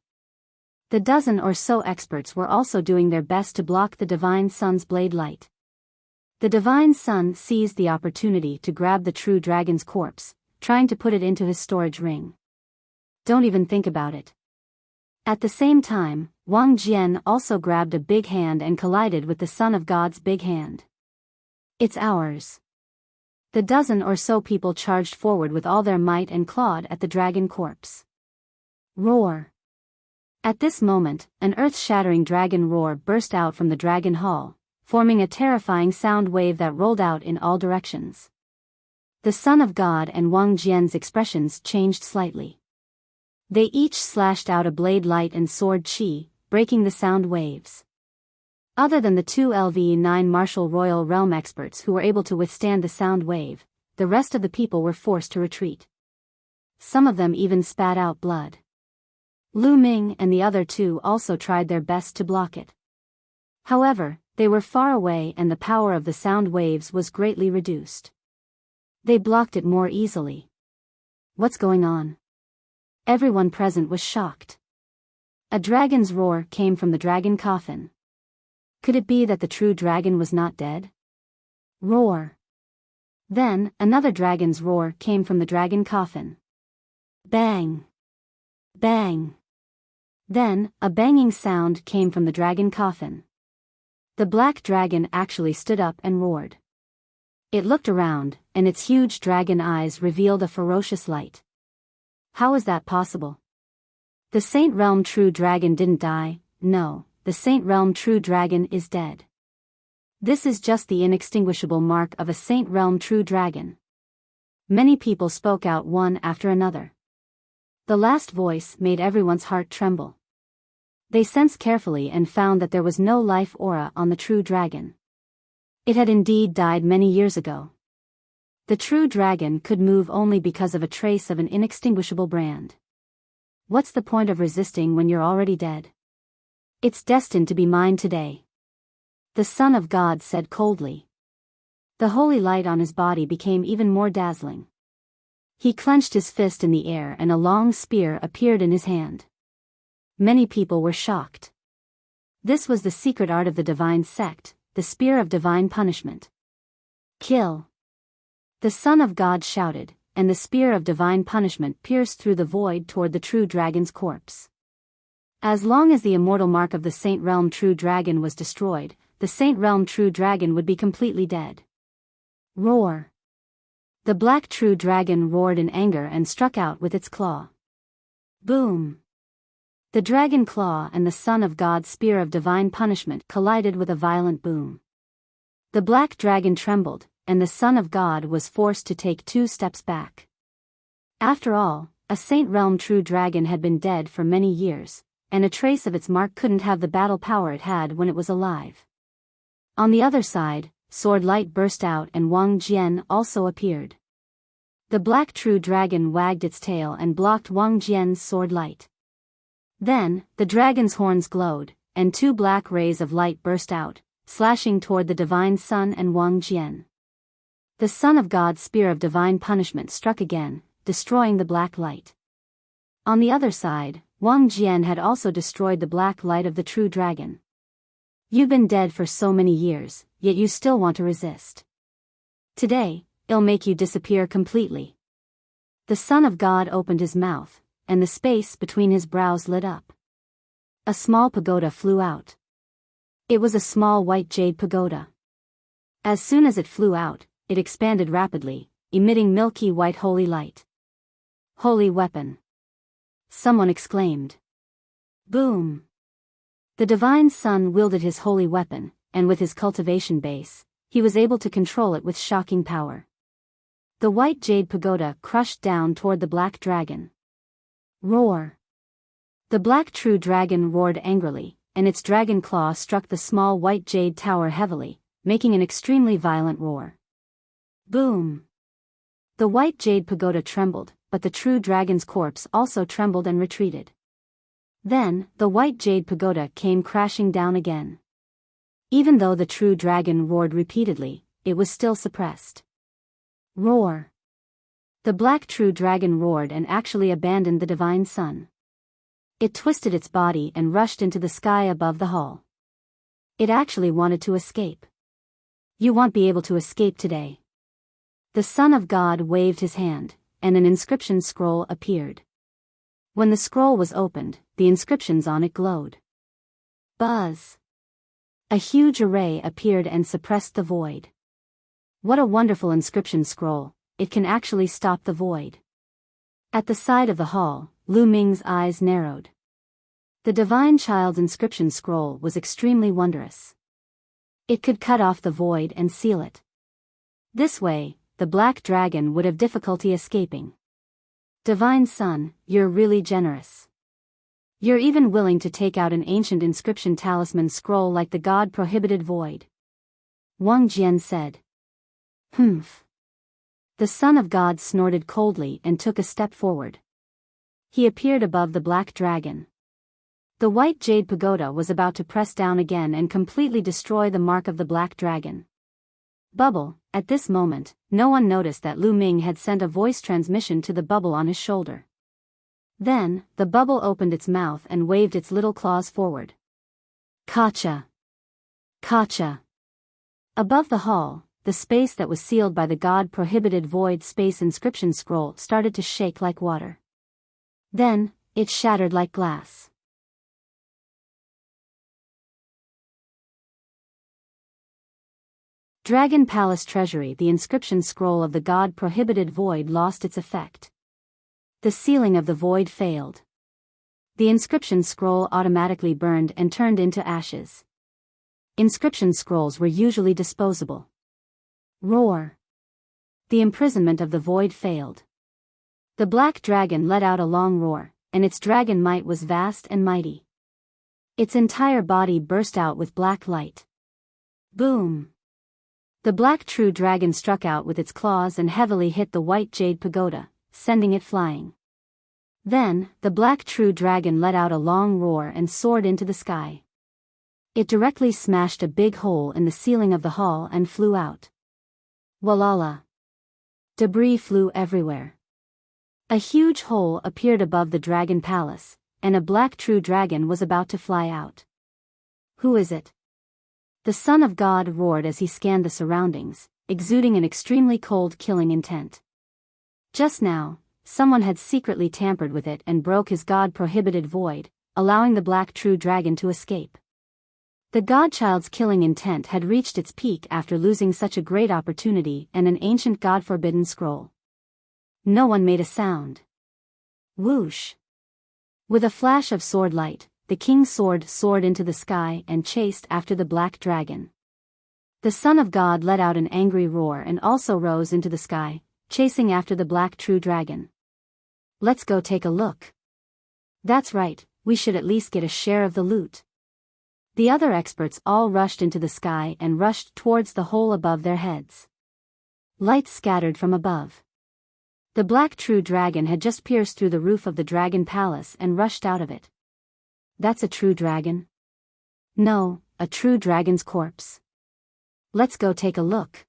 The dozen or so experts were also doing their best to block the divine sun's blade light. The divine sun seized the opportunity to grab the true dragon's corpse, trying to put it into his storage ring. Don't even think about it. At the same time, Wang Jian also grabbed a big hand and collided with the Son of God's big hand. It's ours. The dozen or so people charged forward with all their might and clawed at the dragon corpse. Roar! At this moment, an earth-shattering dragon roar burst out from the dragon hall, forming a terrifying sound wave that rolled out in all directions. The Son of God and Wang Jian's expressions changed slightly. They each slashed out a blade light and sword chi, breaking the sound waves. Other than the 2 LV9 martial royal realm experts who were able to withstand the sound wave, the rest of the people were forced to retreat. Some of them even spat out blood. Lu Ming and the other 2 also tried their best to block it. However, they were far away and the power of the sound waves was greatly reduced. They blocked it more easily. What's going on? Everyone present was shocked. A dragon's roar came from the dragon coffin. Could it be that the true dragon was not dead? Roar. Then, another dragon's roar came from the dragon coffin. Bang! Bang! Then, a banging sound came from the dragon coffin. The black dragon actually stood up and roared. It looked around, and its huge dragon eyes revealed a ferocious light. How is that possible? The Saint Realm True Dragon didn't die, no, the Saint Realm True Dragon is dead. This is just the inextinguishable mark of a Saint Realm True Dragon. Many people spoke out one after another. The last voice made everyone's heart tremble. They sensed carefully and found that there was no life aura on the true dragon. It had indeed died many years ago. The true dragon could move only because of a trace of an inextinguishable brand. What's the point of resisting when you're already dead? It's destined to be mine today. The Son of God said coldly. The holy light on his body became even more dazzling. He clenched his fist in the air and a long spear appeared in his hand. Many people were shocked. This was the secret art of the divine sect, the spear of divine punishment. Kill! The Son of God shouted, and the spear of divine punishment pierced through the void toward the true dragon's corpse. As long as the immortal mark of the Saint Realm True Dragon was destroyed, the Saint Realm True Dragon would be completely dead. Roar! The black true dragon roared in anger and struck out with its claw. Boom! The dragon claw and the Son of God's spear of divine punishment collided with a violent boom. The black dragon trembled, and the Son of God was forced to take 2 steps back. After all, a Saint Realm True Dragon had been dead for many years, and a trace of its mark couldn't have the battle power it had when it was alive. On the other side, sword light burst out and Wang Jian also appeared. The black true dragon wagged its tail and blocked Wang Jian's sword light. Then, the dragon's horns glowed, and 2 black rays of light burst out, slashing toward the divine sun and Wang Jian. The Son of God's spear of divine punishment struck again, destroying the black light. On the other side, Wang Jian had also destroyed the black light of the true dragon. You've been dead for so many years, yet you still want to resist. Today, it'll make you disappear completely. The Son of God opened his mouth, and the space between his brows lit up. A small pagoda flew out. It was a small white jade pagoda. As soon as it flew out, it expanded rapidly, emitting milky white holy light. Holy weapon! Someone exclaimed. Boom! The divine son wielded his holy weapon, and with his cultivation base, he was able to control it with shocking power. The white jade pagoda crushed down toward the black dragon. Roar! The black true dragon roared angrily, and its dragon claw struck the small white jade tower heavily, making an extremely violent roar. Boom! The white jade pagoda trembled, but the true dragon's corpse also trembled and retreated. Then, the white jade pagoda came crashing down again. Even though the true dragon roared repeatedly, it was still suppressed. Roar! The black true dragon roared and actually abandoned the divine sun. It twisted its body and rushed into the sky above the hall. It actually wanted to escape. You won't be able to escape today. The Son of God waved his hand, and an inscription scroll appeared. When the scroll was opened, the inscriptions on it glowed. Buzz! A huge array appeared and suppressed the void. What a wonderful inscription scroll, it can actually stop the void. At the side of the hall, Lu Ming's eyes narrowed. The divine child's inscription scroll was extremely wondrous. It could cut off the void and seal it. This way, the black dragon would have difficulty escaping. Divine Son, you're really generous. You're even willing to take out an ancient inscription talisman scroll like the God-prohibited void. Wang Jian said. Humph. The Son of God snorted coldly and took a step forward. He appeared above the black dragon. The white jade pagoda was about to press down again and completely destroy the mark of the black dragon. Bubble, at this moment, no one noticed that Lu Ming had sent a voice transmission to the bubble on his shoulder. Then, the bubble opened its mouth and waved its little claws forward. Kacha! Kacha! Above the hall, the space that was sealed by the God-prohibited void space inscription scroll started to shake like water. Then, it shattered like glass. Dragon Palace Treasury. The inscription scroll of the God-prohibited void lost its effect. The sealing of the void failed. The inscription scroll automatically burned and turned into ashes. Inscription scrolls were usually disposable. Roar! The imprisonment of the void failed. The black dragon let out a long roar, and its dragon might was vast and mighty. Its entire body burst out with black light. Boom! The black true dragon struck out with its claws and heavily hit the white jade pagoda, sending it flying. Then, the black true dragon let out a long roar and soared into the sky. It directly smashed a big hole in the ceiling of the hall and flew out. Walala! Debris flew everywhere. A huge hole appeared above the dragon palace, and a black true dragon was about to fly out. Who is it? The Son of God roared as he scanned the surroundings, exuding an extremely cold killing intent. Just now, someone had secretly tampered with it and broke his God-prohibited void, allowing the black true dragon to escape. The Godchild's killing intent had reached its peak after losing such a great opportunity and an ancient God-forbidden scroll. No one made a sound. Whoosh! With a flash of sword light, the king's sword soared into the sky and chased after the black dragon. The Son of God let out an angry roar and also rose into the sky, chasing after the black true dragon. Let's go take a look. That's right, we should at least get a share of the loot. The other experts all rushed into the sky and rushed towards the hole above their heads. Lights scattered from above. The black true dragon had just pierced through the roof of the dragon palace and rushed out of it. That's a true dragon? No, a true dragon's corpse. Let's go take a look.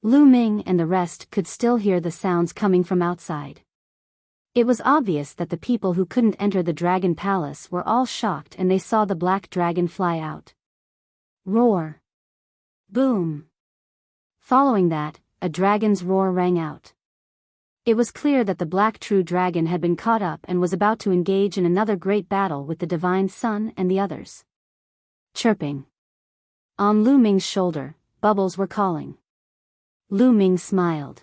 Lu Ming and the rest could still hear the sounds coming from outside. It was obvious that the people who couldn't enter the dragon palace were all shocked, and they saw the black dragon fly out. Roar. Boom. Following that, a dragon's roar rang out. It was clear that the black true dragon had been caught up and was about to engage in another great battle with the divine sun and the others. Chirping. On Lu Ming's shoulder, bubbles were calling. Lu Ming smiled.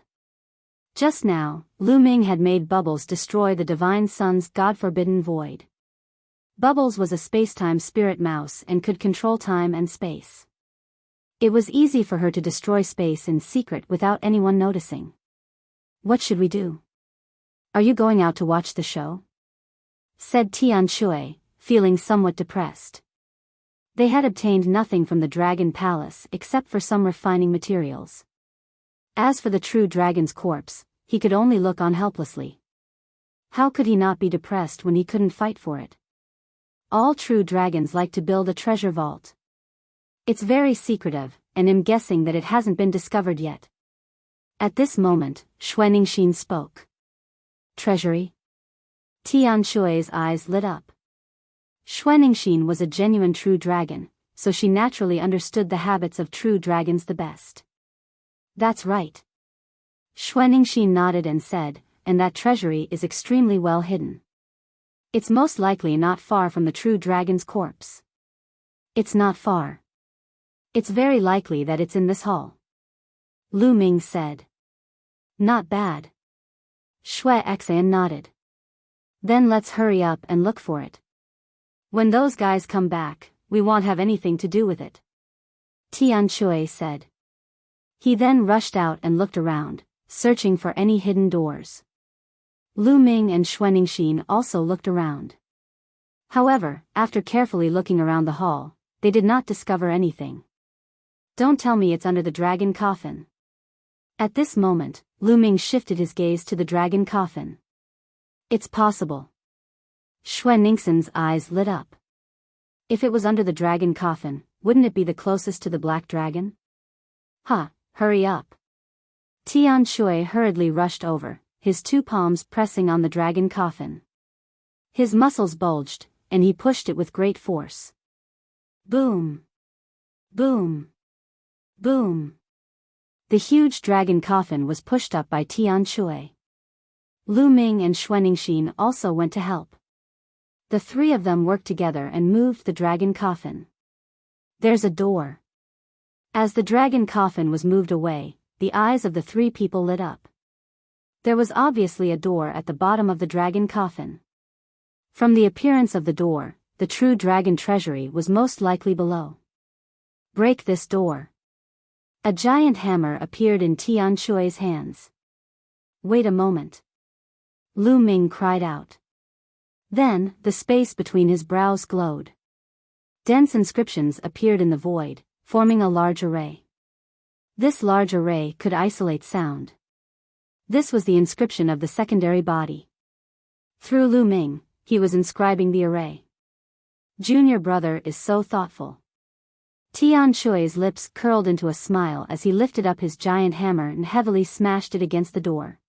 Just now, Lu Ming had made Bubbles destroy the divine sun's god-forbidden void. Bubbles was a spacetime spirit mouse and could control time and space. It was easy for her to destroy space in secret without anyone noticing. What should we do? Are you going out to watch the show? Said Tian Shui, feeling somewhat depressed. They had obtained nothing from the Dragon Palace except for some refining materials. As for the true dragon's corpse, he could only look on helplessly. How could he not be depressed when he couldn't fight for it? All true dragons like to build a treasure vault. It's very secretive, and I'm guessing that it hasn't been discovered yet. At this moment, Xuaningxin spoke. Treasury? Tian Shui's eyes lit up. Xuaningxin was a genuine true dragon, so she naturally understood the habits of true dragons the best. That's right. Xuaningxin nodded and said, and that treasury is extremely well hidden. It's most likely not far from the true dragon's corpse. It's not far. It's very likely that it's in this hall. Lu Ming said. Not bad. Xue Xian nodded. Then let's hurry up and look for it. When those guys come back, we won't have anything to do with it. Tian Shui said. He then rushed out and looked around, searching for any hidden doors. Lu Ming and Xuaningxin also looked around. However, after carefully looking around the hall, they did not discover anything. Don't tell me it's under the dragon coffin. At this moment, Lu Ming shifted his gaze to the dragon coffin. It's possible. Xuaningxin's eyes lit up. If it was under the dragon coffin, wouldn't it be the closest to the black dragon? Hurry up. Tian Shui hurriedly rushed over, his two palms pressing on the dragon coffin. His muscles bulged, and he pushed it with great force. Boom! Boom! Boom! The huge dragon coffin was pushed up by Tian Shui. Lu Ming and Xuaningxin also went to help. The three of them worked together and moved the dragon coffin. There's a door. As the dragon coffin was moved away, the eyes of the three people lit up. There was obviously a door at the bottom of the dragon coffin. From the appearance of the door, the true dragon treasury was most likely below. Break this door. A giant hammer appeared in Tian Shui's hands. Wait a moment. Lu Ming cried out. Then, the space between his brows glowed. Dense inscriptions appeared in the void, forming a large array. This large array could isolate sound. This was the inscription of the secondary body. Through Lu Ming, he was inscribing the array. Junior brother is so thoughtful. Tian Shui's lips curled into a smile as he lifted up his giant hammer and heavily smashed it against the door.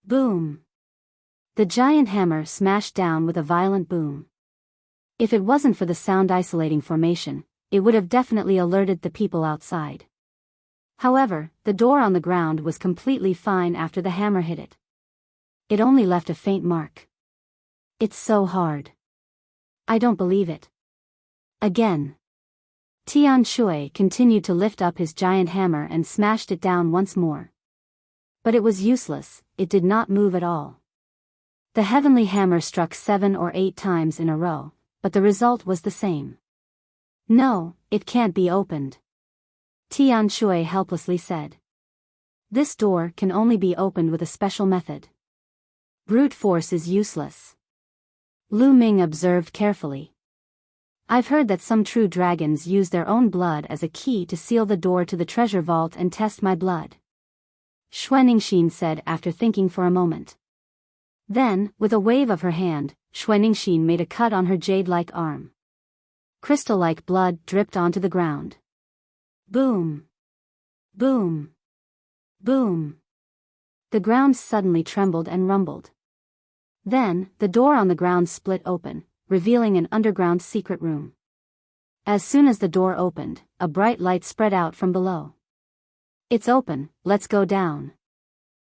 Boom! The giant hammer smashed down with a violent boom. If it wasn't for the sound isolating formation, it would have definitely alerted the people outside. However, the door on the ground was completely fine after the hammer hit it. It only left a faint mark. It's so hard. I don't believe it. Again. Tian Shui continued to lift up his giant hammer and smashed it down once more. But it was useless, it did not move at all. The heavenly hammer struck 7 or 8 times in a row, but the result was the same. No, it can't be opened. Tian Shui helplessly said. This door can only be opened with a special method. Brute force is useless. Lu Ming observed carefully. I've heard that some true dragons use their own blood as a key to seal the door to the treasure vault and test my blood. Xuaningxin said after thinking for a moment. Then, with a wave of her hand, Xuaningxin made a cut on her jade-like arm. Crystal-like blood dripped onto the ground. Boom! Boom! Boom! The ground suddenly trembled and rumbled. Then, the door on the ground split open, revealing an underground secret room. As soon as the door opened, a bright light spread out from below. "It's open, let's go down."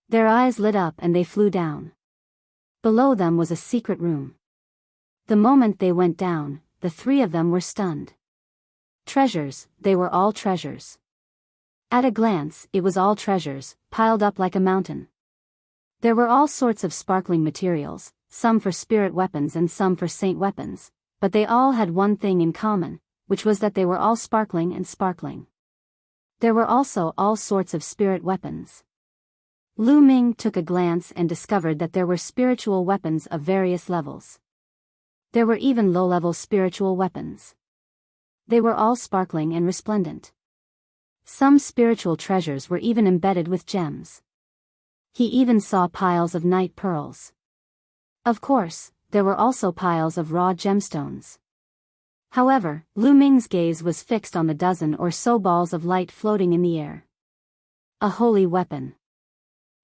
Their eyes lit up and they flew down. Below them was a secret room. The moment they went down, the three of them were stunned. Treasures, they were all treasures. At a glance, it was all treasures, piled up like a mountain. There were all sorts of sparkling materials, some for spirit weapons and some for saint weapons, but they all had one thing in common, which was that they were all sparkling and sparkling. There were also all sorts of spirit weapons. Lu Ming took a glance and discovered that there were spiritual weapons of various levels. There were even low-level spiritual weapons. They were all sparkling and resplendent. Some spiritual treasures were even embedded with gems. He even saw piles of night pearls. Of course, there were also piles of raw gemstones. However, Lu Ming's gaze was fixed on the dozen or so balls of light floating in the air. A holy weapon.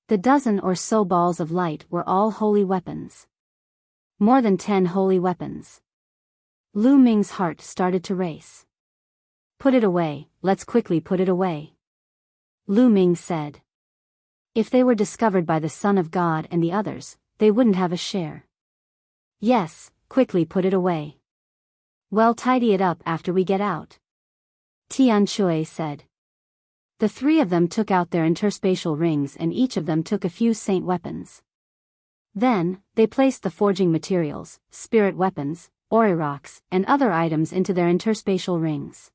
The dozen or so balls of light were all holy weapons. More than 10 holy weapons. Lu Ming's heart started to race. "Put it away, let's quickly put it away," Lu Ming said. If they were discovered by the Son of God and the others, they wouldn't have a share. "Yes, quickly put it away." "Well, tidy it up after we get out," Tian Shui said. The three of them took out their interspatial rings and each of them took a few saint weapons. Then, they placed the forging materials, spirit weapons, ori rocks, and other items into their interspatial rings.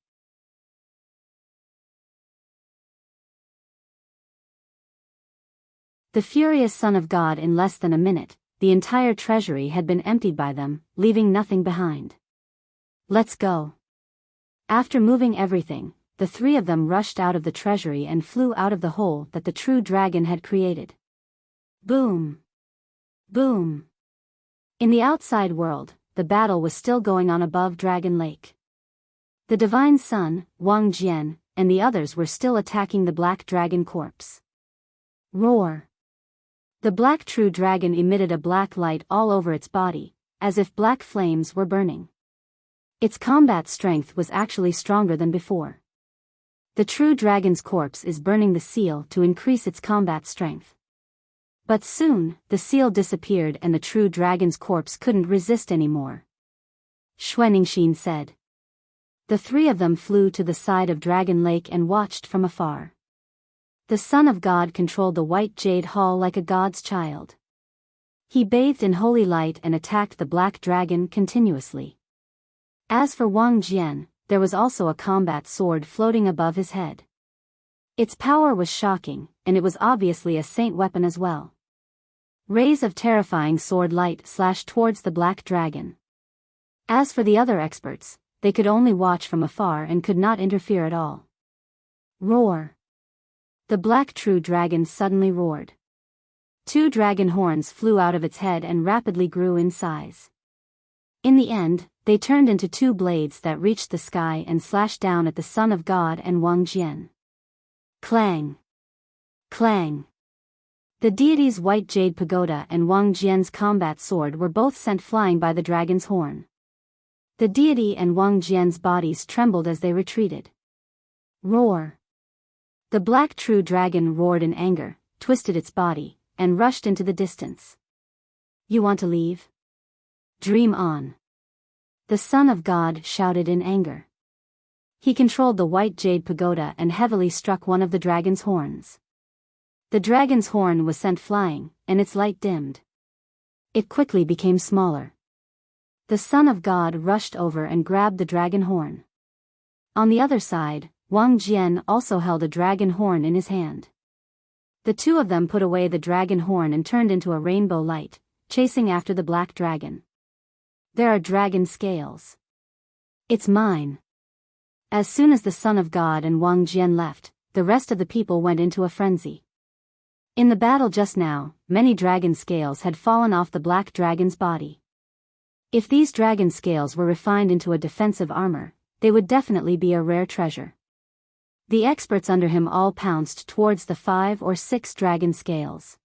The furious Son of God. In less than a minute, the entire treasury had been emptied by them, leaving nothing behind. "Let's go." After moving everything, the three of them rushed out of the treasury and flew out of the hole that the true dragon had created. Boom! Boom! In the outside world, the battle was still going on above Dragon Lake. The Divine Son, Wang Jian, and the others were still attacking the Black Dragon corpse. Roar! The Black True Dragon emitted a black light all over its body, as if black flames were burning. Its combat strength was actually stronger than before. The True Dragon's corpse is burning the seal to increase its combat strength. But soon, the seal disappeared and the True Dragon's corpse couldn't resist anymore. Xuaningxin said. The three of them flew to the side of Dragon Lake and watched from afar. The Son of God controlled the white jade hall like a god's child. He bathed in holy light and attacked the Black Dragon continuously. As for Wang Jian, there was also a combat sword floating above his head. Its power was shocking, and it was obviously a saint weapon as well. Rays of terrifying sword light slashed towards the Black Dragon. As for the other experts, they could only watch from afar and could not interfere at all. Roar! The Black True Dragon suddenly roared. 2 dragon horns flew out of its head and rapidly grew in size. In the end, they turned into 2 blades that reached the sky and slashed down at the Son of God and Wang Jian. Clang! Clang! The deity's white jade pagoda and Wang Jian's combat sword were both sent flying by the dragon's horn. The deity and Wang Jian's bodies trembled as they retreated. Roar! The Black True Dragon roared in anger, twisted its body, and rushed into the distance. You want to leave? Dream on! The Son of God shouted in anger. He controlled the white jade pagoda and heavily struck one of the dragon's horns. The dragon's horn was sent flying, and its light dimmed. It quickly became smaller. The Son of God rushed over and grabbed the dragon horn. On the other side, Wang Jian also held a dragon horn in his hand. The two of them put away the dragon horn and turned into a rainbow light, chasing after the Black Dragon. There are dragon scales. It's mine. As soon as the Son of God and Wang Jian left, the rest of the people went into a frenzy. In the battle just now, many dragon scales had fallen off the Black Dragon's body. If these dragon scales were refined into a defensive armor, they would definitely be a rare treasure. The experts under him all pounced towards the 5 or 6 dragon scales.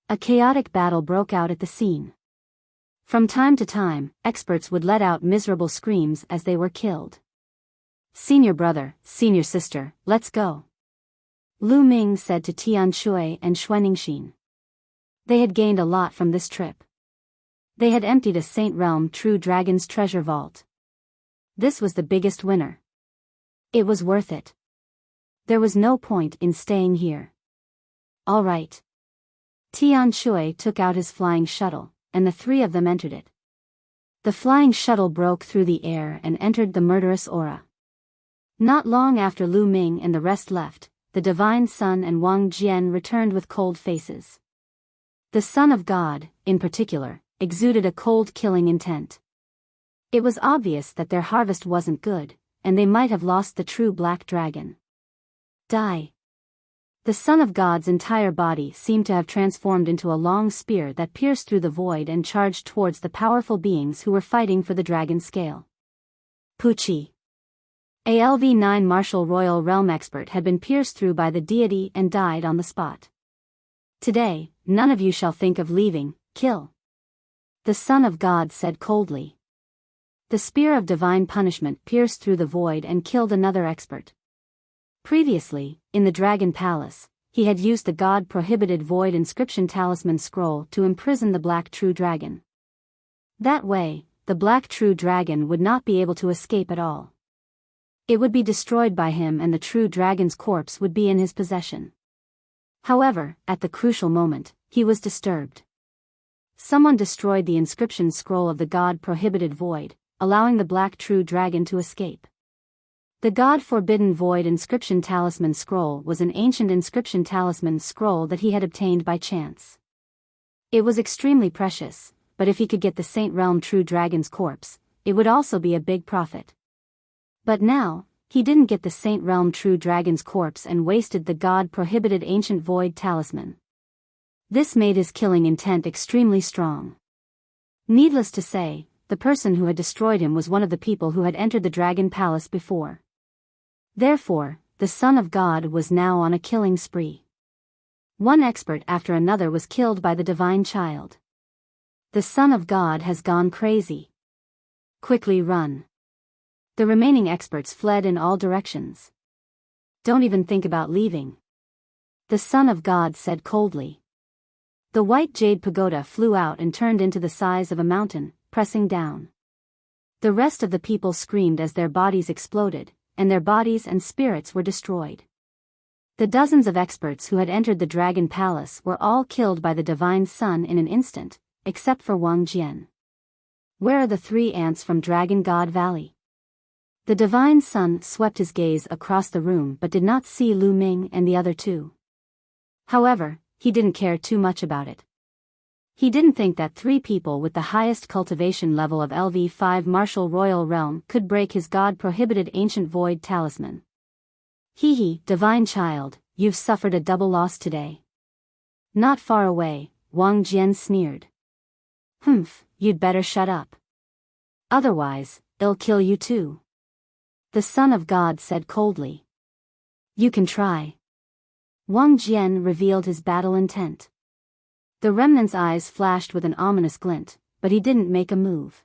A chaotic battle broke out at the scene. From time to time, experts would let out miserable screams as they were killed. Senior brother, senior sister, let's go, Lu Ming said to Tian Shui and Xuaningxin. They had gained a lot from this trip. They had emptied a Saint Realm True Dragon's treasure vault. This was the biggest winner. It was worth it. There was no point in staying here. All right. Tian Shui took out his flying shuttle, and the three of them entered it. The flying shuttle broke through the air and entered the murderous aura. Not long after Lu Ming and the rest left, the Divine Sun and Wang Jian returned with cold faces. The Son of God, in particular, exuded a cold killing intent. It was obvious that their harvest wasn't good, and they might have lost the true black dragon. Die. The Son of God's entire body seemed to have transformed into a long spear that pierced through the void and charged towards the powerful beings who were fighting for the dragon scale. Pucci. A LV9 Martial Royal Realm expert had been pierced through by the deity and died on the spot. Today, none of you shall think of leaving, kill. The Son of God said coldly. The spear of divine punishment pierced through the void and killed another expert. Previously, in the Dragon Palace, he had used the God-prohibited Void Inscription Talisman Scroll to imprison the Black True Dragon. That way, the Black True Dragon would not be able to escape at all. It would be destroyed by him and the True Dragon's corpse would be in his possession. However, at the crucial moment, he was disturbed. Someone destroyed the inscription scroll of the God-prohibited Void, allowing the Black True Dragon to escape. The God-forbidden Void Inscription Talisman Scroll was an ancient inscription talisman scroll that he had obtained by chance. It was extremely precious, but if he could get the Saint Realm True Dragon's corpse, it would also be a big profit. But now, he didn't get the Saint Realm True Dragon's corpse and wasted the God-prohibited ancient Void Talisman. This made his killing intent extremely strong. Needless to say, the person who had destroyed him was one of the people who had entered the Dragon Palace before. Therefore, the Son of God was now on a killing spree. One expert after another was killed by the Divine Child. The Son of God has gone crazy. Quickly run. The remaining experts fled in all directions. Don't even think about leaving. The Son of God said coldly. The white jade pagoda flew out and turned into the size of a mountain, pressing down. The rest of the people screamed as their bodies exploded, and their bodies and spirits were destroyed. The dozens of experts who had entered the Dragon Palace were all killed by the Divine Sun in an instant, except for Wang Jian. Where are the three ants from Dragon God Valley? The Divine Sun swept his gaze across the room but did not see Lu Ming and the other two. However, he didn't care too much about it. He didn't think that three people with the highest cultivation level of LV5 Martial Royal Realm could break his God-prohibited ancient void talisman. Hee, Divine Child, you've suffered a double loss today. Not far away, Wang Jian sneered. Humph, you'd better shut up. Otherwise, it'll kill you too. The Son of God said coldly. You can try. Wang Jian revealed his battle intent. The remnant's eyes flashed with an ominous glint, but he didn't make a move.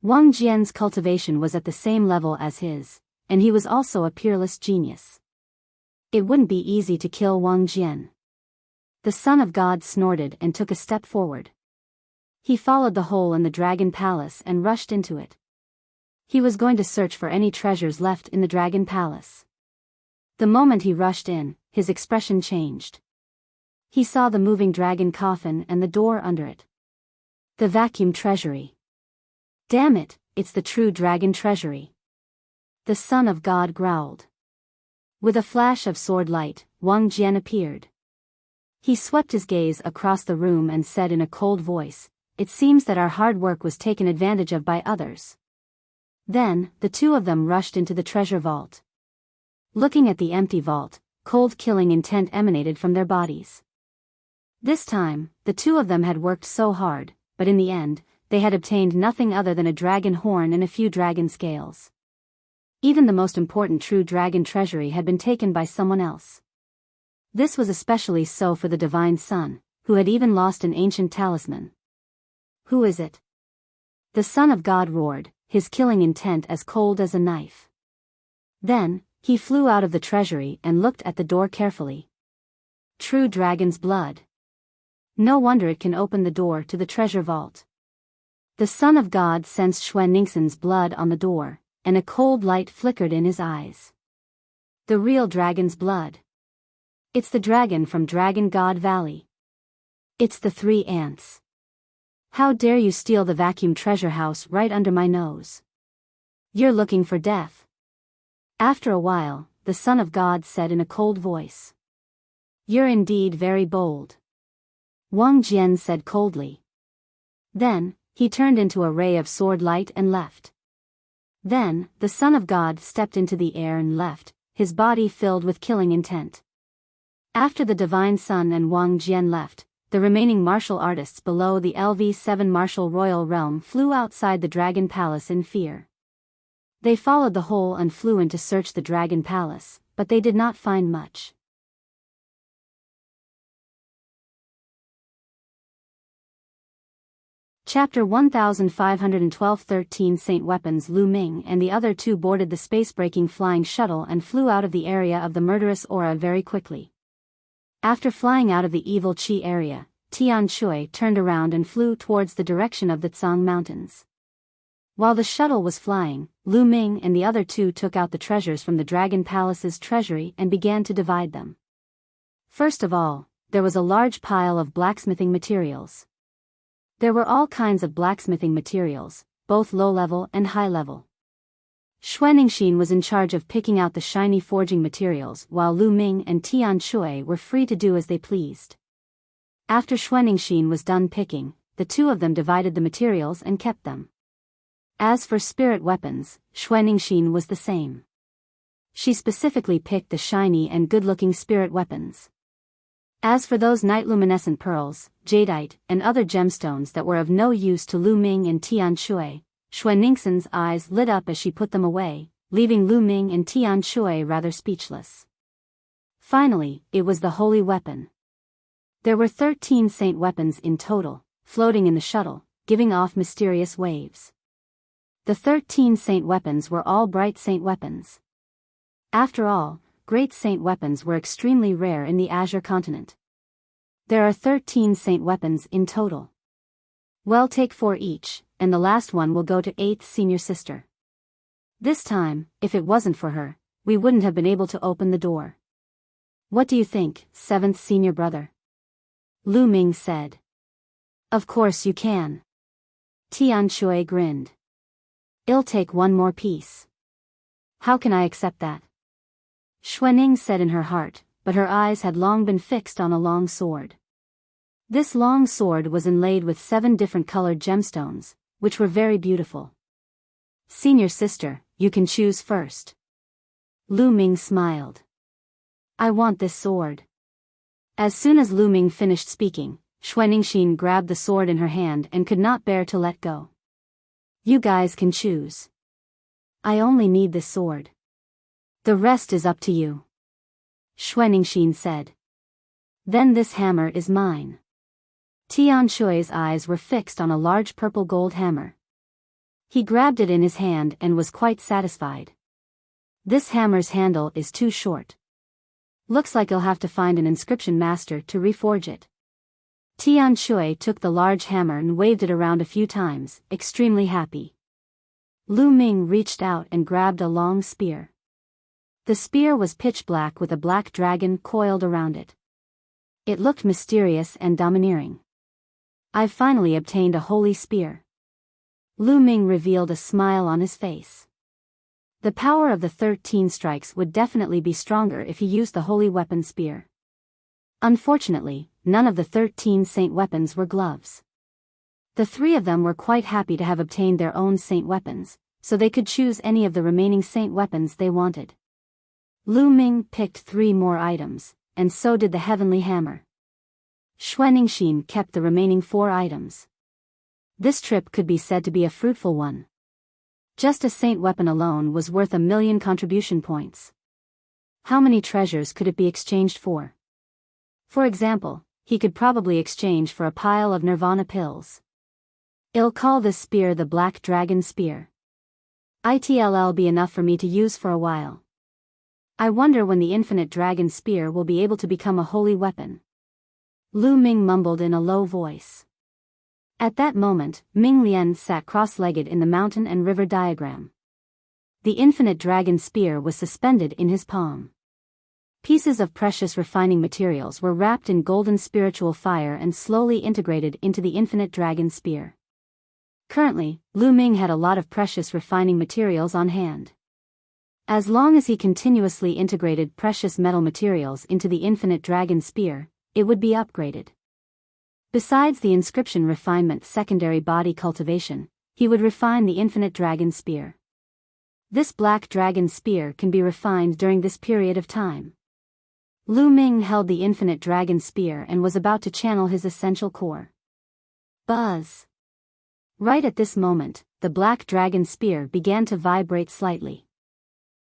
Wang Jian's cultivation was at the same level as his, and he was also a peerless genius. It wouldn't be easy to kill Wang Jian. The Son of God snorted and took a step forward. He followed the hole in the Dragon Palace and rushed into it. He was going to search for any treasures left in the Dragon Palace. The moment he rushed in, his expression changed. He saw the moving dragon coffin and the door under it. The vacuum treasury. Damn it, it's the true dragon treasury. The Son of God growled. With a flash of sword light, Wang Jian appeared. He swept his gaze across the room and said in a cold voice, "It seems that our hard work was taken advantage of by others." Then, the two of them rushed into the treasure vault. Looking at the empty vault, cold killing intent emanated from their bodies. This time, the two of them had worked so hard, but in the end, they had obtained nothing other than a dragon horn and a few dragon scales. Even the most important true dragon treasury had been taken by someone else. This was especially so for the Divine Sun, who had even lost an ancient talisman. Who is it? The Son of God roared, his killing intent as cold as a knife. Then, he flew out of the treasury and looked at the door carefully. True dragon's blood. No wonder it can open the door to the treasure vault. The Son of God sensed Xuanningsin's blood on the door, and a cold light flickered in his eyes. The real dragon's blood. It's the dragon from Dragon God Valley. It's the 3 ants. How dare you steal the vacuum treasure house right under my nose? You're looking for death. After a while, the Son of God said in a cold voice. You're indeed very bold. Wang Jian said coldly. Then, he turned into a ray of sword light and left. Then, the Son of God stepped into the air and left, his body filled with killing intent. After the Divine Sun and Wang Jian left, the remaining martial artists below the LV-7 martial royal realm flew outside the Dragon Palace in fear. They followed the hole and flew in to search the Dragon Palace, but they did not find much. Chapter 1512 13 Saint Weapons. Lu Ming and the other 2 boarded the space-breaking flying shuttle and flew out of the area of the murderous aura very quickly. After flying out of the evil Qi area, Tian Shui turned around and flew towards the direction of the Tsang Mountains. While the shuttle was flying, Lu Ming and the other 2 took out the treasures from the Dragon Palace's treasury and began to divide them. First of all, there was a large pile of blacksmithing materials. There were all kinds of blacksmithing materials, both low-level and high-level. Xuanningsin was in charge of picking out the shiny forging materials while Lu Ming and Tian Shui were free to do as they pleased. After Xuanningsin was done picking, the 2 of them divided the materials and kept them. As for spirit weapons, Xuanningsin was the same. She specifically picked the shiny and good-looking spirit weapons. As for those night-luminescent pearls, jadeite, and other gemstones that were of no use to Lu Ming and Tian Shui, Xuanningsin's eyes lit up as she put them away, leaving Lu Ming and Tian Shui rather speechless. Finally, it was the holy weapon. There were 13 saint weapons in total, floating in the shuttle, giving off mysterious waves. The 13 saint weapons were all bright saint weapons. After all, great saint weapons were extremely rare in the Azure continent. There are 13 saint weapons in total. Well, take 4 each, and the last one will go to 8th senior sister. This time, if it wasn't for her, we wouldn't have been able to open the door. What do you think, 7th senior brother? Lu Ming said. Of course you can. Tian Shui grinned. I'll take 1 more piece. How can I accept that? Xuanning said in her heart, but her eyes had long been fixed on a long sword. This long sword was inlaid with 7 different colored gemstones, which were very beautiful. Senior sister, you can choose first. Lu Ming smiled. I want this sword. As soon as Lu Ming finished speaking, Xuanningsin grabbed the sword in her hand and could not bear to let go. You guys can choose. I only need this sword. The rest is up to you. Xuanningsin said. Then this hammer is mine. Tian Shui's eyes were fixed on a large purple gold hammer. He grabbed it in his hand and was quite satisfied. This hammer's handle is too short. Looks like he'll have to find an inscription master to reforge it. Tian Shui took the large hammer and waved it around a few times, extremely happy. Lu Ming reached out and grabbed a long spear. The spear was pitch black with a black dragon coiled around it. It looked mysterious and domineering. I've finally obtained a holy spear. Lu Ming revealed a smile on his face. The power of the 13 strikes would definitely be stronger if he used the holy weapon spear. Unfortunately, none of the 13 saint weapons were gloves. The 3 of them were quite happy to have obtained their own saint weapons, so they could choose any of the remaining saint weapons they wanted. Lu Ming picked 3 more items, and so did the heavenly hammer. Xuanningsin kept the remaining 4 items. This trip could be said to be a fruitful one. Just a saint weapon alone was worth 1,000,000 contribution points. How many treasures could it be exchanged for? For example, he could probably exchange for a pile of nirvana pills. I'll call this spear the Black Dragon Spear. It'll be enough for me to use for a while. I wonder when the Infinite Dragon Spear will be able to become a holy weapon. Lu Ming mumbled in a low voice. At that moment, Ming Lian sat cross-legged in the mountain and river diagram. The Infinite Dragon Spear was suspended in his palm. Pieces of precious refining materials were wrapped in golden spiritual fire and slowly integrated into the Infinite Dragon Spear. Currently, Lu Ming had a lot of precious refining materials on hand. As long as he continuously integrated precious metal materials into the Infinite Dragon Spear, it would be upgraded. Besides the inscription refinement secondary body cultivation, he would refine the Infinite Dragon Spear. This Black Dragon Spear can be refined during this period of time. Lu Ming held the Infinite Dragon Spear and was about to channel his essential core. Buzz! Right at this moment, the Black Dragon Spear began to vibrate slightly.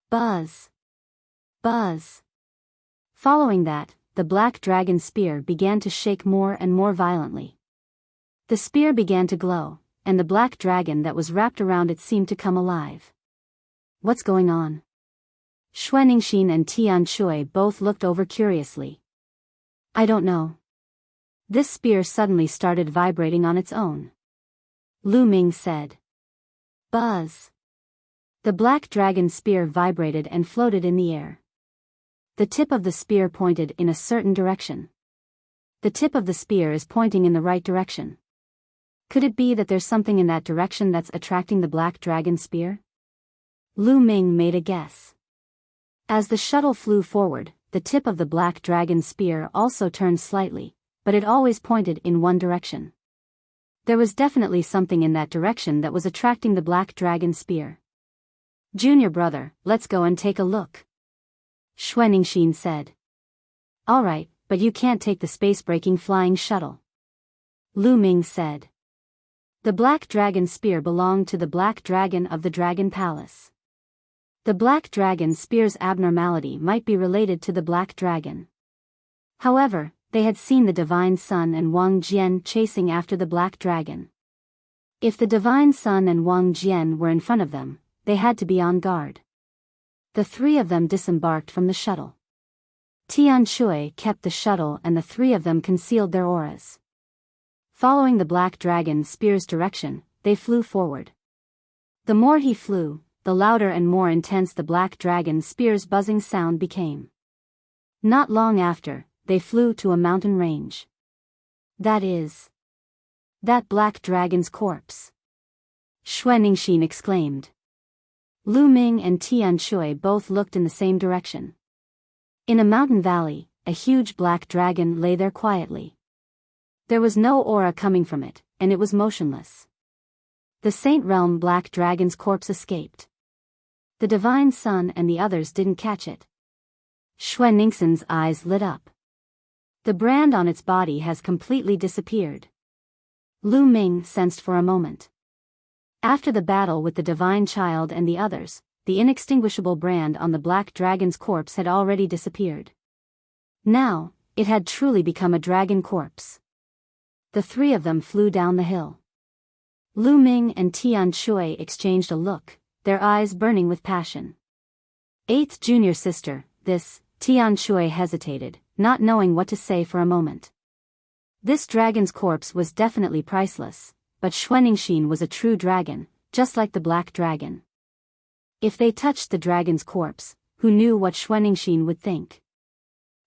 Buzz! Buzz! Following that, the Black Dragon Spear began to shake more and more violently. The spear began to glow, and the black dragon that was wrapped around it seemed to come alive. What's going on? Xuanixin and Tian Shui both looked over curiously. I don't know. This spear suddenly started vibrating on its own. Lu Ming said. Buzz! The Black Dragon Spear vibrated and floated in the air. The tip of the spear pointed in a certain direction. The tip of the spear is pointing in the right direction. Could it be that there's something in that direction that's attracting the Black Dragon Spear? Lu Ming made a guess. As the shuttle flew forward, the tip of the Black Dragon Spear also turned slightly, but it always pointed in one direction. There was definitely something in that direction that was attracting the Black Dragon Spear. Junior brother, let's go and take a look. Xuanixin said. Alright, but you can't take the space-breaking flying shuttle. Lu Ming said. The Black Dragon Spear belonged to the Black Dragon of the Dragon Palace. The Black Dragon Spear's abnormality might be related to the Black Dragon. However, they had seen the Divine Sun and Wang Jian chasing after the Black Dragon. If the Divine Sun and Wang Jian were in front of them, they had to be on guard. The three of them disembarked from the shuttle. Tian Shui kept the shuttle and the three of them concealed their auras. Following the Black Dragon Spear's direction, they flew forward. The more he flew, the louder and more intense the Black Dragon Spear's buzzing sound became. Not long after, they flew to a mountain range. That Black Dragon's corpse. Xuanixin exclaimed. Lu Ming and Tian Shui both looked in the same direction. In a mountain valley, a huge black dragon lay there quietly. There was no aura coming from it, and it was motionless. The Saint Realm Black Dragon's corpse escaped. The Divine Sun and the others didn't catch it. Xuanixin's eyes lit up. The brand on its body has completely disappeared. Lu Ming sensed for a moment. After the battle with the Divine Child and the others, the inextinguishable brand on the Black Dragon's corpse had already disappeared. Now, it had truly become a dragon corpse. The three of them flew down the hill. Lu Ming and Tian Shui exchanged a look, their eyes burning with passion. Eighth junior sister, Tian Shui hesitated, not knowing what to say for a moment. This dragon's corpse was definitely priceless, but Xuanixin was a true dragon, just like the Black Dragon. If they touched the dragon's corpse, who knew what Xuanixin would think?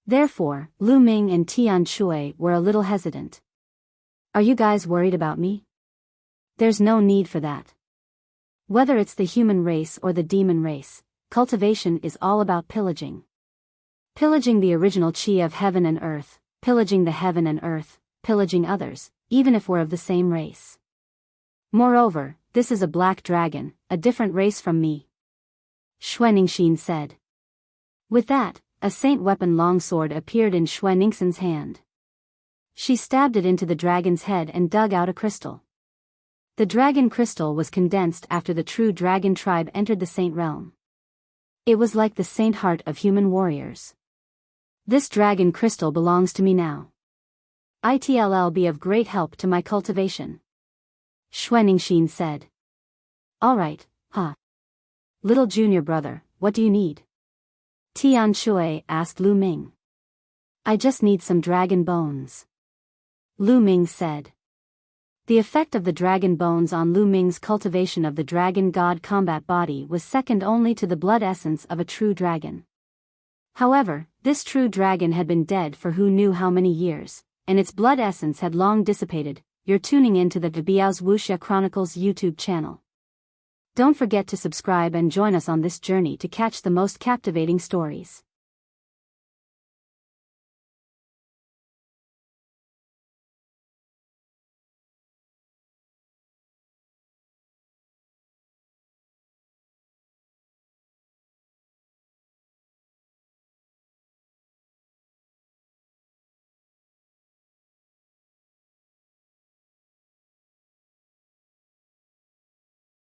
Therefore, Lu Ming and Tian Shui were a little hesitant. Are you guys worried about me? There's no need for that. Whether it's the human race or the demon race, cultivation is all about pillaging. Pillaging the original chi of heaven and earth, pillaging the heaven and earth, pillaging others, even if we're of the same race. Moreover, this is a black dragon, a different race from me. Xuanixin said. With that, a saint weapon longsword appeared in Xuanixin's hand. She stabbed it into the dragon's head and dug out a crystal. The dragon crystal was condensed after the true dragon tribe entered the saint realm. It was like the saint heart of human warriors. This dragon crystal belongs to me now. It'll be of great help to my cultivation. Xuanixin said. Alright, huh? Little junior brother, what do you need? Tian Shui asked Lu Ming. I just need some dragon bones. Lu Ming said. The effect of the dragon bones on Lu Ming's cultivation of the dragon god combat body was second only to the blood essence of a true dragon. However, this true dragon had been dead for who knew how many years, and its blood essence had long dissipated. You're tuning into the Biyao's Wuxia Chronicles YouTube channel. Don't forget to subscribe and join us on this journey to catch the most captivating stories.